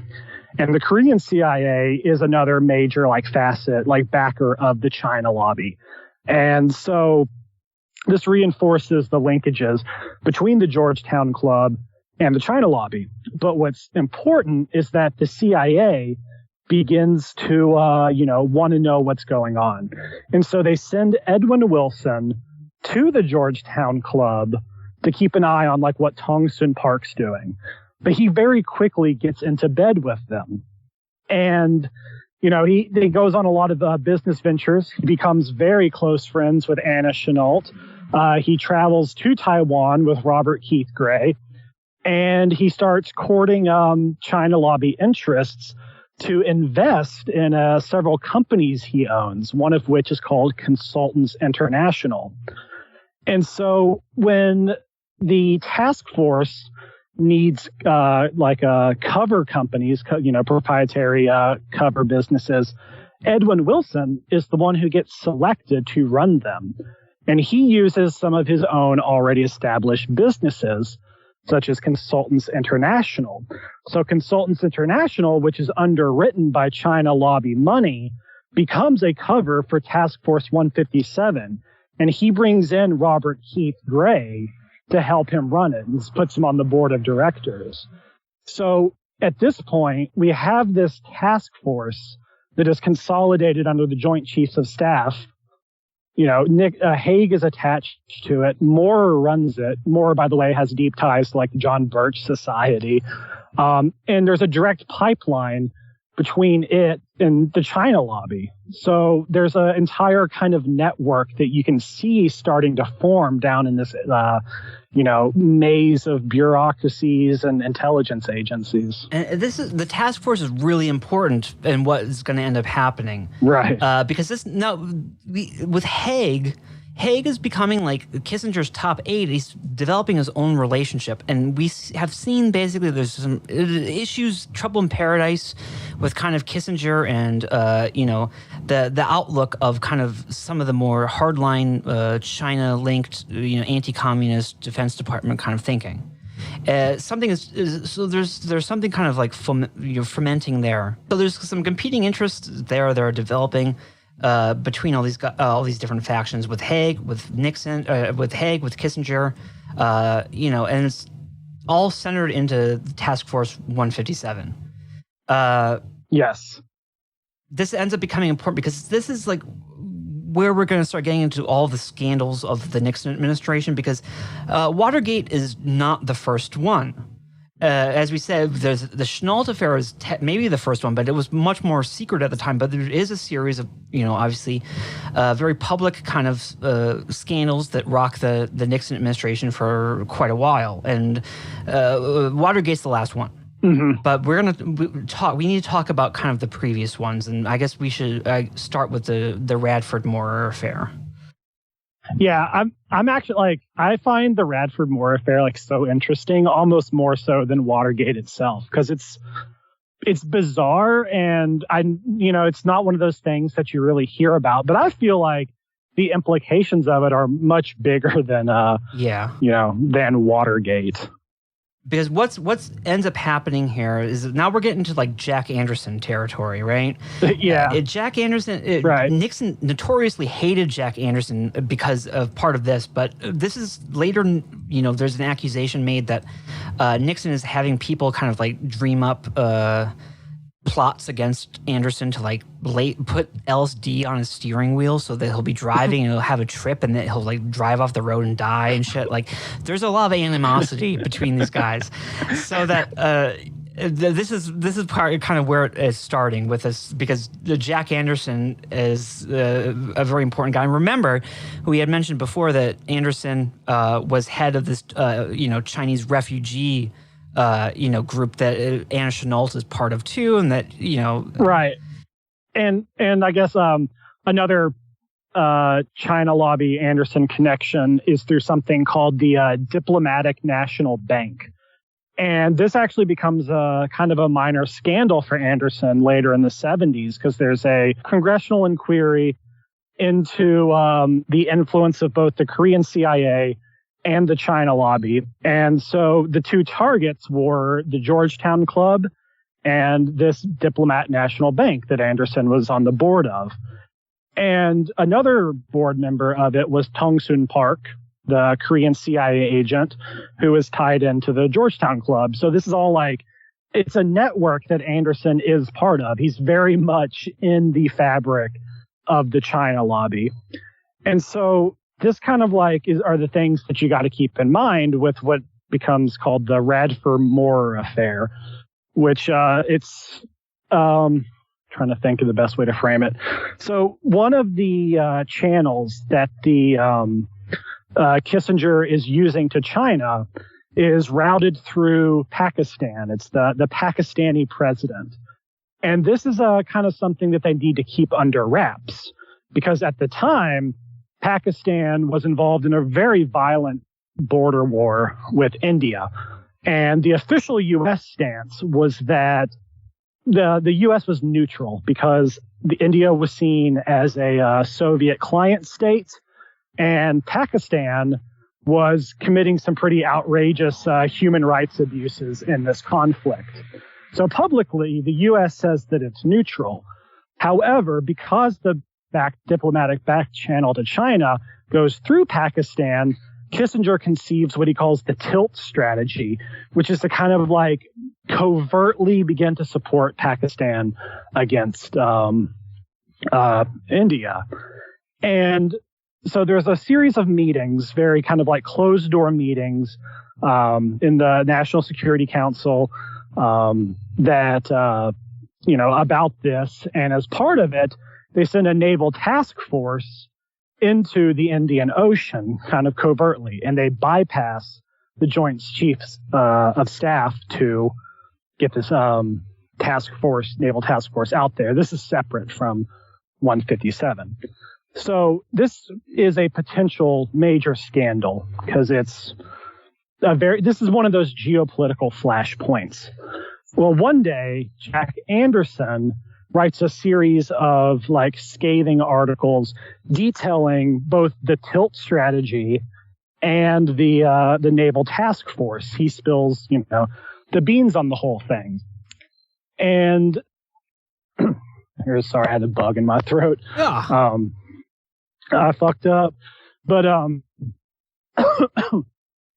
And the Korean CIA is another major facet, backer of the China lobby. And so this reinforces the linkages between the Georgetown Club and the China lobby. But what's important is that the CIA begins to, want to know what's going on. And so they send Edwin Wilson to the Georgetown Club to keep an eye on what Tong Sun Park's doing. But he very quickly gets into bed with them. And, he goes on a lot of business ventures. He becomes very close friends with Anna Chennault. He travels to Taiwan with Robert Keith Gray. And he starts courting China lobby interests to invest in several companies he owns, one of which is called Consultants International. And so when the task force needs cover companies, proprietary cover businesses, Edwin Wilson is the one who gets selected to run them. And he uses some of his own already established businesses, such as Consultants International. So Consultants International, which is underwritten by China lobby money, becomes a cover for Task Force 157. And he brings in Robert Keith Gray to help him run it and puts him on the board of directors. So at this point, we have this task force that is consolidated under the Joint Chiefs of Staff. Haig is attached to it. Moore runs it. Moore, by the way, has deep ties to the John Birch Society. And there's a direct pipeline between it and the China lobby. So there's an entire kind of network that you can see starting to form down in this, maze of bureaucracies and intelligence agencies. And the task force is really important in what is going to end up happening. Right. Because with Haig is becoming Kissinger's top aide. He's developing his own relationship. And we have seen basically there's some issues, trouble in paradise with kind of Kissinger and, the outlook of kind of some of the more hardline China-linked, anti-communist Defense Department kind of thinking. Something so there's something kind of fermenting there. So there's some competing interests there that are developing between all these different factions with Haig, with Nixon, with Haig, with Kissinger, and it's all centered into Task Force 157. Yes. This ends up becoming important because this is where we're going to start getting into all the scandals of the Nixon administration, because Watergate is not the first one. As we said, there's the Chennault affair is maybe the first one, but it was much more secret at the time. But there is a series of, obviously very public kind of scandals that rock the Nixon administration for quite a while. And Watergate's the last one. Mm-hmm. But we need to talk about kind of the previous ones. And I guess we should start with the Radford-Moore affair. Yeah, I'm actually I find the Radford-Moore affair so interesting, almost more so than Watergate itself, because it's bizarre and it's not one of those things that you really hear about. But I feel like the implications of it are much bigger than than Watergate. Because what's ends up happening here is now we're getting to Jack Anderson territory, right? Yeah. Jack Anderson, right. Nixon notoriously hated Jack Anderson because of part of this, but this is later, there's an accusation made that Nixon is having people kind of dream up plots against Anderson to put LSD on his steering wheel so that he'll be driving and he'll have a trip and then he'll drive off the road and die and shit. There's a lot of animosity between these guys, so that this is part kind of where it is starting with this, because Jack Anderson is a very important guy. And remember, we had mentioned before that Anderson was head of this Chinese refugee group that Anna Chennault is part of too, and that right. And I guess another China lobby Anderson connection is through something called the Diplomatic National Bank, And this actually becomes a kind of a minor scandal for Anderson later in the 70s, because there's a congressional inquiry into the influence of both the Korean CIA and the China lobby. And so the two targets were the Georgetown Club and this Diplomat National Bank that Anderson was on the board of. And another board member of it was Tong-Soon Park, the Korean CIA agent who is tied into the Georgetown Club. So this is all like, it's a network that Anderson is part of. He's very much in the fabric of the China lobby. And so this kind of like are the things that you got to keep in mind with what becomes called the Radford-Moore affair, which it's trying to think of the best way to frame it. So one of the channels that the Kissinger is using to China is routed through Pakistan. It's the Pakistani president. And this is kind of something that they need to keep under wraps, because at the time, Pakistan was involved in a very violent border war with India. And the official U.S. stance was that the U.S. was neutral because India was seen as a Soviet client state, and Pakistan was committing some pretty outrageous human rights abuses in this conflict. So publicly, the U.S. says that it's neutral. However, because the diplomatic back channel to China goes through Pakistan, Kissinger conceives what he calls the tilt strategy, which is to kind of like covertly begin to support Pakistan against India. And so there's a series of meetings, very kind of like closed door meetings in the National Security Council that, about this. And as part of it, they send a naval task force into the Indian Ocean kind of covertly, and they bypass the Joint Chiefs of Staff to get this naval task force out there. This is separate from 157. So this is a potential major scandal because this is one of those geopolitical flashpoints. Well, one day, Jack Anderson writes a series of like scathing articles detailing both the tilt strategy and the naval task force. He spills, the beans on the whole thing. And sorry, I had a bug in my throat. Yeah. I fucked up, but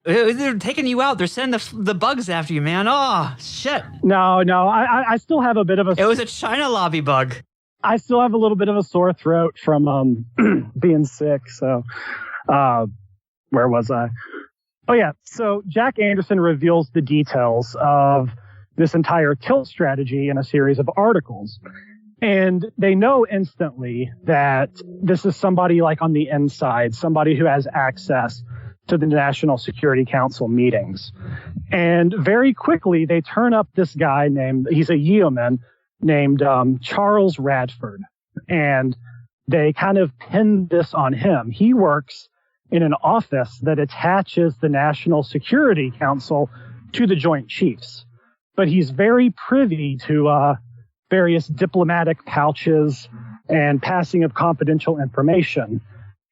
they're taking you out. They're sending the bugs after you, man. Oh, shit. No, I still have a bit of a... It was a China lobby bug. I still have a little bit of a sore throat from being sick, so where was I? Oh, yeah. So Jack Anderson reveals the details of this entire tilt strategy in a series of articles. And they know instantly that this is somebody like on the inside, somebody who has access to the National Security Council meetings. And very quickly, they turn up this guy he's a yeoman named Charles Radford. And they kind of pin this on him. He works in an office that attaches the National Security Council to the Joint Chiefs. But he's very privy to various diplomatic pouches and passing of confidential information.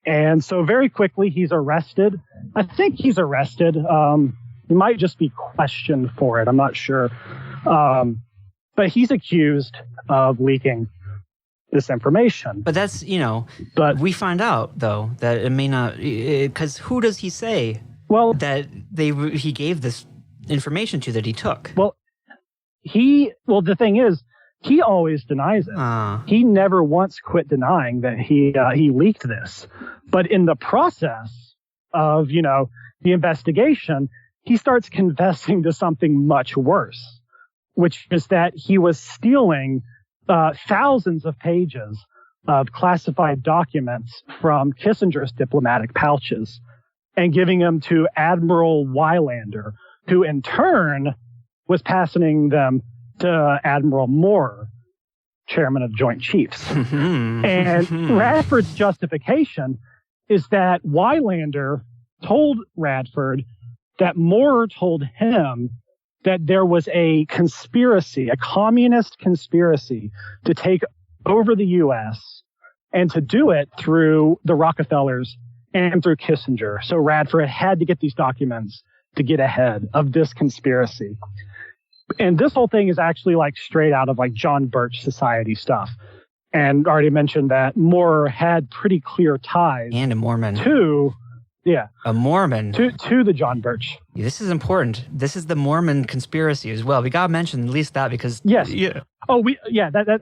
And so very quickly, he's arrested. I think he's arrested. He might just be questioned for it. I'm not sure. But he's accused of leaking this information. But that's, but we find out, though, that it may not, because who does he say that he gave this information to that he took? Well, the thing is, he always denies it. He never once quit denying that he leaked this. But in the process of, the investigation, he starts confessing to something much worse, which is that he was stealing thousands of pages of classified documents from Kissinger's diplomatic pouches and giving them to Admiral Wylander, who in turn was passing them to Admiral Moore, chairman of Joint Chiefs. And Radford's justification is that Wylander told Radford that Moore told him that there was a conspiracy, a communist conspiracy to take over the U.S. and to do it through the Rockefellers and through Kissinger. So Radford had to get these documents to get ahead of this conspiracy. And this whole thing is actually like straight out of like John Birch Society stuff. And already mentioned that Moore had pretty clear ties. And a Mormon. A Mormon. To the John Birch. Yeah, this is important. This is the Mormon conspiracy as well. We got to mention at least that because... Yes. Yeah. Oh,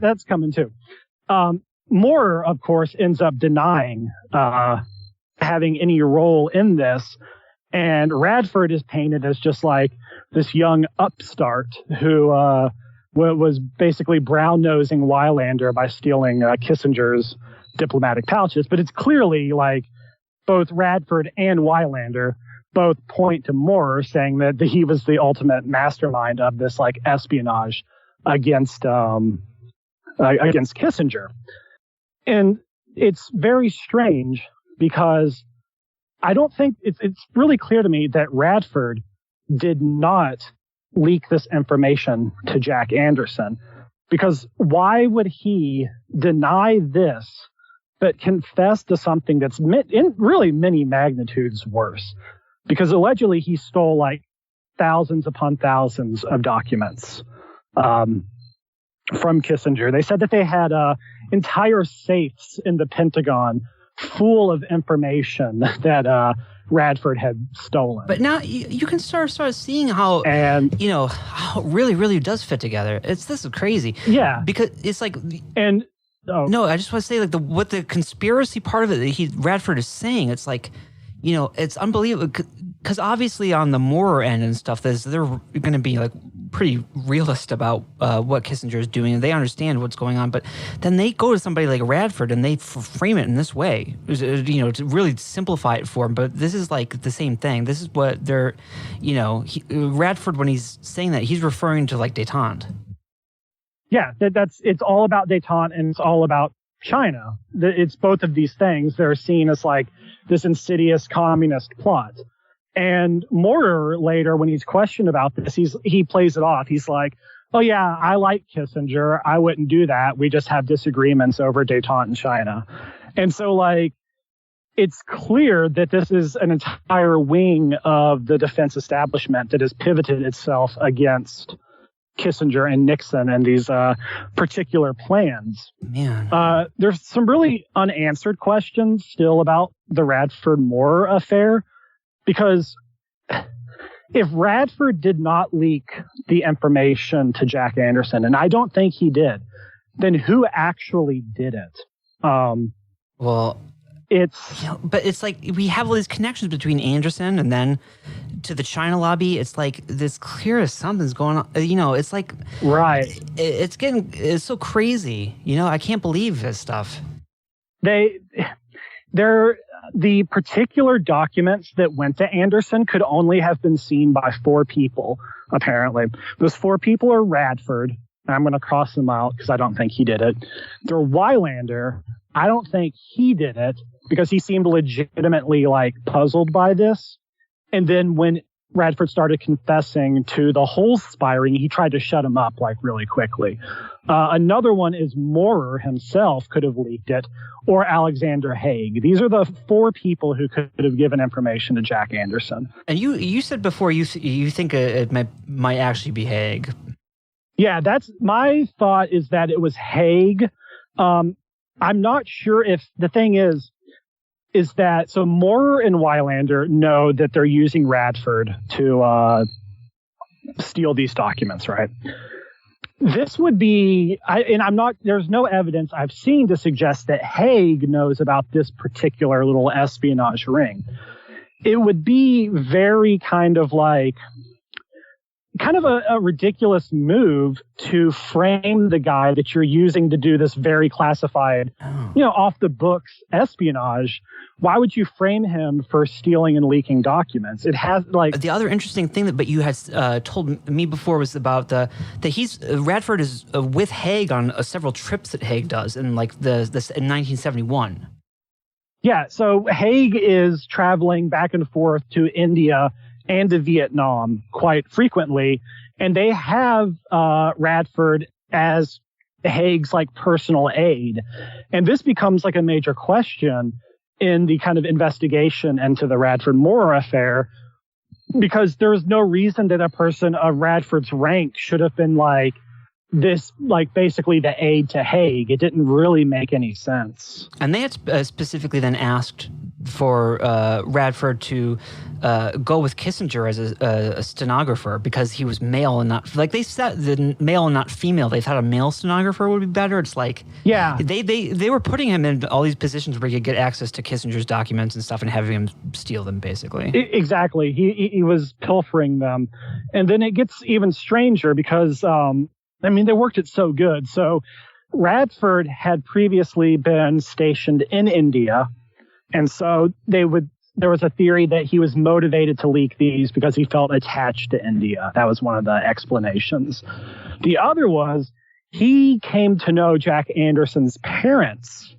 that's coming too. Moore, of course, ends up denying having any role in this. And Radford is painted as just like this young upstart who was basically brown-nosing Weilander by stealing Kissinger's diplomatic pouches. But it's clearly like both Radford and Weilander both point to Moore, saying that he was the ultimate mastermind of this like espionage against Kissinger. And it's very strange because I don't think it's really clear to me that Radford did not leak this information to Jack Anderson, because why would he deny this but confess to something that's in really many magnitudes worse? Because allegedly he stole like thousands upon thousands of documents from Kissinger. They said that they had entire safes in the Pentagon full of information that Radford had stolen. But now you can start seeing how, how really, really does fit together. This is crazy. Yeah. Because it's like... Oh. No, I just want to say, like, what the conspiracy part of it, Radford is saying, it's like, it's unbelievable. Because obviously on the Moore end and stuff, they're going to be, like, pretty realist about what Kissinger is doing, and they understand what's going on. But then they go to somebody like Radford, and they frame it in this way, to really simplify it for them. But this is, like, the same thing. This is what they're, Radford, when he's saying that, he's referring to, like, détente. Yeah, it's all about détente and it's all about China. It's both of these things. They're seen as like this insidious communist plot. And Moore later, when he's questioned about this, he plays it off. He's like, oh yeah, I like Kissinger. I wouldn't do that. We just have disagreements over détente in China. And so like, it's clear that this is an entire wing of the defense establishment that has pivoted itself against Kissinger and Nixon and these particular plans. Man. There's some really unanswered questions still about the Radford-Moore affair, because if Radford did not leak the information to Jack Anderson, and I don't think he did, then who actually did it? But it's like we have all these connections between Anderson and then to the China lobby. It's like this clear as something's going on. It's like right. It's so crazy. I can't believe this stuff. The particular documents that went to Anderson could only have been seen by 4 people. Apparently, those 4 people are Radford. I'm going to cross them out because I don't think he did it. They're Weilander. I don't think he did it because he seemed legitimately like puzzled by this. And then when Radford started confessing to the whole spy ring, he tried to shut him up like really quickly. Another one is Moore himself could have leaked it, or Alexander Haig. These are the 4 people who could have given information to Jack Anderson. And you said before you think it might actually be Haig. Yeah, that's my thought, is that it was Haig. I'm not sure if the thing is that, so Moore and Weilander know that they're using Radford to steal these documents, right? This would be, there's no evidence I've seen to suggest that Haig knows about this particular little espionage ring. It would be very kind of a ridiculous move to frame the guy that you're using to do this very classified, off the books espionage. Why would you frame him for stealing and leaking documents? It has the other interesting thing that you had told me before was about that Radford is with Haig on several trips that Haig does in in 1971. Yeah, so Haig is traveling back and forth to India and to Vietnam quite frequently. And they have Radford as Haig's like personal aide. And this becomes like a major question in the kind of investigation into the Radford-Moore affair, because there's no reason that a person of Radford's rank should have been like this, like basically the aide to Haig. It didn't really make any sense. And they had specifically then asked for Radford to go with Kissinger as a stenographer because he was male and not, like they said, the male and not female. They thought a male stenographer would be better. It's like, yeah, they were putting him in all these positions where he could get access to Kissinger's documents and stuff and having him steal them, basically. Exactly. He was pilfering them. And then it gets even stranger because, I mean, they worked it so good. So Radford had previously been stationed in India. And so there was a theory that he was motivated to leak these because he felt attached to India. That was one of the explanations. The other was he came to know Jack Anderson's parents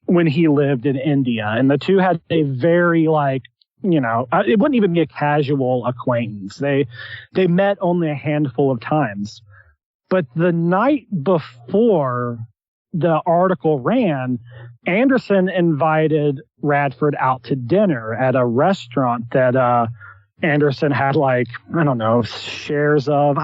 when he lived in India. And the two had a very like, it wouldn't even be a casual acquaintance. They met only a handful of times. But the night before the article ran, Anderson invited Radford out to dinner at a restaurant that Anderson had, like, I don't know, shares of.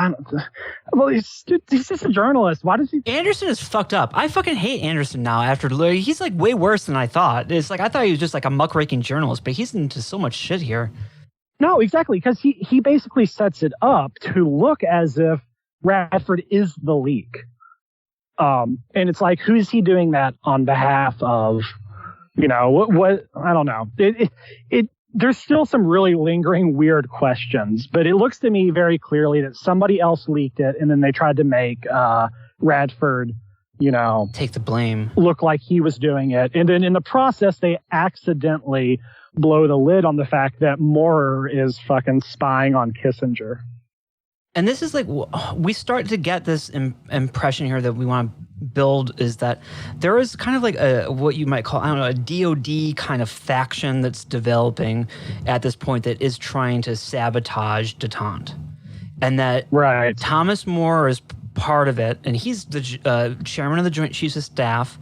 Well, he's just a journalist. Why does he? Anderson is fucked up. I fucking hate Anderson now. He's like way worse than I thought. It's like I thought he was just like a muckraking journalist, but he's into so much shit here. No, exactly, because he basically sets it up to look as if Radford is the leak. And it's like, who's he doing that on behalf of? What I don't know. There's still some really lingering weird questions, but it looks to me very clearly that somebody else leaked it, and then they tried to make Radford, take the blame, look like he was doing it, and then in the process they accidentally blow the lid on the fact that Moore is fucking spying on Kissinger. And this is like, we start to get this impression here that we want to build, is that there is kind of like what you might call, I don't know, a DOD kind of faction that's developing at this point that is trying to sabotage Detente. And that Thomas Moore is part of it, and he's the chairman of the Joint Chiefs of Staff.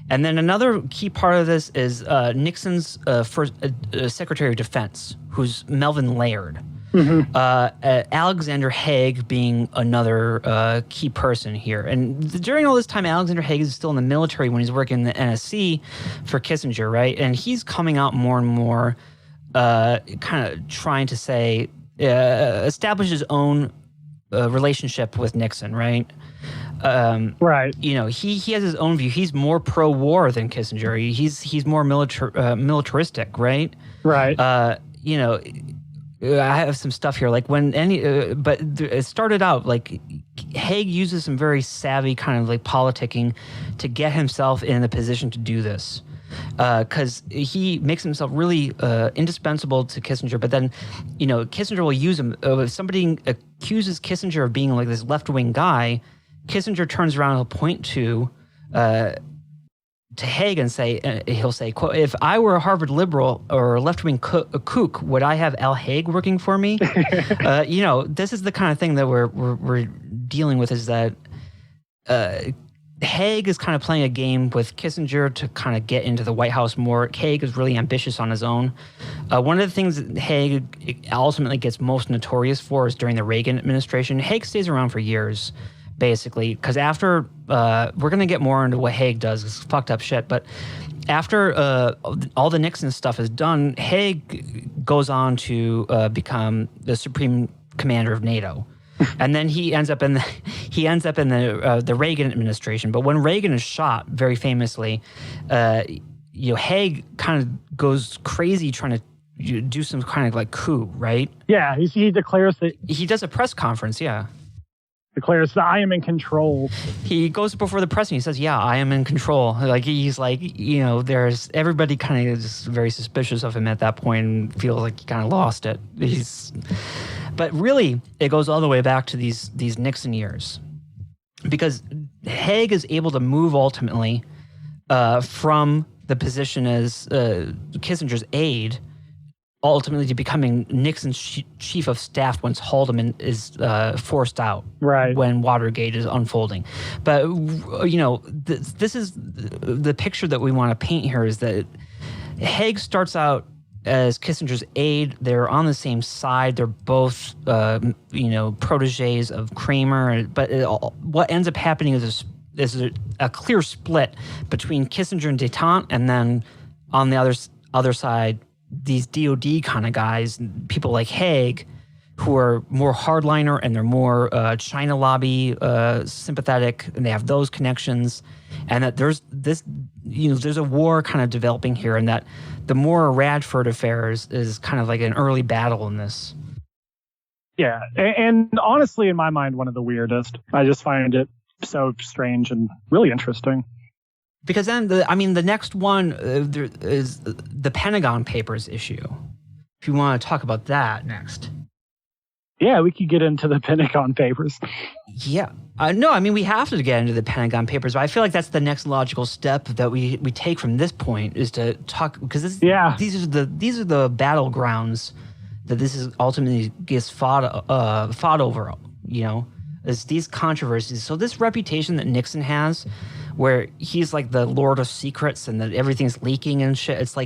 And then another key part of this is Nixon's first Secretary of Defense, who's Melvin Laird. Mm-hmm. Alexander Haig being another key person here. And during all this time, Alexander Haig is still in the military when he's working in the NSC for Kissinger, right? And he's coming out more and more kind of trying to say, establish his own relationship with Nixon, right? Right. He has his own view. He's more pro-war than Kissinger. He's more militaristic, right? Right. I have some stuff here, like but it started out like Haig uses some very savvy kind of like politicking to get himself in the position to do this, because he makes himself really indispensable to Kissinger. But then, Kissinger will use him. If somebody accuses Kissinger of being like this left-wing guy, Kissinger turns around and he'll point to Haig and he'll say, quote, "If I were a Harvard liberal or a left-wing kook, would I have Al Haig working for me?" This is the kind of thing that we're dealing with, is that Haig is kind of playing a game with Kissinger to kind of get into the White House more. Haig is really ambitious on his own. One of the things that Haig ultimately gets most notorious for is during the Reagan administration. Haig stays around for years, basically, because after we're going to get more into what Haig does. It's fucked up shit. But after all the Nixon stuff is done, Haig goes on to become the supreme commander of NATO. And then he ends up in the Reagan administration. But when Reagan is shot, very famously, Haig kind of goes crazy trying to do some kind of like coup, right? Yeah, he declares that he does a press conference. Yeah. Declares that I am in control. He goes before the press and he says, "Yeah, I am in control." Like he's like, there's everybody kind of is very suspicious of him at that point and feels like he kind of lost it. But really, it goes all the way back to these Nixon years, because Haig is able to move ultimately from the position as Kissinger's aide ultimately to becoming Nixon's chief of staff once Haldeman is forced out when Watergate is unfolding. But, this is the picture that we want to paint here is that Haig starts out as Kissinger's aide. They're on the same side. They're both, proteges of Kramer. But what ends up happening is a clear split between Kissinger and détente, and then on the other side, these DOD kind of guys, people like Haig, who are more hardliner and they're more China lobby sympathetic, and they have those connections, and that there's a war kind of developing here, and that the Moore Radford affair is kind of like an early battle in this. Yeah, and honestly, in my mind, one of the weirdest. I just find it so strange and really interesting. Because then, the next one there is the Pentagon Papers issue. If you want to talk about that next. Yeah, we could get into the Pentagon Papers. Yeah. No, we have to get into the Pentagon Papers, but I feel like that's the next logical step that we take from this point is to talk, because these are the battlegrounds that this is ultimately gets fought over, is these controversies. So this reputation that Nixon has, where he's like the Lord of Secrets and that everything's leaking and shit, it's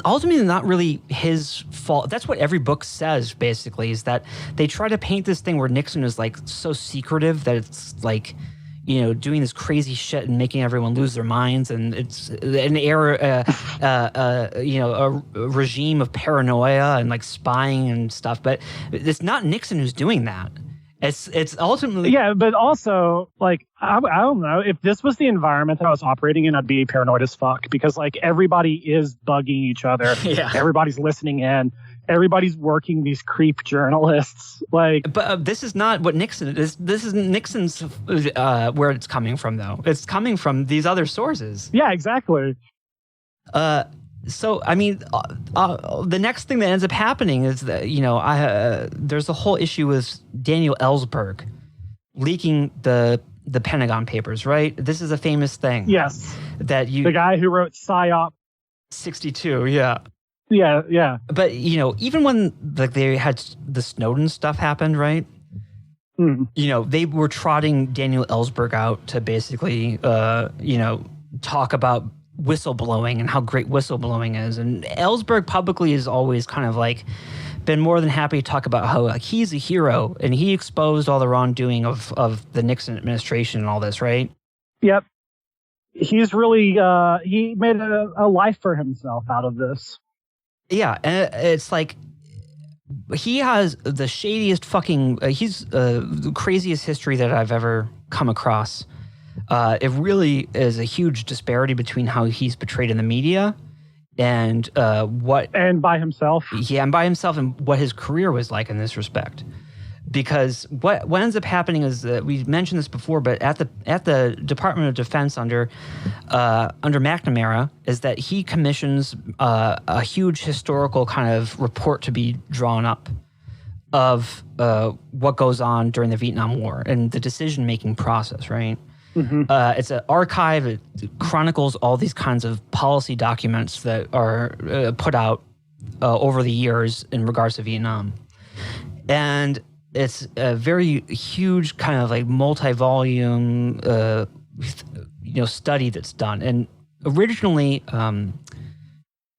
ultimately not really his fault. That's what every book says, basically, is that they try to paint this thing where Nixon is like so secretive that it's like, doing this crazy shit and making everyone lose their minds, and it's an era, a regime of paranoia and like spying and stuff. But it's not Nixon who's doing that. It's ultimately... Yeah, but also, like, I don't know. If this was the environment that I was operating in, I'd be paranoid as fuck, because, like, everybody is bugging each other. Yeah. Everybody's listening in. Everybody's working these creep journalists. Like, but this is not what Nixon is. This is Nixon's where it's coming from, though. It's coming from these other sources. Yeah, exactly. So, the next thing that ends up happening is that, there's a whole issue with Daniel Ellsberg leaking the Pentagon Papers, right? This is a famous thing. Yes. The guy who wrote PSYOP 62, yeah. Yeah. But, even when they had the Snowden stuff happened, right? They were trotting Daniel Ellsberg out to basically, talk about whistleblowing and how great whistleblowing is. And Ellsberg publicly is always kind of like been more than happy to talk about how like he's a hero and he exposed all the wrongdoing of the Nixon administration and all this, right? Yep. He's really, he made a life for himself out of this. Yeah, and it's like he has the shadiest he's the craziest history that I've ever come across. It really is a huge disparity between how he's portrayed in the media and and by himself. Yeah, and by himself, and what his career was like in this respect. Because what ends up happening is that we mentioned this before, but at the Department of Defense under McNamara is that he commissions a huge historical kind of report to be drawn up of what goes on during the Vietnam War and the decision-making process, right? Mm-hmm. It's an archive. It chronicles all these kinds of policy documents that are put out over the years in regards to Vietnam. And it's a very huge kind of like multi-volume, study that's done. And originally,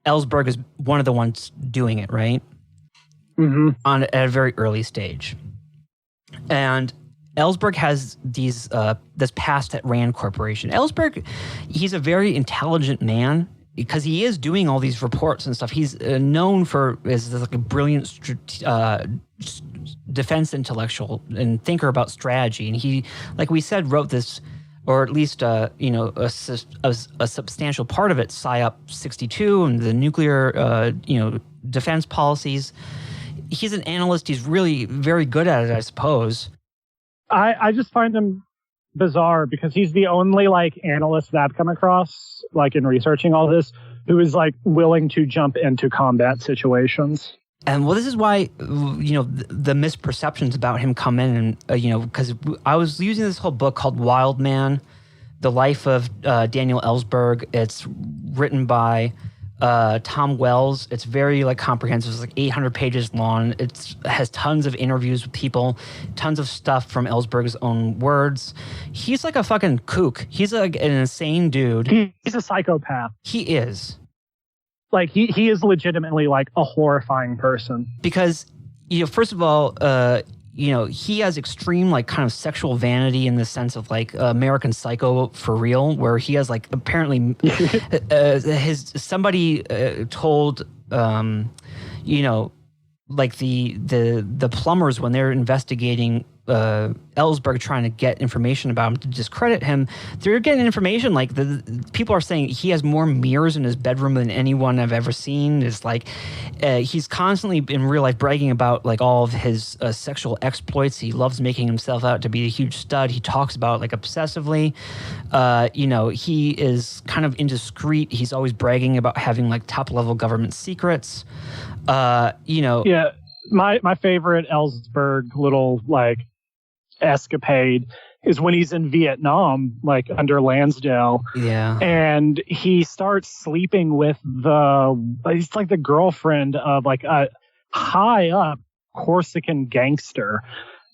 Ellsberg is one of the ones doing it, right? Mm-hmm. At a very early stage. And Ellsberg has this past at Rand Corporation. Ellsberg, he's a very intelligent man because he is doing all these reports and stuff. He's known as like a brilliant defense intellectual and thinker about strategy. And he, like we said, wrote this, or at least a substantial part of it, PSYOP 62 and the nuclear defense policies. He's an analyst. He's really very good at it, I suppose. I just find him bizarre because he's the only like analyst that I've come across, like in researching all this, who is like willing to jump into combat situations. And well, this is why, the misperceptions about him come in and, because I was using this whole book called Wild Man, The Life of Daniel Ellsberg. It's written by Tom Wells. It's very like comprehensive. It's like 800 pages long. It has tons of interviews with people, tons of stuff from Ellsberg's own words. He's like a fucking kook. He's like an insane dude. He's a psychopath. He is. Like he is legitimately like a horrifying person. Because, first of all, he has extreme like kind of sexual vanity in the sense of like American Psycho for real, where he has like apparently somebody told like the plumbers when they're investigating Ellsberg trying to get information about him to discredit him, they're getting information like the people are saying he has more mirrors in his bedroom than anyone I've ever seen. It's like he's constantly in real life bragging about like all of his sexual exploits. He loves making himself out to be a huge stud. He talks about it like obsessively. He is kind of indiscreet. He's always bragging about having like top level government secrets. Yeah, my favorite Ellsberg little like escapade is when he's in Vietnam, like under Lansdale. Yeah. And he starts sleeping with it's like the girlfriend of like a high up Corsican gangster.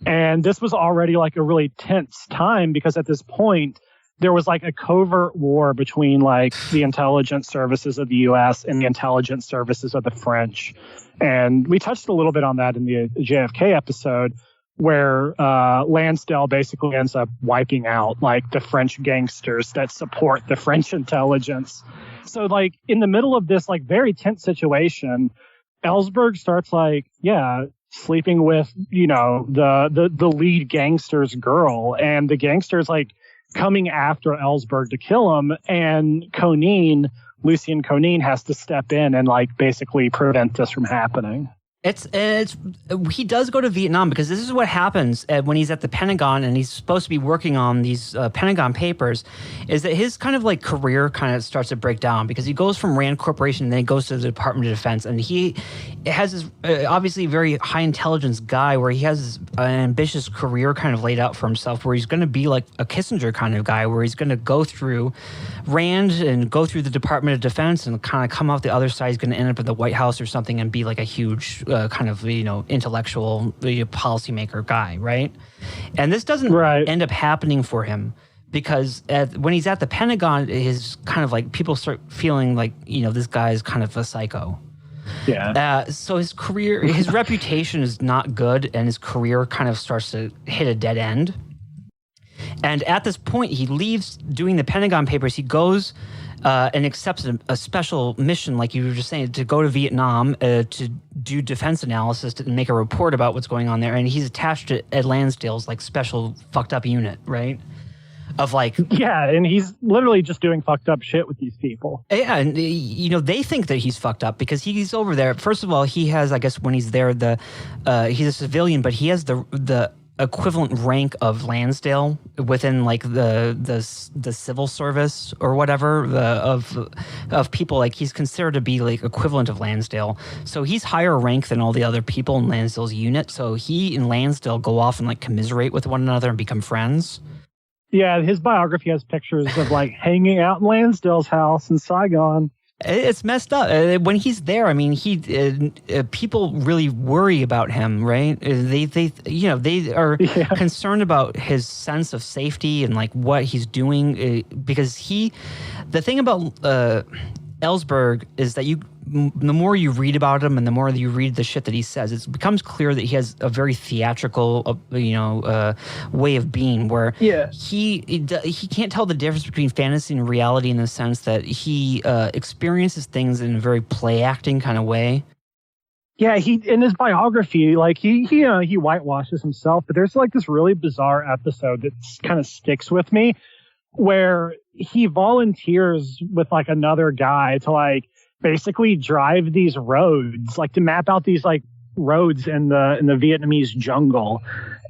And this was already like a really tense time because at this point there was like a covert war between like the intelligence services of the U.S. and the intelligence services of the French. And we touched a little bit on that in the JFK episode, where Lansdale basically ends up wiping out like the French gangsters that support the French intelligence. So like in the middle of this like very tense situation, Ellsberg starts like, sleeping with, the lead gangster's girl, and the gangster's like coming after Ellsberg to kill him, and Lucien Conein has to step in and like basically prevent this from happening. He does go to Vietnam because this is what happens when he's at the Pentagon and he's supposed to be working on these Pentagon papers, is that his kind of like career kind of starts to break down because he goes from Rand Corporation and then he goes to the Department of Defense, and he has this obviously very high intelligence guy where he has an ambitious career kind of laid out for himself, where he's going to be like a Kissinger kind of guy, where he's going to go through Rand and go through the Department of Defense and kind of come out the other side. He's going to end up at the White House or something and be like a huge kind of intellectual policymaker guy, right? And this doesn't end up happening for him because when he's at the Pentagon, his kind of like people start feeling like this guy is kind of a psycho. Yeah. So his career, his reputation is not good, and his career kind of starts to hit a dead end. And at this point, he leaves doing the Pentagon papers. He goes and accepts a special mission, like you were just saying, to go to Vietnam to do defense analysis and make a report about what's going on there. And he's attached to Ed Lansdale's like special fucked up unit, right? Of like, and he's literally just doing fucked up shit with these people. Yeah, and they think that he's fucked up because he's over there. First of all, he has, I guess, when he's there, he's a civilian, but he has the equivalent rank of Lansdale within like the civil service or whatever of people. Like he's considered to be like equivalent of Lansdale, so he's higher rank than all the other people in Lansdale's unit. So he and Lansdale go off and like commiserate with one another and become friends. Yeah, his biography has pictures of like hanging out in Lansdale's house in Saigon. It's messed up. When he's there, I mean, people really worry about him, right? They are concerned about his sense of safety and like what he's doing because the thing about Ellsberg is that the more you read about him and the more you read the shit that he says, it becomes clear that he has a very theatrical, way of being where he can't tell the difference between fantasy and reality in the sense that he experiences things in a very play acting kind of way. Yeah, he in his biography, like he whitewashes himself, but there's like this really bizarre episode that kind of sticks with me where he volunteers with like another guy to like basically drive these roads, like to map out these like roads in the Vietnamese jungle.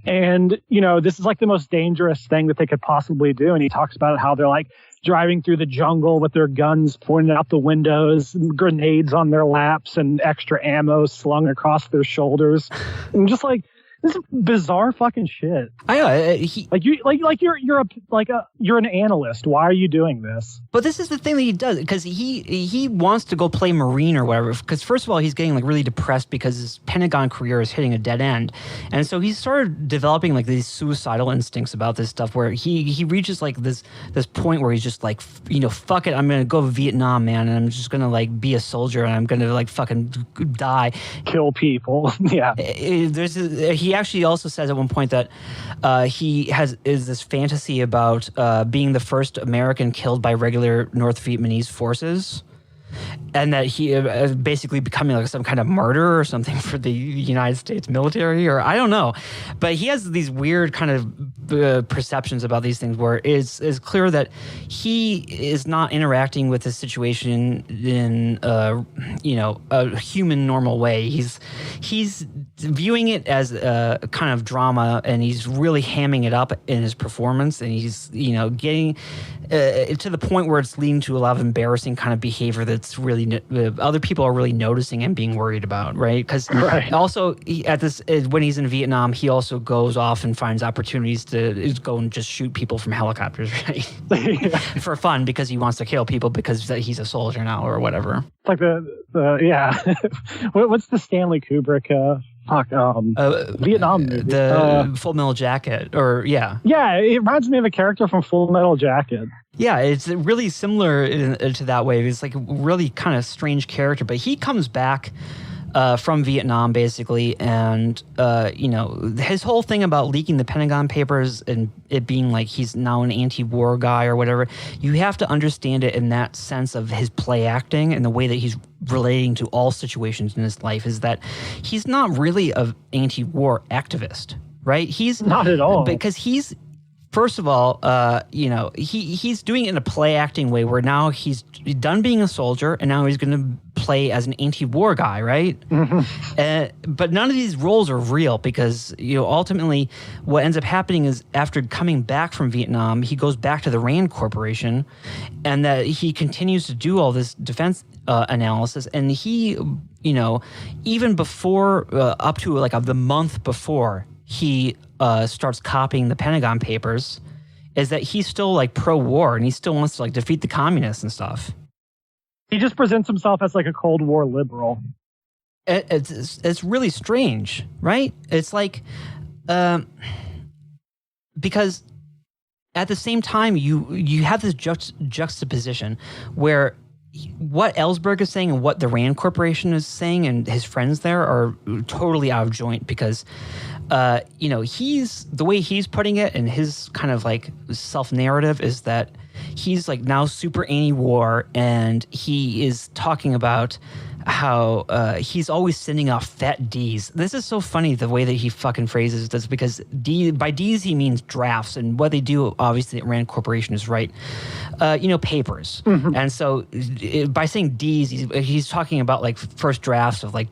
And, this is like the most dangerous thing that they could possibly do. And he talks about how they're like driving through the jungle with their guns pointed out the windows, grenades on their laps, and extra ammo slung across their shoulders. And just like, This is bizarre fucking shit. I know. You're an analyst. Why are you doing this? But this is the thing that he does, because he wants to go play Marine or whatever. Because first of all, he's getting like really depressed because his Pentagon career is hitting a dead end, and so he's started developing like these suicidal instincts about this stuff, where he reaches like this point where he's just like, fuck it, I'm gonna go to Vietnam, man, and I'm just gonna like be a soldier, and I'm gonna like fucking die, kill people. Yeah. He actually also says at one point that he is this fantasy about being the first American killed by regular North Vietnamese forces, and that he basically becoming like some kind of martyr or something for the United States military, or I don't know. But he has these weird kind of perceptions about these things where it's clear that he is not interacting with the situation in a human normal way. He's viewing it as a kind of drama, and he's really hamming it up in his performance, and he's getting to the point where it's leading to a lot of embarrassing kind of behavior that's really other people are really noticing and being worried about, right? Because also when he's in Vietnam, he also goes off and finds opportunities to go and just shoot people from helicopters, right? For fun, because he wants to kill people because he's a soldier now or whatever. It's like what's the Stanley Kubrick Vietnam movie? The Full Metal Jacket, yeah, it reminds me of a character from Full Metal Jacket. Yeah, it's really similar to that way. It's like a really kind of strange character, but he comes back from Vietnam basically, and his whole thing about leaking the Pentagon Papers and it being like he's now an anti-war guy or whatever, you have to understand it in that sense of his play acting and the way that he's relating to all situations in his life, is that he's not really an anti-war activist, right? He's not at all, because he's, first of all, he's doing it in a play acting way where now he's done being a soldier and now he's going to play as an anti-war guy, right? Mm-hmm. But none of these roles are real, because ultimately what ends up happening is after coming back from Vietnam, he goes back to the Rand Corporation, and that he continues to do all this defense analysis, and he, even before up to like the month before he starts copying the Pentagon Papers, is that he's still like pro-war and he still wants to like defeat the communists and stuff. He just presents himself as like a Cold War liberal. It's really strange, right? It's like, because at the same time you have this juxtaposition where what Ellsberg is saying and what the Rand Corporation is saying and his friends there are totally out of joint, because he's, the way he's putting it and his kind of like self-narrative is that he's like now super anti-war, and he is talking about how he's always sending off fat Ds. This is so funny the way that he fucking phrases this, because by Ds he means drafts, and what they do obviously at Rand Corporation is write papers. Mm-hmm. And so by saying Ds, he's talking about like first drafts of like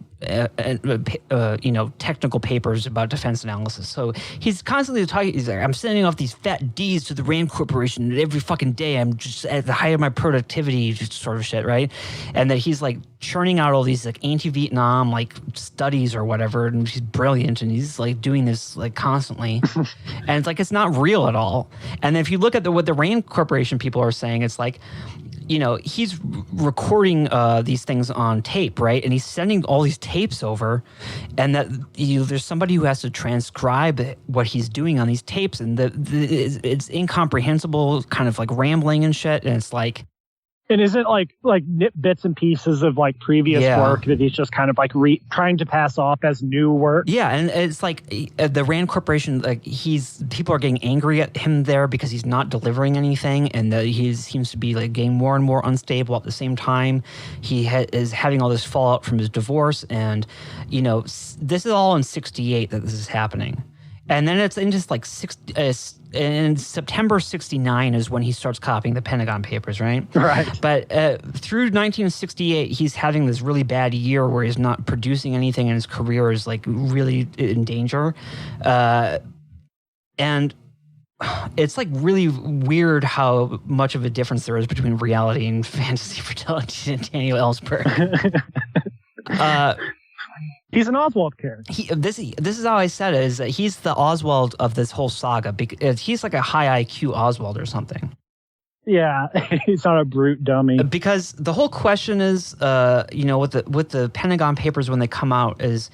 technical papers about defense analysis. So he's constantly talking, he's like, I'm sending off these fat Ds to the Rand Corporation, and every fucking day I'm just at the height of my productivity, sort of shit, right? And that he's like churning out all these like anti-Vietnam like studies or whatever, and he's brilliant, and he's like doing this like constantly. And it's like, it's not real at all. And if you look at what the Rand Corporation people are saying, it's like, he's recording these things on tape, right? And he's sending all these tapes over, and that there's somebody who has to transcribe what he's doing on these tapes, and it's incomprehensible, kind of like rambling and shit. And it's like, and is it like bits and pieces of like previous work that he's just kind of like trying to pass off as new work? Yeah, and it's like the Rand Corporation, like people are getting angry at him there because he's not delivering anything, and he seems to be like getting more and more unstable. At the same time, he is having all this fallout from his divorce, and this is all in '68 that this is happening. And then it's in just like in September '69 is when he starts copying the Pentagon Papers, right? Right. But through 1968, he's having this really bad year where he's not producing anything, and his career is like really in danger. And it's like really weird how much of a difference there is between reality and fantasy for Daniel Ellsberg. He's an Oswald character. This is how I said it, is that he's the Oswald of this whole saga. Because he's like a high IQ Oswald or something. Yeah, he's not a brute dummy. Because the whole question is, with the Pentagon Papers when they come out, is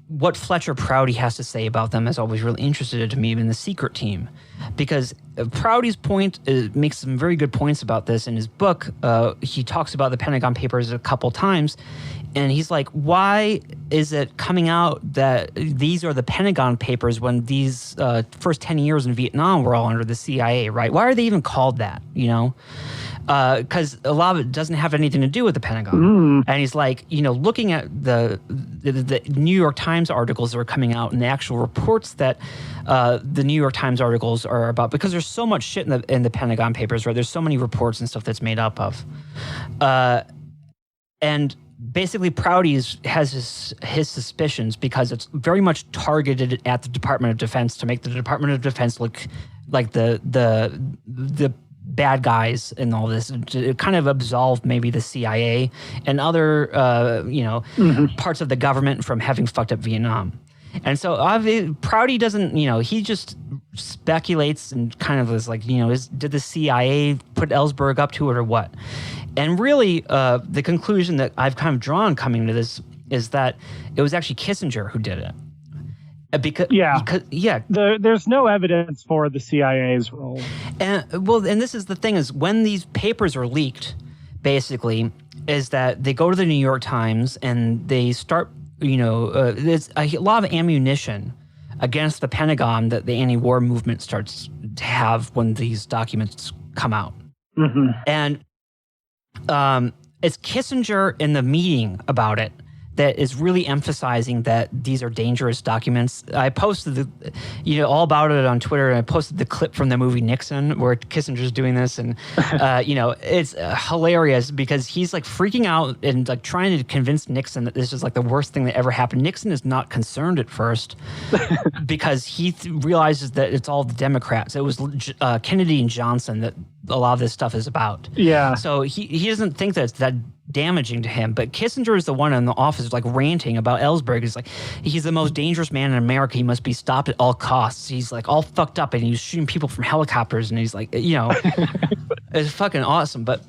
what Fletcher Prouty has to say about them is always really interested to me in the secret team. Because Prouty's point makes some very good points about this in his book. He talks about the Pentagon Papers a couple times. And he's like, why is it coming out that these are the Pentagon Papers when these first 10 years in Vietnam were all under the CIA, right? Why are they even called that, Because a lot of it doesn't have anything to do with the Pentagon. And he's like, looking at the New York Times articles that are coming out and the actual reports that the New York Times articles are about, because there's so much shit in the Pentagon Papers, right? There's so many reports and stuff that's made up of. And basically, Prouty has his suspicions because it's very much targeted at the Department of Defense to make the Department of Defense look like the bad guys in all this, to kind of absolve maybe the CIA and other parts of the government from having fucked up Vietnam. And so Prouty doesn't, he just speculates and kind of is like, did the CIA put Ellsberg up to it or what? And really, the conclusion that I've kind of drawn coming to this is that it was actually Kissinger who did it. Because there's no evidence for the CIA's role. And this is the thing, is when these papers are leaked, basically, is that they go to the New York Times and they start, there's a lot of ammunition against the Pentagon that the anti-war movement starts to have when these documents come out. Mm-hmm. And it's Kissinger in the meeting about it that is really emphasizing that these are dangerous documents. I posted all about it on Twitter, and I posted the clip from the movie Nixon where Kissinger's doing this, and it's hilarious because he's like freaking out and like trying to convince Nixon that this is like the worst thing that ever happened. Nixon is not concerned at first because he realizes that it's all the Democrats. It was Kennedy and Johnson that a lot of this stuff is about. Yeah. So he doesn't think that it's that damaging to him, but Kissinger is the one in the office like ranting about Ellsberg. He's like, he's the most dangerous man in America. He must be stopped at all costs. He's like all fucked up and he's shooting people from helicopters, and he's like, it's fucking awesome. But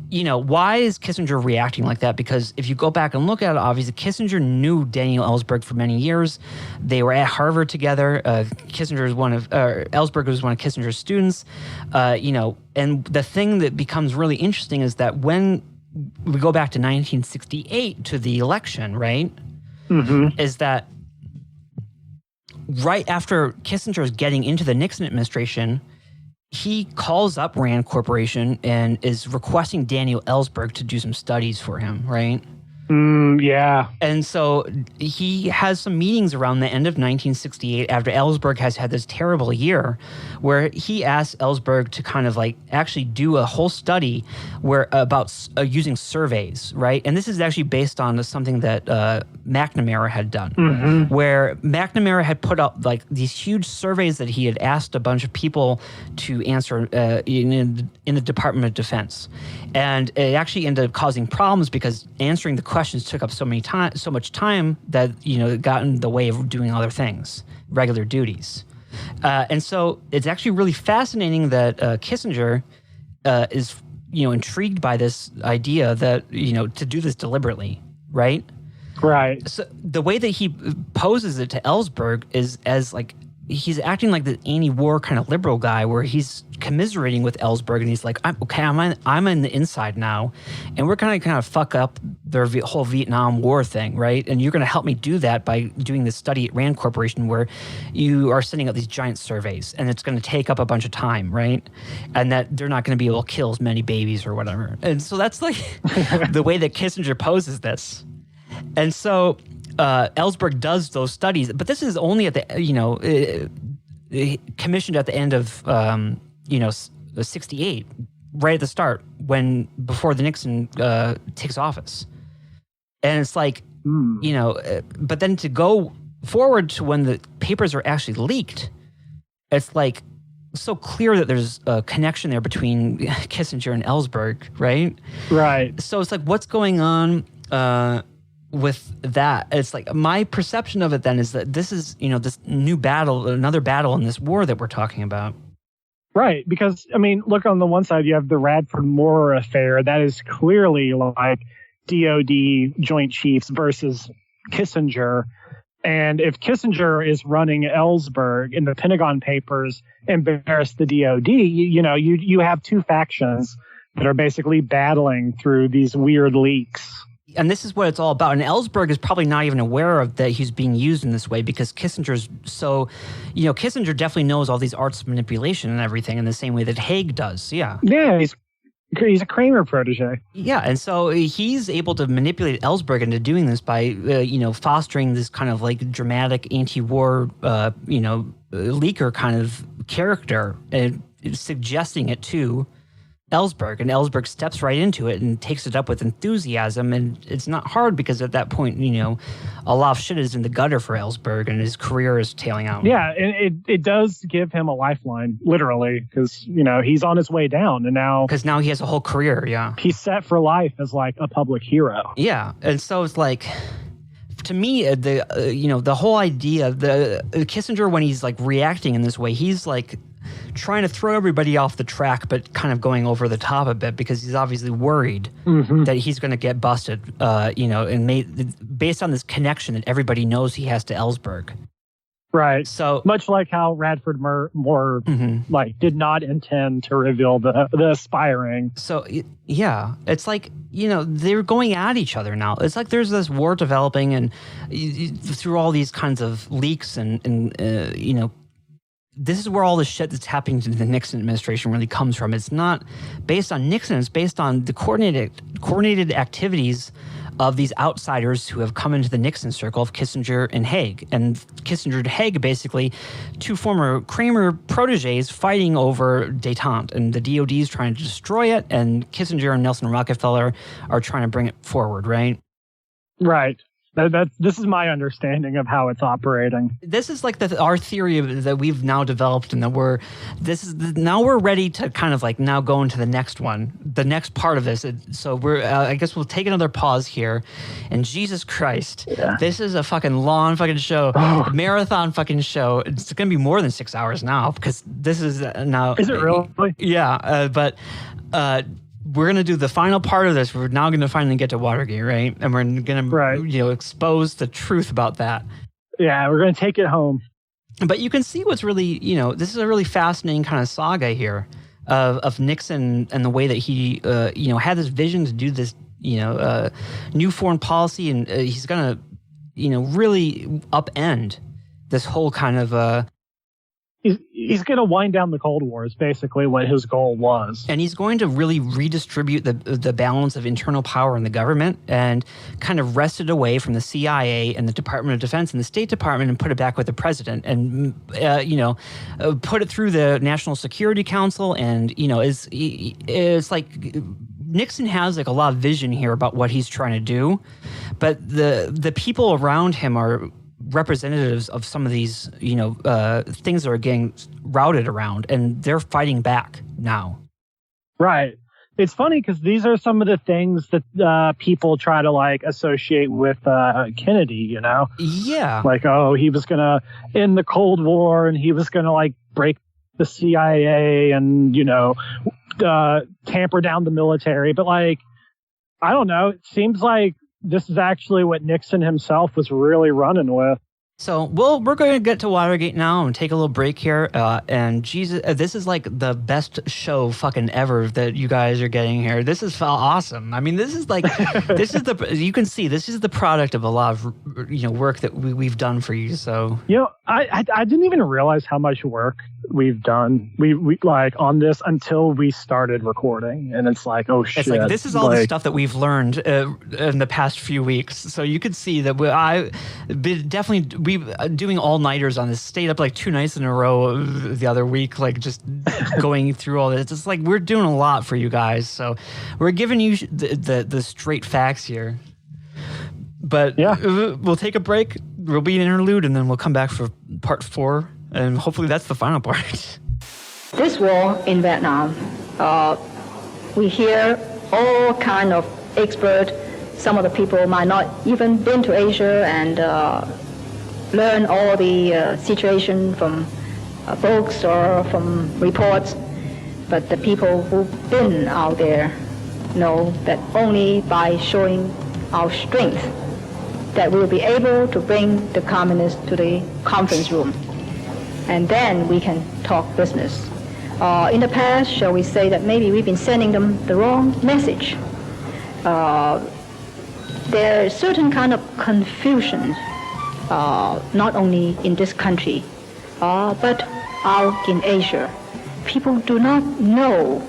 why is Kissinger reacting like that? Because if you go back and look at it, obviously Kissinger knew Daniel Ellsberg for many years. They were at Harvard together. Ellsberg was one of Kissinger's students. And the thing that becomes really interesting is that when we go back to 1968 to the election, right? Mm-hmm. Is that right after Kissinger is getting into the Nixon administration, he calls up Rand Corporation and is requesting Daniel Ellsberg to do some studies for him, right? Yeah. And so he has some meetings around the end of 1968 after Ellsberg has had this terrible year where he asks Ellsberg to kind of like actually do a whole study about using surveys, right? And this is actually based on something that McNamara had done, where McNamara had put out like these huge surveys that he had asked a bunch of people to answer in the Department of Defense. And it actually ended up causing problems because answering the questions took up so much time that it got in the way of doing other things, regular duties. And so it's actually really fascinating that Kissinger is intrigued by this idea that to do this deliberately, right? Right. So the way that he poses it to Ellsberg is as like he's acting like the anti-war kind of liberal guy, where he's commiserating with Ellsberg, and he's like, I'm in the inside now, and we're kind of fuck up their whole Vietnam War thing, right? And you're going to help me do that by doing this study at Rand Corporation, where you are sending out these giant surveys, and it's going to take up a bunch of time, right? And that they're not going to be able to kill as many babies or whatever. And so that's like the way that Kissinger poses this. And so Ellsberg does those studies, but this is only at the commissioned at the end of 68, right at the start, before the Nixon takes office. And it's like but then to go forward to when the papers are actually leaked, it's like so clear that there's a connection there between Kissinger and Ellsberg, right? Right. So it's like, what's going on? with that, it's like my perception of it then is that this is, this new battle, another battle in this war that we're talking about. Right, because, I mean, look, on the one side, you have the Radford-Moore affair. That is clearly like DOD Joint Chiefs versus Kissinger. And if Kissinger is running Ellsberg and the Pentagon Papers embarrass the DOD, you have two factions that are basically battling through these weird leaks. And this is what it's all about. And Ellsberg is probably not even aware of that he's being used in this way because Kissinger's so, Kissinger definitely knows all these arts of manipulation and everything in the same way that Haig does. Yeah. Yeah, he's a Kramer protege. Yeah, and so he's able to manipulate Ellsberg into doing this by, fostering this kind of like dramatic anti-war, leaker kind of character and suggesting it to Ellsberg, and Ellsberg steps right into it and takes it up with enthusiasm, and it's not hard because at that point, a lot of shit is in the gutter for Ellsberg, and his career is tailing out. Yeah, and it does give him a lifeline, literally, because, he's on his way down, and now... Because now he has a whole career, yeah. He's set for life as, like, a public hero. Yeah, and so it's like... To me, the whole idea, the Kissinger, when he's, like, reacting in this way, he's, like... trying to throw everybody off the track, but kind of going over the top a bit because he's obviously worried that he's going to get busted, and based on this connection that everybody knows he has to Ellsberg. Right. So much like how Radford-Moore did not intend to reveal the aspiring. So yeah, it's like they're going at each other now. It's like there's this war developing, and through all these kinds of leaks and this is where all the shit that's happening to the Nixon administration really comes from. It's not based on Nixon. It's based on the coordinated activities of these outsiders who have come into the Nixon circle of Kissinger and Haig. And Kissinger and Haig, basically, two former Kramer proteges fighting over détente. And the DOD is trying to destroy it, and Kissinger and Nelson Rockefeller are trying to bring it forward, right? Right. This is my understanding of how it's operating. This is like our theory that we've now developed, and that now we're ready to kind of like now go into the next one, the next part of this. So I guess we'll take another pause here. And Jesus Christ, This is a fucking long fucking show, marathon fucking show. It's going to be more than 6 hours now because this is now. Is it really? Yeah, but. We're going to do the final part of this. We're now going to finally get to Watergate, right? And we're going to, expose the truth about that. Yeah, we're going to take it home. But you can see what's really, this is a really fascinating kind of saga here of Nixon and the way that he, had this vision to do this, new foreign policy. And he's going to, really upend this whole kind of... He's going to wind down the Cold War is basically what his goal was. And he's going to really redistribute the balance of internal power in the government and kind of wrest it away from the CIA and the Department of Defense and the State Department and put it back with the president and, put it through the National Security Council. And, it's like Nixon has like a lot of vision here about what he's trying to do. But the people around him are representatives of some of these, things that are getting routed around, and they're fighting back now. Right. It's funny because these are some of the things that people try to like associate with Kennedy, Yeah. Like, he was going to end the Cold War and he was going to like break the CIA and, tamper down the military. But like, I don't know. It seems like this is actually what Nixon himself was really running with. So, we're going to get to Watergate now and take a little break here. And Jesus, this is like the best show fucking ever that you guys are getting here. This is awesome. I mean, this is like, you can see this is the product of a lot of, work that we've done for you. So, I didn't even realize how much work we've done. We like on this until we started recording. And it's like, oh shit. It's like, this is all the stuff that we've learned in the past few weeks. So you could see that we doing all-nighters on this. Stayed up like 2 nights in a row the other week, like just going through all this. It's like we're doing a lot for you guys. So we're giving you the straight facts here. But we'll take a break. We'll be an interlude, and then we'll come back for part 4. And hopefully that's the final part. This war in Vietnam, we hear all kind of experts some of the people might not even been to Asia and learn all the situation from books or from reports. But the people who've been out there know that only by showing our strength that we'll be able to bring the communists to the conference room. And then we can talk business. In the past, shall we say that maybe we've been sending them the wrong message. There is certain kind of confusion, not only in this country, but out in Asia. People do not know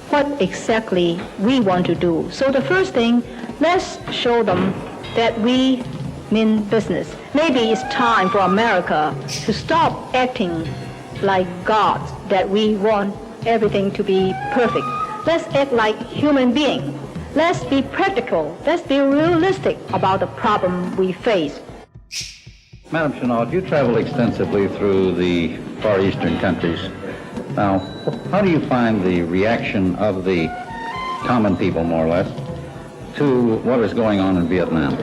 what exactly we want to do. So the first thing, let's show them that we mean business. Maybe it's time for America to stop acting like gods, that we want everything to be perfect. Let's act like human beings. Let's be practical. Let's be realistic about the problem we face. Madam Chenault, you travel extensively through the Far Eastern countries. Now, how do you find the reaction of the common people, more or less, to what is going on in Vietnam?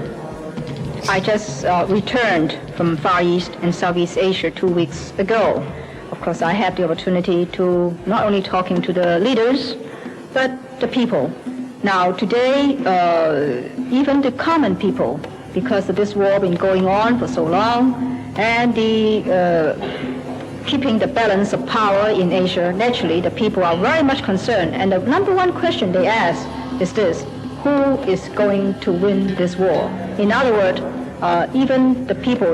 I just returned from Far East and Southeast Asia 2 weeks ago. Of course, I had the opportunity to not only talking to the leaders, but the people. Now, today, even the common people, because of this war been going on for so long, and the keeping the balance of power in Asia, naturally, the people are very much concerned. And the number one question they ask is this: who is going to win this war? In other words, even the people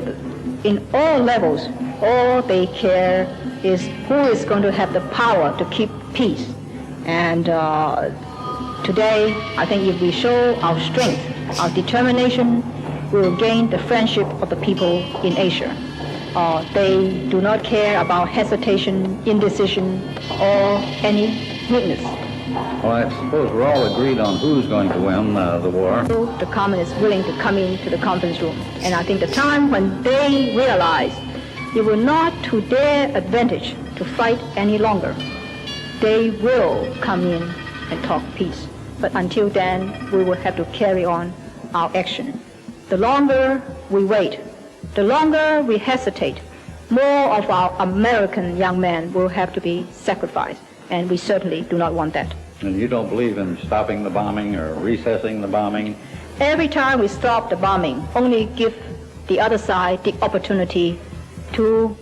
in all levels, all they care is who is going to have the power to keep peace. And today, I think if we show our strength, our determination, we will gain the friendship of the people in Asia. They do not care about hesitation, indecision, or any weakness. Well, I suppose we're all agreed on who's going to win the war. The communists willing to come into the conference room. And I think the time when they realize it will not to their advantage to fight any longer, they will come in and talk peace. But until then, we will have to carry on our action. The longer we wait, the longer we hesitate, more of our American young men will have to be sacrificed. And we certainly do not want that. And you don't believe in stopping the bombing or recessing the bombing? Every time we stop the bombing, only give the other side the opportunity to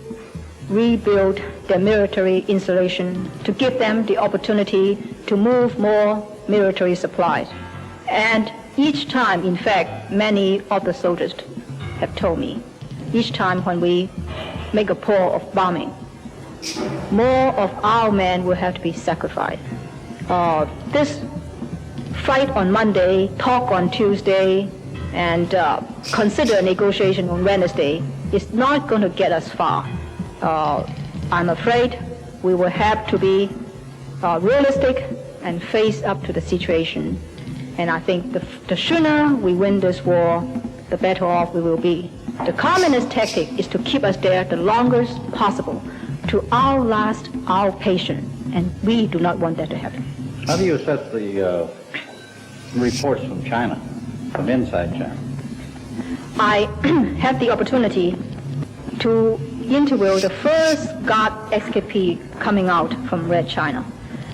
rebuild their military installation, to give them the opportunity to move more military supplies. And each time, in fact, many of the soldiers have told me, each time when we make a pour of bombing, more of our men will have to be sacrificed. This fight on Monday, talk on Tuesday, and consider negotiation on Wednesday is not going to get us far. I'm afraid we will have to be realistic and face up to the situation. And I think the sooner we win this war, the better off we will be. The communist tactic is to keep us there the longest possible, to outlast our patience, and we do not want that to happen. How do you assess the reports from China, from inside China? I had the opportunity to interview the first guard escapee coming out from Red China.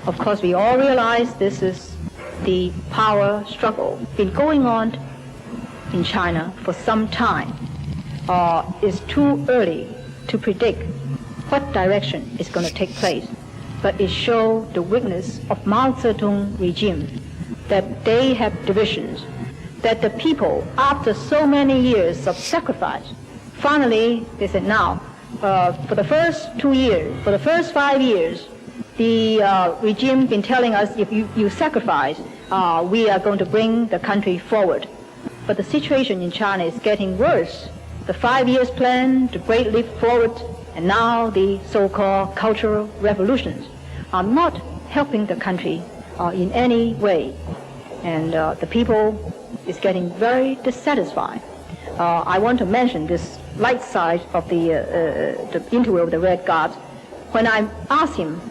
Of course, we all realize this is the power struggle been going on in China for some time. It's too early to predict what direction is going to take place, but it shows the weakness of Mao Zedong regime, that they have divisions, that the people, after so many years of sacrifice, finally they said, now, for the first 2 years, for the first 5 years, the regime been telling us, if you sacrifice, we are going to bring the country forward. But the situation in China is getting worse. The 5 years plan, the Great Leap Forward, and now the so-called cultural revolutions are not helping the country in any way. And the people is getting very dissatisfied. I want to mention this light side of the interview of the Red Guards. When I asked him,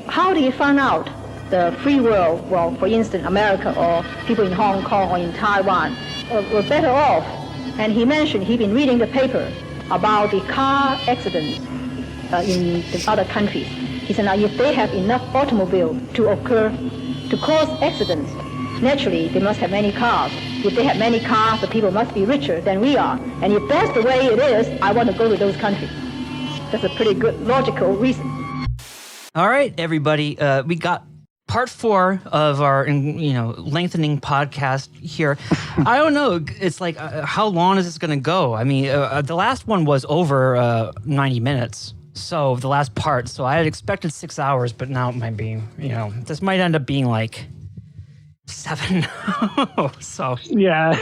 how do you find out the free world, well, for instance, America or people in Hong Kong or in Taiwan, were better off. And he mentioned he'd been reading the paper about the car accidents in the other countries. He said, now, if they have enough automobiles to occur, to cause accidents, naturally, they must have many cars. If they have many cars, the people must be richer than we are. And if that's the way it is, I want to go to those countries. That's a pretty good logical reason. All right, everybody. We got part 4 of our, lengthening podcast here. I don't know. It's like, how long is this going to go? I mean, the last one was over 90 minutes. So the last part. So I had expected 6 hours, but now it might be, this might end up being like 7. So yeah,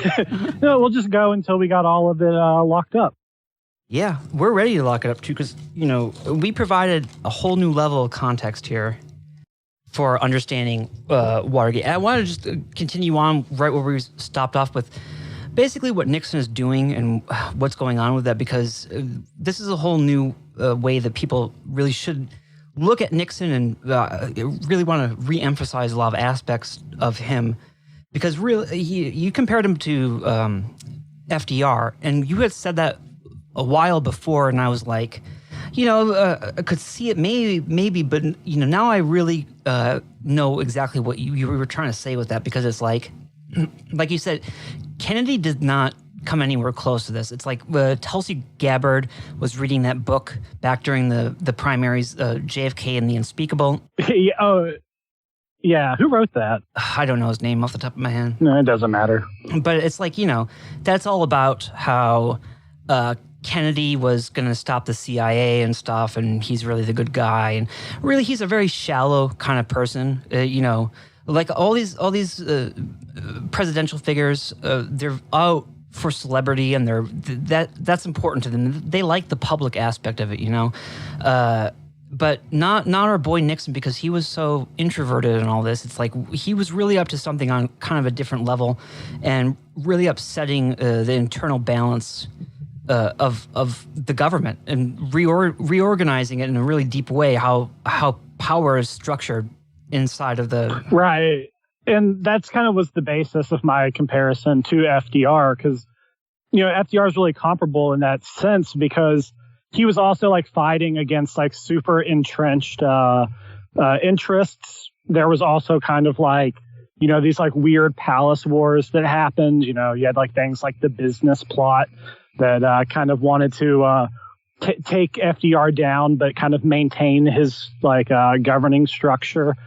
no, we'll just go until we got all of it locked up. Yeah, we're ready to lock it up too, because we provided a whole new level of context here for understanding Watergate. And I want to just continue on right where we stopped off with basically what Nixon is doing and what's going on with that, because this is a whole new way that people really should look at Nixon and really want to re-emphasize a lot of aspects of him, because really you compared him to FDR, and you had said that a while before, and I was like, I could see it maybe, but now I really know exactly what you were trying to say with that, because it's like you said, Kennedy did not come anywhere close to this. It's like Tulsi Gabbard was reading that book back during the primaries, JFK and the Unspeakable. Yeah, who wrote that? I don't know his name off the top of my head. No, it doesn't matter. But it's like, that's all about how Kennedy was going to stop the CIA and stuff, and he's really the good guy. And really, he's a very shallow kind of person. Like all these presidential figures, they're out for celebrity, and that's important to them. They like the public aspect of it, but not our boy Nixon, because he was so introverted and all this. It's like he was really up to something on kind of a different level, and really upsetting the internal balance of the government, and reorganizing it in a really deep way. How power is structured inside of the right. And that's kind of was the basis of my comparison to FDR, because, FDR is really comparable in that sense, because he was also like fighting against like super entrenched interests. There was also kind of like, these like weird palace wars that happened. You had like things like the business plot that kind of wanted to take FDR down, but kind of maintain his like governing structure.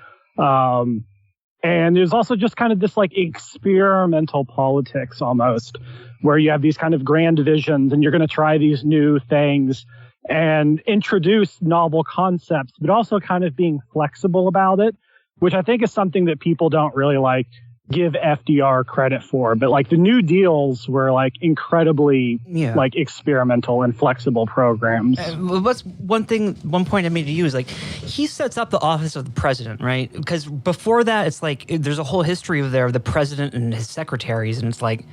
And there's also just kind of this like experimental politics almost, where you have these kind of grand visions and you're going to try these new things and introduce novel concepts, but also kind of being flexible about it, which I think is something that people don't really like give FDR credit for. But like the New Deals were like incredibly like experimental and flexible programs. What's one point I made to you is like, he sets up the office of the president, right? Because before that, it's like there's a whole history of the president and his secretaries, and it's like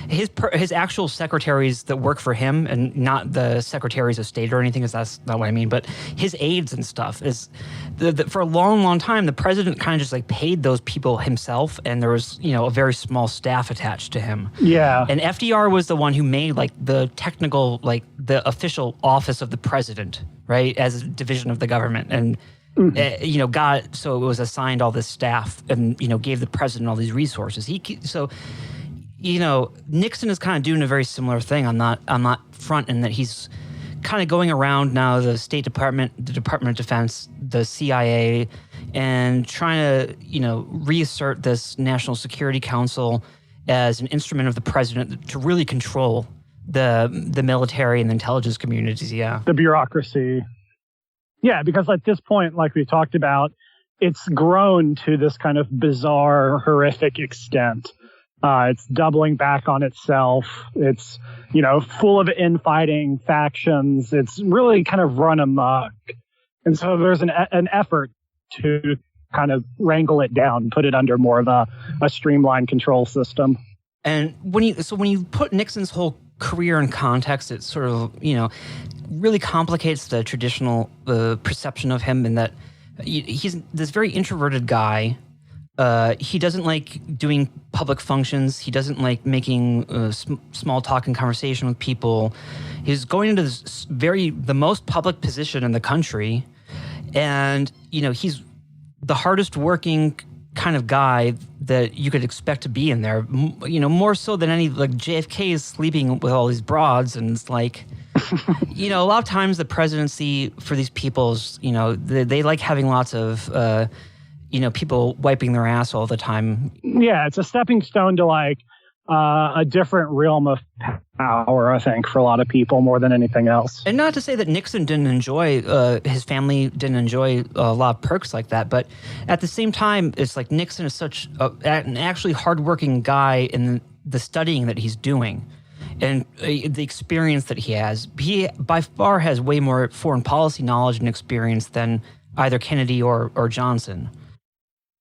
his actual secretaries that work for him, and not the secretaries of state or anything, because that's not what I mean, but his aides and stuff is for a long time, the president kind of just like paid those people himself, and there was a very small staff attached to him. Yeah. And FDR was the one who made like the technical, like the official office of the president, right, as a division of the government, and got so it was assigned all this staff, and gave the president all these resources. Nixon is kind of doing a very similar thing on that front, in that he's kind of going around now the State Department, the Department of Defense, the CIA, and trying to, reassert this National Security Council as an instrument of the president to really control the military and the intelligence communities. Yeah. The bureaucracy. Yeah, because at this point, like we talked about, it's grown to this kind of bizarre, horrific extent. It's doubling back on itself. It's, full of infighting factions. It's really kind of run amok. And so there's an effort to kind of wrangle it down, put it under more of a streamlined control system. And when you put Nixon's whole career in context, it sort of, really complicates the traditional perception of him, in that he's this very introverted guy. He doesn't like doing public functions. He doesn't like making small talk and conversation with people. He's going into the most public position in the country. And, he's the hardest working kind of guy that you could expect to be in there, more so than any, like JFK is sleeping with all these broads. And it's like, a lot of times the presidency for these people's, they like having lots of, people wiping their ass all the time. Yeah, it's a stepping stone to like a different realm of power, I think, for a lot of people more than anything else. And not to say that Nixon didn't enjoy, his family didn't enjoy a lot of perks like that, but at the same time, it's like Nixon is such an actually hardworking guy in the studying that he's doing and the experience that he has. He by far has way more foreign policy knowledge and experience than either Kennedy or Johnson.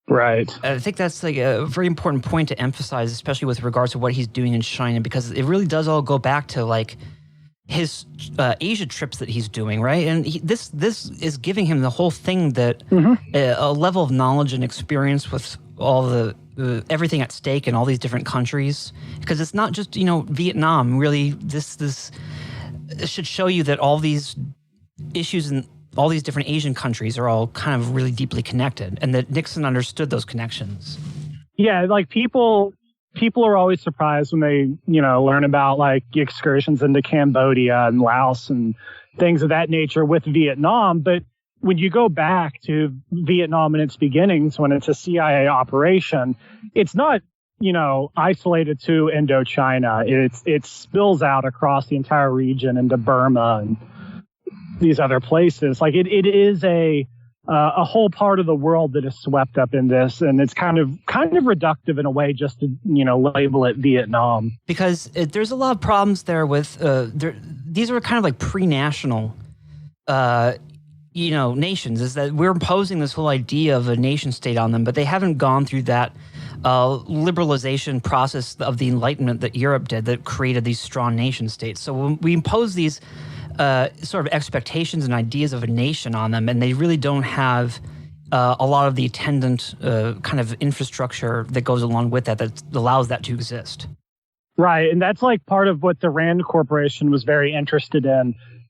Right. I think that's like a very important point to emphasize, especially with regards to what he's doing in China, because it really does all go back to like his Asia trips that he's doing, right? And this is giving him the whole thing that a level of knowledge and experience with all the everything at stake in all these different countries, because it's not just Vietnam. Really, this should show you that all these issues and all these different Asian countries are all kind of really deeply connected, and that Nixon understood those connections. Yeah, like people are always surprised when they, learn about like excursions into Cambodia and Laos and things of that nature with Vietnam. But when you go back to Vietnam in its beginnings, when it's a CIA operation, it's not, isolated to Indochina. It spills out across the entire region into Burma and these other places. Like it is a whole part of the world that is swept up in this, and it's kind of reductive in a way just to label it Vietnam, because there's a lot of problems there with these are kind of like pre-national nations. Is that we're imposing this whole idea of a nation state on them, but they haven't gone through that liberalization process of the Enlightenment that Europe did that created these strong nation states. So when we impose these sort of expectations and ideas of a nation on them, and they really don't have a lot of the attendant kind of infrastructure that goes along with that allows that to exist. Right, and that's like part of what the Rand Corporation was very interested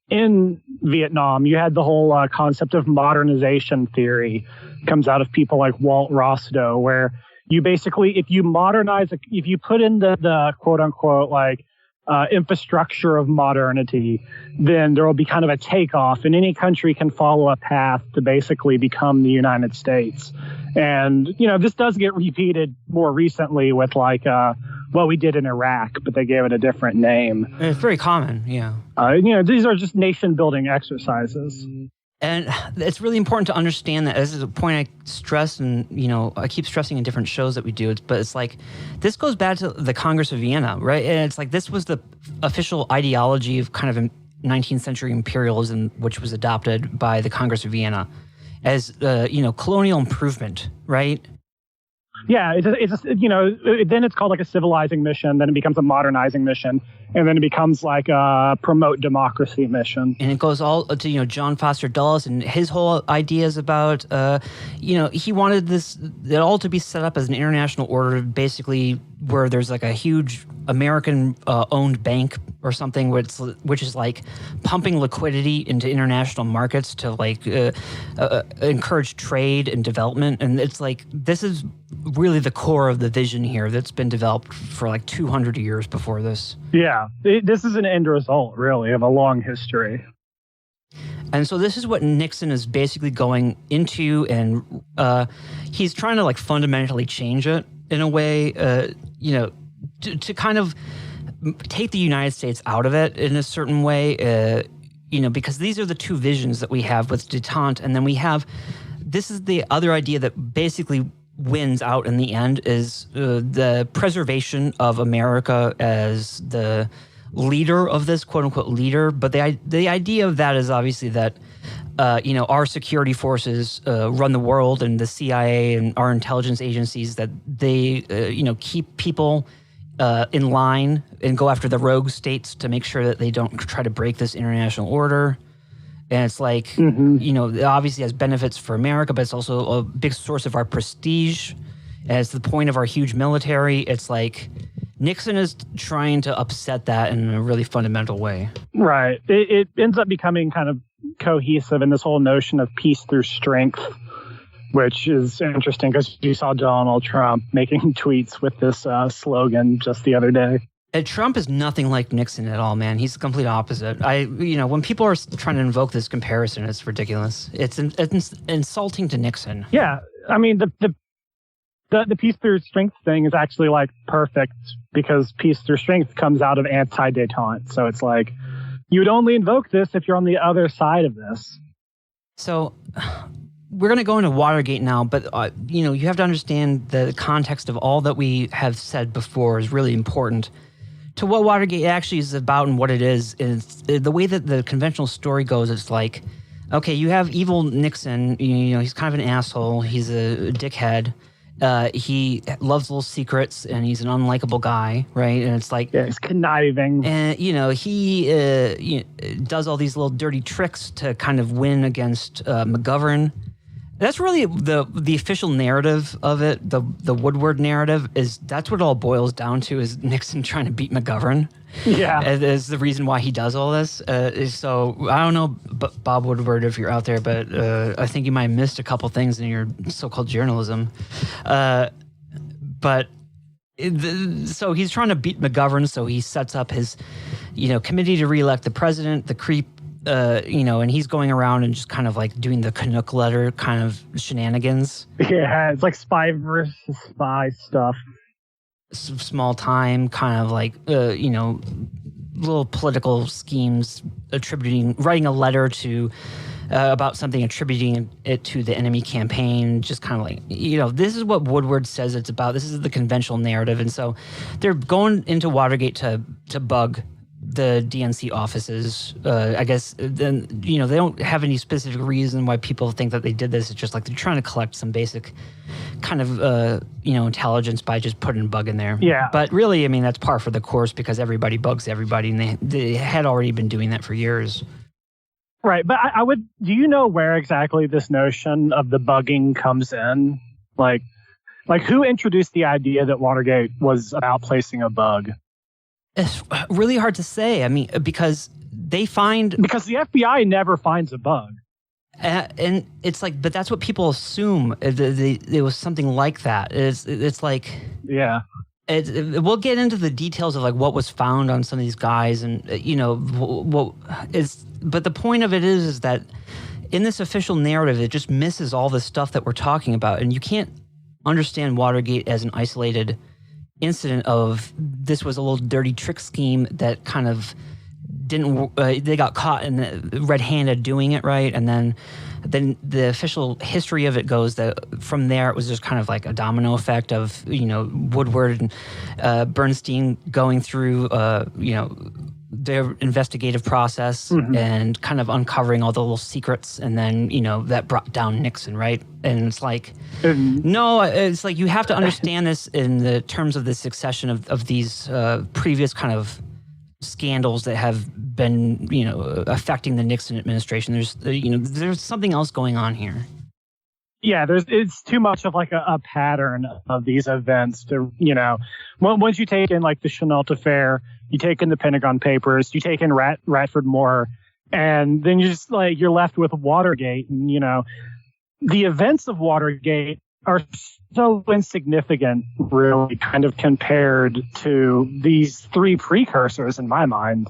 in Vietnam. You had the whole concept of modernization theory. It comes out of people like Walt Rostow, where you basically, if you modernize, if you put in the quote unquote like infrastructure of modernity, then there will be kind of a takeoff, and any country can follow a path to basically become the United States. And, this does get repeated more recently with like what we did in Iraq, but they gave it a different name. It's very common, yeah. These are just nation building exercises. And it's really important to understand that. This is a point I stress, and I keep stressing in different shows that we do. But it's like this goes back to the Congress of Vienna, right? And it's like this was the official ideology of kind of 19th century imperialism, which was adopted by the Congress of Vienna as colonial improvement, right? Yeah, then it's called like a civilizing mission, then it becomes a modernizing mission, and then it becomes like a promote democracy mission. And it goes all to, John Foster Dulles and his whole ideas about, he wanted it all to be set up as an international order, basically where there's like a huge American owned bank or something, which is like pumping liquidity into international markets to like encourage trade and development. And it's like, this is really the core of the vision here that's been developed for like 200 years before this. Yeah, this is an end result, really, of a long history. And so this is what Nixon is basically going into, and he's trying to like fundamentally change it in a way, to kind of take the United States out of it in a certain way, because these are the two visions that we have with détente. And then this is the other idea that basically wins out in the end, is the preservation of America as the leader of this, quote unquote leader. But the idea of that is obviously that, our security forces run the world, and the CIA and our intelligence agencies, that they, keep people in line and go after the rogue states to make sure that they don't try to break this international order. And it's like, you know, it obviously has benefits for America, but it's also a big source of our prestige. And it's the point of our huge military. It's like Nixon is trying to upset that in a really fundamental way. Right. It ends up becoming kind of cohesive in this whole notion of peace through strength, which is interesting because you saw Donald Trump making tweets with this slogan just the other day. Trump is nothing like Nixon at all, man. He's the complete opposite. When people are trying to invoke this comparison, it's ridiculous. It's insulting to Nixon. Yeah, I mean the peace through strength thing is actually like perfect because peace through strength comes out of anti-détente. So it's like you would only invoke this if you're on the other side of this. So we're going to go into Watergate now, but you have to understand the context of all that we have said before is really important to what Watergate actually is about and what it is the way that the conventional story goes. It's like, okay, you have evil Nixon. He's kind of an asshole. He's a dickhead. He loves little secrets, and he's an unlikable guy, right? And it's like, he's conniving, and he does all these little dirty tricks to kind of win against McGovern. That's really the official narrative of it. The Woodward narrative that's what it all boils down to, is Nixon trying to beat McGovern. Yeah, is the reason why he does all this. So I don't know, Bob Woodward, if you're out there, but I think you might have missed a couple things in your so-called journalism. So he's trying to beat McGovern. So he sets up his, committee to reelect the president, the creep. And he's going around and just kind of like doing the Canuck letter kind of shenanigans. Yeah, it's like spy versus spy stuff. Small time, kind of like, little political schemes, writing a letter to about something, attributing it to the enemy campaign, just kind of like, this is what Woodward says it's about. This is the conventional narrative. And so they're going into Watergate to bug the DNC offices. I guess then they don't have any specific reason why people think that they did this. It's just like they're trying to collect some basic kind of intelligence by just putting a bug in there. Yeah. But really, I mean, that's par for the course because everybody bugs everybody, and they had already been doing that for years. Right, but do you know where exactly this notion of the bugging comes in? Like who introduced the idea that Watergate was about placing a bug? It's really hard to say. I mean, because the FBI never finds a bug. And it's like, but that's what people assume. It was something like that. It's like, yeah. We'll get into the details of like what was found on some of these guys, and what is. But the point of it is that in this official narrative, it just misses all the stuff that we're talking about, and you can't understand Watergate as an isolated incident of this was a little dirty trick scheme that kind of didn't they got caught in red-handed doing it, right? And then the official history of it goes that from there it was just kind of like a domino effect of Woodward and Bernstein going through their investigative process and kind of uncovering all the little secrets, and then that brought down Nixon, right? And it's like no, it's like you have to understand this in the terms of the succession of these previous kind of scandals that have been affecting the Nixon administration. There's something else going on here. Yeah, it's too much of like a pattern of these events to, once you take in like the Chenault affair, you take in the Pentagon Papers, you take in Radford Moore, and then you're left with Watergate. And, the events of Watergate are so insignificant, really, kind of compared to these three precursors in my mind.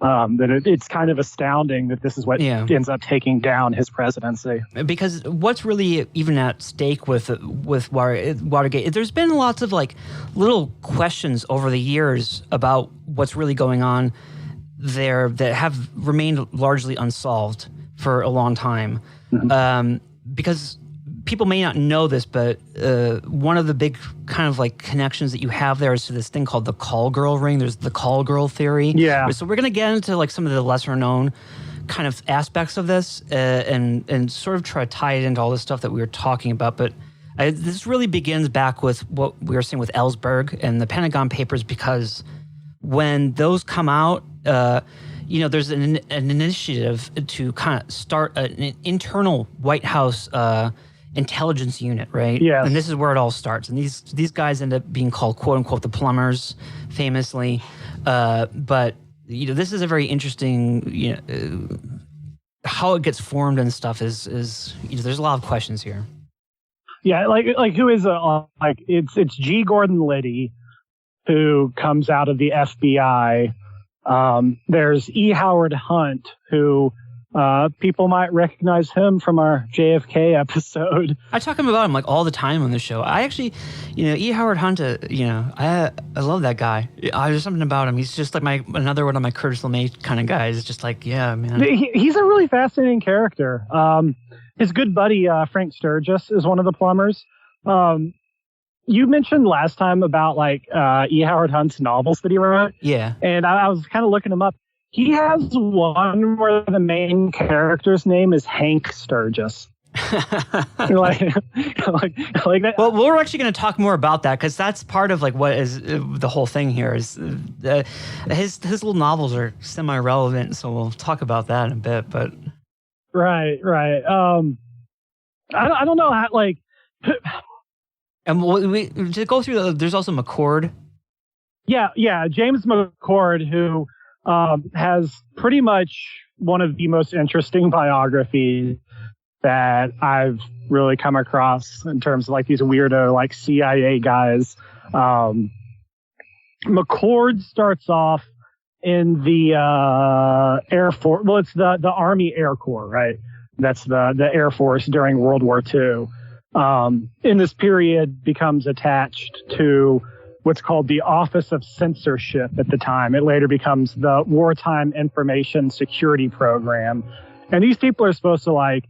That it's kind of astounding that this is what ends up taking down his presidency. Because what's really even at stake with Watergate, there's been lots of like little questions over the years about what's really going on there that have remained largely unsolved for a long time. Because people may not know this, but one of the big kind of like connections that you have there is to this thing called the call girl ring. There's the call girl theory. Yeah. So we're going to get into like some of the lesser known kind of aspects of this and sort of try to tie it into all this stuff that we were talking about. But this really begins back with what we were saying with Ellsberg and the Pentagon Papers, because when those come out, there's an initiative to kind of start an internal White House intelligence unit, right? Yeah. And this is where it all starts. And these guys end up being called, quote unquote, the plumbers, famously. But this is a very interesting, how it gets formed and stuff is there's a lot of questions here. Yeah, like who is it's G. Gordon Liddy, who comes out of the FBI. There's E. Howard Hunt, who people might recognize him from our JFK episode. I talk about him like all the time on the show. I actually, E. Howard Hunt, I love that guy. There's something about him. He's just like another one of my Curtis LeMay kind of guys. It's just like, yeah, man. He's a really fascinating character. His good buddy, Frank Sturgis, is one of the plumbers. You mentioned last time about E. Howard Hunt's novels that he wrote. Yeah. And I was kind of looking him up. He has one where the main character's name is Hank Sturgis. like that. Well, we're actually going to talk more about that because that's part of what is the whole thing here is his little novels are semi-relevant. So we'll talk about that in a bit, but. Right. I don't know how, and to go through there's also McCord. Yeah, James McCord, who has pretty much one of the most interesting biographies that I've really come across in terms of these weirdo CIA guys. McCord starts off in the Air Force. Well, it's the Army Air Corps, right? That's the Air Force during World War II. In this period, becomes attached to what's called the Office of Censorship at the time. It later becomes the Wartime Information Security Program. And these people are supposed to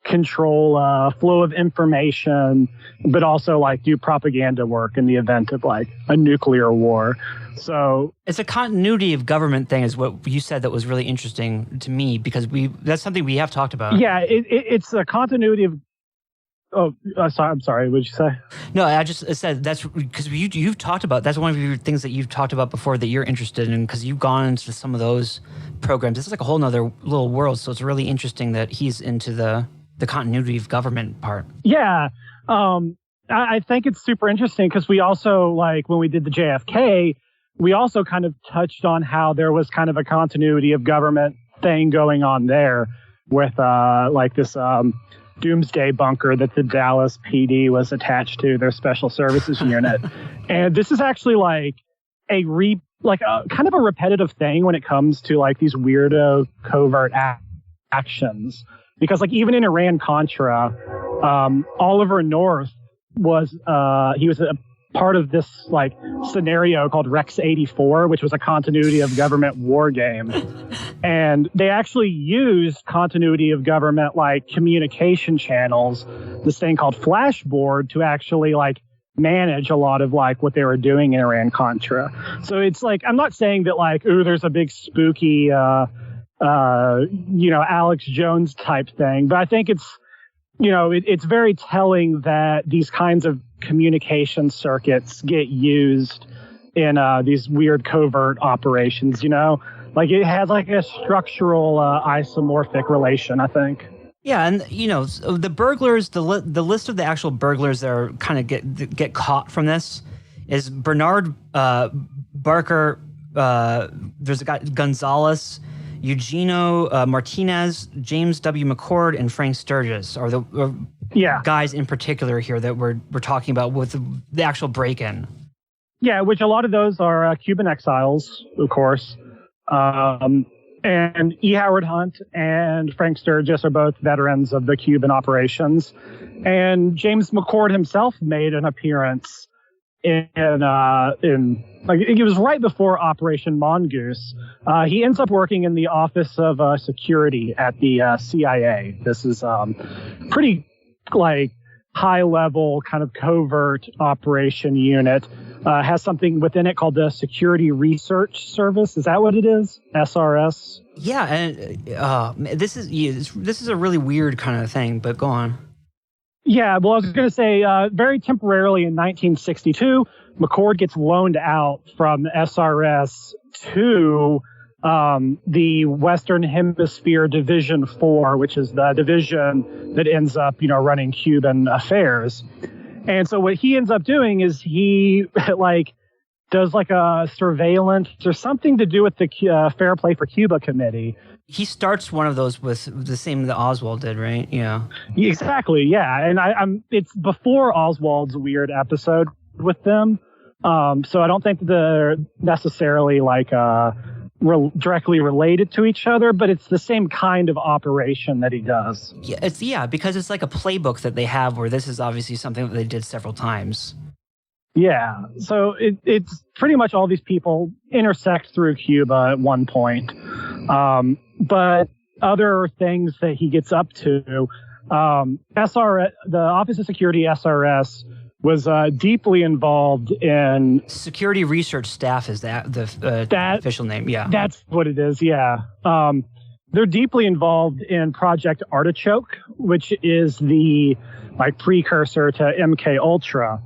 control flow of information, but also do propaganda work in the event of a nuclear war. So it's a continuity of government thing is what you said that was really interesting to me because that's something we have talked about. Yeah, it's a continuity of. Oh, I'm sorry. What did you say? No, I just said that's because you've talked about that's one of your things that you've talked about before that you're interested in because you've gone into some of those programs. This is a whole nother little world, so it's really interesting that he's into the continuity of government part. Yeah, I think it's super interesting because we also when we did the JFK, we also kind of touched on how there was kind of a continuity of government thing going on there with this. Doomsday bunker that the Dallas PD was attached to, their special services unit. And this is actually a kind of a repetitive thing when it comes to these weirdo covert actions. Because even in Iran-Contra, Oliver North was, he was a part of this scenario called Rex 84, which was a continuity of government war game. And they actually used continuity of government communication channels, this thing called Flashboard, to actually manage a lot of what they were doing in Iran-Contra. So it's I'm not saying that there's a big spooky Alex Jones type thing, but I think it's it's very telling that these kinds of communication circuits get used in these weird covert operations, it has a structural isomorphic relation, I think. Yeah, and the burglars, the list of the actual burglars that are kind of get caught from this is Bernard Barker, there's a guy Gonzalez, Eugenio Martinez, James W. McCord, and Frank Sturgis are the guys in particular here that we're talking about with the actual break-in. Yeah, which a lot of those are Cuban exiles, of course. And E. Howard Hunt and Frank Sturgis are both veterans of the Cuban operations. And James McCord himself made an appearance in it was right before Operation Mongoose. He ends up working in the Office of Security at the CIA. This is pretty high level kind of covert operation unit. Has something within it called the Security Research Service. Is that what it is? SRS? Yeah, and this is a really weird kind of thing, but go on. Yeah, well, I was going to say, very temporarily in 1962, McCord gets loaned out from the SRS to the Western Hemisphere Division 4, which is the division that ends up, running Cuban affairs. And so what he ends up doing is he does a surveillance or something to do with the Fair Play for Cuba committee. He starts one of those with the same that Oswald did, right? Yeah. Exactly. Yeah. And it's before Oswald's weird episode with them. So I don't think they're necessarily directly related to each other, but it's the same kind of operation that he does. Yeah, because it's like a playbook that they have where this is obviously something that they did several times. Yeah, so it's pretty much all these people intersect through Cuba at one point. But other things that he gets up to, the Office of Security SRS was deeply involved in... Security Research Staff is that the official name, yeah. That's what it is, yeah. They're deeply involved in Project Artichoke, which is the precursor to MK Ultra.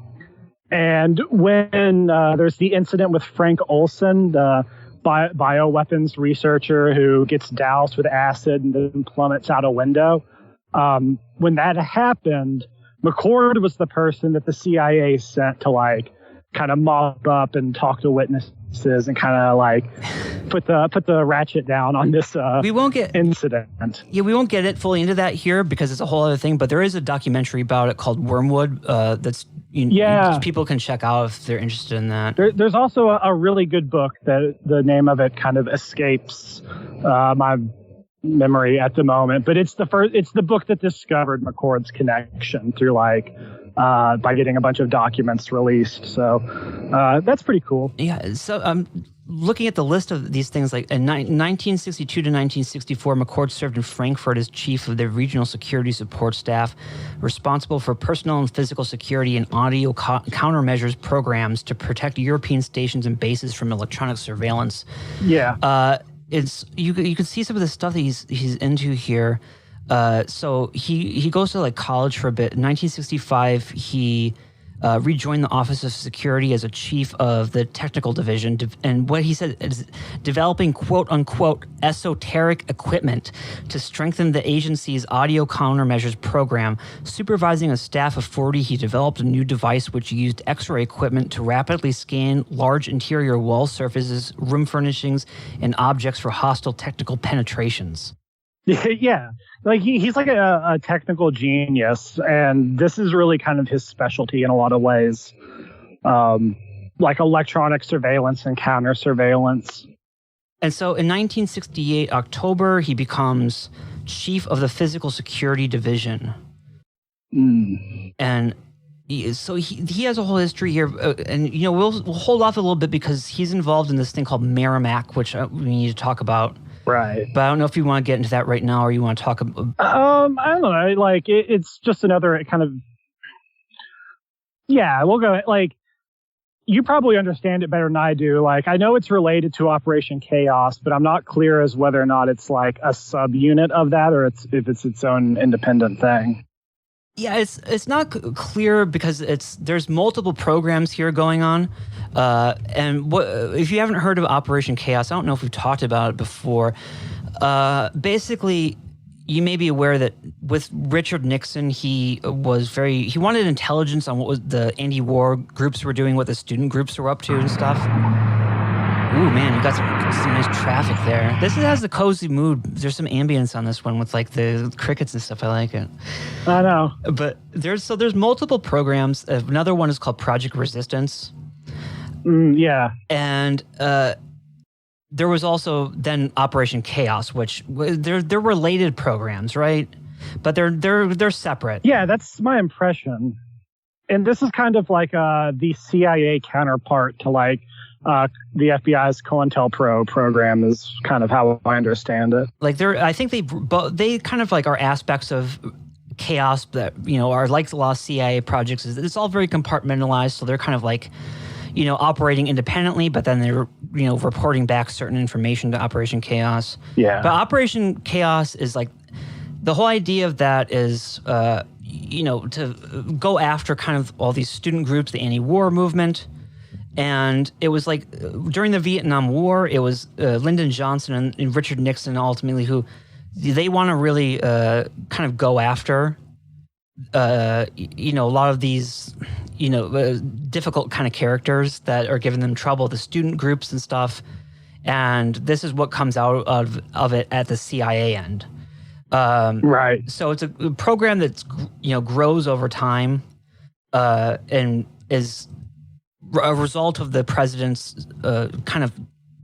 And when there's the incident with Frank Olson, the bioweapons researcher who gets doused with acid and then plummets out a window, when that happened, McCord was the person that the CIA sent to kind of mop up and talk to witnesses and kind of put the ratchet down on this incident. Yeah, we won't get it fully into that here because it's a whole other thing, but there is a documentary about it called Wormwood that's people can check out if they're interested in that. There's also a really good book that the name of it kind of escapes my memory at the moment, but it's the book that discovered McCord's connection through by getting a bunch of documents released. So that's pretty cool. Yeah. So looking at the list of these things, in 1962 to 1964, McCord served in Frankfurt as chief of the Regional Security Support Staff, responsible for personnel and physical security and audio countermeasures programs to protect European stations and bases from electronic surveillance. Yeah. It's you can see some of the stuff that he's into here. So he goes to college for a bit. In 1965, he rejoined the Office of Security as a chief of the technical division. And what he said is developing quote-unquote esoteric equipment to strengthen the agency's audio countermeasures program. Supervising a staff of 40, he developed a new device which used X-ray equipment to rapidly scan large interior wall surfaces, room furnishings, and objects for hostile technical penetrations. Yeah. He's a technical genius, and this is really kind of his specialty in a lot of ways. Electronic surveillance and counter surveillance. And so in 1968, October, he becomes chief of the Physical Security Division. And so he has a whole history here. And, we'll hold off a little bit because he's involved in this thing called Merrimack, which we need to talk about. Right. But I don't know if you want to get into that right now or you want to talk about... I don't know. It's just another kind of... Yeah, we'll go... You probably understand it better than I do. I know it's related to Operation Chaos, but I'm not clear as whether or not it's a subunit of that or if it's its own independent thing. Yeah, it's not clear because there's multiple programs here going on, and if you haven't heard of Operation Chaos, I don't know if we've talked about it before. Basically, you may be aware that with Richard Nixon, he wanted intelligence on what was the anti-war groups were doing, what the student groups were up to and stuff. Ooh, man, you got some nice traffic there. This has the cozy mood. There's some ambience on this one with the crickets and stuff. I like it. I know. But there's multiple programs. Another one is called Project Resistance. Yeah. And there was also then Operation Chaos, which they're related programs, right? But they're separate. Yeah, that's my impression. And this is kind of the CIA counterpart to the FBI's COINTELPRO program is kind of how I understand it. I think they kind of are aspects of chaos that are like the lost CIA projects. It's all very compartmentalized, so they're kind of operating independently, but then they're reporting back certain information to Operation Chaos. Yeah. But Operation Chaos is the whole idea of that is to go after kind of all these student groups, the anti-war movement. And it was like during the Vietnam War, it was Lyndon Johnson and Richard Nixon ultimately who they want to really kind of go after, a lot of these, difficult kind of characters that are giving them trouble, the student groups and stuff. And this is what comes out of it at the CIA end. Right. So it's a program that's, grows over time and is a result of the president's kind of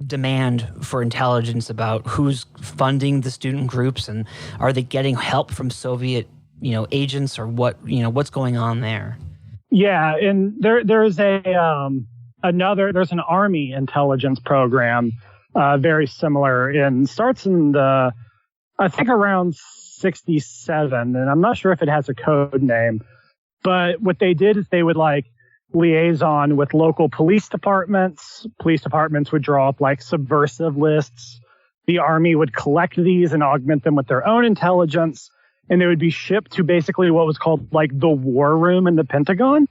demand for intelligence about who's funding the student groups and are they getting help from Soviet, agents or what, what's going on there. Yeah, and there's an Army intelligence program very similar and starts in I think around 67, and I'm not sure if it has a code name, but what they did is they would liaison with local police departments. Police departments would draw up subversive lists. The Army would collect these and augment them with their own intelligence, and they would be shipped to basically what was called the war room in the Pentagon.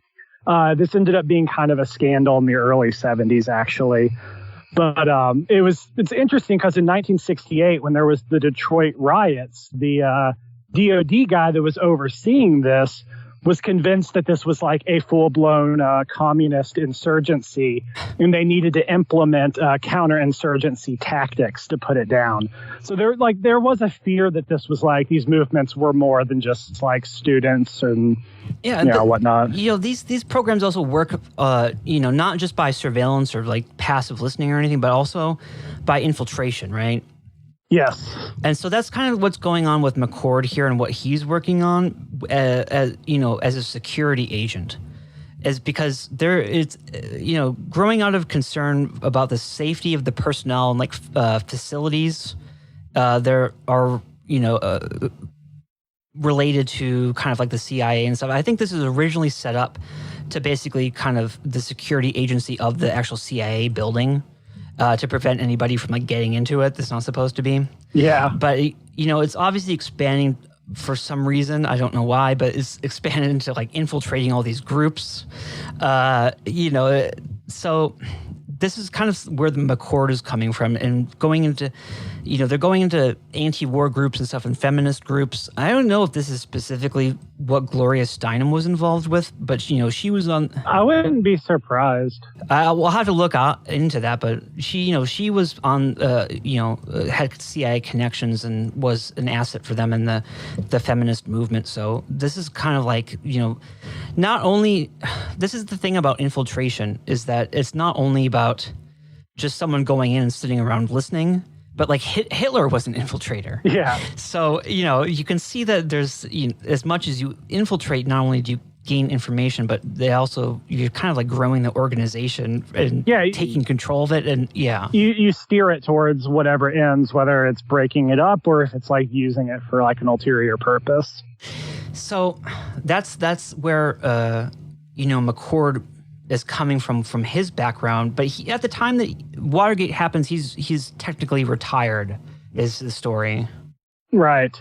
This ended up being kind of a scandal in the early 70s, actually. But it's interesting because in 1968, when there was the Detroit riots, the DOD guy that was overseeing this was convinced that this was a full-blown communist insurgency, and they needed to implement counterinsurgency tactics to put it down. So there was a fear that this was these movements were more than just students and whatnot. These programs also work, not just by surveillance or passive listening or anything, but also by infiltration, right? Yes. And so that's kind of what's going on with McCord here and what he's working on as a security agent is because it's growing out of concern about the safety of the personnel and facilities there are related to kind of the CIA and stuff. I think this is originally set up to basically kind of the security agency of the actual CIA building. To prevent anybody from getting into it that's not supposed to be. Yeah. But, it's obviously expanding for some reason. I don't know why, but it's expanded into infiltrating all these groups. So this is kind of where the McCord is coming from and going into, they're going into anti-war groups and stuff and feminist groups. I don't know if this is specifically what Gloria Steinem was involved with, but, she was on... I wouldn't be surprised. We'll have to look into that, but she was on, had CIA connections and was an asset for them in the feminist movement. So this is kind of not only... This is the thing about infiltration is that it's not only about just someone going in and sitting around listening, but Hitler was an infiltrator. Yeah. So, you can see that there's, as much as you infiltrate, not only do you gain information, but you're kind of growing the organization and taking control of it. And you steer it towards whatever ends, whether it's breaking it up or if it's using it for an ulterior purpose. So that's where, McCord is coming from his background, but at the time that Watergate happens, he's technically retired. Is the story right?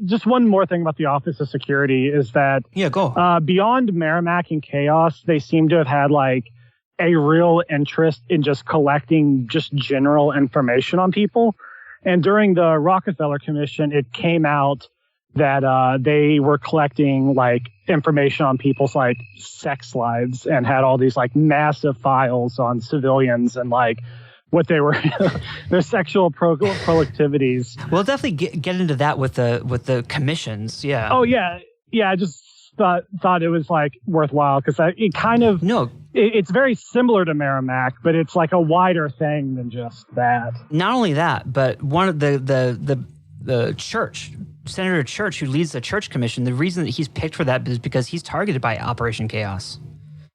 Just one more thing about the Office of Security is that go beyond Merrimack and Chaos, they seem to have had a real interest in just collecting just general information on people. And during the Rockefeller Commission, it came out that they were collecting information on people's sex lives and had all these massive files on civilians and what they were their sexual proclivities. We'll definitely get into that with the commissions. Yeah. Oh yeah. I just thought it was worthwhile because it kind of it's very similar to Merrimack, but it's a wider thing than just that. Not only that, but one of the church. Senator Church, who leads the Church Commission, the reason that he's picked for that is because he's targeted by Operation Chaos.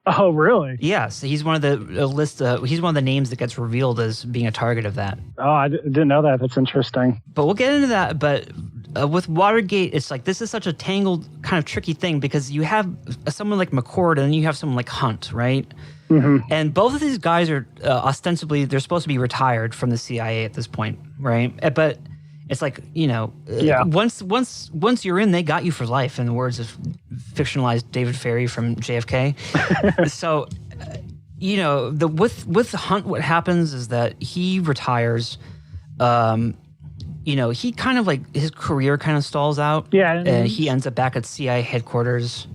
Oh, really? Yes, he's one of the list. He's one of the names that gets revealed as being a target of that. Oh, I didn't know that. That's interesting. But we'll get into that. But with Watergate, it's this is such a tangled, kind of tricky thing because you have someone like McCord and then you have someone like Hunt, right? Mm-hmm. And both of these guys are ostensibly they're supposed to be retired from the CIA at this point, right? But it's once you're in, they got you for life, in the words of fictionalized David Ferry from JFK. So you know, with Hunt, what happens is that he retires. You know, he kind of like his career kind of stalls out. Yeah, and he ends up back at CIA headquarters.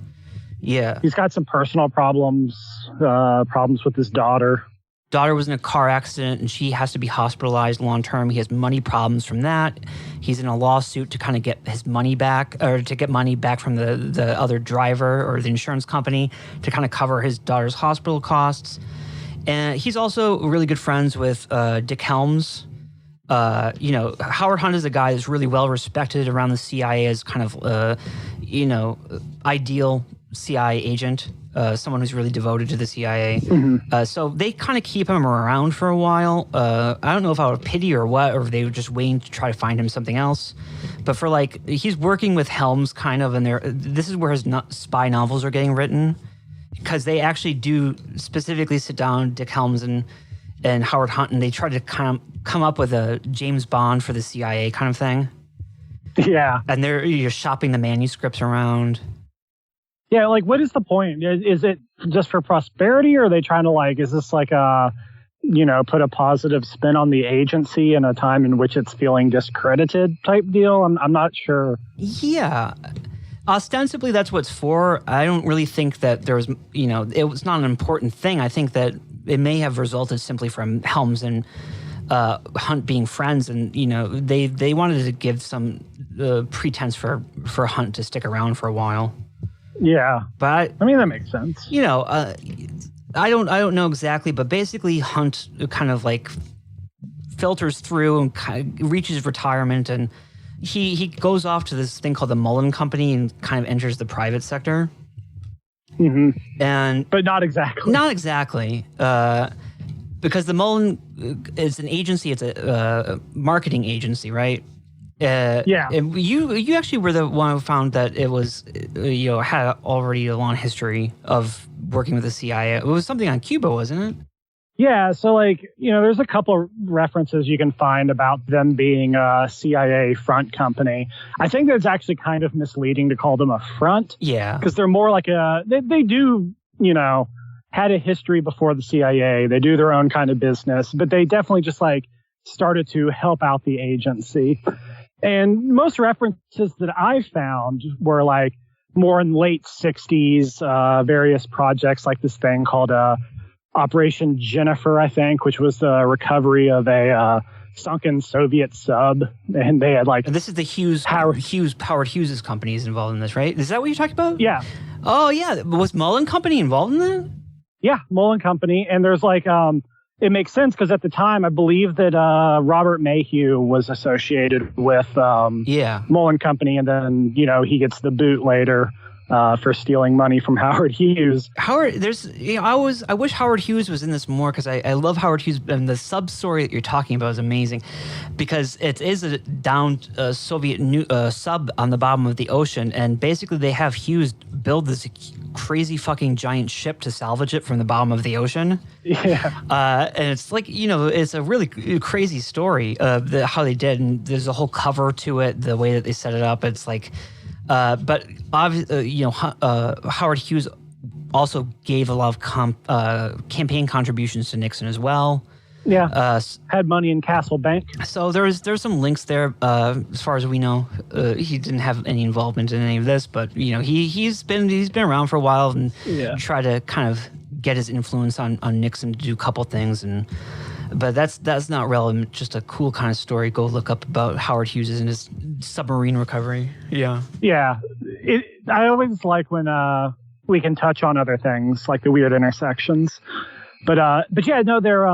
Yeah, he's got some personal problems with his daughter. Daughter was in a car accident and she has to be hospitalized long term. He has money problems from that. He's in a lawsuit to kind of get his money back, or to get money back from the other driver or the insurance company to kind of cover his daughter's hospital costs. And he's also really good friends with Dick Helms. You know, Howard Hunt is a guy that's really well respected around the CIA as kind of, you know, ideal CIA agent. Someone who's really devoted to the CIA. So they kind of keep him around for a while. I don't know if out of pity or what, or if they were just waiting to try to find him something else. But for like, he's working with Helms kind of, and this is where his spy novels are getting written, because they actually do specifically sit down, Dick Helms and Howard Hunt, and they try to kind of come up with a James Bond for the CIA kind of thing. Yeah. And you're shopping the manuscripts around. Yeah, like, what is the point? Is it just for prosperity, or are they trying to, like, is this like put a positive spin on the agency in a time in which it's feeling discredited type deal? I'm not sure. Yeah. Ostensibly, that's what it's for. I don't really think that there was, you know, it was not an important thing. I think that it may have resulted simply from Helms and Hunt being friends, and, you know, they wanted to give some pretense for Hunt to stick around for a while. Yeah, but I mean, that makes sense. You know, I don't know exactly, but basically Hunt kind of like filters through and kind of reaches retirement, and he goes off to this thing called the Mullen Company and kind of enters the private sector. But not exactly. Not exactly, because the Mullen is an agency. It's a marketing agency, right? Yeah. And you actually were the one who found that it was, you know, had already a long history of working with the CIA. It was something on Cuba, wasn't it? Yeah. So, like, you know, there's a couple references you can find about them being a CIA front company. I think that's actually kind of misleading to call them a front. Yeah. Because they're more like they do, you know, had a history before the CIA. They do their own kind of business, but they definitely just like started to help out the agency. And most references that I found were like more in late 60s, various projects like this thing called Operation Jennifer, I think, which was the recovery of a sunken Soviet sub. And they had like... And this is the Howard Hughes' company is involved in this, right? Is that what you're talking about? Yeah. Oh, yeah. Was Mullen Company involved in that? Yeah, Mullen Company. And there's like... it makes sense because at the time, I believe that Robert Mayhew was associated with Mullen Company, and then, you know, he gets the boot later for stealing money from Howard Hughes. I wish Howard Hughes was in this more, because I love Howard Hughes, and the sub story that you're talking about is amazing, because it is a downed Soviet sub on the bottom of the ocean, and basically they have Hughes build this crazy fucking giant ship to salvage it from the bottom of the ocean. Yeah. And it's like, you know, it's a really crazy story how they did, and there's a whole cover to it, the way that they set it up. It's like, but obviously, you know, Howard Hughes also gave a lot of campaign contributions to Nixon as well. Yeah, had money in Castle Bank. So there's some links there. As far as we know, he didn't have any involvement in any of this, but, you know, he's been around for a while and tried to kind of get his influence on Nixon to do a couple things, but that's not relevant. Just a cool kind of story. Go look up about Howard Hughes and his submarine recovery. Yeah. Yeah. I always like when we can touch on other things like the weird intersections, but yeah, no, they're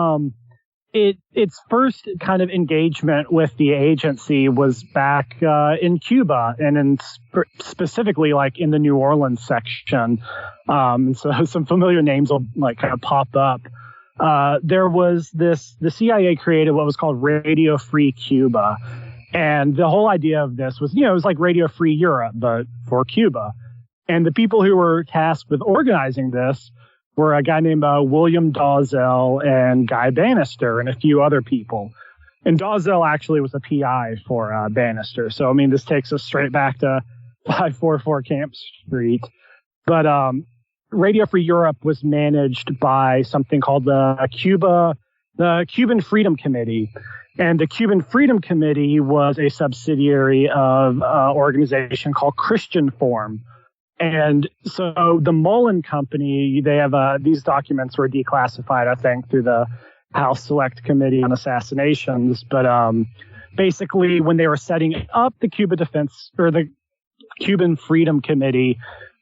its first kind of engagement with the agency was back in Cuba, and specifically like in the New Orleans section. So some familiar names will like kind of pop up. There was the CIA created what was called Radio Free Cuba. And the whole idea of this was, you know, it was like Radio Free Europe, but for Cuba. And the people who were tasked with organizing this were a guy named William Dalzell and Guy Bannister and a few other people. And Dalzell actually was a PI for Bannister. So, I mean, this takes us straight back to 544 Camp Street. But Radio Free Europe was managed by something called the Cuban Freedom Committee. And the Cuban Freedom Committee was a subsidiary of an organization called Christian Forum. And so the Mullen Company, they have these documents were declassified, I think, through the House Select Committee on Assassinations. But basically, when they were setting up the the Cuban Freedom Committee,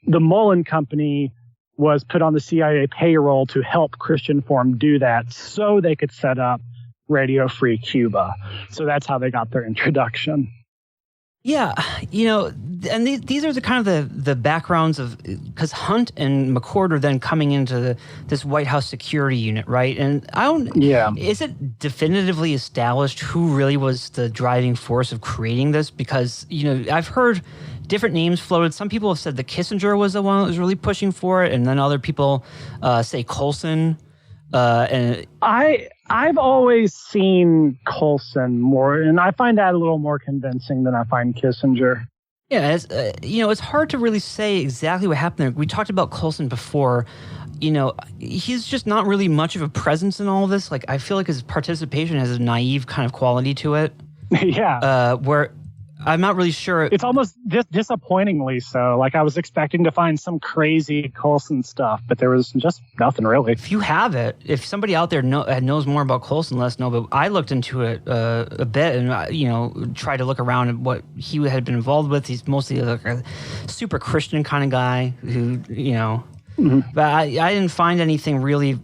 the Mullen Company was put on the CIA payroll to help Christian Forum do that so they could set up Radio Free Cuba. So that's how they got their introduction. Yeah, and these are the kind of the backgrounds of, because Hunt and McCord are then coming into this White House security unit, right? And is it definitively established who really was the driving force of creating this? Because, I've heard different names floated. Some people have said that Kissinger was the one that was really pushing for it, and then other people say Colson. And I've always seen Colson more, and I find that a little more convincing than I find Kissinger. Yeah, it's hard to really say exactly what happened there. We talked about Colson before. He's just not really much of a presence in all of this. Like, I feel like his participation has a naive kind of quality to it. Yeah. Where I'm not really sure. It's almost disappointingly so. Like, I was expecting to find some crazy Colson stuff, but there was just nothing really. If you have it, if somebody out there knows more about Colson, let us know. But I looked into it a bit and, tried to look around at what he had been involved with. He's mostly like a super Christian kind of guy who, Mm-hmm. But I didn't find anything really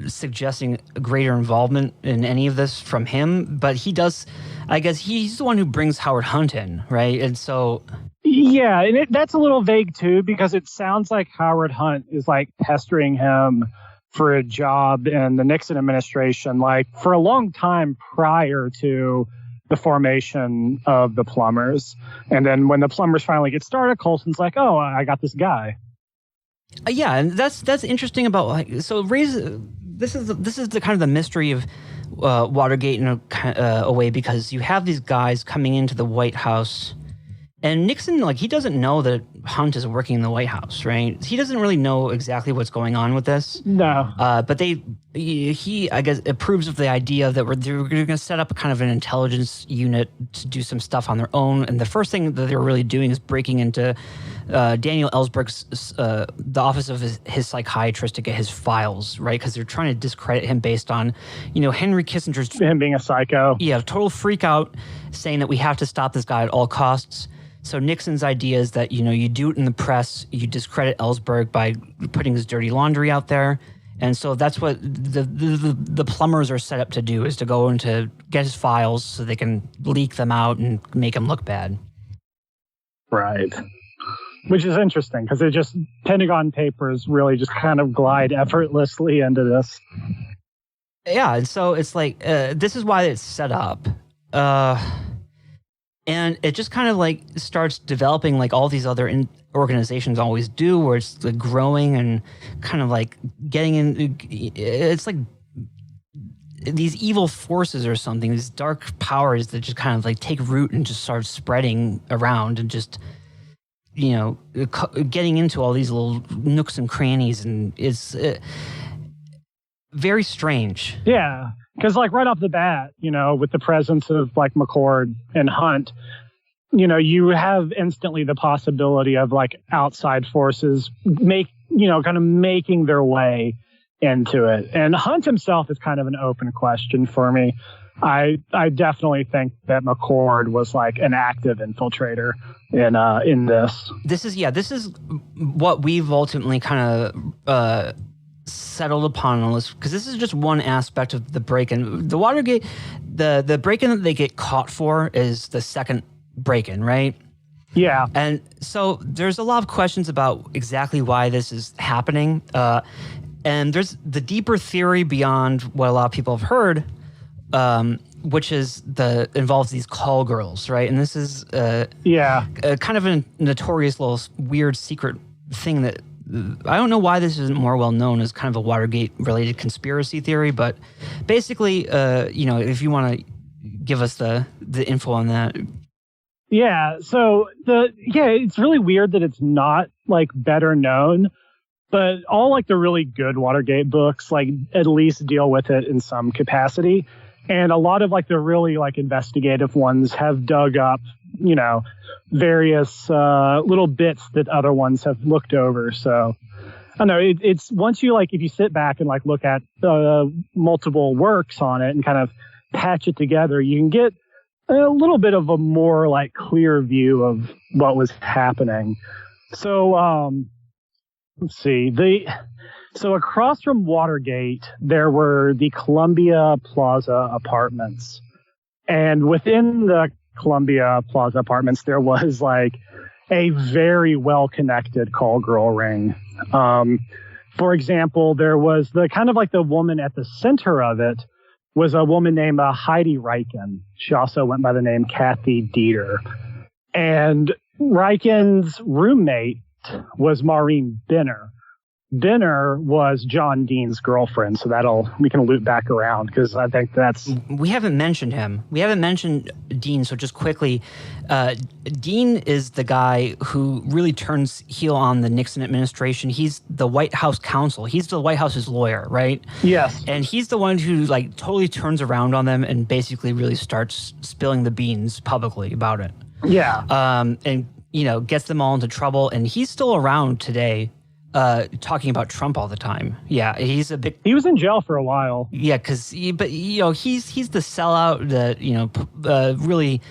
suggesting a greater involvement in any of this from him. But he does, I guess he's the one who brings Howard Hunt in, right? And so... Yeah, and that's a little vague too, because it sounds like Howard Hunt is like pestering him for a job in the Nixon administration, like for a long time prior to the formation of the Plumbers. And then when the Plumbers finally get started, Colson's like, oh, I got this guy. Yeah, and that's interesting about, like, so this is the kind of the mystery of Watergate in a way, because you have these guys coming into the White House, and Nixon, like, he doesn't know that Hunt is working in the White House, right? He doesn't really know exactly what's going on with this. No. But he, I guess, approves of the idea that they're going to set up a kind of an intelligence unit to do some stuff on their own. And the first thing that they're really doing is breaking into Daniel Ellsberg's, the office of his psychiatrist, to get his files, right? Because they're trying to discredit him based on, Henry Kissinger's... Him being a psycho. Yeah, total freak out, saying that we have to stop this guy at all costs. So Nixon's idea is that, you do it in the press, you discredit Ellsberg by putting his dirty laundry out there. And so that's what the Plumbers are set up to do, is to go and to get his files so they can leak them out and make him look bad. Right. Which is interesting, because it just, Pentagon Papers really just kind of glide effortlessly into this. Yeah, and so it's like, this is why it's set up. And it just kind of like starts developing like all these other organizations always do, where it's like growing and kind of like getting in. It's like these evil forces or something, these dark powers that just kind of like take root and just start spreading around and just, getting into all these little nooks and crannies. And it's very strange. Yeah. Because, like, right off the bat, with the presence of, like, McCord and Hunt, you have instantly the possibility of, like, outside forces kind of making their way into it. And Hunt himself is kind of an open question for me. I definitely think that McCord was, like, an active infiltrator in this. This is what we've ultimately kind of... settled upon on this, because this is just one aspect of the break-in. The Watergate, the break-in that they get caught for is the second break-in, right? Yeah. And so there's a lot of questions about exactly why this is happening. And there's the deeper theory beyond what a lot of people have heard, which is involves these call girls, right? And this is kind of a notorious little weird secret thing that I don't know why this isn't more well known as kind of a Watergate-related conspiracy theory, but basically, if you want to give us the info on that. Yeah, so it's really weird that it's not like better known, But all like the really good Watergate books, like at least deal with it in some capacity. And a lot of like the really like investigative ones have dug up, you know, various little bits that other ones have looked over. So I don't know, it's once you like, if you sit back and like look at multiple works on it and kind of patch it together, you can get a little bit of a more like clear view of what was happening. So, let's see. So across from Watergate, there were the Columbia Plaza apartments. And within the Columbia Plaza apartments, there was like a very well-connected call girl ring. For example, there was the kind of like the woman at the center of it was a woman named Heidi Reichen. She also went by the name Kathy Dieter. And Reichen's roommate was Maureen Benner. Benner was John Dean's girlfriend, so we can loop back around because I think that's... We haven't mentioned him. We haven't mentioned Dean, so just quickly, Dean is the guy who really turns heel on the Nixon administration. He's the White House counsel. He's the White House's lawyer, right? Yes. And he's the one who like totally turns around on them and basically really starts spilling the beans publicly about it. Yeah. And, you know, gets them all into trouble. And he's still around today. Talking about Trump all the time. Yeah, he's a big... He was in jail for a while. Yeah, but, you know, he's the sellout that, you know, really...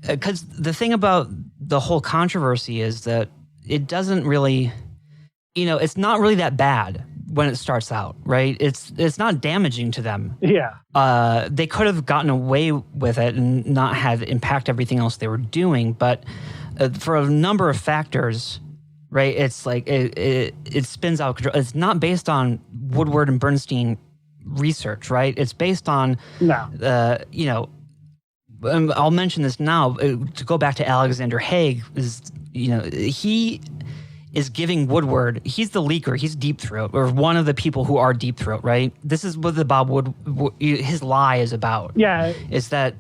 Because the thing about the whole controversy is that it doesn't really... You know, it's not really that bad when it starts out, right? It's not damaging to them. Yeah. They could have gotten away with it and not have impact everything else they were doing, but for a number of factors... Right, it's like it spins out of control. It's not based on Woodward and Bernstein research, right? It's based on, you know, I'll mention this now. To go back to Alexander Haig, is, you know, he is giving Woodward. He's the leaker. He's Deep Throat, or one of the people who are Deep Throat, right? This is what the Bob Wood his lie is about. Yeah, is that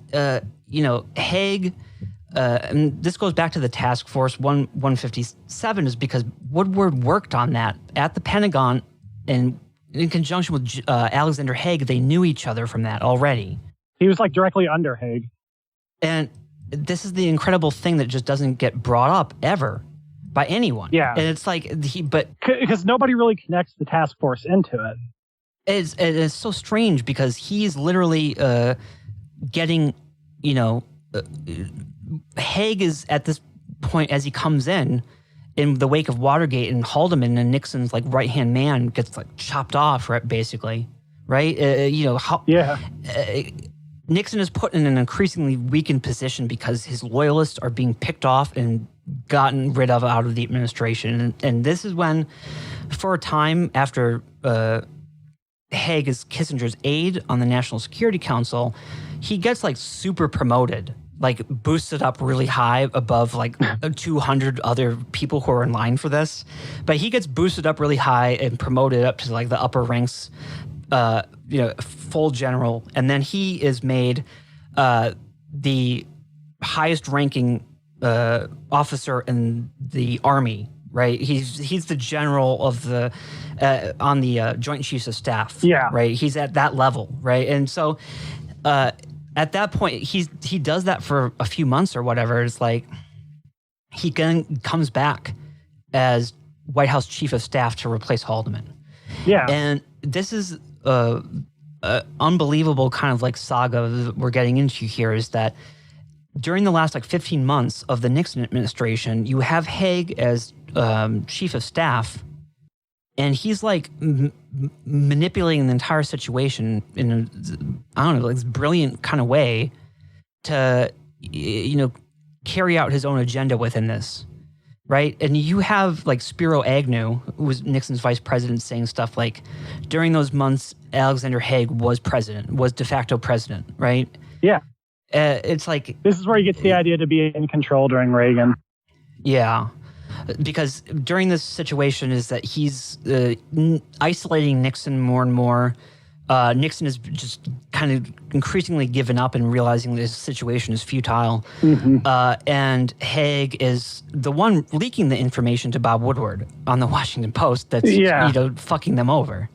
you know, Haig. And this goes back to the Task Force 157 is because Woodward worked on that at the Pentagon, and in conjunction with Alexander Haig, they knew each other from that already. He was like directly under Haig. And this is the incredible thing that just doesn't get brought up ever by anyone. Yeah. And it's like, because nobody really connects the Task Force into it. It's so strange because he's literally getting, you know, Haig is at this point, as he comes in the wake of Watergate, and Haldeman and Nixon's like right-hand man gets like chopped off, right, basically, right? You know, Nixon is put in an increasingly weakened position because his loyalists are being picked off and gotten rid of out of the administration. And this is when, for a time after Haig is Kissinger's aide on the National Security Council, he gets like super promoted, like boosted up really high above like 200 other people who are in line for this. But he gets boosted up really high and promoted up to like the upper ranks, you know, full general. And then he is made the highest ranking officer in the Army, right? He's the general of the, on the Joint Chiefs of Staff. Yeah. Right? He's at that level, right? And so, at that point, he does that for a few months or whatever. It's like he comes back as White House Chief of Staff to replace Haldeman. Yeah. And this is a unbelievable kind of like saga that we're getting into here, is that during the last like 15 months of the Nixon administration, you have Haig as Chief of Staff, and he's like manipulating the entire situation in a, I don't know, like this brilliant kind of way to, you know, carry out his own agenda within this, right? And you have like Spiro Agnew, who was Nixon's vice president, saying stuff like, during those months, Alexander Haig was de facto president, right? Yeah. It's like... This is where he gets the idea to be in control during Reagan. Yeah. Because during this situation is that he's isolating Nixon more and more. Nixon is just kind of increasingly given up and realizing this situation is futile. And Haig is the one leaking the information to Bob Woodward on the Washington Post that's fucking them over.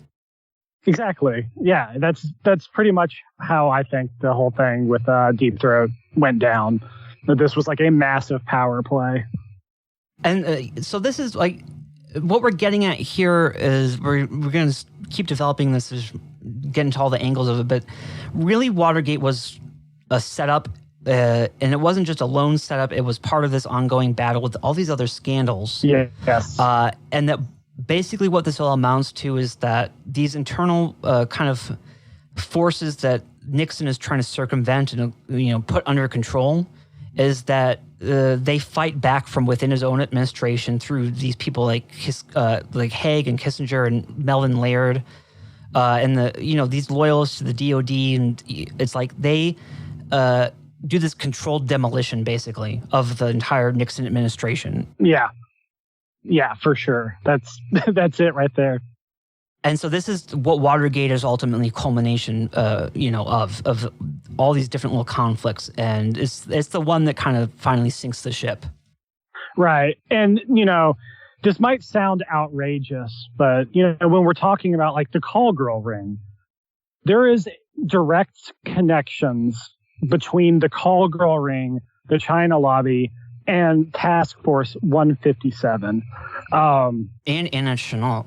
Exactly. Yeah, that's pretty much how I think the whole thing with Deep Throat went down. That this was like a massive power play. And so this is like what we're getting at here is we're going to keep developing this, is get into all the angles of it. But really, Watergate was a setup, and it wasn't just a lone setup. It was part of this ongoing battle with all these other scandals. Yes. And that basically what this all amounts to is that these internal kind of forces that Nixon is trying to circumvent and put under control is that they fight back from within his own administration through these people like Haig and Kissinger and Melvin Laird, and these loyalists to the DOD, and it's like they do this controlled demolition basically of the entire Nixon administration. Yeah, for sure. That's it right there. And so this is what Watergate is ultimately culmination, of all these different little conflicts, and it's the one that kind of finally sinks the ship. Right, and this might sound outrageous, but when we're talking about like the call girl ring, there is direct connections between the call girl ring, the China lobby, and Task Force 157, and Anna Chennault.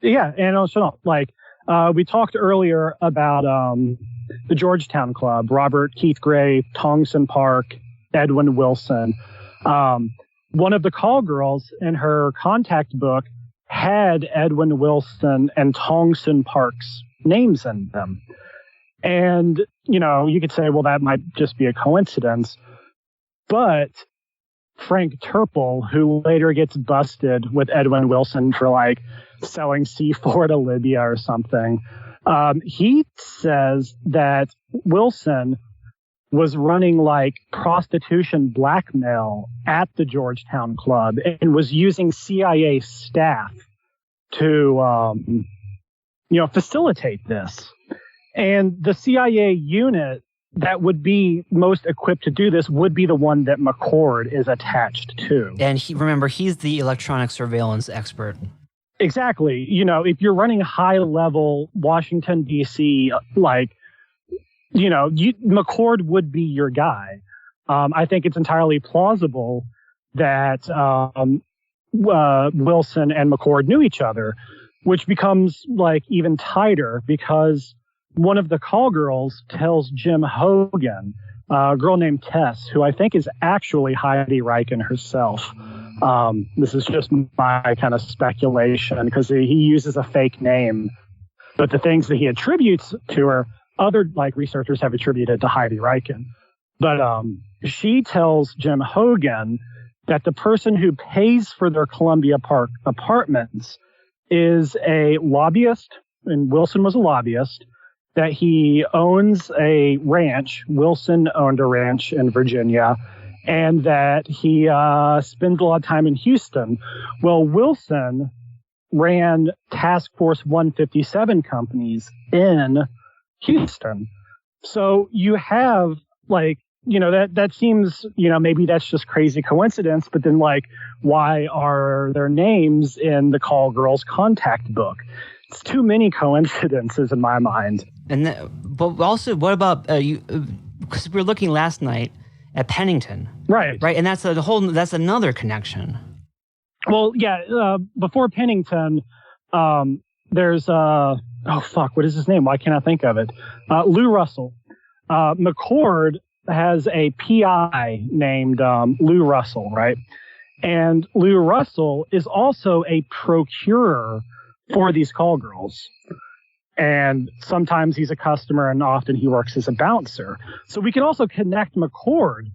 Yeah, Anna Chennault. Like we talked earlier about the Georgetown Club, Robert Keith Gray, Tongson Park, Edwin Wilson. One of the call girls in her contact book had Edwin Wilson and Tongson Park's names in them. And, you could say, well, that might just be a coincidence. But Frank Turple, who later gets busted with Edwin Wilson for like selling C4 to Libya or something, he says that Wilson was running like prostitution blackmail at the Georgetown Club and was using CIA staff to, facilitate this. And the CIA unit that would be most equipped to do this would be the one that McCord is attached to. And he's the electronic surveillance expert. Exactly. If you're running high-level Washington, D.C., McCord would be your guy. I think it's entirely plausible that Wilson and McCord knew each other, which becomes like even tighter because one of the call girls tells Jim Hogan, a girl named Tess, who I think is actually Heidi Reichen herself. This is just my kind of speculation because he uses a fake name, but the things that he attributes to her, other researchers have attributed to Heidi Reichen. But she tells Jim Hogan that the person who pays for their Columbia Park apartments is a lobbyist, and Wilson was a lobbyist, that he owns a ranch. Wilson owned a ranch in Virginia, and that he spends a lot of time in Houston. Well, Wilson ran Task Force 157 companies in Houston. So you have that seems, maybe that's just crazy coincidence, but then why are their names in the call girl's contact book? It's too many coincidences in my mind. But also, what about because we were looking last night at Pennington. Right. And that's another connection. Well, yeah, before Pennington, there's what is his name? Why can't I think of it? Lou Russell. McCord has a PI named Lou Russell, right? And Lou Russell is also a procurer for these call girls. And sometimes he's a customer and often he works as a bouncer. So we can also connect McCord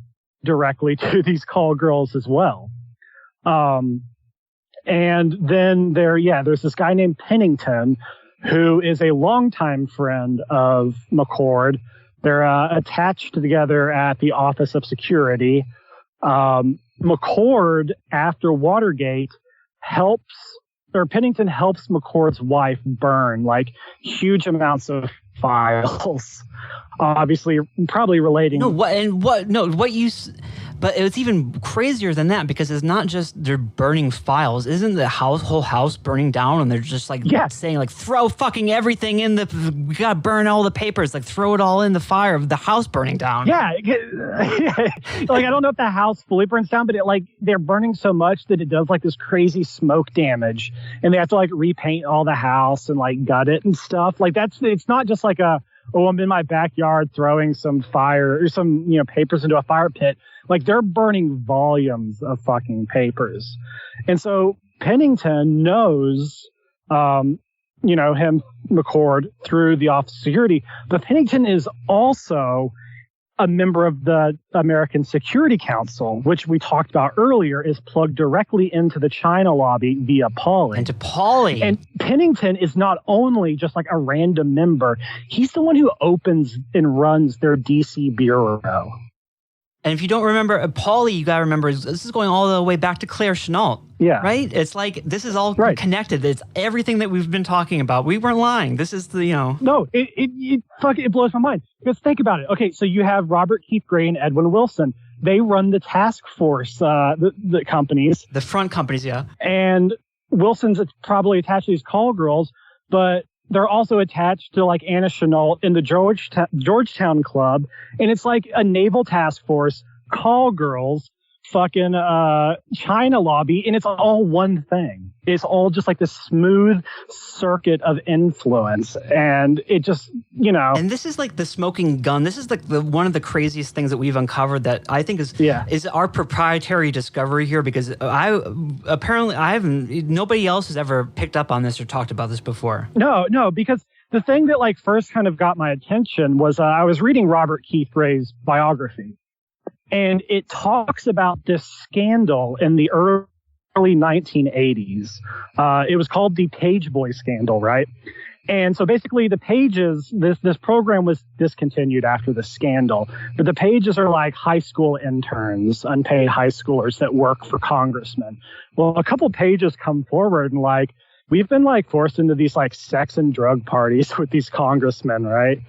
directly to these call girls as well. And then there's this guy named Pennington who is a longtime friend of McCord. They're attached together at the Office of Security. McCord, after Watergate, helps Pennington helps McCord's wife burn like huge amounts of files, obviously probably relating. But it's even crazier than that, because it's not just they're burning files. Isn't the whole house burning down, and they're just like saying like, throw fucking everything in we gotta burn all the papers, like throw it all in the fire of the house burning down. Yeah. Like, I don't know if the house fully burns down, but they're burning so much that it does like this crazy smoke damage, and they have to like repaint all the house and like gut it and stuff. Like it's not just like I'm in my backyard throwing some fire or some, papers into a fire pit. Like, they're burning volumes of fucking papers. And so Pennington knows, him, McCord, through the Office of Security. But Pennington is also a member of the American Security Council, which we talked about earlier, is plugged directly into the China lobby via Pauly. Into Pauly. And Pennington is not only just like a random member, he's the one who opens and runs their DC bureau. And if you don't remember, Pauly, you got to remember, this is going all the way back to Claire Chenault. Yeah. Right? It's like, this is all connected. It's everything that we've been talking about. We weren't lying. This is the, No, it blows my mind. Because think about it. Okay, so you have Robert Keith Gray and Edwin Wilson. They run the task force, the companies. The front companies, yeah. And Wilson's probably attached to these call girls, but they're also attached to like Anna Chenault in the Georgetown Club. And it's like a naval task force, call girls, fucking China lobby, and it's all one thing. It's all just like this smooth circuit of influence. And it just, And this is like the smoking gun. This is like one of the craziest things that we've uncovered that I think is our proprietary discovery here, because nobody else has ever picked up on this or talked about this before. No, because the thing that like first kind of got my attention was I was reading Robert Keith Gray's biography. And it talks about this scandal in the early 1980s. It was called the Page Boy scandal, right? And so basically the Pages, this program was discontinued after the scandal. But the Pages are like high school interns, unpaid high schoolers that work for congressmen. Well, a couple Pages come forward and like, we've been like forced into these like sex and drug parties with these congressmen, right?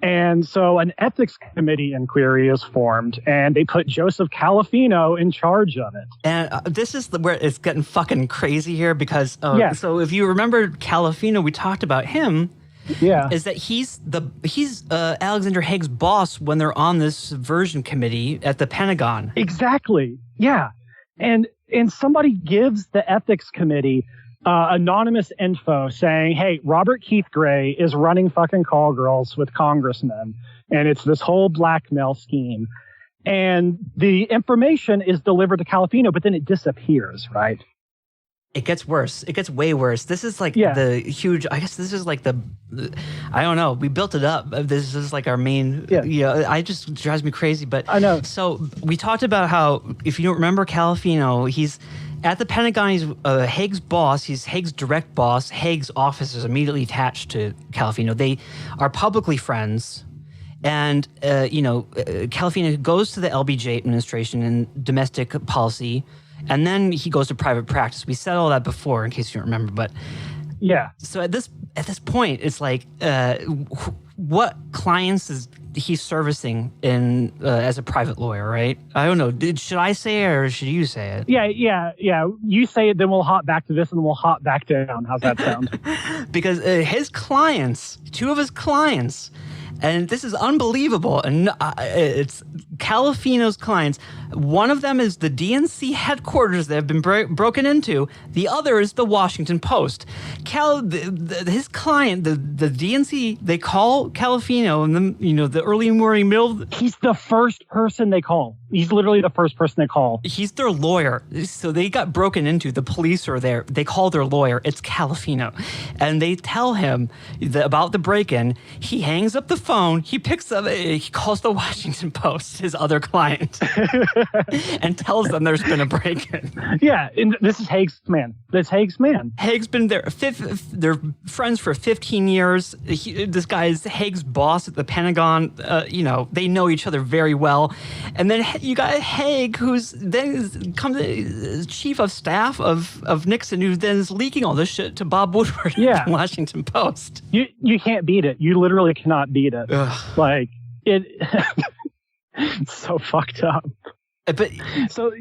And so an ethics committee inquiry is formed, and they put Joseph Calafino in charge of it. And this is where it's getting fucking crazy here, because so if you remember Calafino, we talked about him. Yeah, is that he's Alexander Haig's boss when they're on this subversion committee at the Pentagon. Exactly. Yeah, and somebody gives the ethics committee anonymous info saying, hey, Robert Keith Gray is running fucking call girls with congressmen, and it's this whole blackmail scheme. And the information is delivered to Calafino, but then it disappears, right? It gets worse. It gets way worse. This is like the huge, I guess this is like I don't know. We built it up. This is like our main, it just drives me crazy. But I know. So we talked about how, if you don't remember Calafino, he's at the Pentagon, he's Haig's boss. He's Haig's direct boss. Haig's office is immediately attached to Calafino. They are publicly friends. And, Calafino goes to the LBJ administration in domestic policy, and then he goes to private practice. We said all that before, in case you don't remember. But yeah. So at this point, it's like, what clients is he servicing in as a private lawyer, right? I don't know. Should I say it or should you say it? Yeah. You say it, then we'll hop back to this, and then we'll hop back down. How's that sound? Because his clients, two of his clients, and this is unbelievable, and it's Calafino's clients. One of them is the DNC headquarters that have been broken into. The other is the Washington Post. His client, the DNC, they call Calafino in the early morning middle. He's the first person they call. He's literally the first person they call. He's their lawyer. So they got broken into. The police are there. They call their lawyer. It's Calafino. And they tell him about the break-in. He hangs up the phone phone, he picks up, he calls the Washington Post, his other client, and tells them there's been a break-in. Yeah, and this is Haig's man. Haig's been there. They're friends for 15 years. This guy is Haig's boss at the Pentagon. They know each other very well. And then you got Haig, who's then comes as chief of staff of Nixon, who then is leaking all this shit to Bob Woodward at the Washington Post. You can't beat it. You literally cannot beat it. Ugh. Like it. It's so fucked up. But so,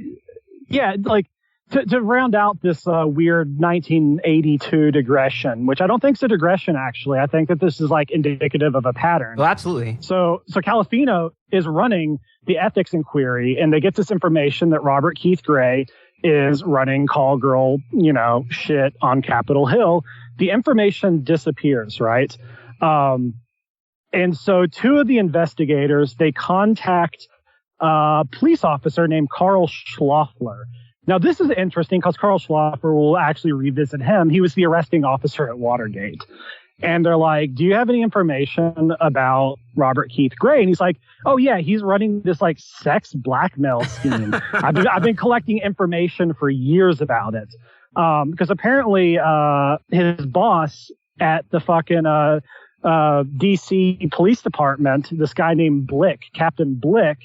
yeah, like to round out this weird 1982 digression, which I don't think is a digression, actually. I think that this is like indicative of a pattern. Well, absolutely. So Califino is running the ethics inquiry, and they get this information that Robert Keith Gray is running call girl, shit on Capitol Hill. The information disappears, right? And so two of the investigators, they contact a police officer named Carl Schlaffer. Now, this is interesting because Carl Schlaffer will actually revisit him. He was the arresting officer at Watergate. And they're like, do you have any information about Robert Keith Gray? And he's like, oh, yeah, he's running this like sex blackmail scheme. I've been collecting information for years about it. Because apparently his boss at the fucking DC police department, this guy named Blick, Captain Blick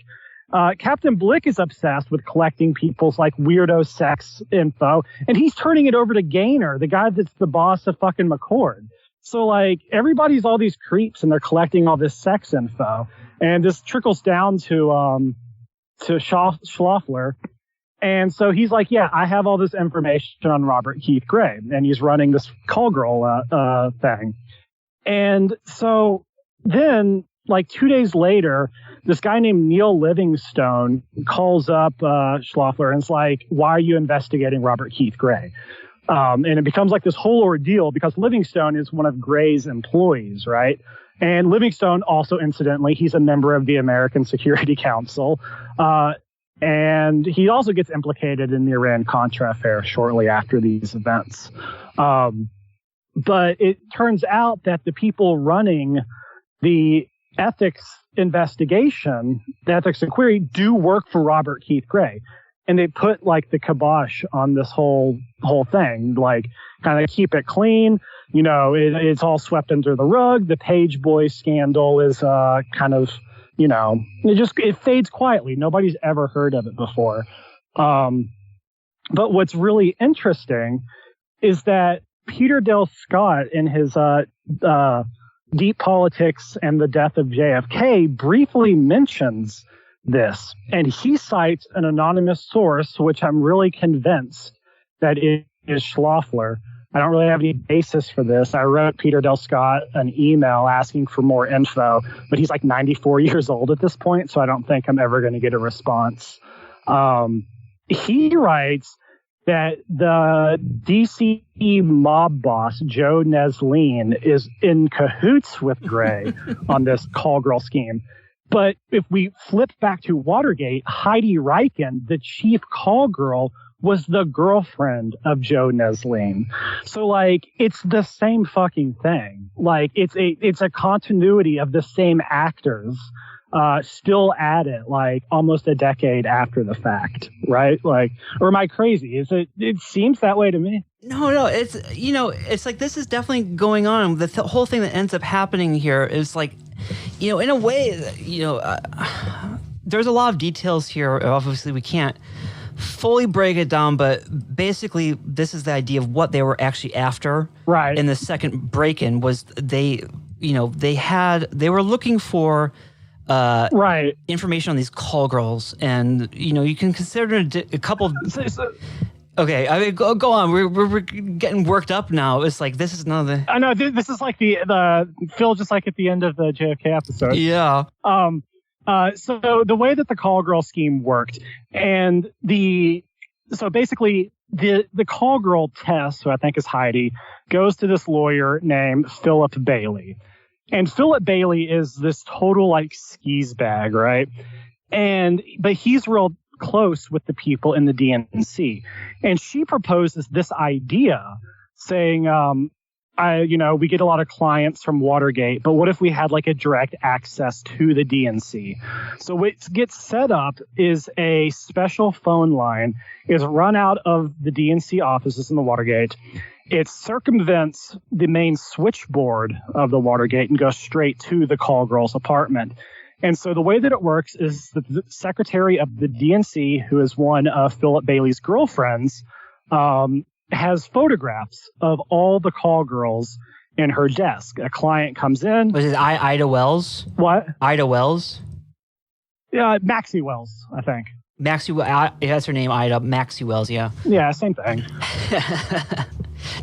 is obsessed with collecting people's like weirdo sex info, and he's turning it over to Gaynor, the guy that's the boss of fucking McCord. So like everybody's all these creeps, and they're collecting all this sex info, and this trickles down to Schlaffer. And so he's like, yeah, I have all this information on Robert Keith Gray, and he's running this call girl thing. And so then, like 2 days later, this guy named Neil Livingstone calls up Schlaffer and is like, why are you investigating Robert Keith Gray? And it becomes like this whole ordeal because Livingstone is one of Gray's employees, right? And Livingstone also, incidentally, he's a member of the American Security Council. And he also gets implicated in the Iran-Contra affair shortly after these events. But it turns out that the people running the ethics investigation, the ethics inquiry, do work for Robert Keith Gray. And they put like the kibosh on this whole thing, like kind of keep it clean. It's all swept under the rug. The Page Boy scandal is kind of, it fades quietly. Nobody's ever heard of it before. But what's really interesting is that Peter Dale Scott, in his Deep Politics and the Death of JFK, briefly mentions this. And he cites an anonymous source, which I'm really convinced that it is Schlaffer. I don't really have any basis for this. I wrote Peter Dale Scott an email asking for more info, but he's like 94 years old at this point, so I don't think I'm ever going to get a response. He writes that the DC mob boss, Joe Nesleen, is in cahoots with Gray on this call girl scheme. But if we flip back to Watergate, Heidi Reichen, the chief call girl, was the girlfriend of Joe Nesleen. So like, it's the same fucking thing. Like it's a continuity of the same actors, still at it, like almost a decade after the fact, right? Like, or am I crazy? It seems that way to me. No, it's, it's like, this is definitely going on. The whole thing that ends up happening here is like, in a way, there's a lot of details here. Obviously, we can't fully break it down, but basically, this is the idea of what they were actually after. Right. In the second break-in was they were looking for information on these call girls, and you can consider a couple. Okay, I mean, go on. We're getting worked up now. It's like, this is none of the. I know this is like the Phil, just like at the end of the JFK episode. Yeah. So the way that the call girl scheme worked, and so basically the call girl Tess, who I think is Heidi, goes to this lawyer named Philip Bailey, and Philip Bailey is this total like skis bag, right? But he's real close with the people in the DNC, and she proposes this idea, saying, we get a lot of clients from Watergate, but what if we had like a direct access to the DNC? So what gets set up is a special phone line is run out of the DNC offices in the Watergate. It circumvents the main switchboard of the Watergate and goes straight to the call girl's apartment. And so the way that it works is the secretary of the DNC, who is one of Philip Bailey's girlfriends, has photographs of all the call girls in her desk. A client comes in. Was it Ida Wells? What? Ida Wells? Yeah, Maxie Wells, I think. Maxie, that's her name, Ida. Maxie Wells, yeah. Yeah, same thing.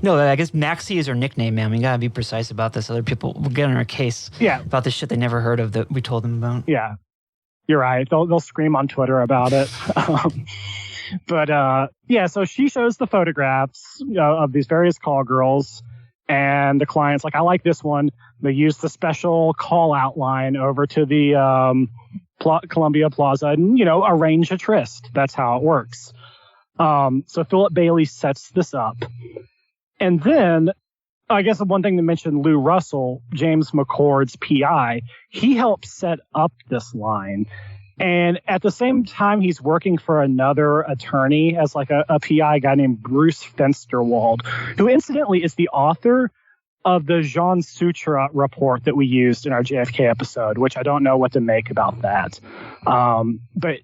No, I guess Maxie is her nickname, man. We gotta be precise about this. Other people will get on our case about the shit they never heard of that we told them about. Yeah, you're right. They'll scream on Twitter about it. So she shows the photographs of these various call girls, and the client's like, I like this one. They use the special call out line over to the Columbia Plaza and, arrange a tryst. That's how it works. So Philip Bailey sets this up. And then, I guess the one thing to mention, Lou Russell, James McCord's PI, he helped set up this line. And at the same time, he's working for another attorney as like a PI guy named Bruce Fensterwald, who incidentally is the author of the Jean Sutra report that we used in our JFK episode, which I don't know what to make about that. But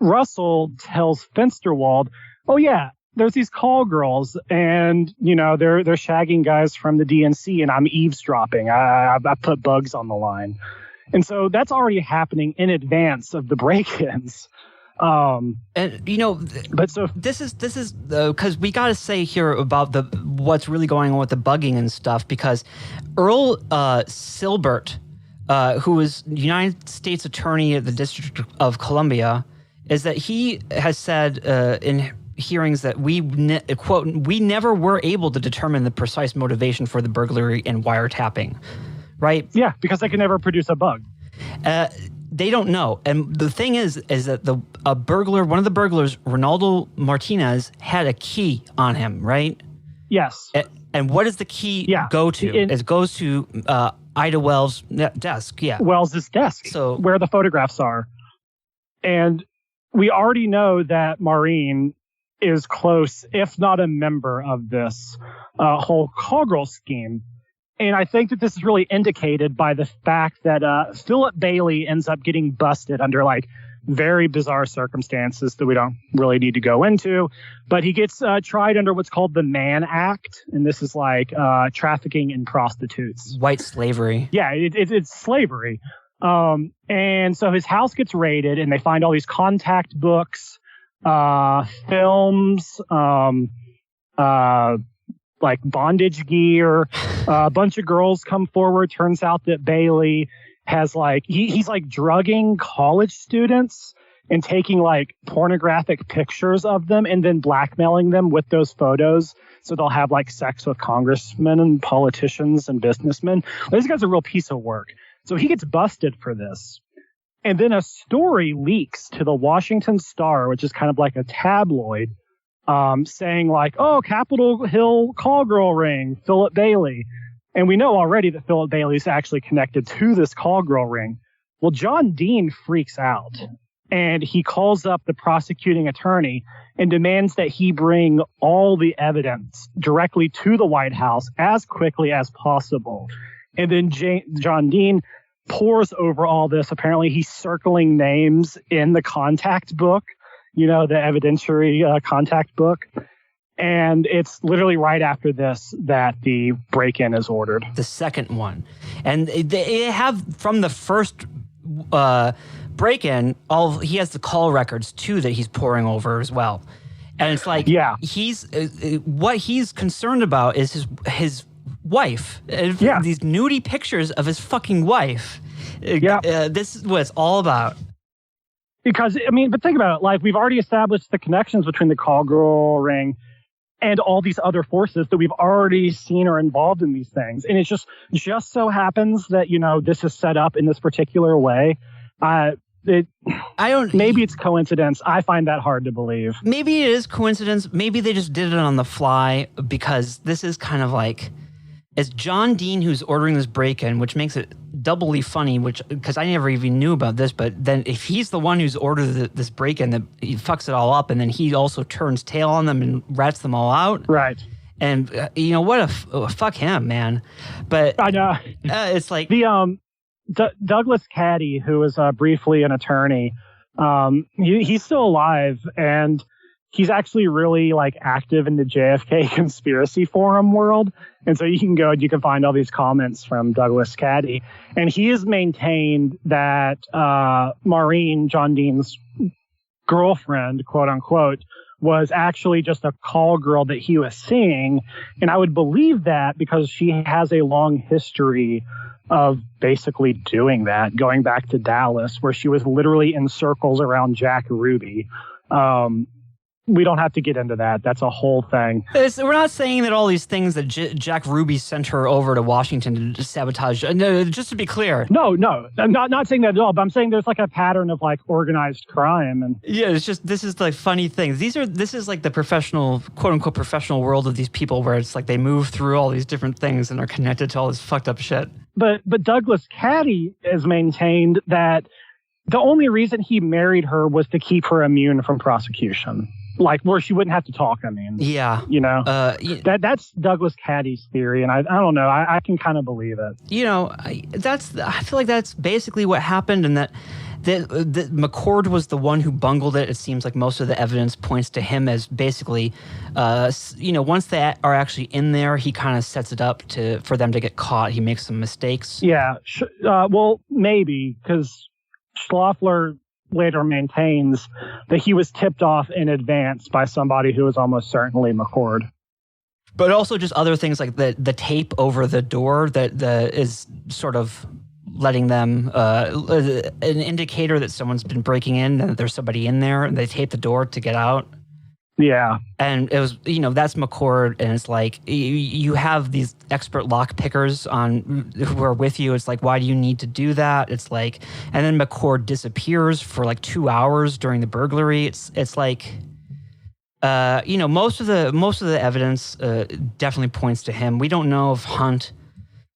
Russell tells Fensterwald, oh yeah, there's these call girls and, they're shagging guys from the DNC and I'm eavesdropping. I put bugs on the line. And so that's already happening in advance of the break-ins. This is because we got to say here about what's really going on with the bugging and stuff, because Earl Silbert, who is United States Attorney at the District of Columbia, is that he has said in hearings that quote, we never were able to determine the precise motivation for the burglary and wiretapping, right? Yeah, because they can never produce a bug. They don't know. And the thing is that one of the burglars, Ronaldo Martinez, had a key on him, right? Yes. And what does the key go to? It goes to Ida Wells' desk. Yeah. Wells' desk. So where the photographs are. And we already know that Maureen is close, if not a member of this whole call girl scheme. And I think that this is really indicated by the fact that Philip Bailey ends up getting busted under like very bizarre circumstances that we don't really need to go into. But he gets tried under what's called the Mann Act. And this is like trafficking in prostitutes. White slavery. Yeah, it's slavery. And so his house gets raided and they find all these contact books, films, like bondage gear. A bunch of girls come forward. Turns out that Bailey has like, he's like drugging college students and taking like pornographic pictures of them and then blackmailing them with those photos. So they'll have like sex with congressmen and politicians and businessmen. This guy's a real piece of work. So he gets busted for this. And then a story leaks to the Washington Star, which is kind of like a tabloid, saying like, oh, Capitol Hill call girl ring, Philip Bailey. And we know already that Philip Bailey is actually connected to this call girl ring. Well, John Dean freaks out and he calls up the prosecuting attorney and demands that he bring all the evidence directly to the White House as quickly as possible. And then John Dean pores over all this. Apparently he's circling names in the contact book, the evidentiary contact book. And it's literally right after this that the break-in is ordered. The second one. And they have, from the first break-in, he has the call records, too, that he's poring over as well. And it's like, what he's concerned about is his wife. These nudie pictures of his fucking wife. This is what it's all about. Because, but think about it. Like, we've already established the connections between the call girl ring and all these other forces that we've already seen are involved in these things. And it just so happens that, this is set up in this particular way. Maybe it's coincidence. I find that hard to believe. Maybe it is coincidence. Maybe they just did it on the fly, because this is kind of like, It's John Dean who's ordering this break-in, which makes it doubly funny, because I never even knew about this, but then if he's the one who's ordered this break-in, that he fucks it all up, and then he also turns tail on them and rats them all out. Right. And what fuck him, man. But I know. It's like the Douglas Caddy, who was briefly an attorney, he's still alive, and he's actually really like active in the JFK conspiracy forum world. And so you can go and you can find all these comments from Douglas Caddy. And he has maintained that Maureen, John Dean's girlfriend, quote unquote, was actually just a call girl that he was seeing. And I would believe that because she has a long history of basically doing that, going back to Dallas, where she was literally in circles around Jack Ruby. We don't have to get into that. That's a whole thing. We're not saying that all these things that Jack Ruby sent her over to Washington to sabotage. No, just to be clear. No, I'm not saying that at all. But I'm saying there's like a pattern of like organized crime, and yeah, it's just this is like funny things. This is like the professional, quote unquote, professional world of these people, where it's like they move through all these different things and are connected to all this fucked up shit. But Douglas Caddy has maintained that the only reason he married her was to keep her immune from prosecution. Like, where she wouldn't have to talk, I mean. Yeah. That's Douglas Caddy's theory, and I don't know. I can kind of believe it. I feel like that's basically what happened, and that McCord was the one who bungled it. It seems like most of the evidence points to him as basically, once they are actually in there, he kind of sets it up for them to get caught. He makes some mistakes. Yeah. Well, maybe, because Schloeffler later maintains that he was tipped off in advance by somebody who was almost certainly McCord. But also just other things like the tape over the door that is sort of letting them an indicator that someone's been breaking in and that there's somebody in there, and they tape the door to get out. Yeah. And it was, that's McCord, and it's like, you have these expert lock pickers who are with you. It's like, why do you need to do that? It's like, and then McCord disappears for like 2 hours during the burglary. It's like, most of the evidence definitely points to him. We don't know if Hunt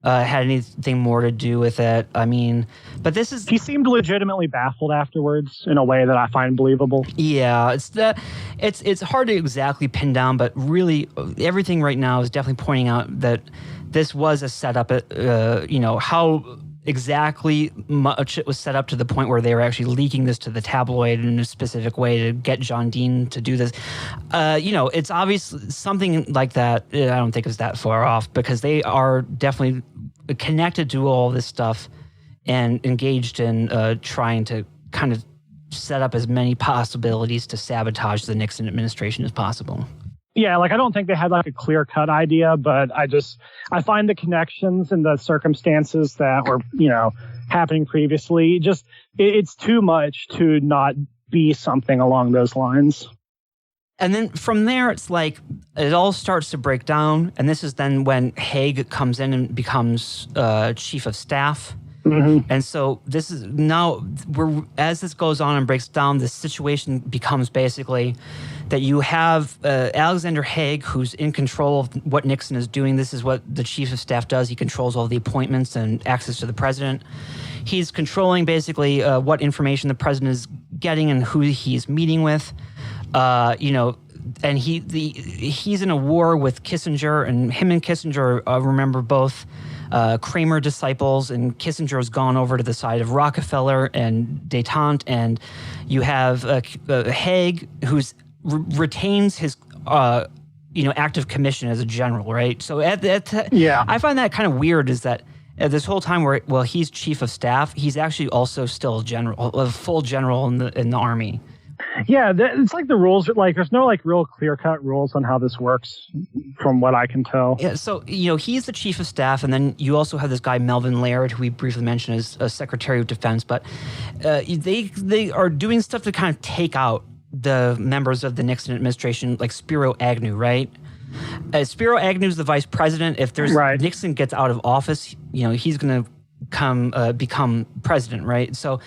had anything more to do with it. I mean, but he seemed legitimately baffled afterwards in a way that I find believable. Yeah, it's hard to exactly pin down, but really everything right now is definitely pointing out that this was a setup. How exactly much it was set up to the point where they were actually leaking this to the tabloid in a specific way to get John Dean to do this. It's obviously something like that. I don't think is that far off, because they are definitely connected to all this stuff and engaged in trying to kind of set up as many possibilities to sabotage the Nixon administration as possible. Yeah, like I don't think they had like a clear-cut idea, but I find the connections and the circumstances that were, happening previously, it's too much to not be something along those lines. And then from there, it's like it all starts to break down, and this is then when Haig comes in and becomes chief of staff. Mm-hmm. And so this is now, as this goes on and breaks down, the situation becomes basically that you have Alexander Haig, who's in control of what Nixon is doing. This is what the chief of staff does. He controls all the appointments and access to the president. He's controlling basically what information the president is getting and who he's meeting with. And he's in a war with Kissinger, and him and Kissinger remember both Kramer disciples, and Kissinger has gone over to the side of Rockefeller and détente, and you have Haig, who's retains his active commission as a general, right? So I find that kind of weird, is that this whole time where he's chief of staff, he's actually also still a full general in the army. Yeah, it's like the rules, like there's no like real clear-cut rules on how this works from what I can tell. Yeah, so, he's the chief of staff, and then you also have this guy, Melvin Laird, who we briefly mentioned as a Secretary of Defense, but they are doing stuff to kind of take out the members of the Nixon administration, like Spiro Agnew, right? Spiro Agnew's the vice president. If Nixon gets out of office, he's going to become president, right? So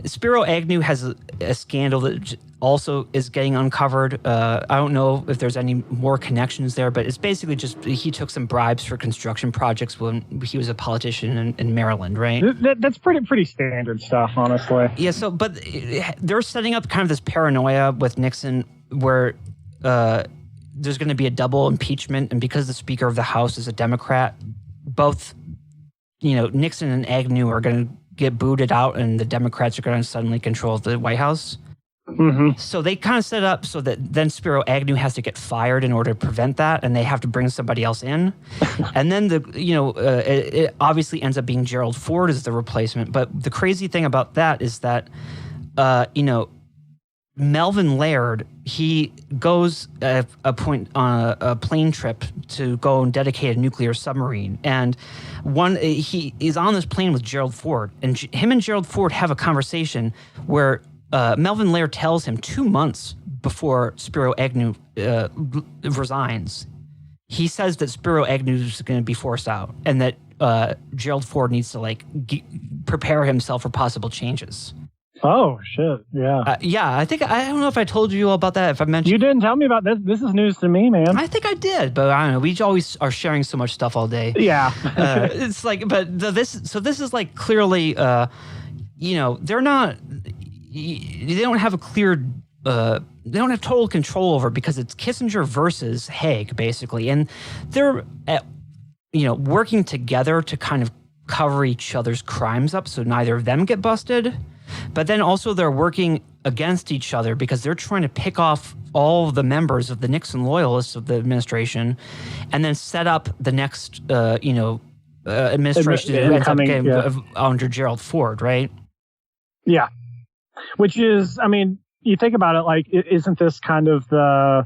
Spiro Agnew has a scandal that also is getting uncovered. I don't know if there's any more connections there, but it's basically just he took some bribes for construction projects when he was a politician in Maryland, right? That's pretty standard stuff, honestly. Yeah, so, but they're setting up kind of this paranoia with Nixon where there's going to be a double impeachment, and because the Speaker of the House is a Democrat, both Nixon and Agnew are going to get booted out, and the Democrats are going to suddenly control the White House. Mm-hmm. So they kind of set up so that then Spiro Agnew has to get fired in order to prevent that, and they have to bring somebody else in. And then it obviously ends up being Gerald Ford as the replacement. But the crazy thing about that is that Melvin Laird, he goes at a point on a plane trip to go and dedicate a nuclear submarine. And he is on this plane with Gerald Ford. And him and Gerald Ford have a conversation where Melvin Laird tells him 2 months before Spiro Agnew resigns. He says that Spiro Agnew is going to be forced out and that Gerald Ford needs to prepare himself for possible changes. Oh, shit. Yeah. I don't know if I told you all about that. If I mentioned. You didn't tell me about this. This is news to me, man. I think I did, but I don't know. We always are sharing so much stuff all day. Yeah. It's like, but this is like clearly, they're not, they don't have a clear, they don't have total control over it because it's Kissinger versus Haig, basically. And they're, working together to kind of cover each other's crimes up so neither of them get busted. But then also they're working against each other because they're trying to pick off all the members of the Nixon loyalists of the administration and then set up the next, administration under Gerald Ford, right? Yeah. Which is, you think about it, isn't this kind of the,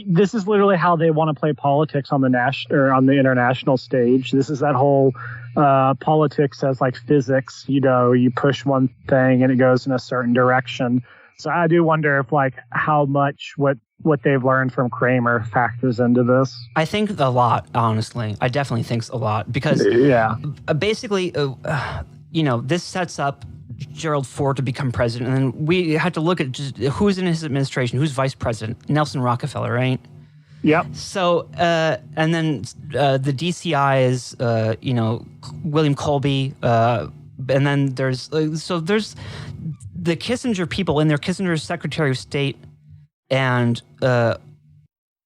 this is literally how they want to play politics on the international stage. This is that whole politics as physics. You push one thing and it goes in a certain direction. So I do wonder if how much what they've learned from Kramer factors into this. I think a lot, honestly. I definitely think a lot because basically, this sets up Gerald Ford to become president, and then we had to look at just who's in his administration, who's vice president. Nelson Rockefeller, right? Yep. So, and then the DCI is, William Colby, and then there's the Kissinger people in there, Kissinger's Secretary of State, and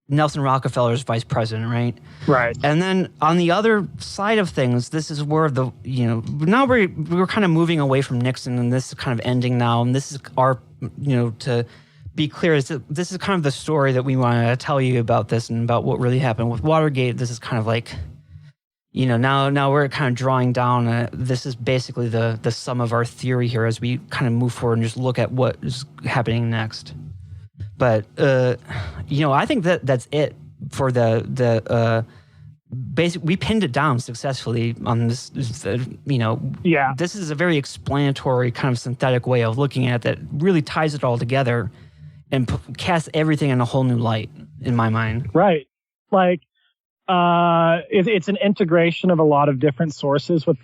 Nelson Rockefeller's vice president, right? Right. And then on the other side of things, this is where now we're kind of moving away from Nixon, and this is kind of ending now, and this is our, to be clear, this is kind of the story that we want to tell you about this and about what really happened with Watergate. This is kind of now we're kind of drawing down. This is basically the sum of our theory here as we kind of move forward and just look at what is happening next. But I think that's it for the basic. We pinned it down successfully on this. Yeah. This is a very explanatory kind of synthetic way of looking at it that really ties it all together and casts everything in a whole new light in my mind. Right. It's an integration of a lot of different sources with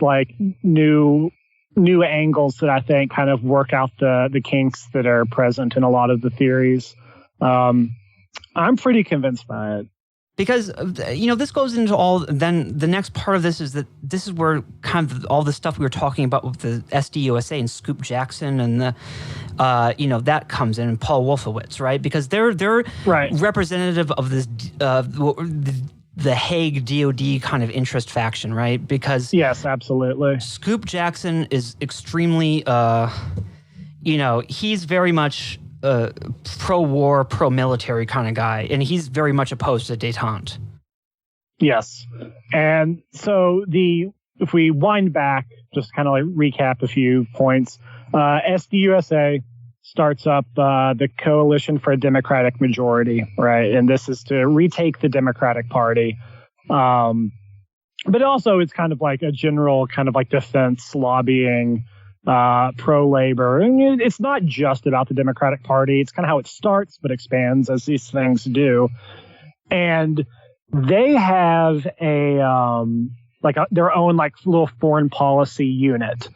new angles that I think kind of work out the kinks that are present in a lot of the theories. I'm pretty convinced by it. Because, this goes into then the next part of this is that this is where kind of all the stuff we were talking about with the SDUSA and Scoop Jackson and that comes in, and Paul Wolfowitz, right? Because they're right. representative of this, the Hague DOD kind of interest faction, right? Because yes, absolutely. Scoop Jackson is extremely, he's very much pro-war, pro-military kind of guy, and he's very much opposed to détente. Yes. And so if we wind back, just kind of recap a few points, SDUSA starts up the Coalition for a Democratic Majority, right? And this is to retake the Democratic Party. But also it's kind of a general kind of defense lobbying, pro-labor. And it's not just about the Democratic Party. It's kind of how it starts, but expands as these things do. And they have their own like little foreign policy unit.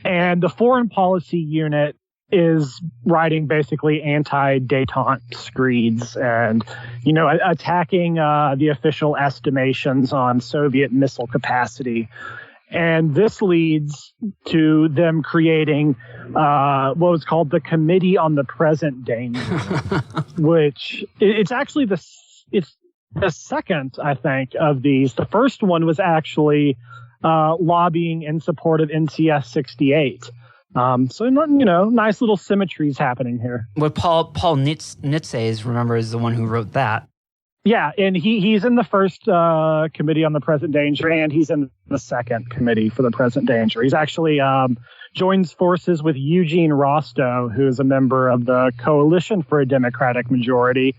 And the foreign policy unit is writing basically anti-détente screeds and, attacking the official estimations on Soviet missile capacity. And this leads to them creating what was called the Committee on the Present Danger, which it's actually it's the second, I think, of these. The first one was actually lobbying in support of NCS 68. So, nice little symmetries happening here. What Paul Nitze, remember, is the one who wrote that. Yeah, and he's in the first Committee on the Present Danger, and he's in the second Committee for the Present Danger. He's actually joins forces with Eugene Rostow, who is a member of the Coalition for a Democratic Majority.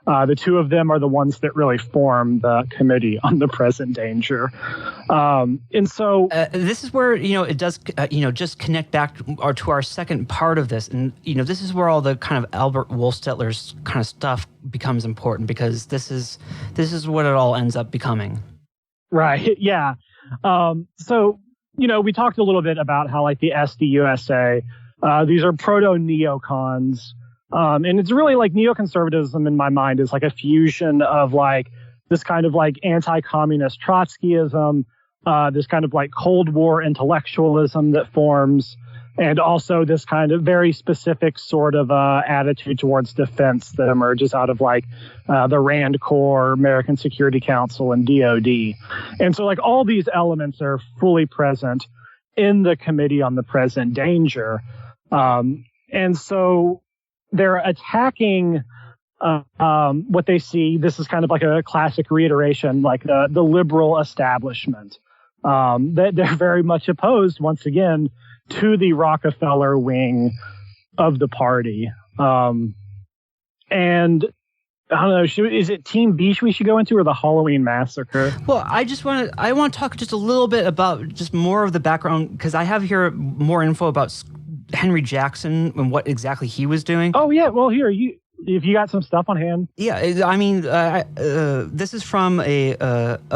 The two of them are the ones that really form the Committee on the Present Danger. And so this is where, it does, just connect back to our second part of this. And, this is where all the kind of Albert Wolfstetler's kind of stuff becomes important, because this is what it all ends up becoming. Right. Yeah. So, we talked a little bit about how like the SDUSA, these are proto-neocons. And it's really like neoconservatism in my mind is like a fusion of like this kind of like anti-communist Trotskyism, this kind of like Cold War intellectualism that forms, and also this kind of very specific sort of attitude towards defense that emerges out of like the Rand Corps, American Security Council, and DOD. And so like all these elements are fully present in the Committee on the Present Danger. And so they're attacking what they see. This is kind of like a classic reiteration, like the liberal establishment. That they're very much opposed, once again, to the Rockefeller wing of the party. And I don't know, is it Team Beach we should go into, or the Halloween Massacre? Well, I want to talk just a little bit about just more of the background, because I have here more info about Henry Jackson and what exactly he was doing. Oh yeah, well here if you got some stuff on hand. Yeah, I mean, this is from a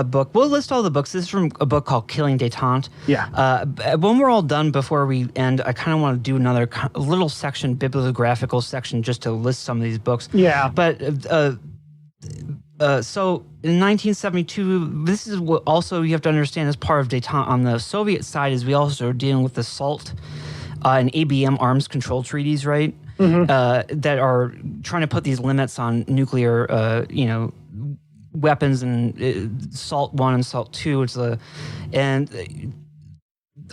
book. We'll list all the books. This is from a book called Killing Détente. Yeah. When we're all done, before we end, I kind of want to do another little section, bibliographical section, just to list some of these books. Yeah. But so in 1972, this is what also you have to understand as part of Détente on the Soviet side is we also are dealing with the SALT and ABM arms control treaties, right? Mm-hmm. That are trying to put these limits on nuclear, weapons, and SALT 1 and SALT 2. And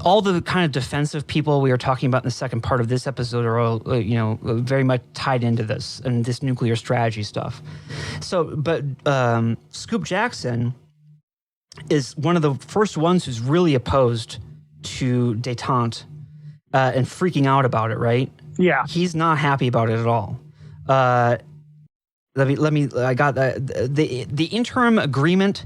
all the kind of defensive people we were talking about in the second part of this episode are all, very much tied into this and this nuclear strategy stuff. So, but Scoop Jackson is one of the first ones who's really opposed to Détente and freaking out about it, right? Yeah. He's not happy about it at all. I got the interim agreement,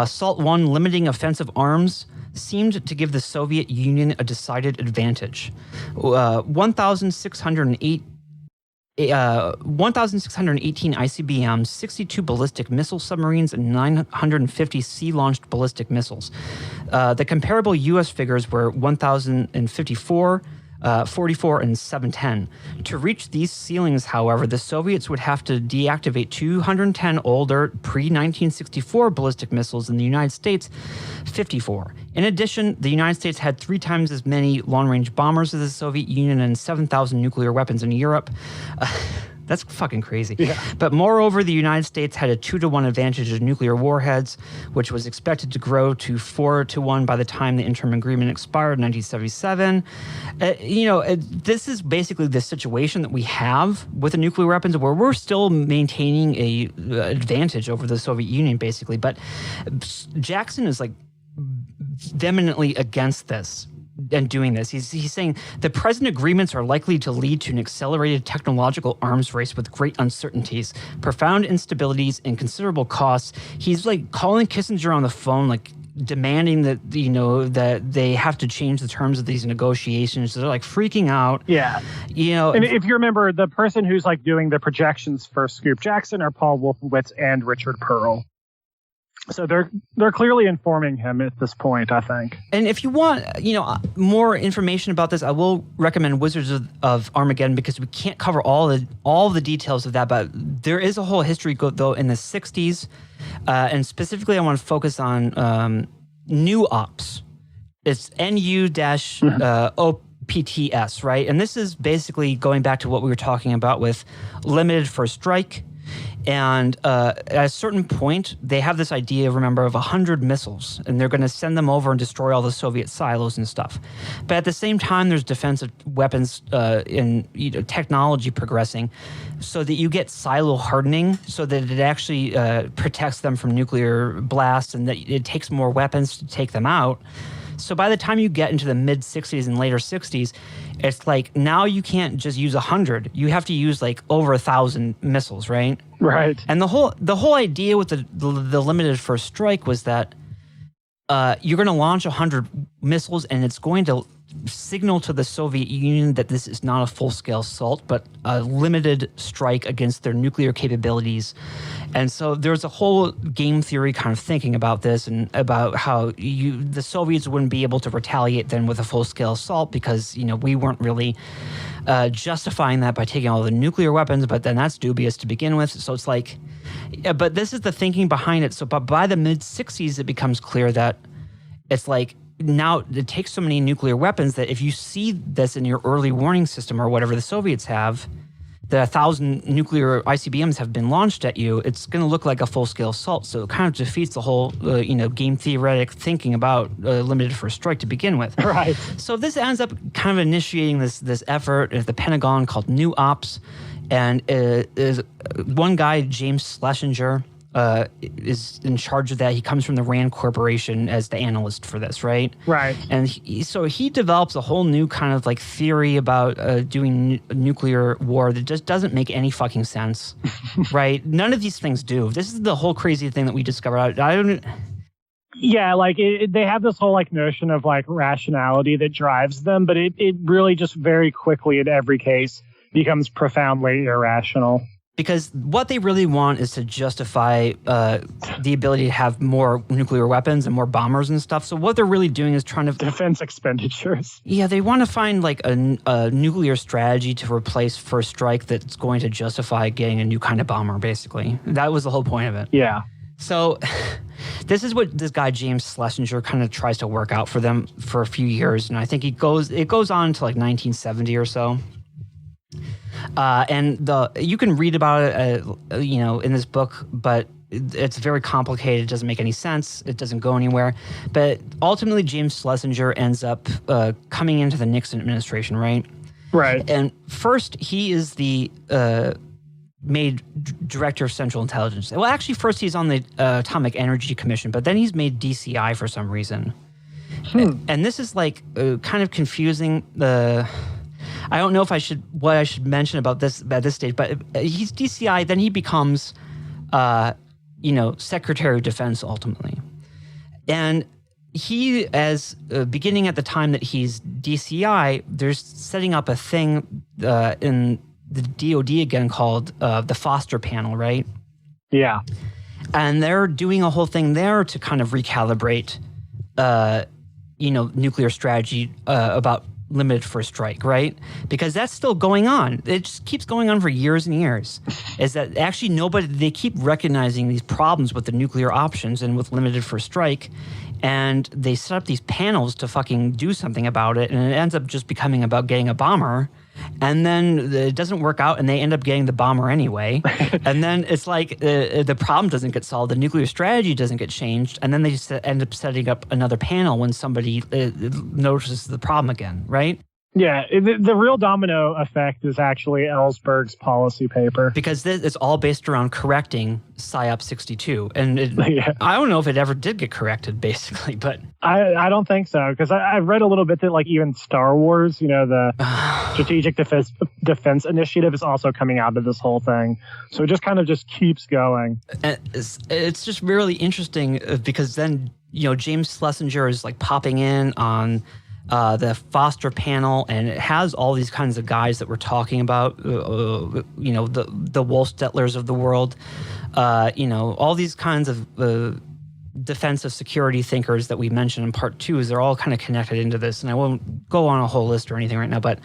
SALT 1 limiting offensive arms, seemed to give the Soviet Union a decided advantage. 1,618 ICBMs, 62 ballistic missile submarines, and 950 sea-launched ballistic missiles. The comparable U.S. figures were 1,054, 44, and 710. To reach these ceilings, however, the Soviets would have to deactivate 210 older pre-1964 ballistic missiles in the United States, 54. In addition, the United States had 3 times as many long-range bombers as the Soviet Union and 7,000 nuclear weapons in Europe. That's fucking crazy. Yeah. But moreover, the United States had a 2-to-1 advantage of nuclear warheads, which was expected to grow to 4-to-1 by the time the interim agreement expired in 1977. This is basically the situation that we have with the nuclear weapons, where we're still maintaining a advantage over the Soviet Union, basically. But Jackson is like vehemently against this and doing this. He's saying the present agreements are likely to lead to an accelerated technological arms race with great uncertainties, profound instabilities, and considerable costs. He's like calling Kissinger on the phone, like demanding that, that they have to change the terms of these negotiations. They're like freaking out. Yeah. And if you remember, the person who's like doing the projections for Scoop Jackson are Paul Wolfowitz and Richard Pearl. So they're clearly informing him at this point, I think. And if you want, more information about this, I will recommend Wizards of Armageddon, because we can't cover all the details of that. But there is a whole history though in the 60s, and specifically I want to focus on New Ops. It's NU-OPTS, right? And this is basically going back to what we were talking about with Limited First Strike. And at a certain point, they have this idea, remember, of 100 missiles, and they're going to send them over and destroy all the Soviet silos and stuff. But at the same time, there's defensive weapons in technology progressing, so that you get silo hardening, so that it actually protects them from nuclear blasts, and that it takes more weapons to take them out. So by the time you get into the mid 60s and later 60s, it's like now you can't just use 100. You have to use like over 1,000 missiles, right? Right. And the whole idea with the Limited First Strike was that you're going to launch 100 missiles, and it's going to signal to the Soviet Union that this is not a full-scale assault, but a limited strike against their nuclear capabilities. And so there's a whole game theory kind of thinking about this, and about how the Soviets wouldn't be able to retaliate then with a full-scale assault, because we weren't really justifying that by taking all the nuclear weapons, but then that's dubious to begin with. So it's like, but this is the thinking behind it. So but by the mid-60s, it becomes clear that it's like, now it takes so many nuclear weapons that if you see this in your early warning system or whatever the Soviets have, that 1,000 nuclear ICBMs have been launched at you, it's going to look like a full-scale assault. So it kind of defeats the whole, game theoretic thinking about Limited First Strike to begin with. Right. So this ends up kind of initiating this effort at the Pentagon called New Ops, and is one guy, James Schlesinger, is in charge of that. He comes from the RAND Corporation as the analyst for this, right? Right. And so he develops a whole new kind of like theory about doing nuclear war that just doesn't make any fucking sense, right? None of these things do. This is the whole crazy thing that we discovered. Yeah, like they have this whole like notion of like rationality that drives them, but it really just very quickly in every case becomes profoundly irrational. Because what they really want is to justify the ability to have more nuclear weapons and more bombers and stuff. So what they're really doing is trying to... defense expenditures. Yeah, they want to find like a nuclear strategy to replace First Strike that's going to justify getting a new kind of bomber, basically. That was the whole point of it. Yeah. So this is what this guy, James Schlesinger, kind of tries to work out for them for a few years. And I think it goes on to like 1970 or so. And you can read about it, in this book, but it's very complicated. It doesn't make any sense. It doesn't go anywhere. But ultimately, James Schlesinger ends up coming into the Nixon administration, right? Right. And first, he is the made director of Central Intelligence. Well, actually, first he's on the Atomic Energy Commission, but then he's made DCI for some reason. And this is like kind of confusing. I don't know if what I should mention about this at this stage, but he's DCI, then he becomes, Secretary of Defense ultimately. And he, beginning at the time that he's DCI, they're setting up a thing in the DOD again called the Foster Panel, right? Yeah. And they're doing a whole thing there to kind of recalibrate, nuclear strategy about Limited First Strike, right? Because that's still going on. It just keeps going on for years and years. Is that actually they keep recognizing these problems with the nuclear options and with Limited First Strike, and they set up these panels to fucking do something about it, and it ends up just becoming about getting a bomber, and then it doesn't work out, and they end up getting the bomber anyway. And then it's like the problem doesn't get solved, the nuclear strategy doesn't get changed, and then they just end up setting up another panel when somebody notices the problem again, right? Yeah, the real domino effect is actually Ellsberg's policy paper. Because it's all based around correcting PSYOP 62. And I don't know if it ever did get corrected, basically, but... I don't think so, because I've read a little bit that, like, even Star Wars, the Strategic Defense Initiative is also coming out of this whole thing. So it just keeps going. And it's just really interesting because then, James Schlesinger is, like, popping in on... the Foster Panel, and it has all these kinds of guys that we're talking about, the Wolfstettlers of the world, all these kinds of defensive security thinkers that we mentioned in part 2, they're all kind of connected into this. And I won't go on a whole list or anything right now, but,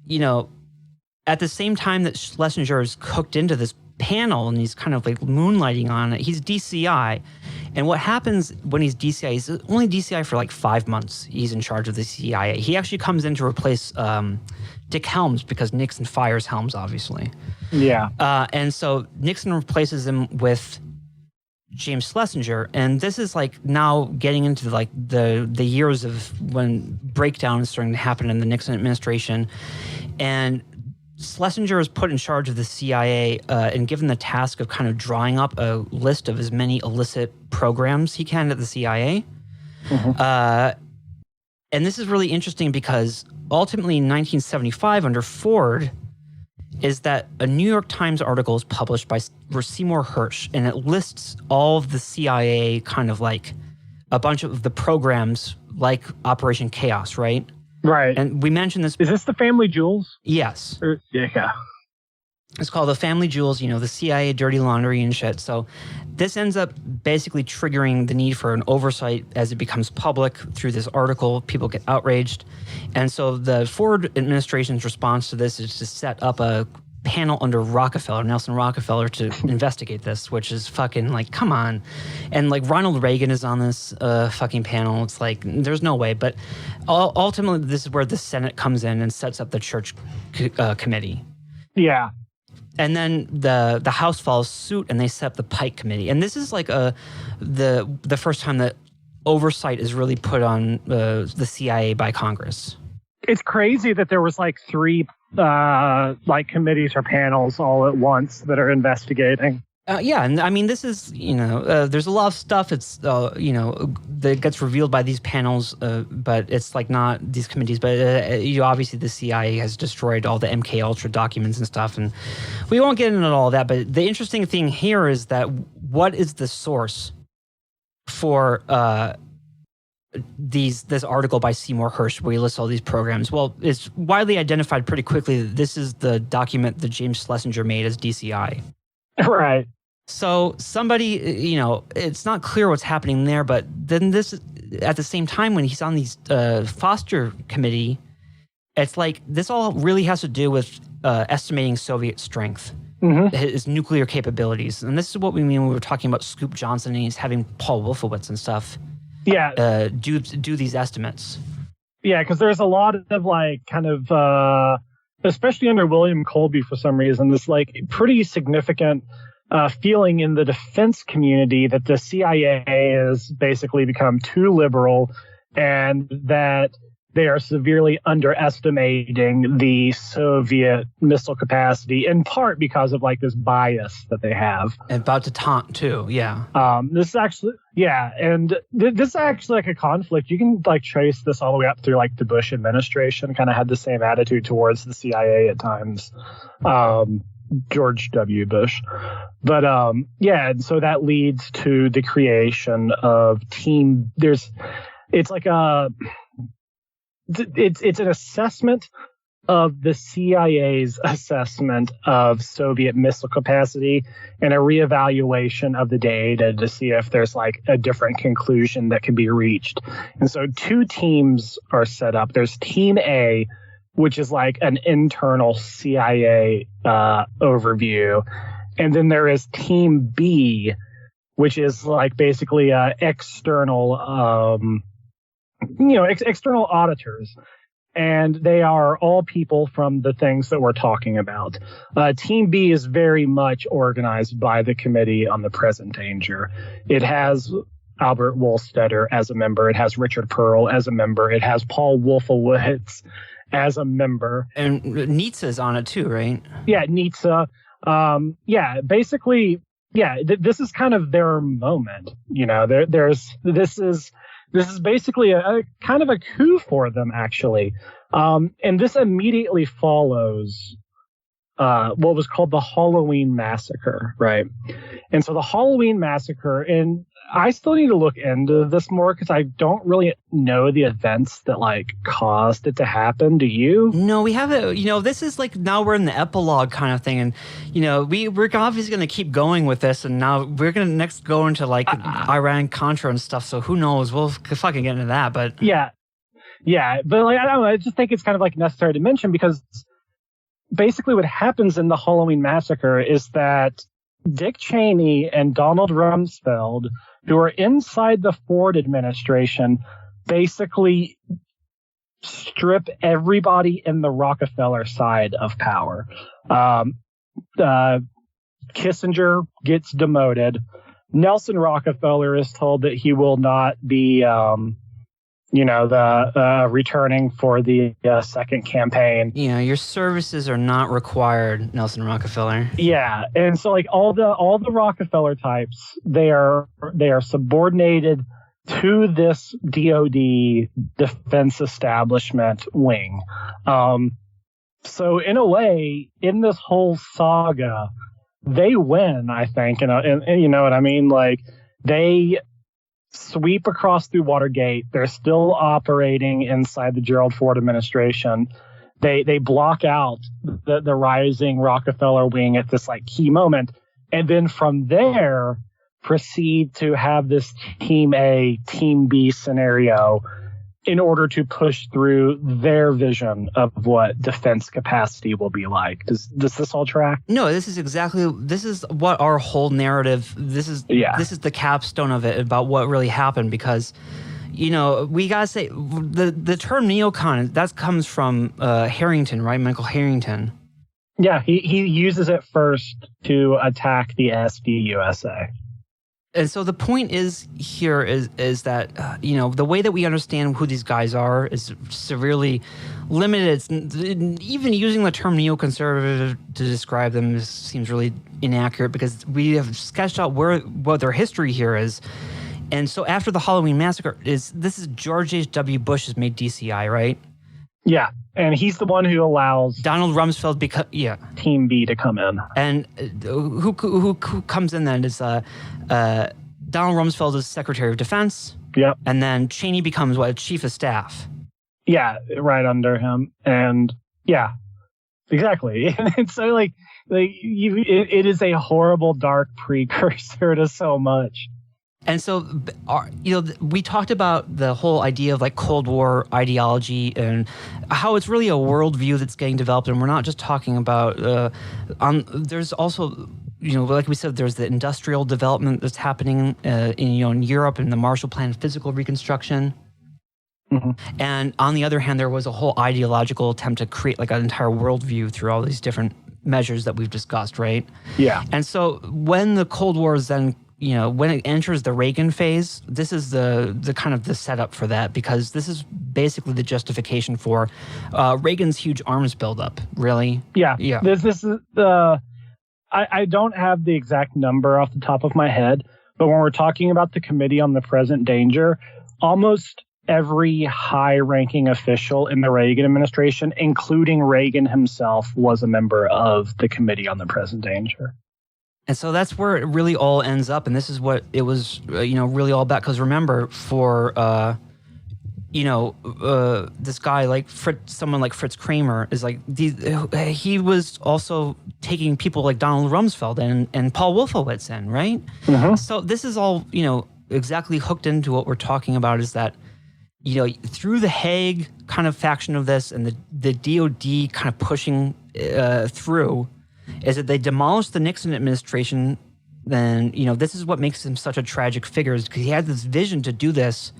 you know, at the same time that Schlesinger is cooked into this panel and he's kind of like moonlighting on it, he's DCI. And what happens when he's DCI, he's only DCI for like 5 months. He's in charge of the CIA. He actually comes in to replace Dick Helms because Nixon fires Helms, obviously. Yeah. And so Nixon replaces him with James Schlesinger, and this is like now getting into like the years of when breakdown is starting to happen in the Nixon administration, and Schlesinger is put in charge of the CIA and given the task of kind of drawing up a list of as many illicit programs he can at the CIA. Mm-hmm. And this is really interesting because ultimately in 1975 under Ford is that a New York Times article is published by Seymour Hersh, and it lists all of the CIA kind of like a bunch of the programs like Operation Chaos, right? Right. And we mentioned this. Is this the Family Jewels? Yes. Yeah. It's called the Family Jewels, you know, the CIA dirty laundry and shit. So this ends up basically triggering the need for an oversight as it becomes public through this article. People get outraged. And so the Ford administration's response to this is to set up a panel under Nelson Rockefeller, to investigate this, which is fucking like, come on. And like Ronald Reagan is on this fucking panel. It's like, there's no way. But ultimately, this is where the Senate comes in and sets up the Church Committee. Yeah. And then the House follows suit and they set up the Pike Committee. And this is like the first time that oversight is really put on the CIA by Congress. It's crazy that there was like 3 like committees or panels all at once that are investigating. Yeah, and I mean, this is, you know, there's a lot of stuff it's, you know, that gets revealed by these panels, but it's like not these committees. But you obviously the CIA has destroyed all the MK Ultra documents and stuff, and we won't get into all that. But the interesting thing here is that what is the source for this article by Seymour Hersh where he lists all these programs? Well, it's widely identified pretty quickly that this is the document that James Schlesinger made as DCI. Right. So somebody, you know, it's not clear what's happening there, but then this, at the same time, when he's on these Foster Committee, it's like this all really has to do with estimating Soviet strength, his nuclear capabilities. And this is what we mean when we were talking about Scoop Johnson and he's having Paul Wolfowitz and stuff do these estimates. Yeah, because there's a lot of like kind of, especially under William Colby for some reason, this like pretty significant feeling in the defense community that the CIA has basically become too liberal and that they are severely underestimating the Soviet missile capacity, in part because of like this bias that they have. And about detente too, yeah. This is actually, yeah, and this is actually like a conflict. You can like trace this all the way up through like the Bush administration kind of had the same attitude towards the CIA at times. George W. Bush. But yeah, and so that leads to the creation of it's an assessment of the CIA's assessment of Soviet missile capacity and a reevaluation of the data to see if there's like a different conclusion that can be reached. And so 2 teams are set up. There's Team A, which is like an internal CIA overview. And then there is Team B, which is like basically external, external auditors. And they are all people from the things that we're talking about. Team B is very much organized by the Committee on the Present Danger. It has Albert Wohlstetter as a member. It has Richard Pearl as a member. It has Paul Wolfowitz as a member. And Nietzsche's on it too, right? Yeah, Nietzsche. Basically, this is kind of their moment. You know, this is basically a kind of a coup for them, actually. And this immediately follows what was called the Halloween Massacre, right? And so the Halloween Massacre, and I still need to look into this more because I don't really know the events that like caused it to happen. Do you? No, we haven't. This is like now we're in the epilogue kind of thing, and we're obviously going to keep going with this, and now we're going to next go into like Iran Contra and stuff. So who knows? We'll fucking get into that, but yeah, but like I don't know. I just think it's kind of like necessary to mention because basically what happens in the Halloween Massacre is that Dick Cheney and Donald Rumsfeld, who are inside the Ford administration, basically strip everybody in the Rockefeller side of power. Kissinger gets demoted. Nelson Rockefeller is told that he will not be, returning for the second campaign. Your services are not required, Nelson Rockefeller. Yeah, and so like all the Rockefeller types, they are subordinated to this DoD defense establishment wing. So in a way, in this whole saga, they win, I think, and you know what I mean? Like they sweep across through Watergate. They're still operating inside the Gerald Ford administration. They block out the rising Rockefeller wing at this like key moment, and then from there proceed to have this Team A, Team B scenario in order to push through their vision of what defense capacity will be like. Does this all track? No, this is what our whole narrative, this is the capstone of it about what really happened, because, we gotta say, the term neocon, that comes from Harrington, right? Michael Harrington. Yeah, he uses it first to attack the SD-USA. And so the point is that, the way that we understand who these guys are is severely limited. It's, even using the term neoconservative to describe them seems really inaccurate because we have sketched out what their history here is. And so after the Halloween Massacre, this is George H.W. Bush has made DCI, right? Yeah, and he's the one who allows Donald Rumsfeld Team B to come in. And who comes in then is Donald Rumsfeld is Secretary of Defense. Yep. And then Cheney becomes Chief of Staff. Yeah, right under him. And yeah, exactly. And so like it is a horrible dark precursor to so much. And so, we talked about the whole idea of like Cold War ideology and how it's really a worldview that's getting developed. And we're not just talking about, there's also, like we said, there's the industrial development that's happening in Europe and the Marshall Plan physical reconstruction. Mm-hmm. And on the other hand, there was a whole ideological attempt to create like an entire worldview through all these different measures that we've discussed, right? Yeah. And so when the Cold War is then when it enters the Reagan phase, this is the kind of the setup for that, because this is basically the justification for Reagan's huge arms buildup, really. Yeah. This is I don't have the exact number off the top of my head, but when we're talking about the Committee on the Present Danger, almost every high-ranking official in the Reagan administration, including Reagan himself, was a member of the Committee on the Present Danger. And so that's where it really all ends up, and this is what it was, really all about. Because remember, for this guy like someone like Fritz Kramer is like he was also taking people like Donald Rumsfeld and Paul Wolfowitz in, right? Mm-hmm. So this is all exactly hooked into what we're talking about. Is that through the Hague kind of faction of this and the DoD kind of pushing through. Is that they demolished the Nixon administration, then, this is what makes him such a tragic figure, is because he had this vision to do this,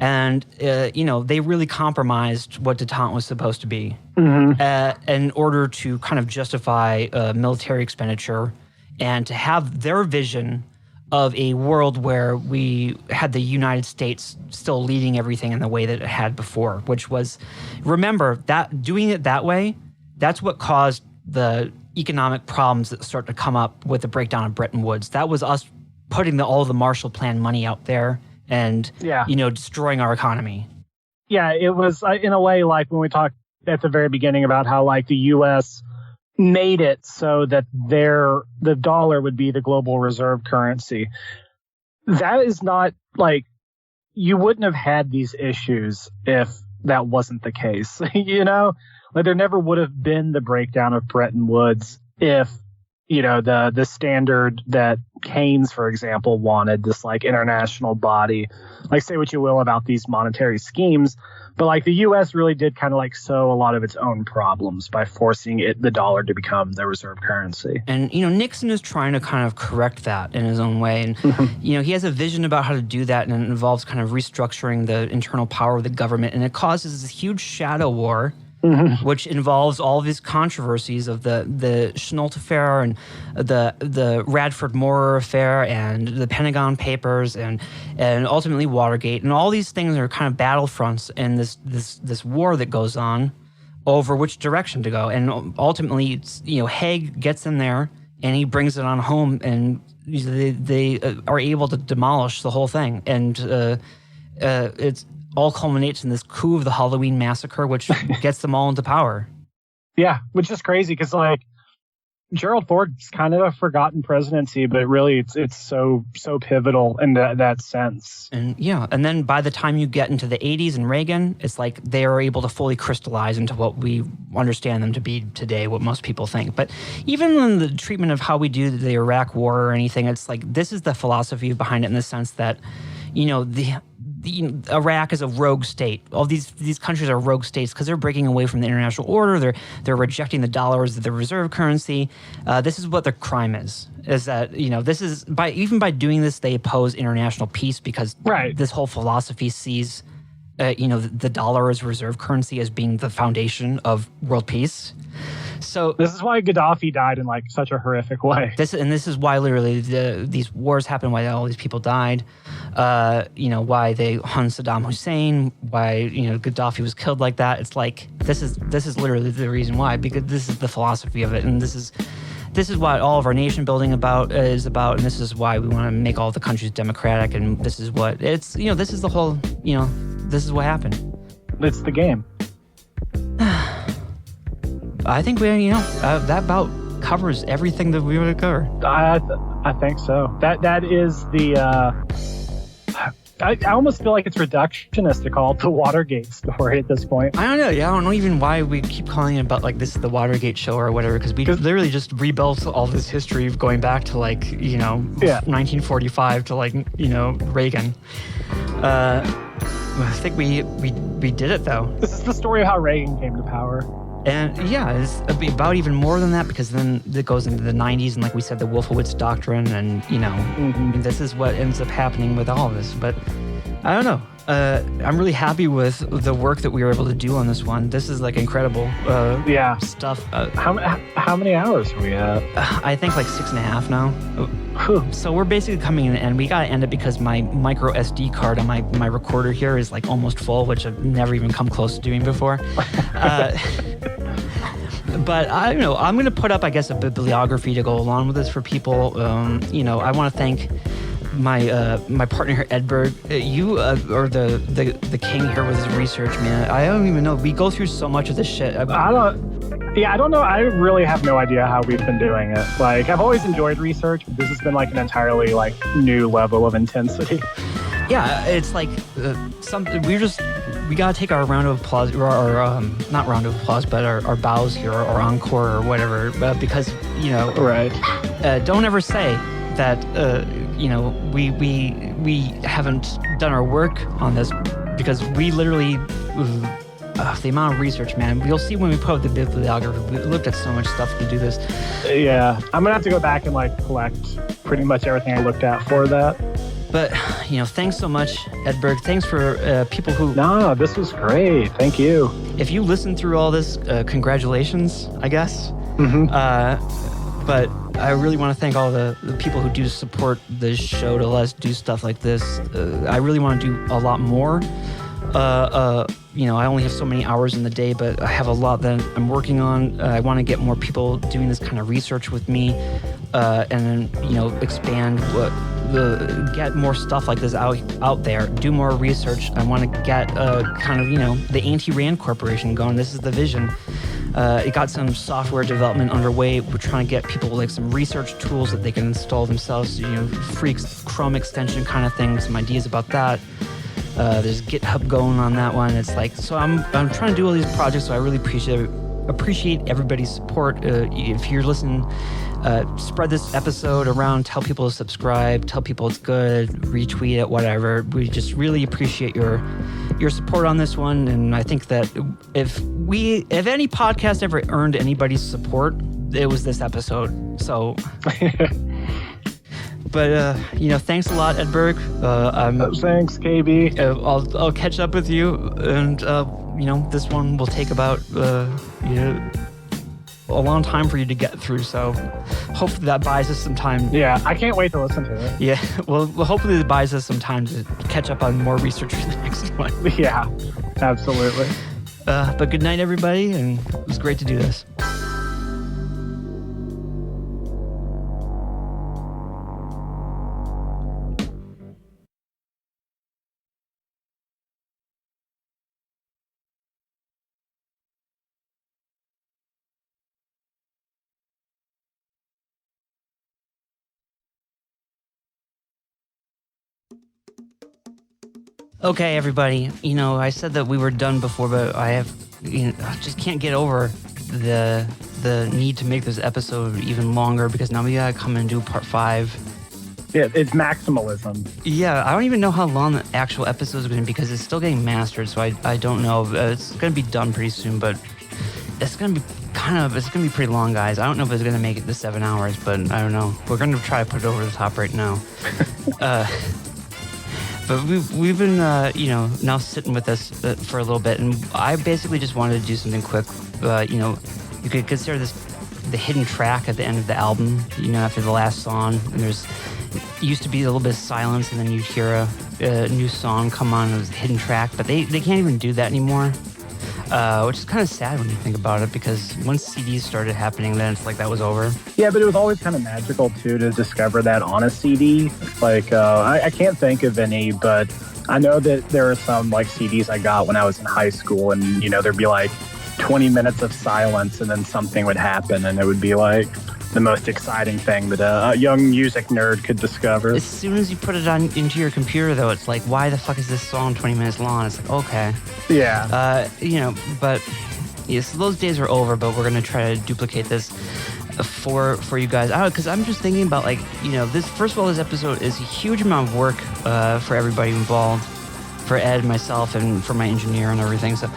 and, they really compromised what detente was supposed to be in order to kind of justify military expenditure and to have their vision of a world where we had the United States still leading everything in the way that it had before, which was, remember, that doing it that way, that's what caused the economic problems that start to come up with the breakdown of Bretton Woods. That was us putting all the Marshall Plan money out there and, destroying our economy. Yeah, it was in a way like when we talked at the very beginning about how like the U.S. made it so that the dollar would be the global reserve currency. That is not like, you wouldn't have had these issues if that wasn't the case. You know, like there never would have been the breakdown of Bretton Woods if, you know, the standard that Keynes, for example, wanted, this like international body. Like, say what you will about these monetary schemes, but like the U.S. really did kind of like sow a lot of its own problems by forcing the dollar to become the reserve currency. And, you know, Nixon is trying to kind of correct that in his own way. And, you know, he has a vision about how to do that, and it involves kind of restructuring the internal power of the government. And it causes this huge shadow war, which involves all of these controversies of the Schnolt affair and the Radford-Moore affair and the Pentagon Papers and ultimately Watergate. And all these things are kind of battlefronts in this war that goes on over which direction to go. And ultimately, it's, you know, Haig gets in there and he brings it on home, and they are able to demolish the whole thing. And it's all culminates in this coup of the Halloween massacre, which gets them all into power. Yeah, which is crazy because like Gerald Ford's kind of a forgotten presidency, but really it's so pivotal in that sense. And yeah, and then by the time you get into the 80s and Reagan, it's like they are able to fully crystallize into what we understand them to be today, what most people think. But even in the treatment of how we do the Iraq War or anything, it's like this is the philosophy behind it in the sense that, you know, Iraq is a rogue state. All these countries are rogue states because they're breaking away from the international order. They're rejecting the dollar as the reserve currency. This is what their crime is that, you know, this is by doing this, they oppose international peace because this whole philosophy sees, you know, the dollar as reserve currency as being the foundation of world peace. So this is why Gaddafi died in like such a horrific way. This is why literally these wars happened, why all these people died. You know, why they hung Saddam Hussein, why, you know, Gaddafi was killed like that. It's like this is literally the reason why, because this is the philosophy of it, and this is what all of our nation building is about, and this is why we want to make all the countries democratic, and this is what it's, you know, this is the whole, you know, this is what happened. It's the game. I think we, you know, that about covers everything that we would cover. I think so. That is the. I almost feel like it's reductionist to call it the Watergate story at this point. I don't know. Yeah, I don't know even why we keep calling it about like this is the Watergate show or whatever, because we literally just rebuilt all this history of going back to like, you know, 1945 to like, you know, Reagan. I think we did it though. This is the story of how Reagan came to power. And yeah, it's about even more than that, because then it goes into the 90s and like we said, the Wolfowitz Doctrine, and, you know, this is what ends up happening with all of this. But I don't know. I'm really happy with the work that we were able to do on this one. This is like incredible stuff. How many hours are we at? I think like 6.5 now. So we're basically coming in the end. We got to end it because my micro SD card on my recorder here is like almost full, which I've never even come close to doing before. But I don't know. I'm going to put up, I guess, a bibliography to go along with this for people. You know, I want to thank my partner here, Edberg. You are the king here with his research, man. I don't even know. We go through so much of this shit. I don't know. I really have no idea how we've been doing it. Like, I've always enjoyed research, but this has been like an entirely like new level of intensity. Yeah, it's like we gotta take our round of applause, or our not round of applause, but our bows here, or encore, or whatever, because, you know, don't ever say that you know, we haven't done our work on this, because we literally the amount of research, man. You'll see when we put up the bibliography, we looked at so much stuff to do this. Yeah, I'm gonna have to go back and like collect pretty much everything I looked at for that. But, you know, thanks so much, Edberg. Thanks for people who... No, this was great. Thank you. If you listened through all this, congratulations, I guess. But I really want to thank all the people who do support this show to let us do stuff like this. I really want to do a lot more. You know, I only have so many hours in the day, but I have a lot that I'm working on. I want to get more people doing this kind of research with me, and then, you know, expand get more stuff like this out there, do more research. I want to get kind of, you know, the anti-Rand Corporation going. This is the vision. It got some software development underway. We're trying to get people like some research tools that they can install themselves, free Chrome extension kind of thing, some ideas about that. There's GitHub going on that one. It's like, so I'm trying to do all these projects, so I really appreciate everybody's support. If you're listening, spread this episode around, tell people to subscribe, tell people it's good, retweet it, whatever. We just really appreciate your support on this one. And I think that if any podcast ever earned anybody's support, it was this episode. So but thanks a lot, Edberg. Thanks, KB. I'll catch up with you, and this one will take about a long time for you to get through, so hopefully that buys us some time. Yeah, I can't wait to listen to it. Yeah, well, hopefully it buys us some time to catch up on more research for the next one. Yeah, absolutely. But good night, everybody, and it was great to do this. Okay, everybody. I said that we were done before, but I just can't get over the need to make this episode even longer, because now we gotta come and do part 5. Yeah, it's maximalism. Yeah, I don't even know how long the actual episode is going to be, because it's still getting mastered, so I don't know. It's going to be done pretty soon, but it's going to be pretty long, guys. I don't know if it's going to make it to 7 hours, but I don't know. We're going to try to put it over the top right now. But we've been, now sitting with us for a little bit, and I basically just wanted to do something quick. You could consider this the hidden track at the end of the album, after the last song. And it used to be a little bit of silence, and then you'd hear a new song come on. It was a hidden track, but they can't even do that anymore, which is kind of sad when you think about it, because once CDs started happening, then it's like that was over. Yeah, but it was always kind of magical, too, to discover that on a CD. Like, I can't think of any, but I know that there are some, like, CDs I got when I was in high school, and, there'd be, like, 20 minutes of silence, and then something would happen, and it would be, like, the most exciting thing that a young music nerd could discover. As soon as you put it into your computer, though, it's like, why the fuck is this song 20 minutes long? It's like, okay. Yeah. But so those days are over, but we're going to try to duplicate this for you guys. Because I'm just thinking about, this, first of all, this episode is a huge amount of work for everybody involved, for Ed, myself, and for my engineer and everything. So,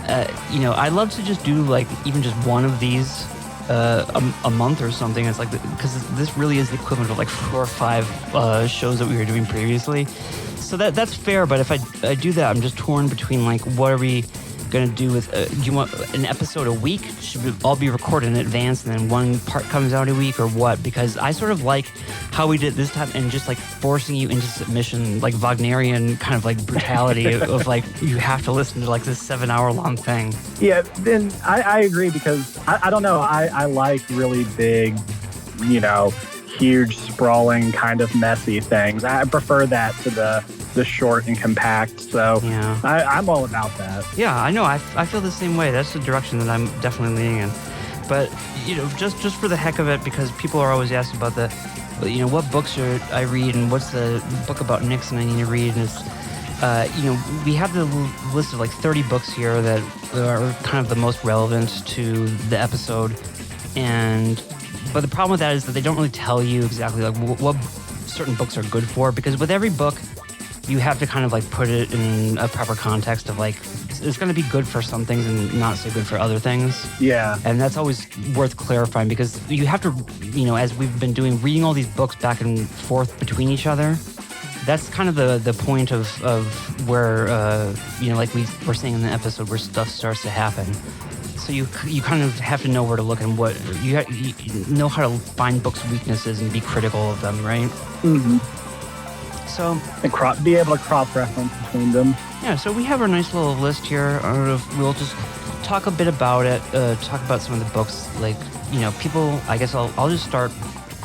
I'd love to just do, even just one of these a month or something. It's like, because this really is the equivalent of 4 or 5 shows that we were doing previously. So that's fair, but if I do that, I'm just torn between what are we going to do with, do you want an episode a week? Should we all be recorded in advance and then one part comes out a week, or what? Because I sort of like how we did this time, and just forcing you into submission, Wagnerian kind of brutality of you have to listen to this 7-hour long thing. Yeah, then I agree, because I don't know, I like really big, huge, sprawling, kind of messy things. I prefer that to the short and compact, so yeah. I'm all about that. Yeah, I know. I feel the same way. That's the direction that I'm definitely leaning in. But, just for the heck of it, because people are always asking about what books should I read, and what's the book about Nixon I need to read, and it's, we have the list of 30 books here that are kind of the most relevant to the episode, but the problem with that is that they don't really tell you exactly what certain books are good for, because with every book, you have to kind of like put it in a proper context of like, it's going to be good for some things and not so good for other things. Yeah. And that's always worth clarifying, because you have to, you know, as we've been doing, reading all these books back and forth between each other, that's kind of the point of where, you know, like we were saying in the episode, where stuff starts to happen. So you kind of have to know where to look and what, you know how to find books' weaknesses and be critical of them, right? Mm-hmm. So, and be able to cross-reference between them. Yeah, so we have our nice little list here. We'll just talk a bit about it, talk about some of the books. Like, you know, people, I guess I'll just start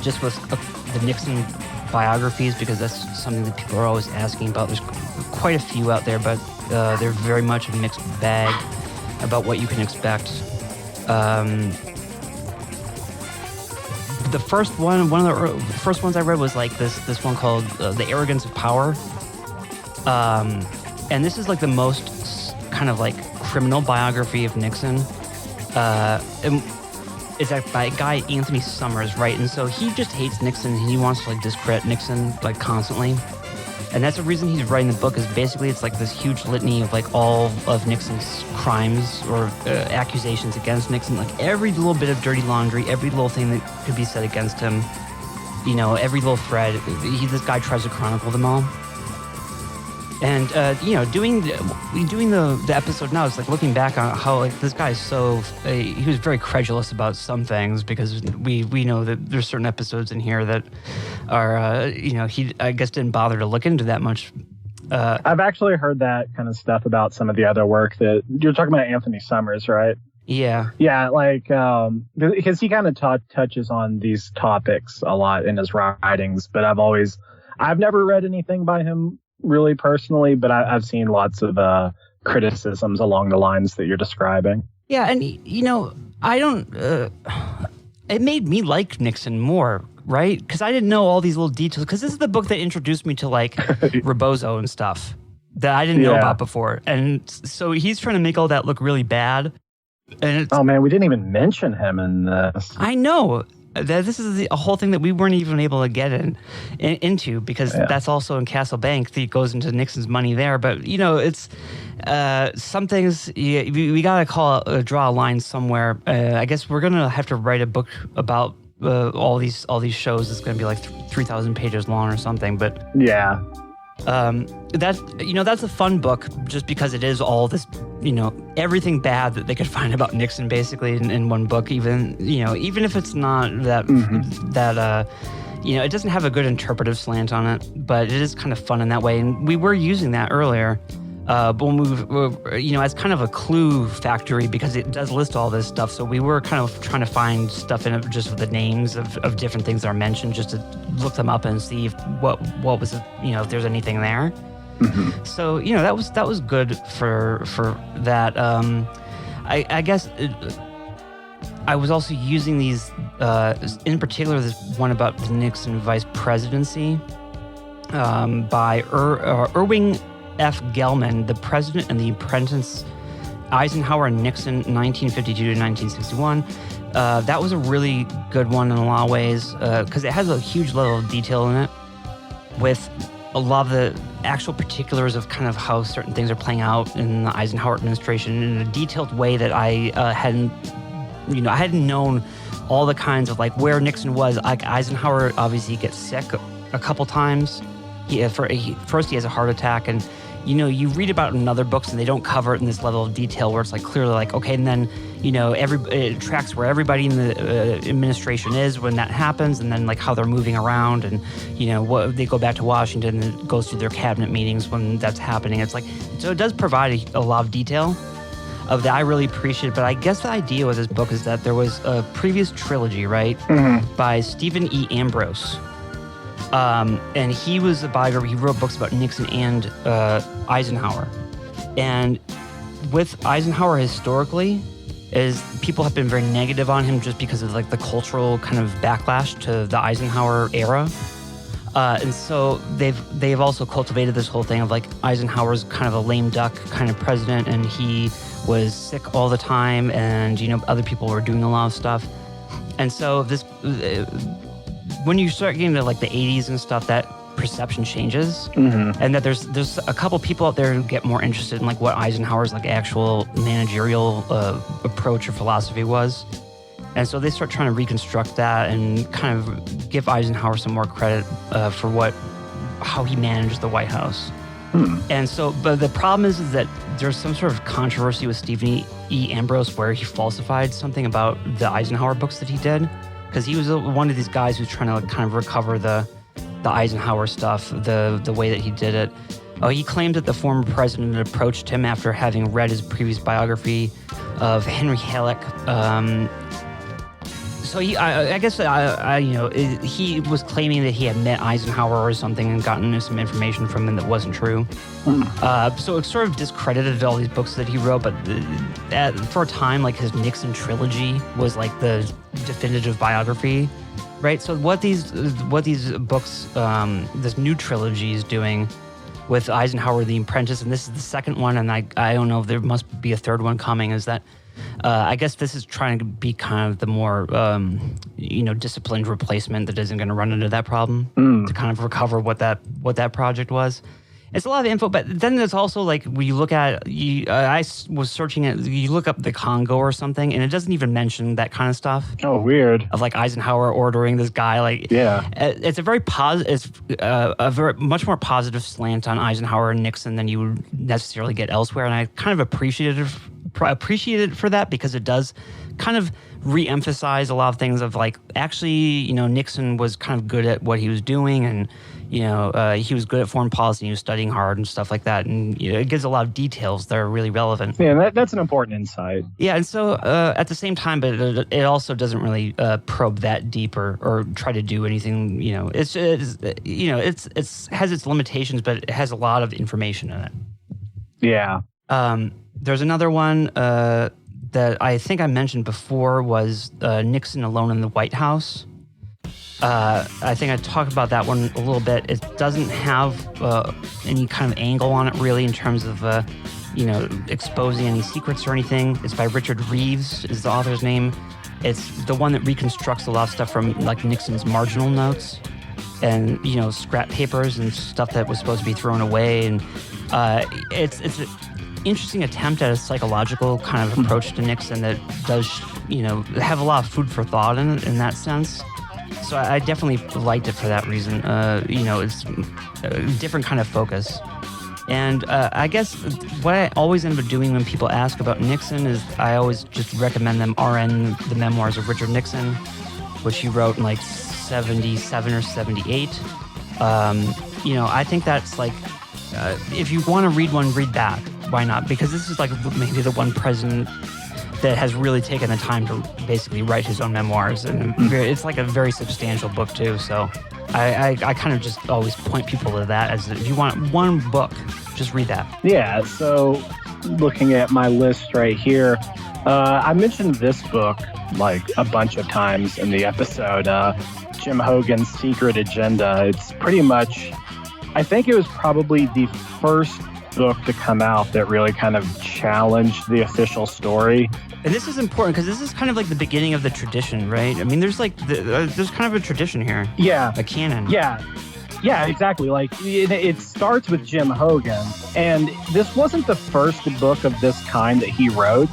just with the Nixon biographies, because that's something that people are always asking about. There's quite a few out there, but they're very much a mixed bag about what you can expect. the first one of the first ones I read was like this one called The Arrogance of Power. And this is like the most kind of like criminal biography of Nixon. It's by a guy, Anthony Summers, right? And so he just hates Nixon and he wants to like discredit Nixon like constantly. And that's the reason he's writing the book, is basically it's like this huge litany of like all of Nixon's crimes or accusations against Nixon, like every little bit of dirty laundry, every little thing that could be said against him, you know, every little thread. This guy tries to chronicle them all. And, you know, doing the episode now, it's like looking back on how like this guy is so, he was very credulous about some things, because we know that there's certain episodes in here that are, you know, he, I guess, didn't bother to look into that much. I've actually heard that kind of stuff about some of the other work that you're talking about. Anthony Summers, right? Yeah. Yeah, like, because he kind of touches on these topics a lot in his writings, but I've never read anything by him really personally, but I've seen lots of criticisms along the lines that you're describing. Yeah, and you know, I don't. It made me like Nixon more, right? Because I didn't know all these little details. Because this is the book that introduced me to like Rebozo and stuff that I didn't know about before, and so he's trying to make all that look really bad. And oh man, we didn't even mention him in this. I know. This is a whole thing that we weren't even able to get into, because that's also in Castle Bank. That goes into Nixon's money there. But, you know, it's some things we got to draw a line somewhere. I guess we're going to have to write a book about all these shows. It's going to be like 3,000 pages long or something. But yeah. That's a fun book, just because it is all this, you know, everything bad that they could find about Nixon basically in one book. Even if it's not that you know, it doesn't have a good interpretive slant on it, but it is kind of fun in that way. And we were using that earlier, but when we, you know, as kind of a clue factory, because it does list all this stuff. So we were kind of trying to find stuff in it just with the names of different things that are mentioned, just to look them up and see what was, you know, if there's anything there. Mm-hmm. So, you know, that was good for that. I guess I was also using these, in particular, this one about the Nixon vice presidency by Irving F. Gelman, The President and the Apprentice, Eisenhower and Nixon, 1952 to 1961. That was a really good one in a lot of ways, because it has a huge level of detail in it, with a lot of the actual particulars of kind of how certain things are playing out in the Eisenhower administration in a detailed way that I hadn't known all the kinds of like where Nixon was. Like Eisenhower obviously gets sick a couple times. First he has a heart attack, and you know, you read about it in other books and they don't cover it in this level of detail where it's like clearly like, okay, and then, you know, it tracks where everybody in the administration is when that happens, and then like how they're moving around, and, you know, what they go back to Washington and it goes through their cabinet meetings when that's happening. It's like, so it does provide a lot of detail of that I really appreciate. But I guess the idea with this book is that there was a previous trilogy, right, by Stephen E. Ambrose. And he was a biographer. He wrote books about Nixon and Eisenhower. And with Eisenhower historically, people have been very negative on him just because of like the cultural kind of backlash to the Eisenhower era. And so they've also cultivated this whole thing of like Eisenhower's kind of a lame duck kind of president, and he was sick all the time, and, you know, other people were doing a lot of stuff. And so when you start getting to like the 80s and stuff, that perception changes, and that there's a couple people out there who get more interested in like what Eisenhower's like actual managerial approach or philosophy was. And so they start trying to reconstruct that and kind of give Eisenhower some more credit for how he managed the White House. And so, but the problem is that there's some sort of controversy with Stephen E. Ambrose where he falsified something about the Eisenhower books that he did, because he was one of these guys who's trying to kind of recover the Eisenhower stuff, the way that he did it. He claimed that the former president approached him after having read his previous biography of Henry Halleck, So I guess he was claiming that he had met Eisenhower or something and gotten some information from him that wasn't true. So it sort of discredited all these books that he wrote. But for a time, like his Nixon trilogy was like the definitive biography, right? So what these books, this new trilogy is doing with Eisenhower, The Apprentice, and this is the second one, and I don't know if there must be a third one coming, is that I guess this is trying to be kind of the more, disciplined replacement that isn't going to run into that problem to kind of recover what that project was. It's a lot of info, but then there's also like when you look at, I was searching it, you look up the Congo or something, and it doesn't even mention that kind of stuff. Oh, weird. Of like Eisenhower ordering this guy, like it's a very much more positive slant on Eisenhower and Nixon than you would necessarily get elsewhere, and I kind of appreciate it for that because it does kind of re-emphasize a lot of things of like actually Nixon was kind of good at what he was doing, and he was good at foreign policy. He was studying hard and stuff like that, and it gives a lot of details that are really relevant. Yeah, that's an important insight. Yeah, and so at the same time, but it also doesn't really probe that deep or try to do anything. It has its limitations, but it has a lot of information in it. Yeah. There's another one that I think I mentioned before was Nixon Alone in the White House. I think I talked about that one a little bit. It doesn't have any kind of angle on it really in terms of, exposing any secrets or anything. It's by Richard Reeves is the author's name. It's the one that reconstructs a lot of stuff from like Nixon's marginal notes and, scrap papers and stuff that was supposed to be thrown away. And it's an interesting attempt at a psychological kind of approach to Nixon that does, have a lot of food for thought in that sense. So I definitely liked it for that reason. It's a different kind of focus. And I guess what I always end up doing when people ask about Nixon is I always just recommend them RN, the Memoirs of Richard Nixon, which he wrote in like 77 or 78. I think that's like, if you want to read one, read that. Why not? Because this is like maybe the one president that has really taken the time to basically write his own memoirs. And it's like a very substantial book too. So I kind of just always point people to that as if you want one book, just read that. Yeah, so looking at my list right here, I mentioned this book like a bunch of times in the episode, Jim Hogan's Secret Agenda. It's pretty much, I think it was probably the first book to come out that really kind of challenged the official story. And this is important because this is kind of like the beginning of the tradition, right? I mean, there's like there's kind of a tradition here. Yeah. A canon. Yeah, exactly. Like it starts with Jim Hogan, and this wasn't the first book of this kind that he wrote.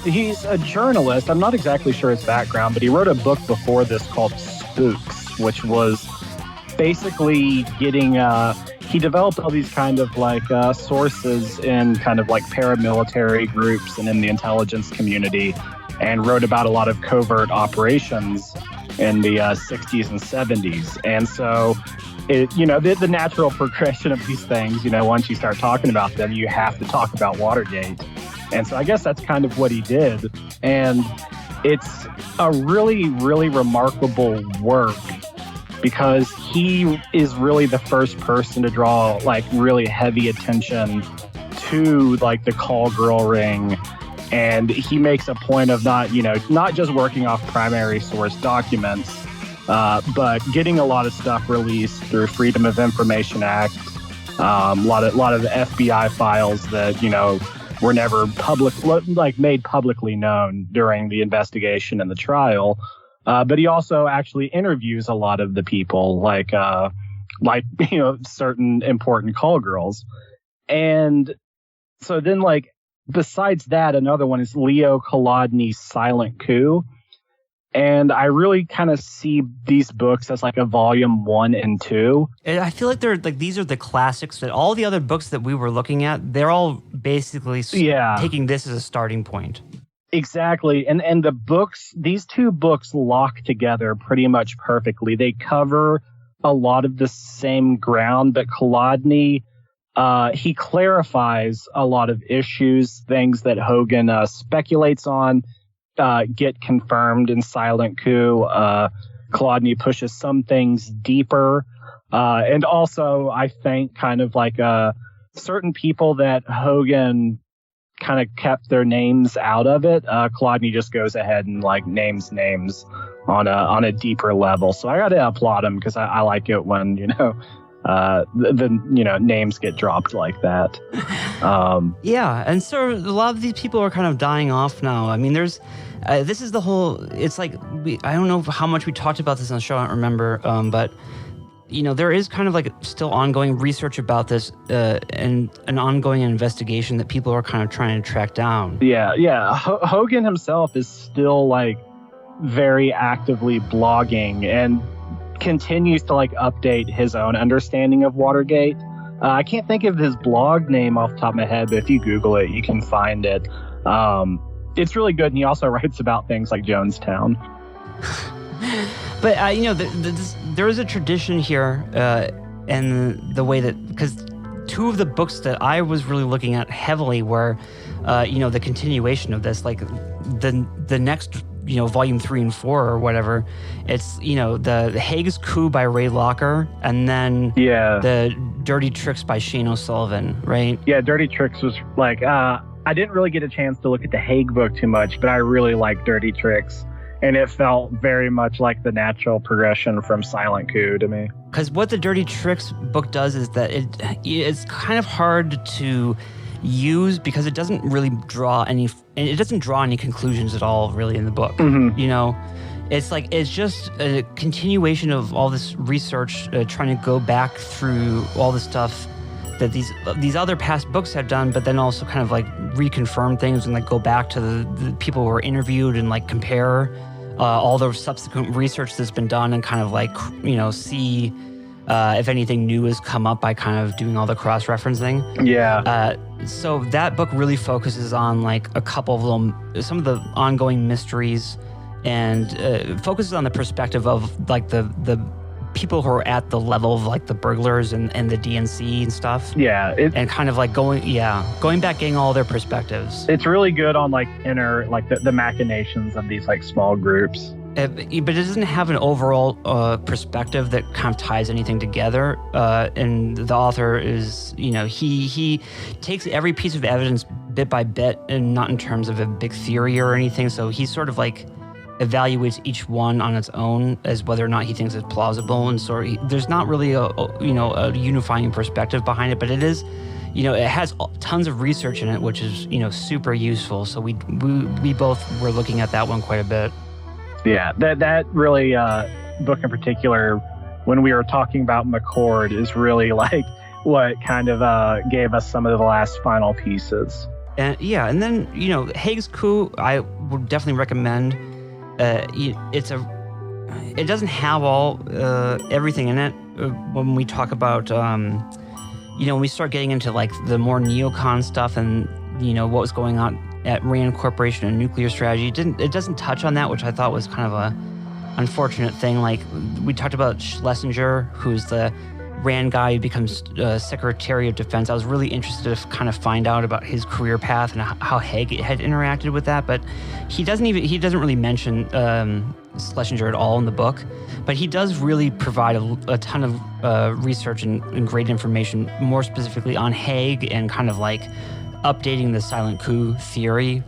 He's a journalist. I'm not exactly sure his background, but he wrote a book before this called Spooks, which was basically getting he developed all these kind of like sources in kind of like paramilitary groups and in the intelligence community, and wrote about a lot of covert operations in the 60s and 70s. And so the natural progression of these things, once you start talking about them, you have to talk about Watergate. And so I guess that's kind of what he did. And it's a really, really remarkable work, because he is really the first person to draw like really heavy attention to like the call girl ring. And he makes a point of not just working off primary source documents, but getting a lot of stuff released through Freedom of Information Act, a lot of the FBI files that, were never made publicly known during the investigation and the trial. But he also actually interviews a lot of the people, like certain important call girls. And so then, besides that, another one is Leo Kolodny's Silent Coup. And I really kind of see these books as like a volume 1 and 2. And I feel like these are the classics that all the other books that we were looking at, they're all basically taking this as a starting point. Exactly. And the books, these two books lock together pretty much perfectly. They cover a lot of the same ground, but Kolodny, he clarifies a lot of issues, things that Hogan speculates on. get confirmed in Silent Coup. Kolodny pushes some things deeper. And also, I think kind of like certain people that Hogan kind of kept their names out of it. Kolodny just goes ahead and like names on a deeper level. So I got to applaud him because I like it when, the names get dropped like that. Yeah, and so a lot of these people are kind of dying off now. I mean, there's this is the whole. It's like I don't know how much we talked about this on the show. I don't remember, but there is kind of like still ongoing research about this and an ongoing investigation that people are kind of trying to track down. Yeah. Hogan himself is still like very actively blogging and continues to like update his own understanding of Watergate. I can't think of his blog name off the top of my head, but if you Google it, you can find it. It's really good, and he also writes about things like Jonestown. But there is a tradition here, and the way that, because two of the books that I was really looking at heavily were, the continuation of this, like the next, volume 3 and 4 or whatever. It's the Haig's Coup by Ray Locker, and then the Dirty Tricks by Shane O'Sullivan, right? Yeah, Dirty Tricks was like I didn't really get a chance to look at the Haig book too much, but I really liked Dirty Tricks. And it felt very much like the natural progression from Silent Coup to me. Because what the Dirty Tricks book does is that it's kind of hard to use because it doesn't really draw any conclusions at all really in the book. Mm-hmm. It's just a continuation of all this research, trying to go back through all the stuff that these other past books have done, but then also kind of like reconfirm things and like go back to the people who were interviewed and like compare all the subsequent research that's been done and kind of like, see if anything new has come up by kind of doing all the cross-referencing. Yeah. So that book really focuses on like a couple of some of the ongoing mysteries and focuses on the perspective of like the people who are at the level of like the burglars and the DNC and stuff. Yeah. And kind of like going back, getting all their perspectives. It's really good on like the machinations of these like small groups. But it doesn't have an overall perspective that kind of ties anything together. And the author is, he takes every piece of evidence bit by bit and not in terms of a big theory or anything. So he sort of like evaluates each one on its own as whether or not he thinks it's plausible, and so there's not really a unifying perspective behind it, but it is, it has tons of research in it, which is super useful. So we both were looking at that one quite a bit. Yeah, that really book in particular, when we were talking about McCord, is really like what kind of gave us some of the last final pieces. And then Haig's Coup I would definitely recommend. It doesn't have all everything in it. When we talk about when we start getting into like the more neocon stuff and what was going on at Rand Corporation and nuclear strategy, it doesn't touch on that, which I thought was kind of a unfortunate thing. Like we talked about Schlesinger, who's the Rand guy who becomes Secretary of Defense. I was really interested to kind of find out about his career path and how Haig had interacted with that, but he doesn't really mention Schlesinger at all in the book. But he does really provide a ton of research and great information, more specifically on Haig and kind of like updating the silent coup theory.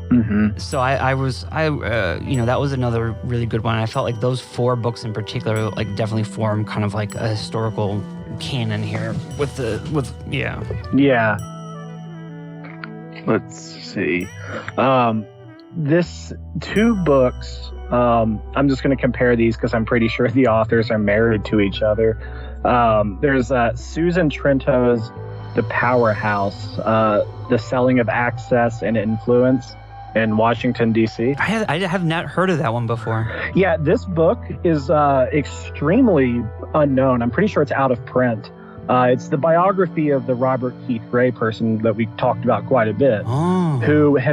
Mm-hmm. So that was another really good one. I felt like those 4 books in particular, like definitely form kind of like a historical canon here yeah. Let's see. This 2 books, I'm just going to compare these because I'm pretty sure the authors are married to each other. There's Susan Trento's The Powerhouse, The Selling of Access and Influence in Washington, D.C. I have not heard of that one before. Yeah, this book is extremely unknown. I'm pretty sure it's out of print. It's the biography of the Robert Keith Gray person that we talked about quite a bit,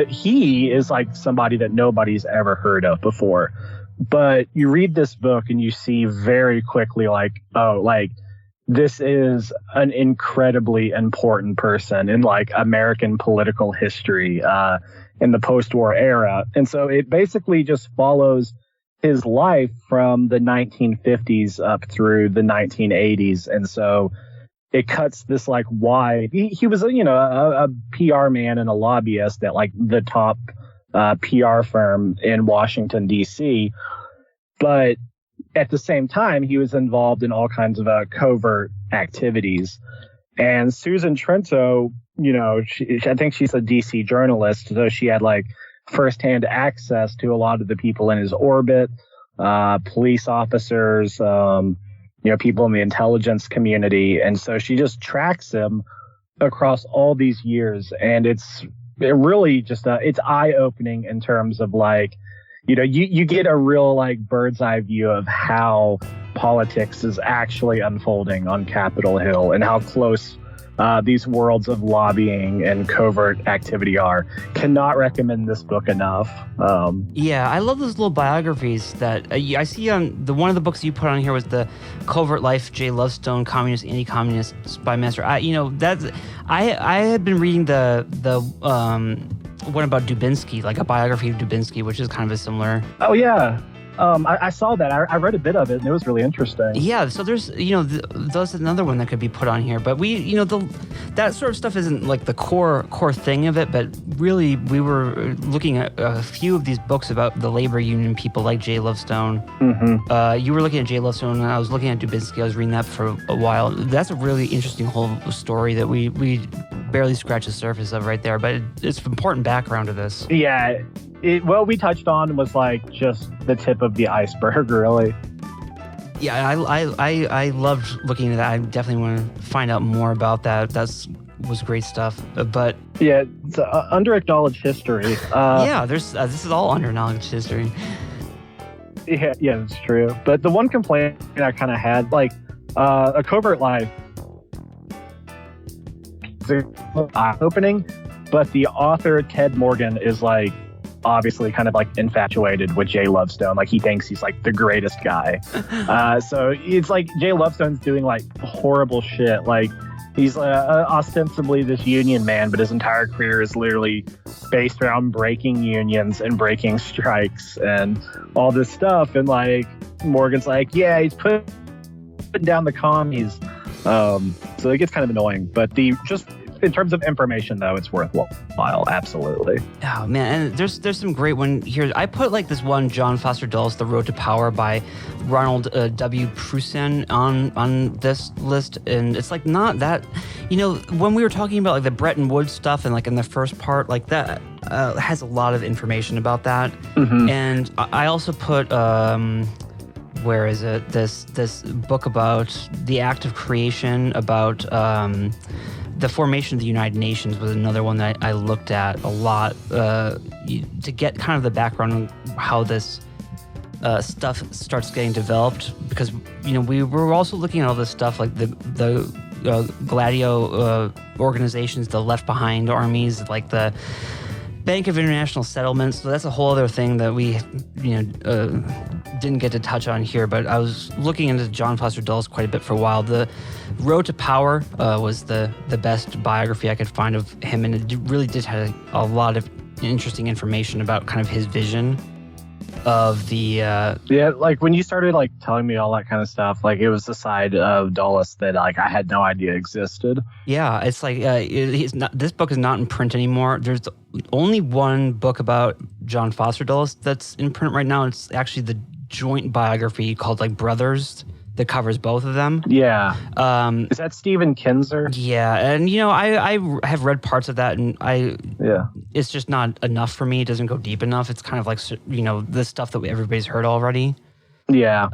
he is like somebody that nobody's ever heard of before. But you read this book and you see very quickly this is an incredibly important person in like American political history. in the post-war era. And so it basically just follows his life from the 1950s up through the 1980s. And so it cuts this like wide. He was, a PR man and a lobbyist at like the top PR firm in Washington, D.C. But at the same time, he was involved in all kinds of covert activities. And Susan Trento, I think she's a D.C. journalist, so she had like firsthand access to a lot of the people in his orbit, police officers, people in the intelligence community. And so she just tracks him across all these years. And it really just, it's eye-opening in terms of like, you get a real like bird's eye view of how politics is actually unfolding on Capitol Hill and how close these worlds of lobbying and covert activity are. Cannot recommend this book enough. Yeah, I love those little biographies that I see on one of the books you put on here was the Covert Life, J. Lovestone, Communist, Anti-Communist, Spy Master. I had been reading the one about Dubinsky, like a biography of Dubinsky, which is kind of a similar. Oh yeah. I saw that. I read a bit of it, and it was really interesting. Yeah, so there's, that's another one that could be put on here. But that sort of stuff isn't like the core thing of it. But really, we were looking at a few of these books about the labor union people like J. Lovestone. Mm-hmm. You were looking at J. Lovestone, and I was looking at Dubinsky. I was reading that for a while. That's a really interesting whole story that we barely scratched the surface of right there. But it's important background to this. Yeah. What we touched on was like just the tip of the iceberg, really. Yeah, I loved looking at that. I definitely want to find out more about that. Was great stuff. But yeah, it's under-acknowledged history. Yeah, this is all under-acknowledged history. Yeah, that's true. But the one complaint I kind of had, like A Covert Life, it's eye-opening, but the author Ted Morgan is like obviously kind of like infatuated with Jay Lovestone. Like he thinks he's like the greatest guy. So it's like Jay Lovestone's doing like horrible shit. Like he's ostensibly this union man, but his entire career is literally based around breaking unions and breaking strikes and all this stuff. And like Morgan's like, yeah, he's putting down the commies. So it gets kind of annoying, but just in terms of information, though, it's worthwhile. Absolutely. Oh man, and there's some great one here. I put like this one, John Foster Dulles, The Road to Power by Ronald W. Prusen on this list, and it's like not that, when we were talking about like the Bretton Woods stuff and like in the first part, like that has a lot of information about that. Mm-hmm. And I also put where is it? This book about the act of creation, about the formation of the United Nations was another one that I looked at a lot to get kind of the background on how this stuff starts getting developed, because we were also looking at all this stuff like the Gladio organizations, the Left Behind armies, like the Bank of International Settlements. So that's a whole other thing that we didn't get to touch on here, but I was looking into John Foster Dulles quite a bit for a while. The Road to Power was the best biography I could find of him, and it really did have a lot of interesting information about kind of his vision of the like when you started like telling me all that kind of stuff, like it was the side of Dulles that like I had no idea existed. Yeah, it's like this book is not in print anymore. There's only one book about John Foster Dulles that's in print right now. It's actually the joint biography called like Brothers that covers both of them. Yeah. Is that Stephen Kinzer? Yeah, and I have read parts of that, and it's just not enough for me. It doesn't go deep enough. It's kind of like the stuff that everybody's heard already. Yeah.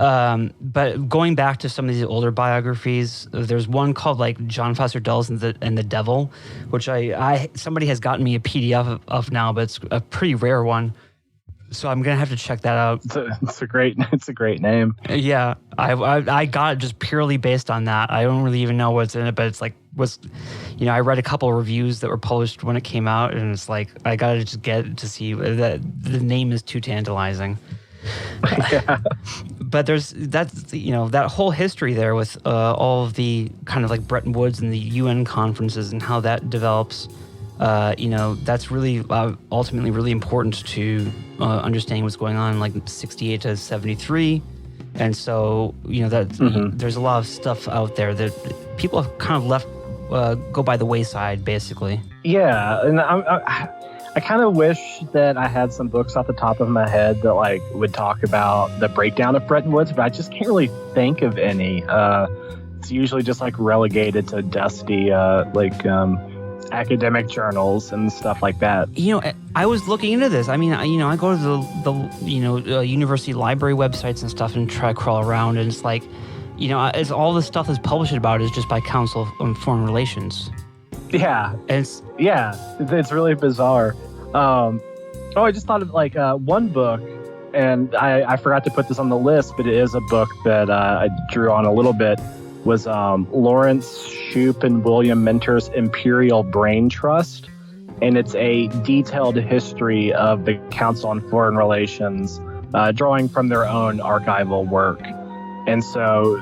But going back to some of these older biographies, there's one called like John Foster Dulles and the Devil, which somebody has gotten me a PDF of now, but it's a pretty rare one. So I'm gonna have to check that out. It's a great name. Yeah, I got it just purely based on that. I don't really even know what's in it, but it's like I read a couple of reviews that were published when it came out, and it's like I gotta just get it to see that the name is too tantalizing. Yeah. But there's that whole history there with all of the kind of like Bretton Woods and the UN conferences and how that develops. that's really ultimately really important to understanding what's going on in like 68 to 73. And so, there's a lot of stuff out there that people have kind of left go by the wayside, basically. Yeah, and I kind of wish that I had some books off the top of my head that like would talk about the breakdown of Bretton Woods, but I just can't really think of any. It's usually just like relegated to dusty academic journals and stuff like that. I was looking into this. I mean, I go to the university library websites and stuff and try to crawl around, and it's like, it's all the stuff that's published about is just by Council on Foreign Relations. Yeah, and it's really bizarre. I just thought of like one book, and I forgot to put this on the list, but it is a book that I drew on a little bit. Was Lawrence Shoup and William Mentor's Imperial Brain Trust, and it's a detailed history of the Council on Foreign Relations, drawing from their own archival work. And so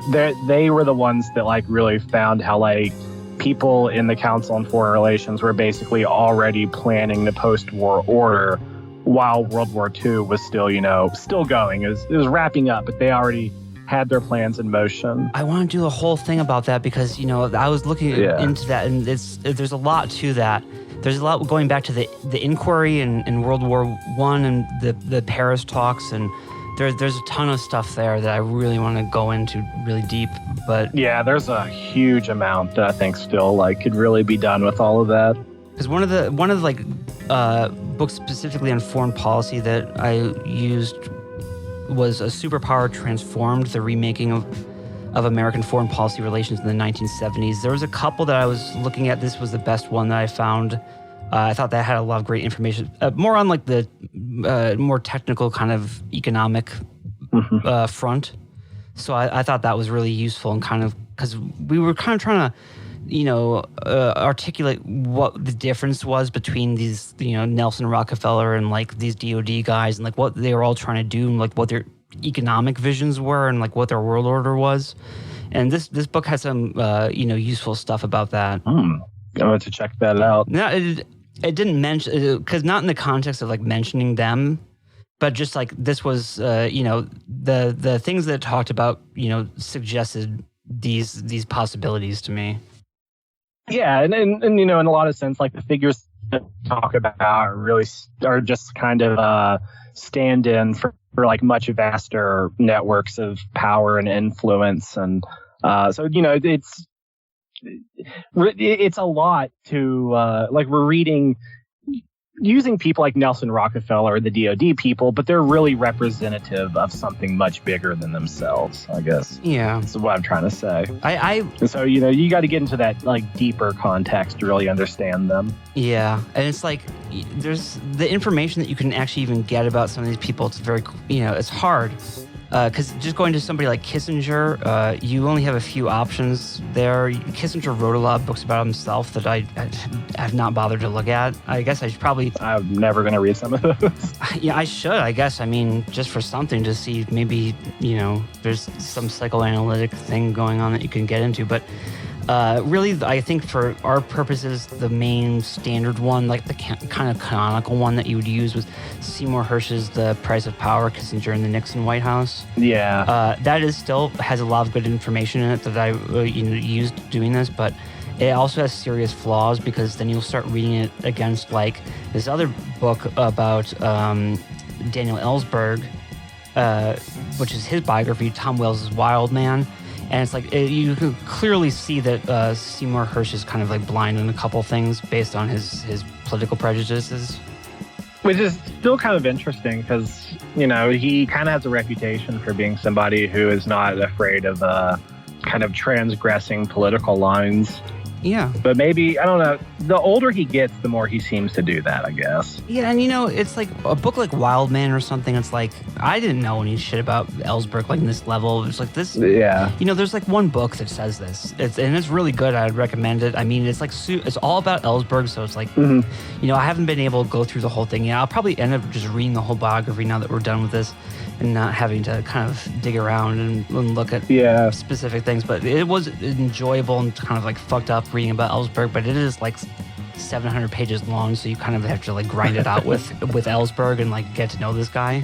they were the ones that like really found how like people in the Council on Foreign Relations were basically already planning the post-war order while World War II was still going. It was wrapping up, but they already had their plans in motion. I want to do a whole thing about that because, I was looking into that, and there's a lot to that. There's a lot going back to the inquiry in World War I and the Paris talks, and there's a ton of stuff there that I really want to go into really deep. But yeah, there's a huge amount that I think still like could really be done with all of that. Because one of the books specifically on foreign policy that I used was A Superpower Transformed, the remaking of American foreign policy relations in the 1970s. There was a couple that I was looking at. This was the best one that I found. I thought that had a lot of great information, more on like the more technical kind of economic front. So I thought that was really useful, and kind of because we were kind of trying to articulate what the difference was between these, Nelson Rockefeller and like these DOD guys, and like what they were all trying to do, and like what their economic visions were, and like what their world order was. And this book has some useful stuff about that. I'm going to check that out. No, it didn't mention, because not in the context of like mentioning them, but just like this was the things that it talked about suggested these possibilities to me. Yeah, and in a lot of sense, like the figures that talk about are just kind of stand-in for like much vaster networks of power and influence, and so it's a lot to like we're reading using people like Nelson Rockefeller or the DOD people, but they're really representative of something much bigger than themselves, I guess. Yeah. That's what I'm trying to say. And so, you got to get into that like deeper context to really understand them. Yeah. And it's like, there's the information that you can actually even get about some of these people. It's very, it's hard. Because just going to somebody like Kissinger, you only have a few options there. Kissinger wrote a lot of books about himself that I have not bothered to look at. I guess I should probably... I'm never going to read some of those. Yeah, I should, I guess. I mean, just for something to see maybe, there's some psychoanalytic thing going on that you can get into. But really, I think for our purposes, the main standard one, like the kind of canonical one that you would use was Seymour Hersh's The Price of Power, Kissinger in the Nixon White House. Yeah. That is still has a lot of good information in it that I used doing this, but it also has serious flaws because then you'll start reading it against like this other book about Daniel Ellsberg, which is his biography, Tom Wales' Wild Man. And it's like, you can clearly see that Seymour Hersh is kind of like blind in a couple things based on his political prejudices. Which is still kind of interesting because, he kind of has a reputation for being somebody who is not afraid of kind of transgressing political lines. Yeah. But maybe, I don't know, the older he gets, the more he seems to do that, I guess. Yeah, and it's like a book like Wild Man or something. It's like, I didn't know any shit about Ellsberg like this level. It's like this. Yeah. There's like one book that says this. It's really good. I'd recommend it. I mean, it's like, it's all about Ellsberg. So it's like, I haven't been able to go through the whole thing yet. I'll probably end up just reading the whole biography now that we're done with this and not having to kind of dig around and look at specific things. But it was enjoyable and kind of like fucked up reading about Ellsberg, but it is like 700 pages long, so you kind of have to like grind it out with Ellsberg and like get to know this guy.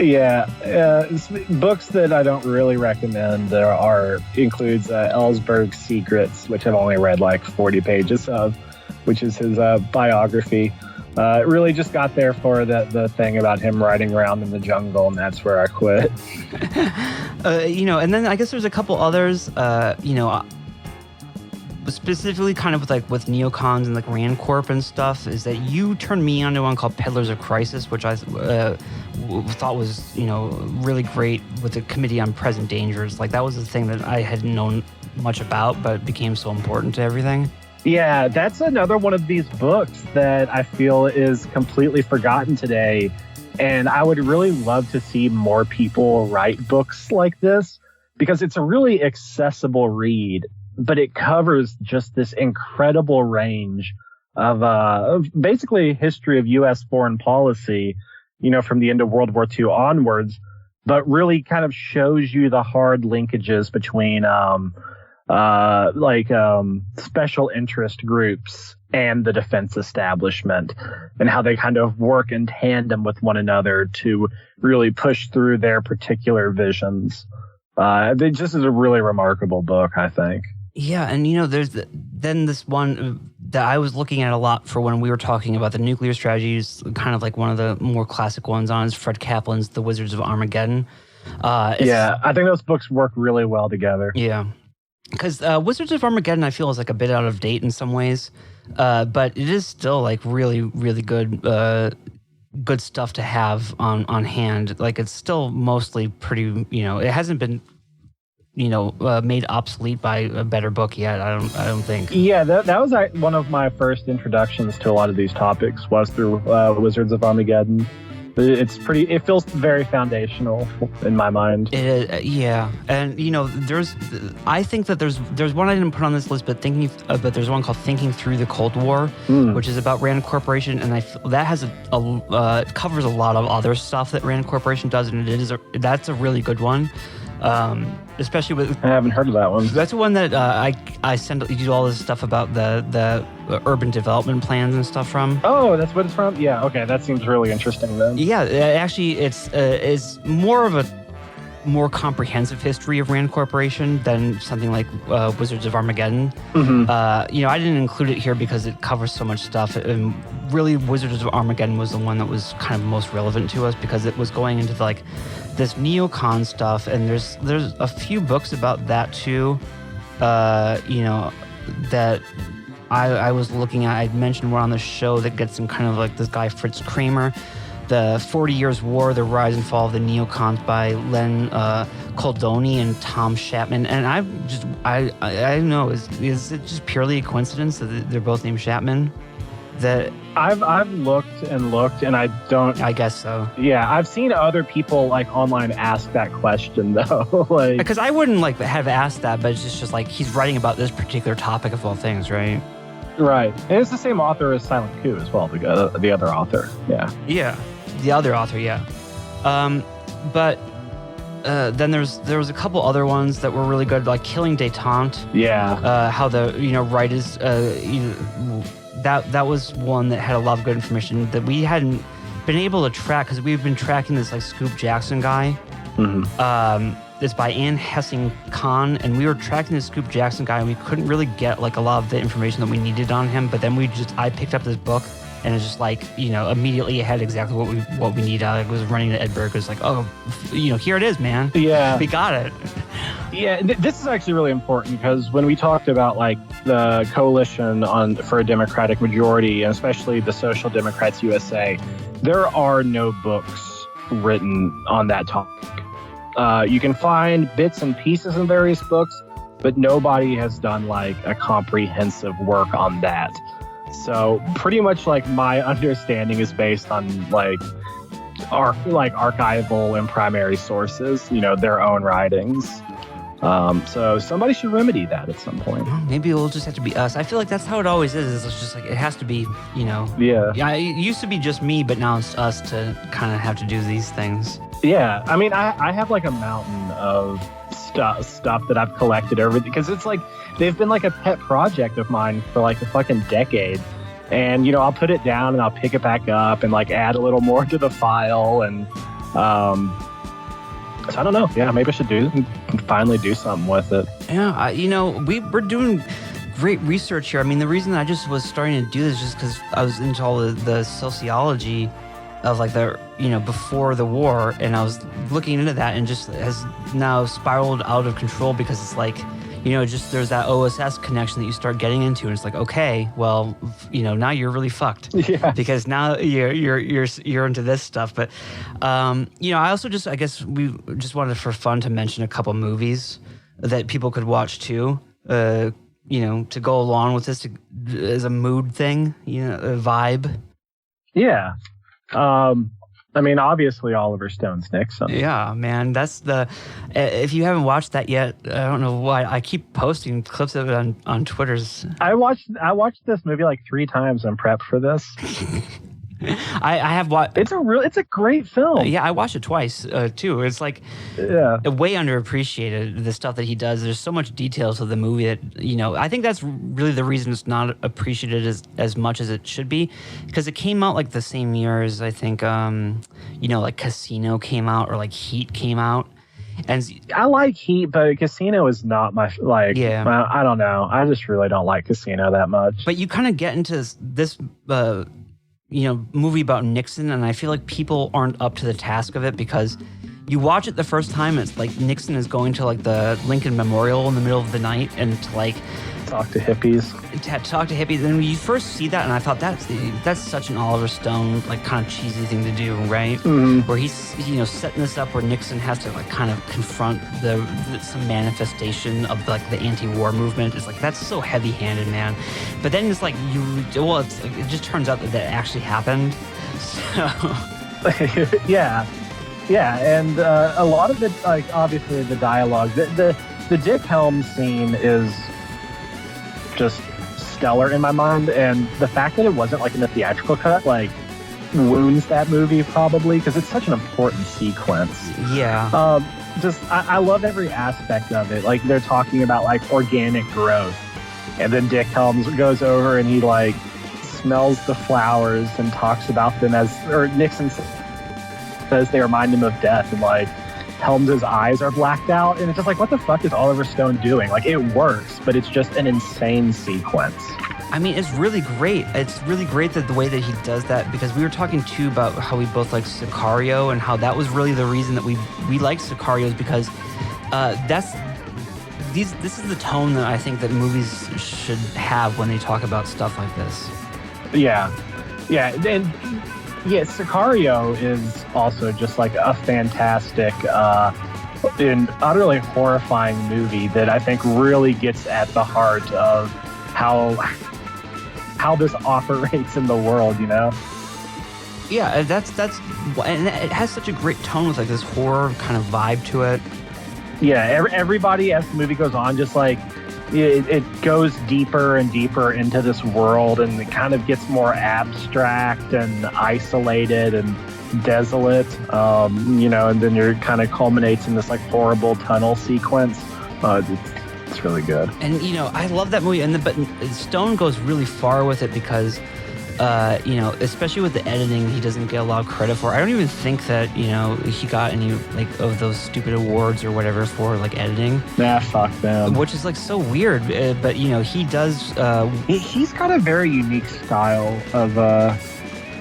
Yeah, books that I don't really recommend includes Ellsberg's Secrets, which I've only read like 40 pages of, which is his biography. It really just got there for the thing about him riding around in the jungle, and that's where I quit. And then I guess there's a couple others, specifically kind of with neocons and like Rand Corp and stuff, is that you turned me onto one called Peddlers of Crisis, which I thought was, really great with the Committee on Present Dangers. Like that was the thing that I hadn't known much about, but it became so important to everything. Yeah, that's another one of these books that I feel is completely forgotten today. And I would really love to see more people write books like this, because it's a really accessible read, but it covers just this incredible range of basically history of U.S. foreign policy, from the end of World War II onwards, but really kind of shows you the hard linkages between special interest groups and the defense establishment, and how they kind of work in tandem with one another to really push through their particular visions. It just is a really remarkable book, I think. Yeah, and there's then this one that I was looking at a lot for when we were talking about the nuclear strategies, kind of like one of the more classic ones on is Fred Kaplan's The Wizards of Armageddon. I think those books work really well together. Yeah. Because Wizards of Armageddon, I feel, is like a bit out of date in some ways, but it is still like really, really good stuff to have on hand. Like it's still mostly pretty, it hasn't been, made obsolete by a better book yet. I don't think. Yeah, that was one of my first introductions to a lot of these topics was through Wizards of Armageddon. It feels very foundational in my mind. Yeah, and I think that there's one I didn't put on this list, but there's one called Thinking Through the Cold War, which is about Rand Corporation, and that has it covers a lot of other stuff that Rand Corporation does, and that's a really good one. Especially with I haven't heard of that one. That's the one that I send you all this stuff about the urban development plans and stuff from. Oh, that's what it's from? Yeah, okay, that seems really interesting then. Yeah, actually it's more of a more comprehensive history of Rand Corporation than something like Wizards of Armageddon. Mm-hmm. I didn't include it here because it covers so much stuff. And really, Wizards of Armageddon was the one that was kind of most relevant to us because it was going into this neocon stuff, and there's a few books about that too. That I was looking at. I mentioned one on the show that gets some kind of like this guy Fritz Kramer. The 40 Years' War, The Rise and Fall of the Neocons by Len Coldoni and Tom Chapman. And I don't know, is it just purely a coincidence that they're both named Chapman? That I've looked and I don't. I guess so. Yeah, I've seen other people like online ask that question though. Because I wouldn't have asked that, but it's just like he's writing about this particular topic of all things, right? Right, and it's the same author as Silent Coup as well. The other author, yeah. Yeah, the other author, yeah. But then there was a couple other ones that were really good, like Killing Détente. Yeah. How the writers that was one that had a lot of good information that we hadn't been able to track because we've been tracking this like Scoop Jackson guy. Mm-hmm. It's by Ann Hessing Kahn, and we were tracking this Scoop Jackson guy, and we couldn't really get like a lot of the information that we needed on him. But then I picked up this book, and it's just like immediately it had exactly what we need. I was running to Ed Berger. It was like, oh, here it is, man. Yeah, we got it. Yeah, this is actually really important because when we talked about like the coalition for a Democratic majority, and especially the Social Democrats USA, there are no books written on that topic. You can find bits and pieces in various books, but nobody has done like a comprehensive work on that. So pretty much like my understanding is based on like archival and primary sources, their own writings. So somebody should remedy that at some point. Well, maybe it'll just have to be us. I feel like that's how it always is. It's just like it has to be, Yeah. Yeah. It used to be just me, but now it's us to kind of have to do these things. Yeah. I mean, I have like a mountain of stuff that I've collected over, because it's like they've been like a pet project of mine for like a fucking decade. And, you know, I'll put it down and I'll pick it back up and like add a little more to the file. And so I don't know. Yeah, maybe I should finally do something with it. Yeah, you know, we're doing great research here. I mean, the reason I just was starting to do this is just because I was into all the sociology of like the, you know, before the war, and I was looking into that, and just has now spiraled out of control because it's like, you know, just there's that OSS connection that you start getting into, and it's like, okay, well, you know, now you're really fucked. Yeah. Because now you're into this stuff. But you know, I also just, I guess we just wanted for fun to mention a couple movies that people could watch too. You know, to go along with this as a mood thing, you know, a vibe. Yeah. I mean, obviously Oliver Stone's Nixon. Yeah, man, that's the. If you haven't watched that yet, I don't know why I keep posting clips of it on Twitter's. I watched this movie like 3 times in prep for this. I have watched. It's a great film. Yeah, I watched it twice too. It's like way underappreciated, the stuff that he does. There's so much detail to the movie that, you know, I think that's really the reason it's not appreciated as much as it should be, because it came out like the same year as, I think, you know, like Casino came out, or like Heat came out. And I like Heat, but Casino is not my like. Yeah, I don't know. I just really don't like Casino that much. But you kind of get into this. You know, movie about Nixon, and I feel like people aren't up to the task of it, because you watch it the first time, it's like Nixon is going to like the Lincoln Memorial in the middle of the night and to like talk to hippies. And when you first see that, and I thought that's such an Oliver Stone like kind of cheesy thing to do, right? Mm-hmm. Where he's, you know, setting this up where Nixon has to like kind of confront some manifestation of like the anti-war movement. It's like, that's so heavy-handed, man. But then it's like it just turns out that actually happened. So yeah, and a lot of it, like obviously the dialogue, the Dick Helms scene is just stellar in my mind, and the fact that it wasn't like in the theatrical cut like wounds that movie probably, because it's such an important sequence. Yeah. I love every aspect of it. Like they're talking about like organic growth, and then Dick Helms goes over and he like smells the flowers and talks about them or Nixon says they remind him of death, and like Helms's eyes are blacked out, and it's just like, what the fuck is Oliver Stone doing? Like, it works, but it's just an insane sequence. I mean, it's really great. It's really great that the way that he does that, because we were talking too about how we both like Sicario, and how that was really the reason that we liked Sicario, is because this is the tone that I think that movies should have when they talk about stuff like this. Yeah, and Sicario is also just like a fantastic and utterly horrifying movie that I think really gets at the heart of how this operates in the world, you know? Yeah, that's and it has such a great tone with like this horror kind of vibe to it. Yeah, everybody as the movie goes on, just like it goes deeper and deeper into this world, and it kind of gets more abstract and isolated and desolate, you know, and then it kind of culminates in this like horrible tunnel sequence. It's really good. And, you know, I love that movie, but Stone goes really far with it because, you know, especially with the editing, he doesn't get a lot of credit for. I don't even think that, you know, he got any like of those stupid awards or whatever for like editing. Nah, fuck them. Which is like so weird, but you know, he does. He's got a very unique style of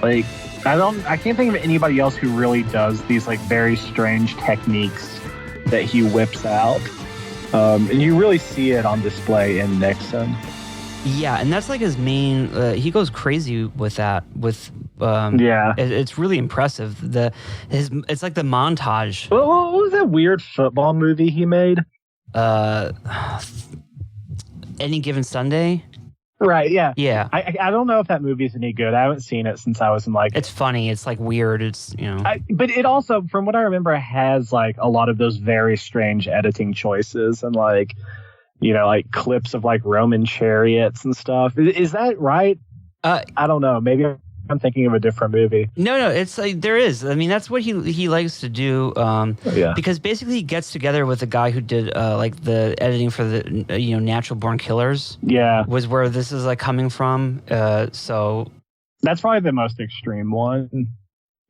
like I can't think of anybody else who really does these like very strange techniques that he whips out, and you really see it on display in Nixon. Yeah, and that's like his main. He goes crazy with that. It's really impressive. It's like the montage. What was that weird football movie he made? Any Given Sunday. Right. Yeah. Yeah. I don't know if that movie's any good. I haven't seen it since I was in like. It's funny. It's like weird. It's, you know. But it also, from what I remember, has like a lot of those very strange editing choices and like, you know, like clips of like Roman chariots and stuff. Is that right? I don't know. Maybe I'm thinking of a different movie. No, it's like there is. I mean, that's what he likes to do. Because basically he gets together with the guy who did like the editing for the Natural Born Killers. Yeah, was where this is like coming from. So that's probably the most extreme one.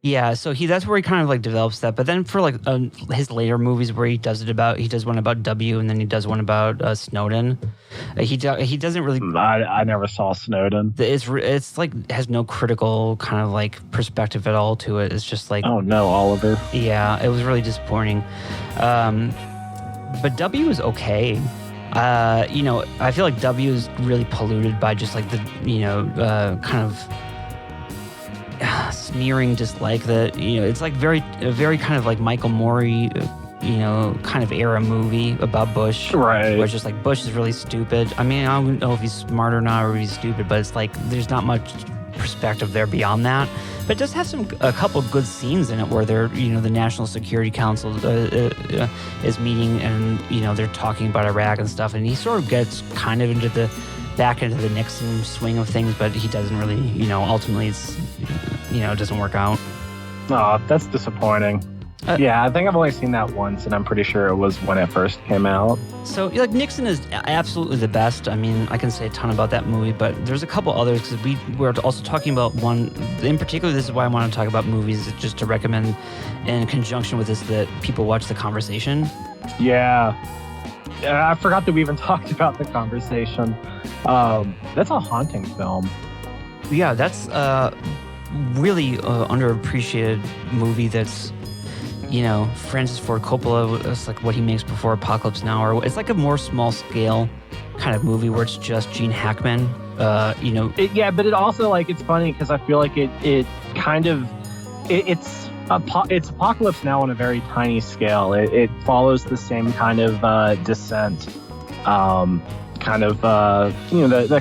Yeah, so that's where he kind of like develops that. But then for like his later movies where he does one about W, and then he does one about Snowden. He doesn't really. I never saw Snowden. It's like has no critical kind of like perspective at all to it. It's just like, oh no, Oliver. Yeah, it was really disappointing. But W is okay. I feel like W is really polluted by just like the kind of sneering dislike that it's like very kind of like Michael Moore kind of era movie about Bush, right? Where it's just like Bush is really stupid. I mean, I don't know if he's smart or not, or if he's stupid, but it's like there's not much perspective there beyond that. But it does have a couple of good scenes in it where they're the National Security Council is meeting, and they're talking about Iraq and stuff, and he sort of gets kind of back into the Nixon swing of things, but he doesn't really, ultimately it's, it doesn't work out. Oh, that's disappointing. Yeah, I think I've only seen that once, and I'm pretty sure it was when it first came out. So, like, Nixon is absolutely the best. I mean, I can say a ton about that movie, but there's a couple others, because we're also talking about one, in particular, this is why I want to talk about movies, just to recommend in conjunction with this that people watch The Conversation. Yeah. I forgot that we even talked about The Conversation. That's a haunting film. Yeah, that's a really underappreciated movie that's, Francis Ford Coppola, it's like what he makes before Apocalypse Now, or it's like a more small scale kind of movie where it's just Gene Hackman, Yeah, but it also, like, it's funny because I feel like it's Apocalypse Now on a very tiny scale. It follows the same kind of descent, the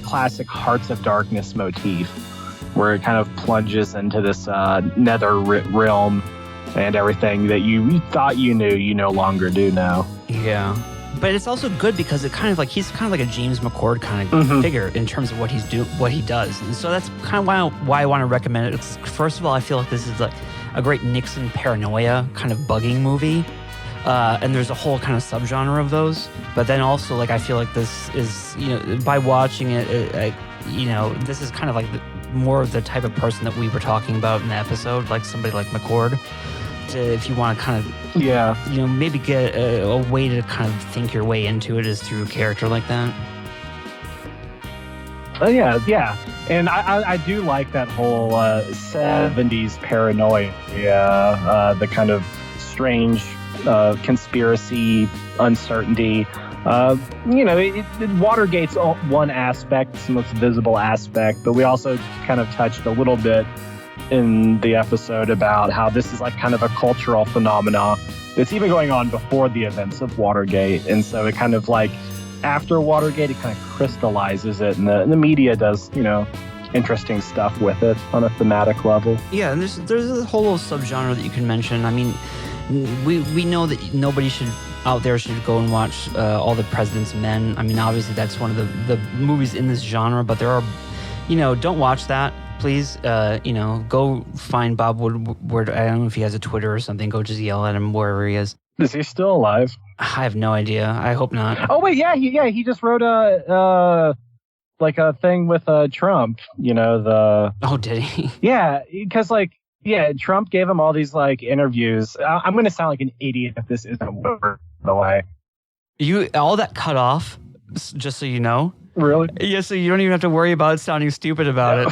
classic Hearts of Darkness motif, where it kind of plunges into this nether realm, and everything that you thought you knew, you no longer do now. Yeah. But it's also good because it kind of like he's kind of like a James McCord kind of figure in terms of what he does. And so that's kind of why I want to recommend it. First of all, I feel like this is like a great Nixon paranoia kind of bugging movie. And there's a whole kind of subgenre of those. But then also, like, I feel like this is, by watching it, this is kind of like more of the type of person that we were talking about in the episode, like somebody like McCord. If you want to kind of, maybe get a way to kind of think your way into it is through a character like that. Yeah. And I do like that whole 70s paranoia, the kind of strange conspiracy, uncertainty. Watergate's one aspect, it's the most visible aspect, but we also kind of touched a little bit in the episode about how this is like kind of a cultural phenomenon that's even going on before the events of Watergate. And so it kind of like after Watergate, it kind of crystallizes it, and the media does, interesting stuff with it on a thematic level. Yeah, and there's a whole little subgenre that you can mention. I mean, we know that nobody out there should go and watch All the President's Men. I mean, obviously that's one of the movies in this genre, but there are, don't watch that. Please, go find Bob Woodward. I don't know if he has a Twitter or something. Go just yell at him wherever he is. Is he still alive? I have no idea. I hope not. Oh wait, he just wrote a thing with Trump. Oh, did he? Yeah, because Trump gave him all these like interviews. I'm going to sound like an idiot if this isn't Woodward, by the way. All that cut off, just so you know. Really? Yeah, so you don't even have to worry about sounding stupid about it.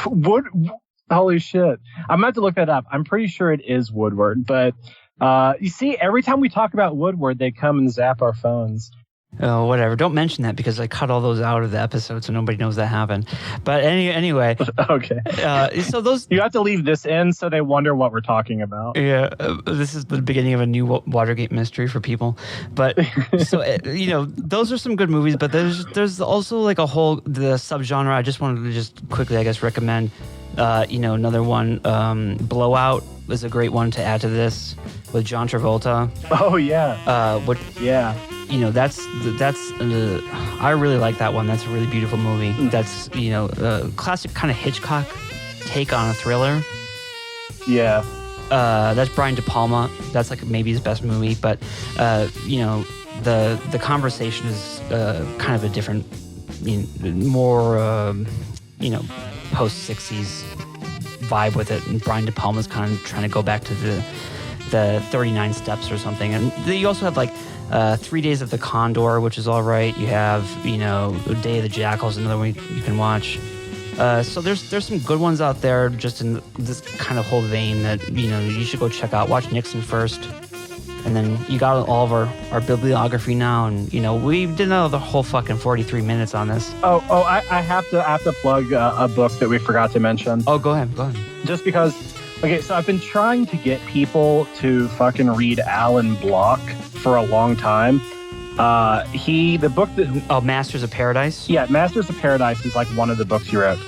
Holy shit. I'm about to look that up. I'm pretty sure it is Woodward, but you see, every time we talk about Woodward, they come and zap our phones. Oh, whatever. Don't mention that because I cut all those out of the episode so nobody knows that happened. But anyway. Okay. So those... You have to leave this in so they wonder what we're talking about. Yeah. This is the beginning of a new Watergate mystery for people. But, so, those are some good movies, but there's also like the subgenre. I just wanted to just quickly, I guess, recommend, another one. Blowout is a great one to add to this with John Travolta. Oh, yeah. Yeah. That's I really like that one. That's a really beautiful movie. That's, classic kind of Hitchcock take on a thriller. Yeah. That's Brian De Palma. That's like maybe his best movie, but the conversation is kind of a different, more post 60s vibe with it, and Brian De Palma's kind of trying to go back to the 39 Steps or something. And you also have like 3 Days of the Condor, which is all right. You have Day of the Jackals, another one you can watch. So there's some good ones out there just in this kind of whole vein that you should go check out. Watch Nixon first, and then you got all of our bibliography now, and we did the whole fucking 43 minutes on this. I have to plug a book that we forgot to mention. Oh, go ahead. Just because, okay, so I've been trying to get people to fucking read Alan Block for a long time. The book that... Masters of Paradise? Yeah, Masters of Paradise is like one of the books he wrote.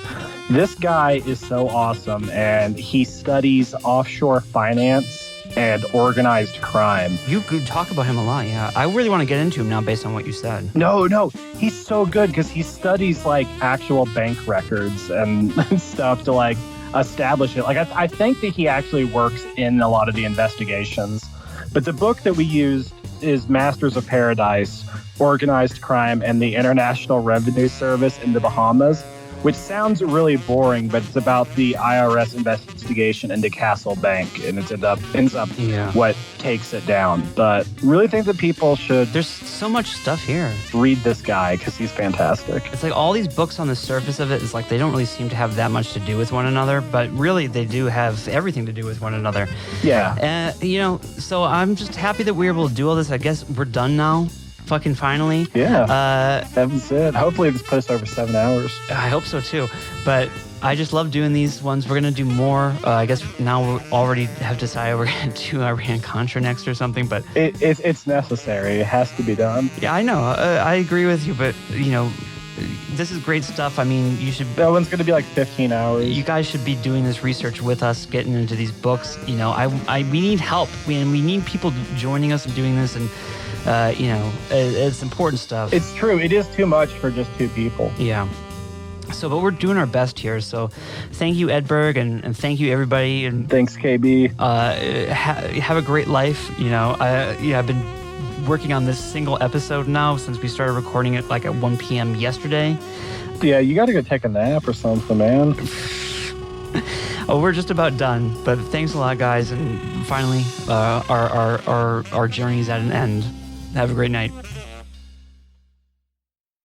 This guy is so awesome, and he studies offshore finance and organized crime. You could talk about him a lot, yeah. I really want to get into him now based on what you said. No, he's so good because he studies like actual bank records and stuff to like establish it. Like I think that he actually works in a lot of the investigations. But the book that we used is Masters of Paradise, Organized Crime, and the International Revenue Service in the Bahamas, which sounds really boring, but it's about the IRS investigation into Castle Bank, and it ends up what takes it down. But really think that people should... There's so much stuff here. Read this guy, because he's fantastic. It's like all these books on the surface of it is like they don't really seem to have that much to do with one another, but really they do have everything to do with one another. Yeah. So I'm just happy that we were able to do all this. I guess we're done now. Fucking finally. Yeah. That's it. Hopefully this puts over 7 hours. I hope so too. But I just love doing these ones. We're going to do more. I guess now we already have decided we're going to do Iran-Contra next or something. But it's necessary. It has to be done. Yeah, I know. I agree with you. But, this is great stuff. I mean, you should... That one's going to be like 15 hours. You guys should be doing this research with us, getting into these books. We need help. We need people joining us and doing this. And, it's important stuff. It's true. It is too much for just two people. Yeah. So, but we're doing our best here. So thank you, Edberg, and thank you, everybody. And thanks, KB. Have a great life. I've been working on this single episode now since we started recording it like at 1 p.m. yesterday. Yeah, you got to go take a nap or something, man. We're just about done. But thanks a lot, guys. And finally, our journey's at an end. Have a great night.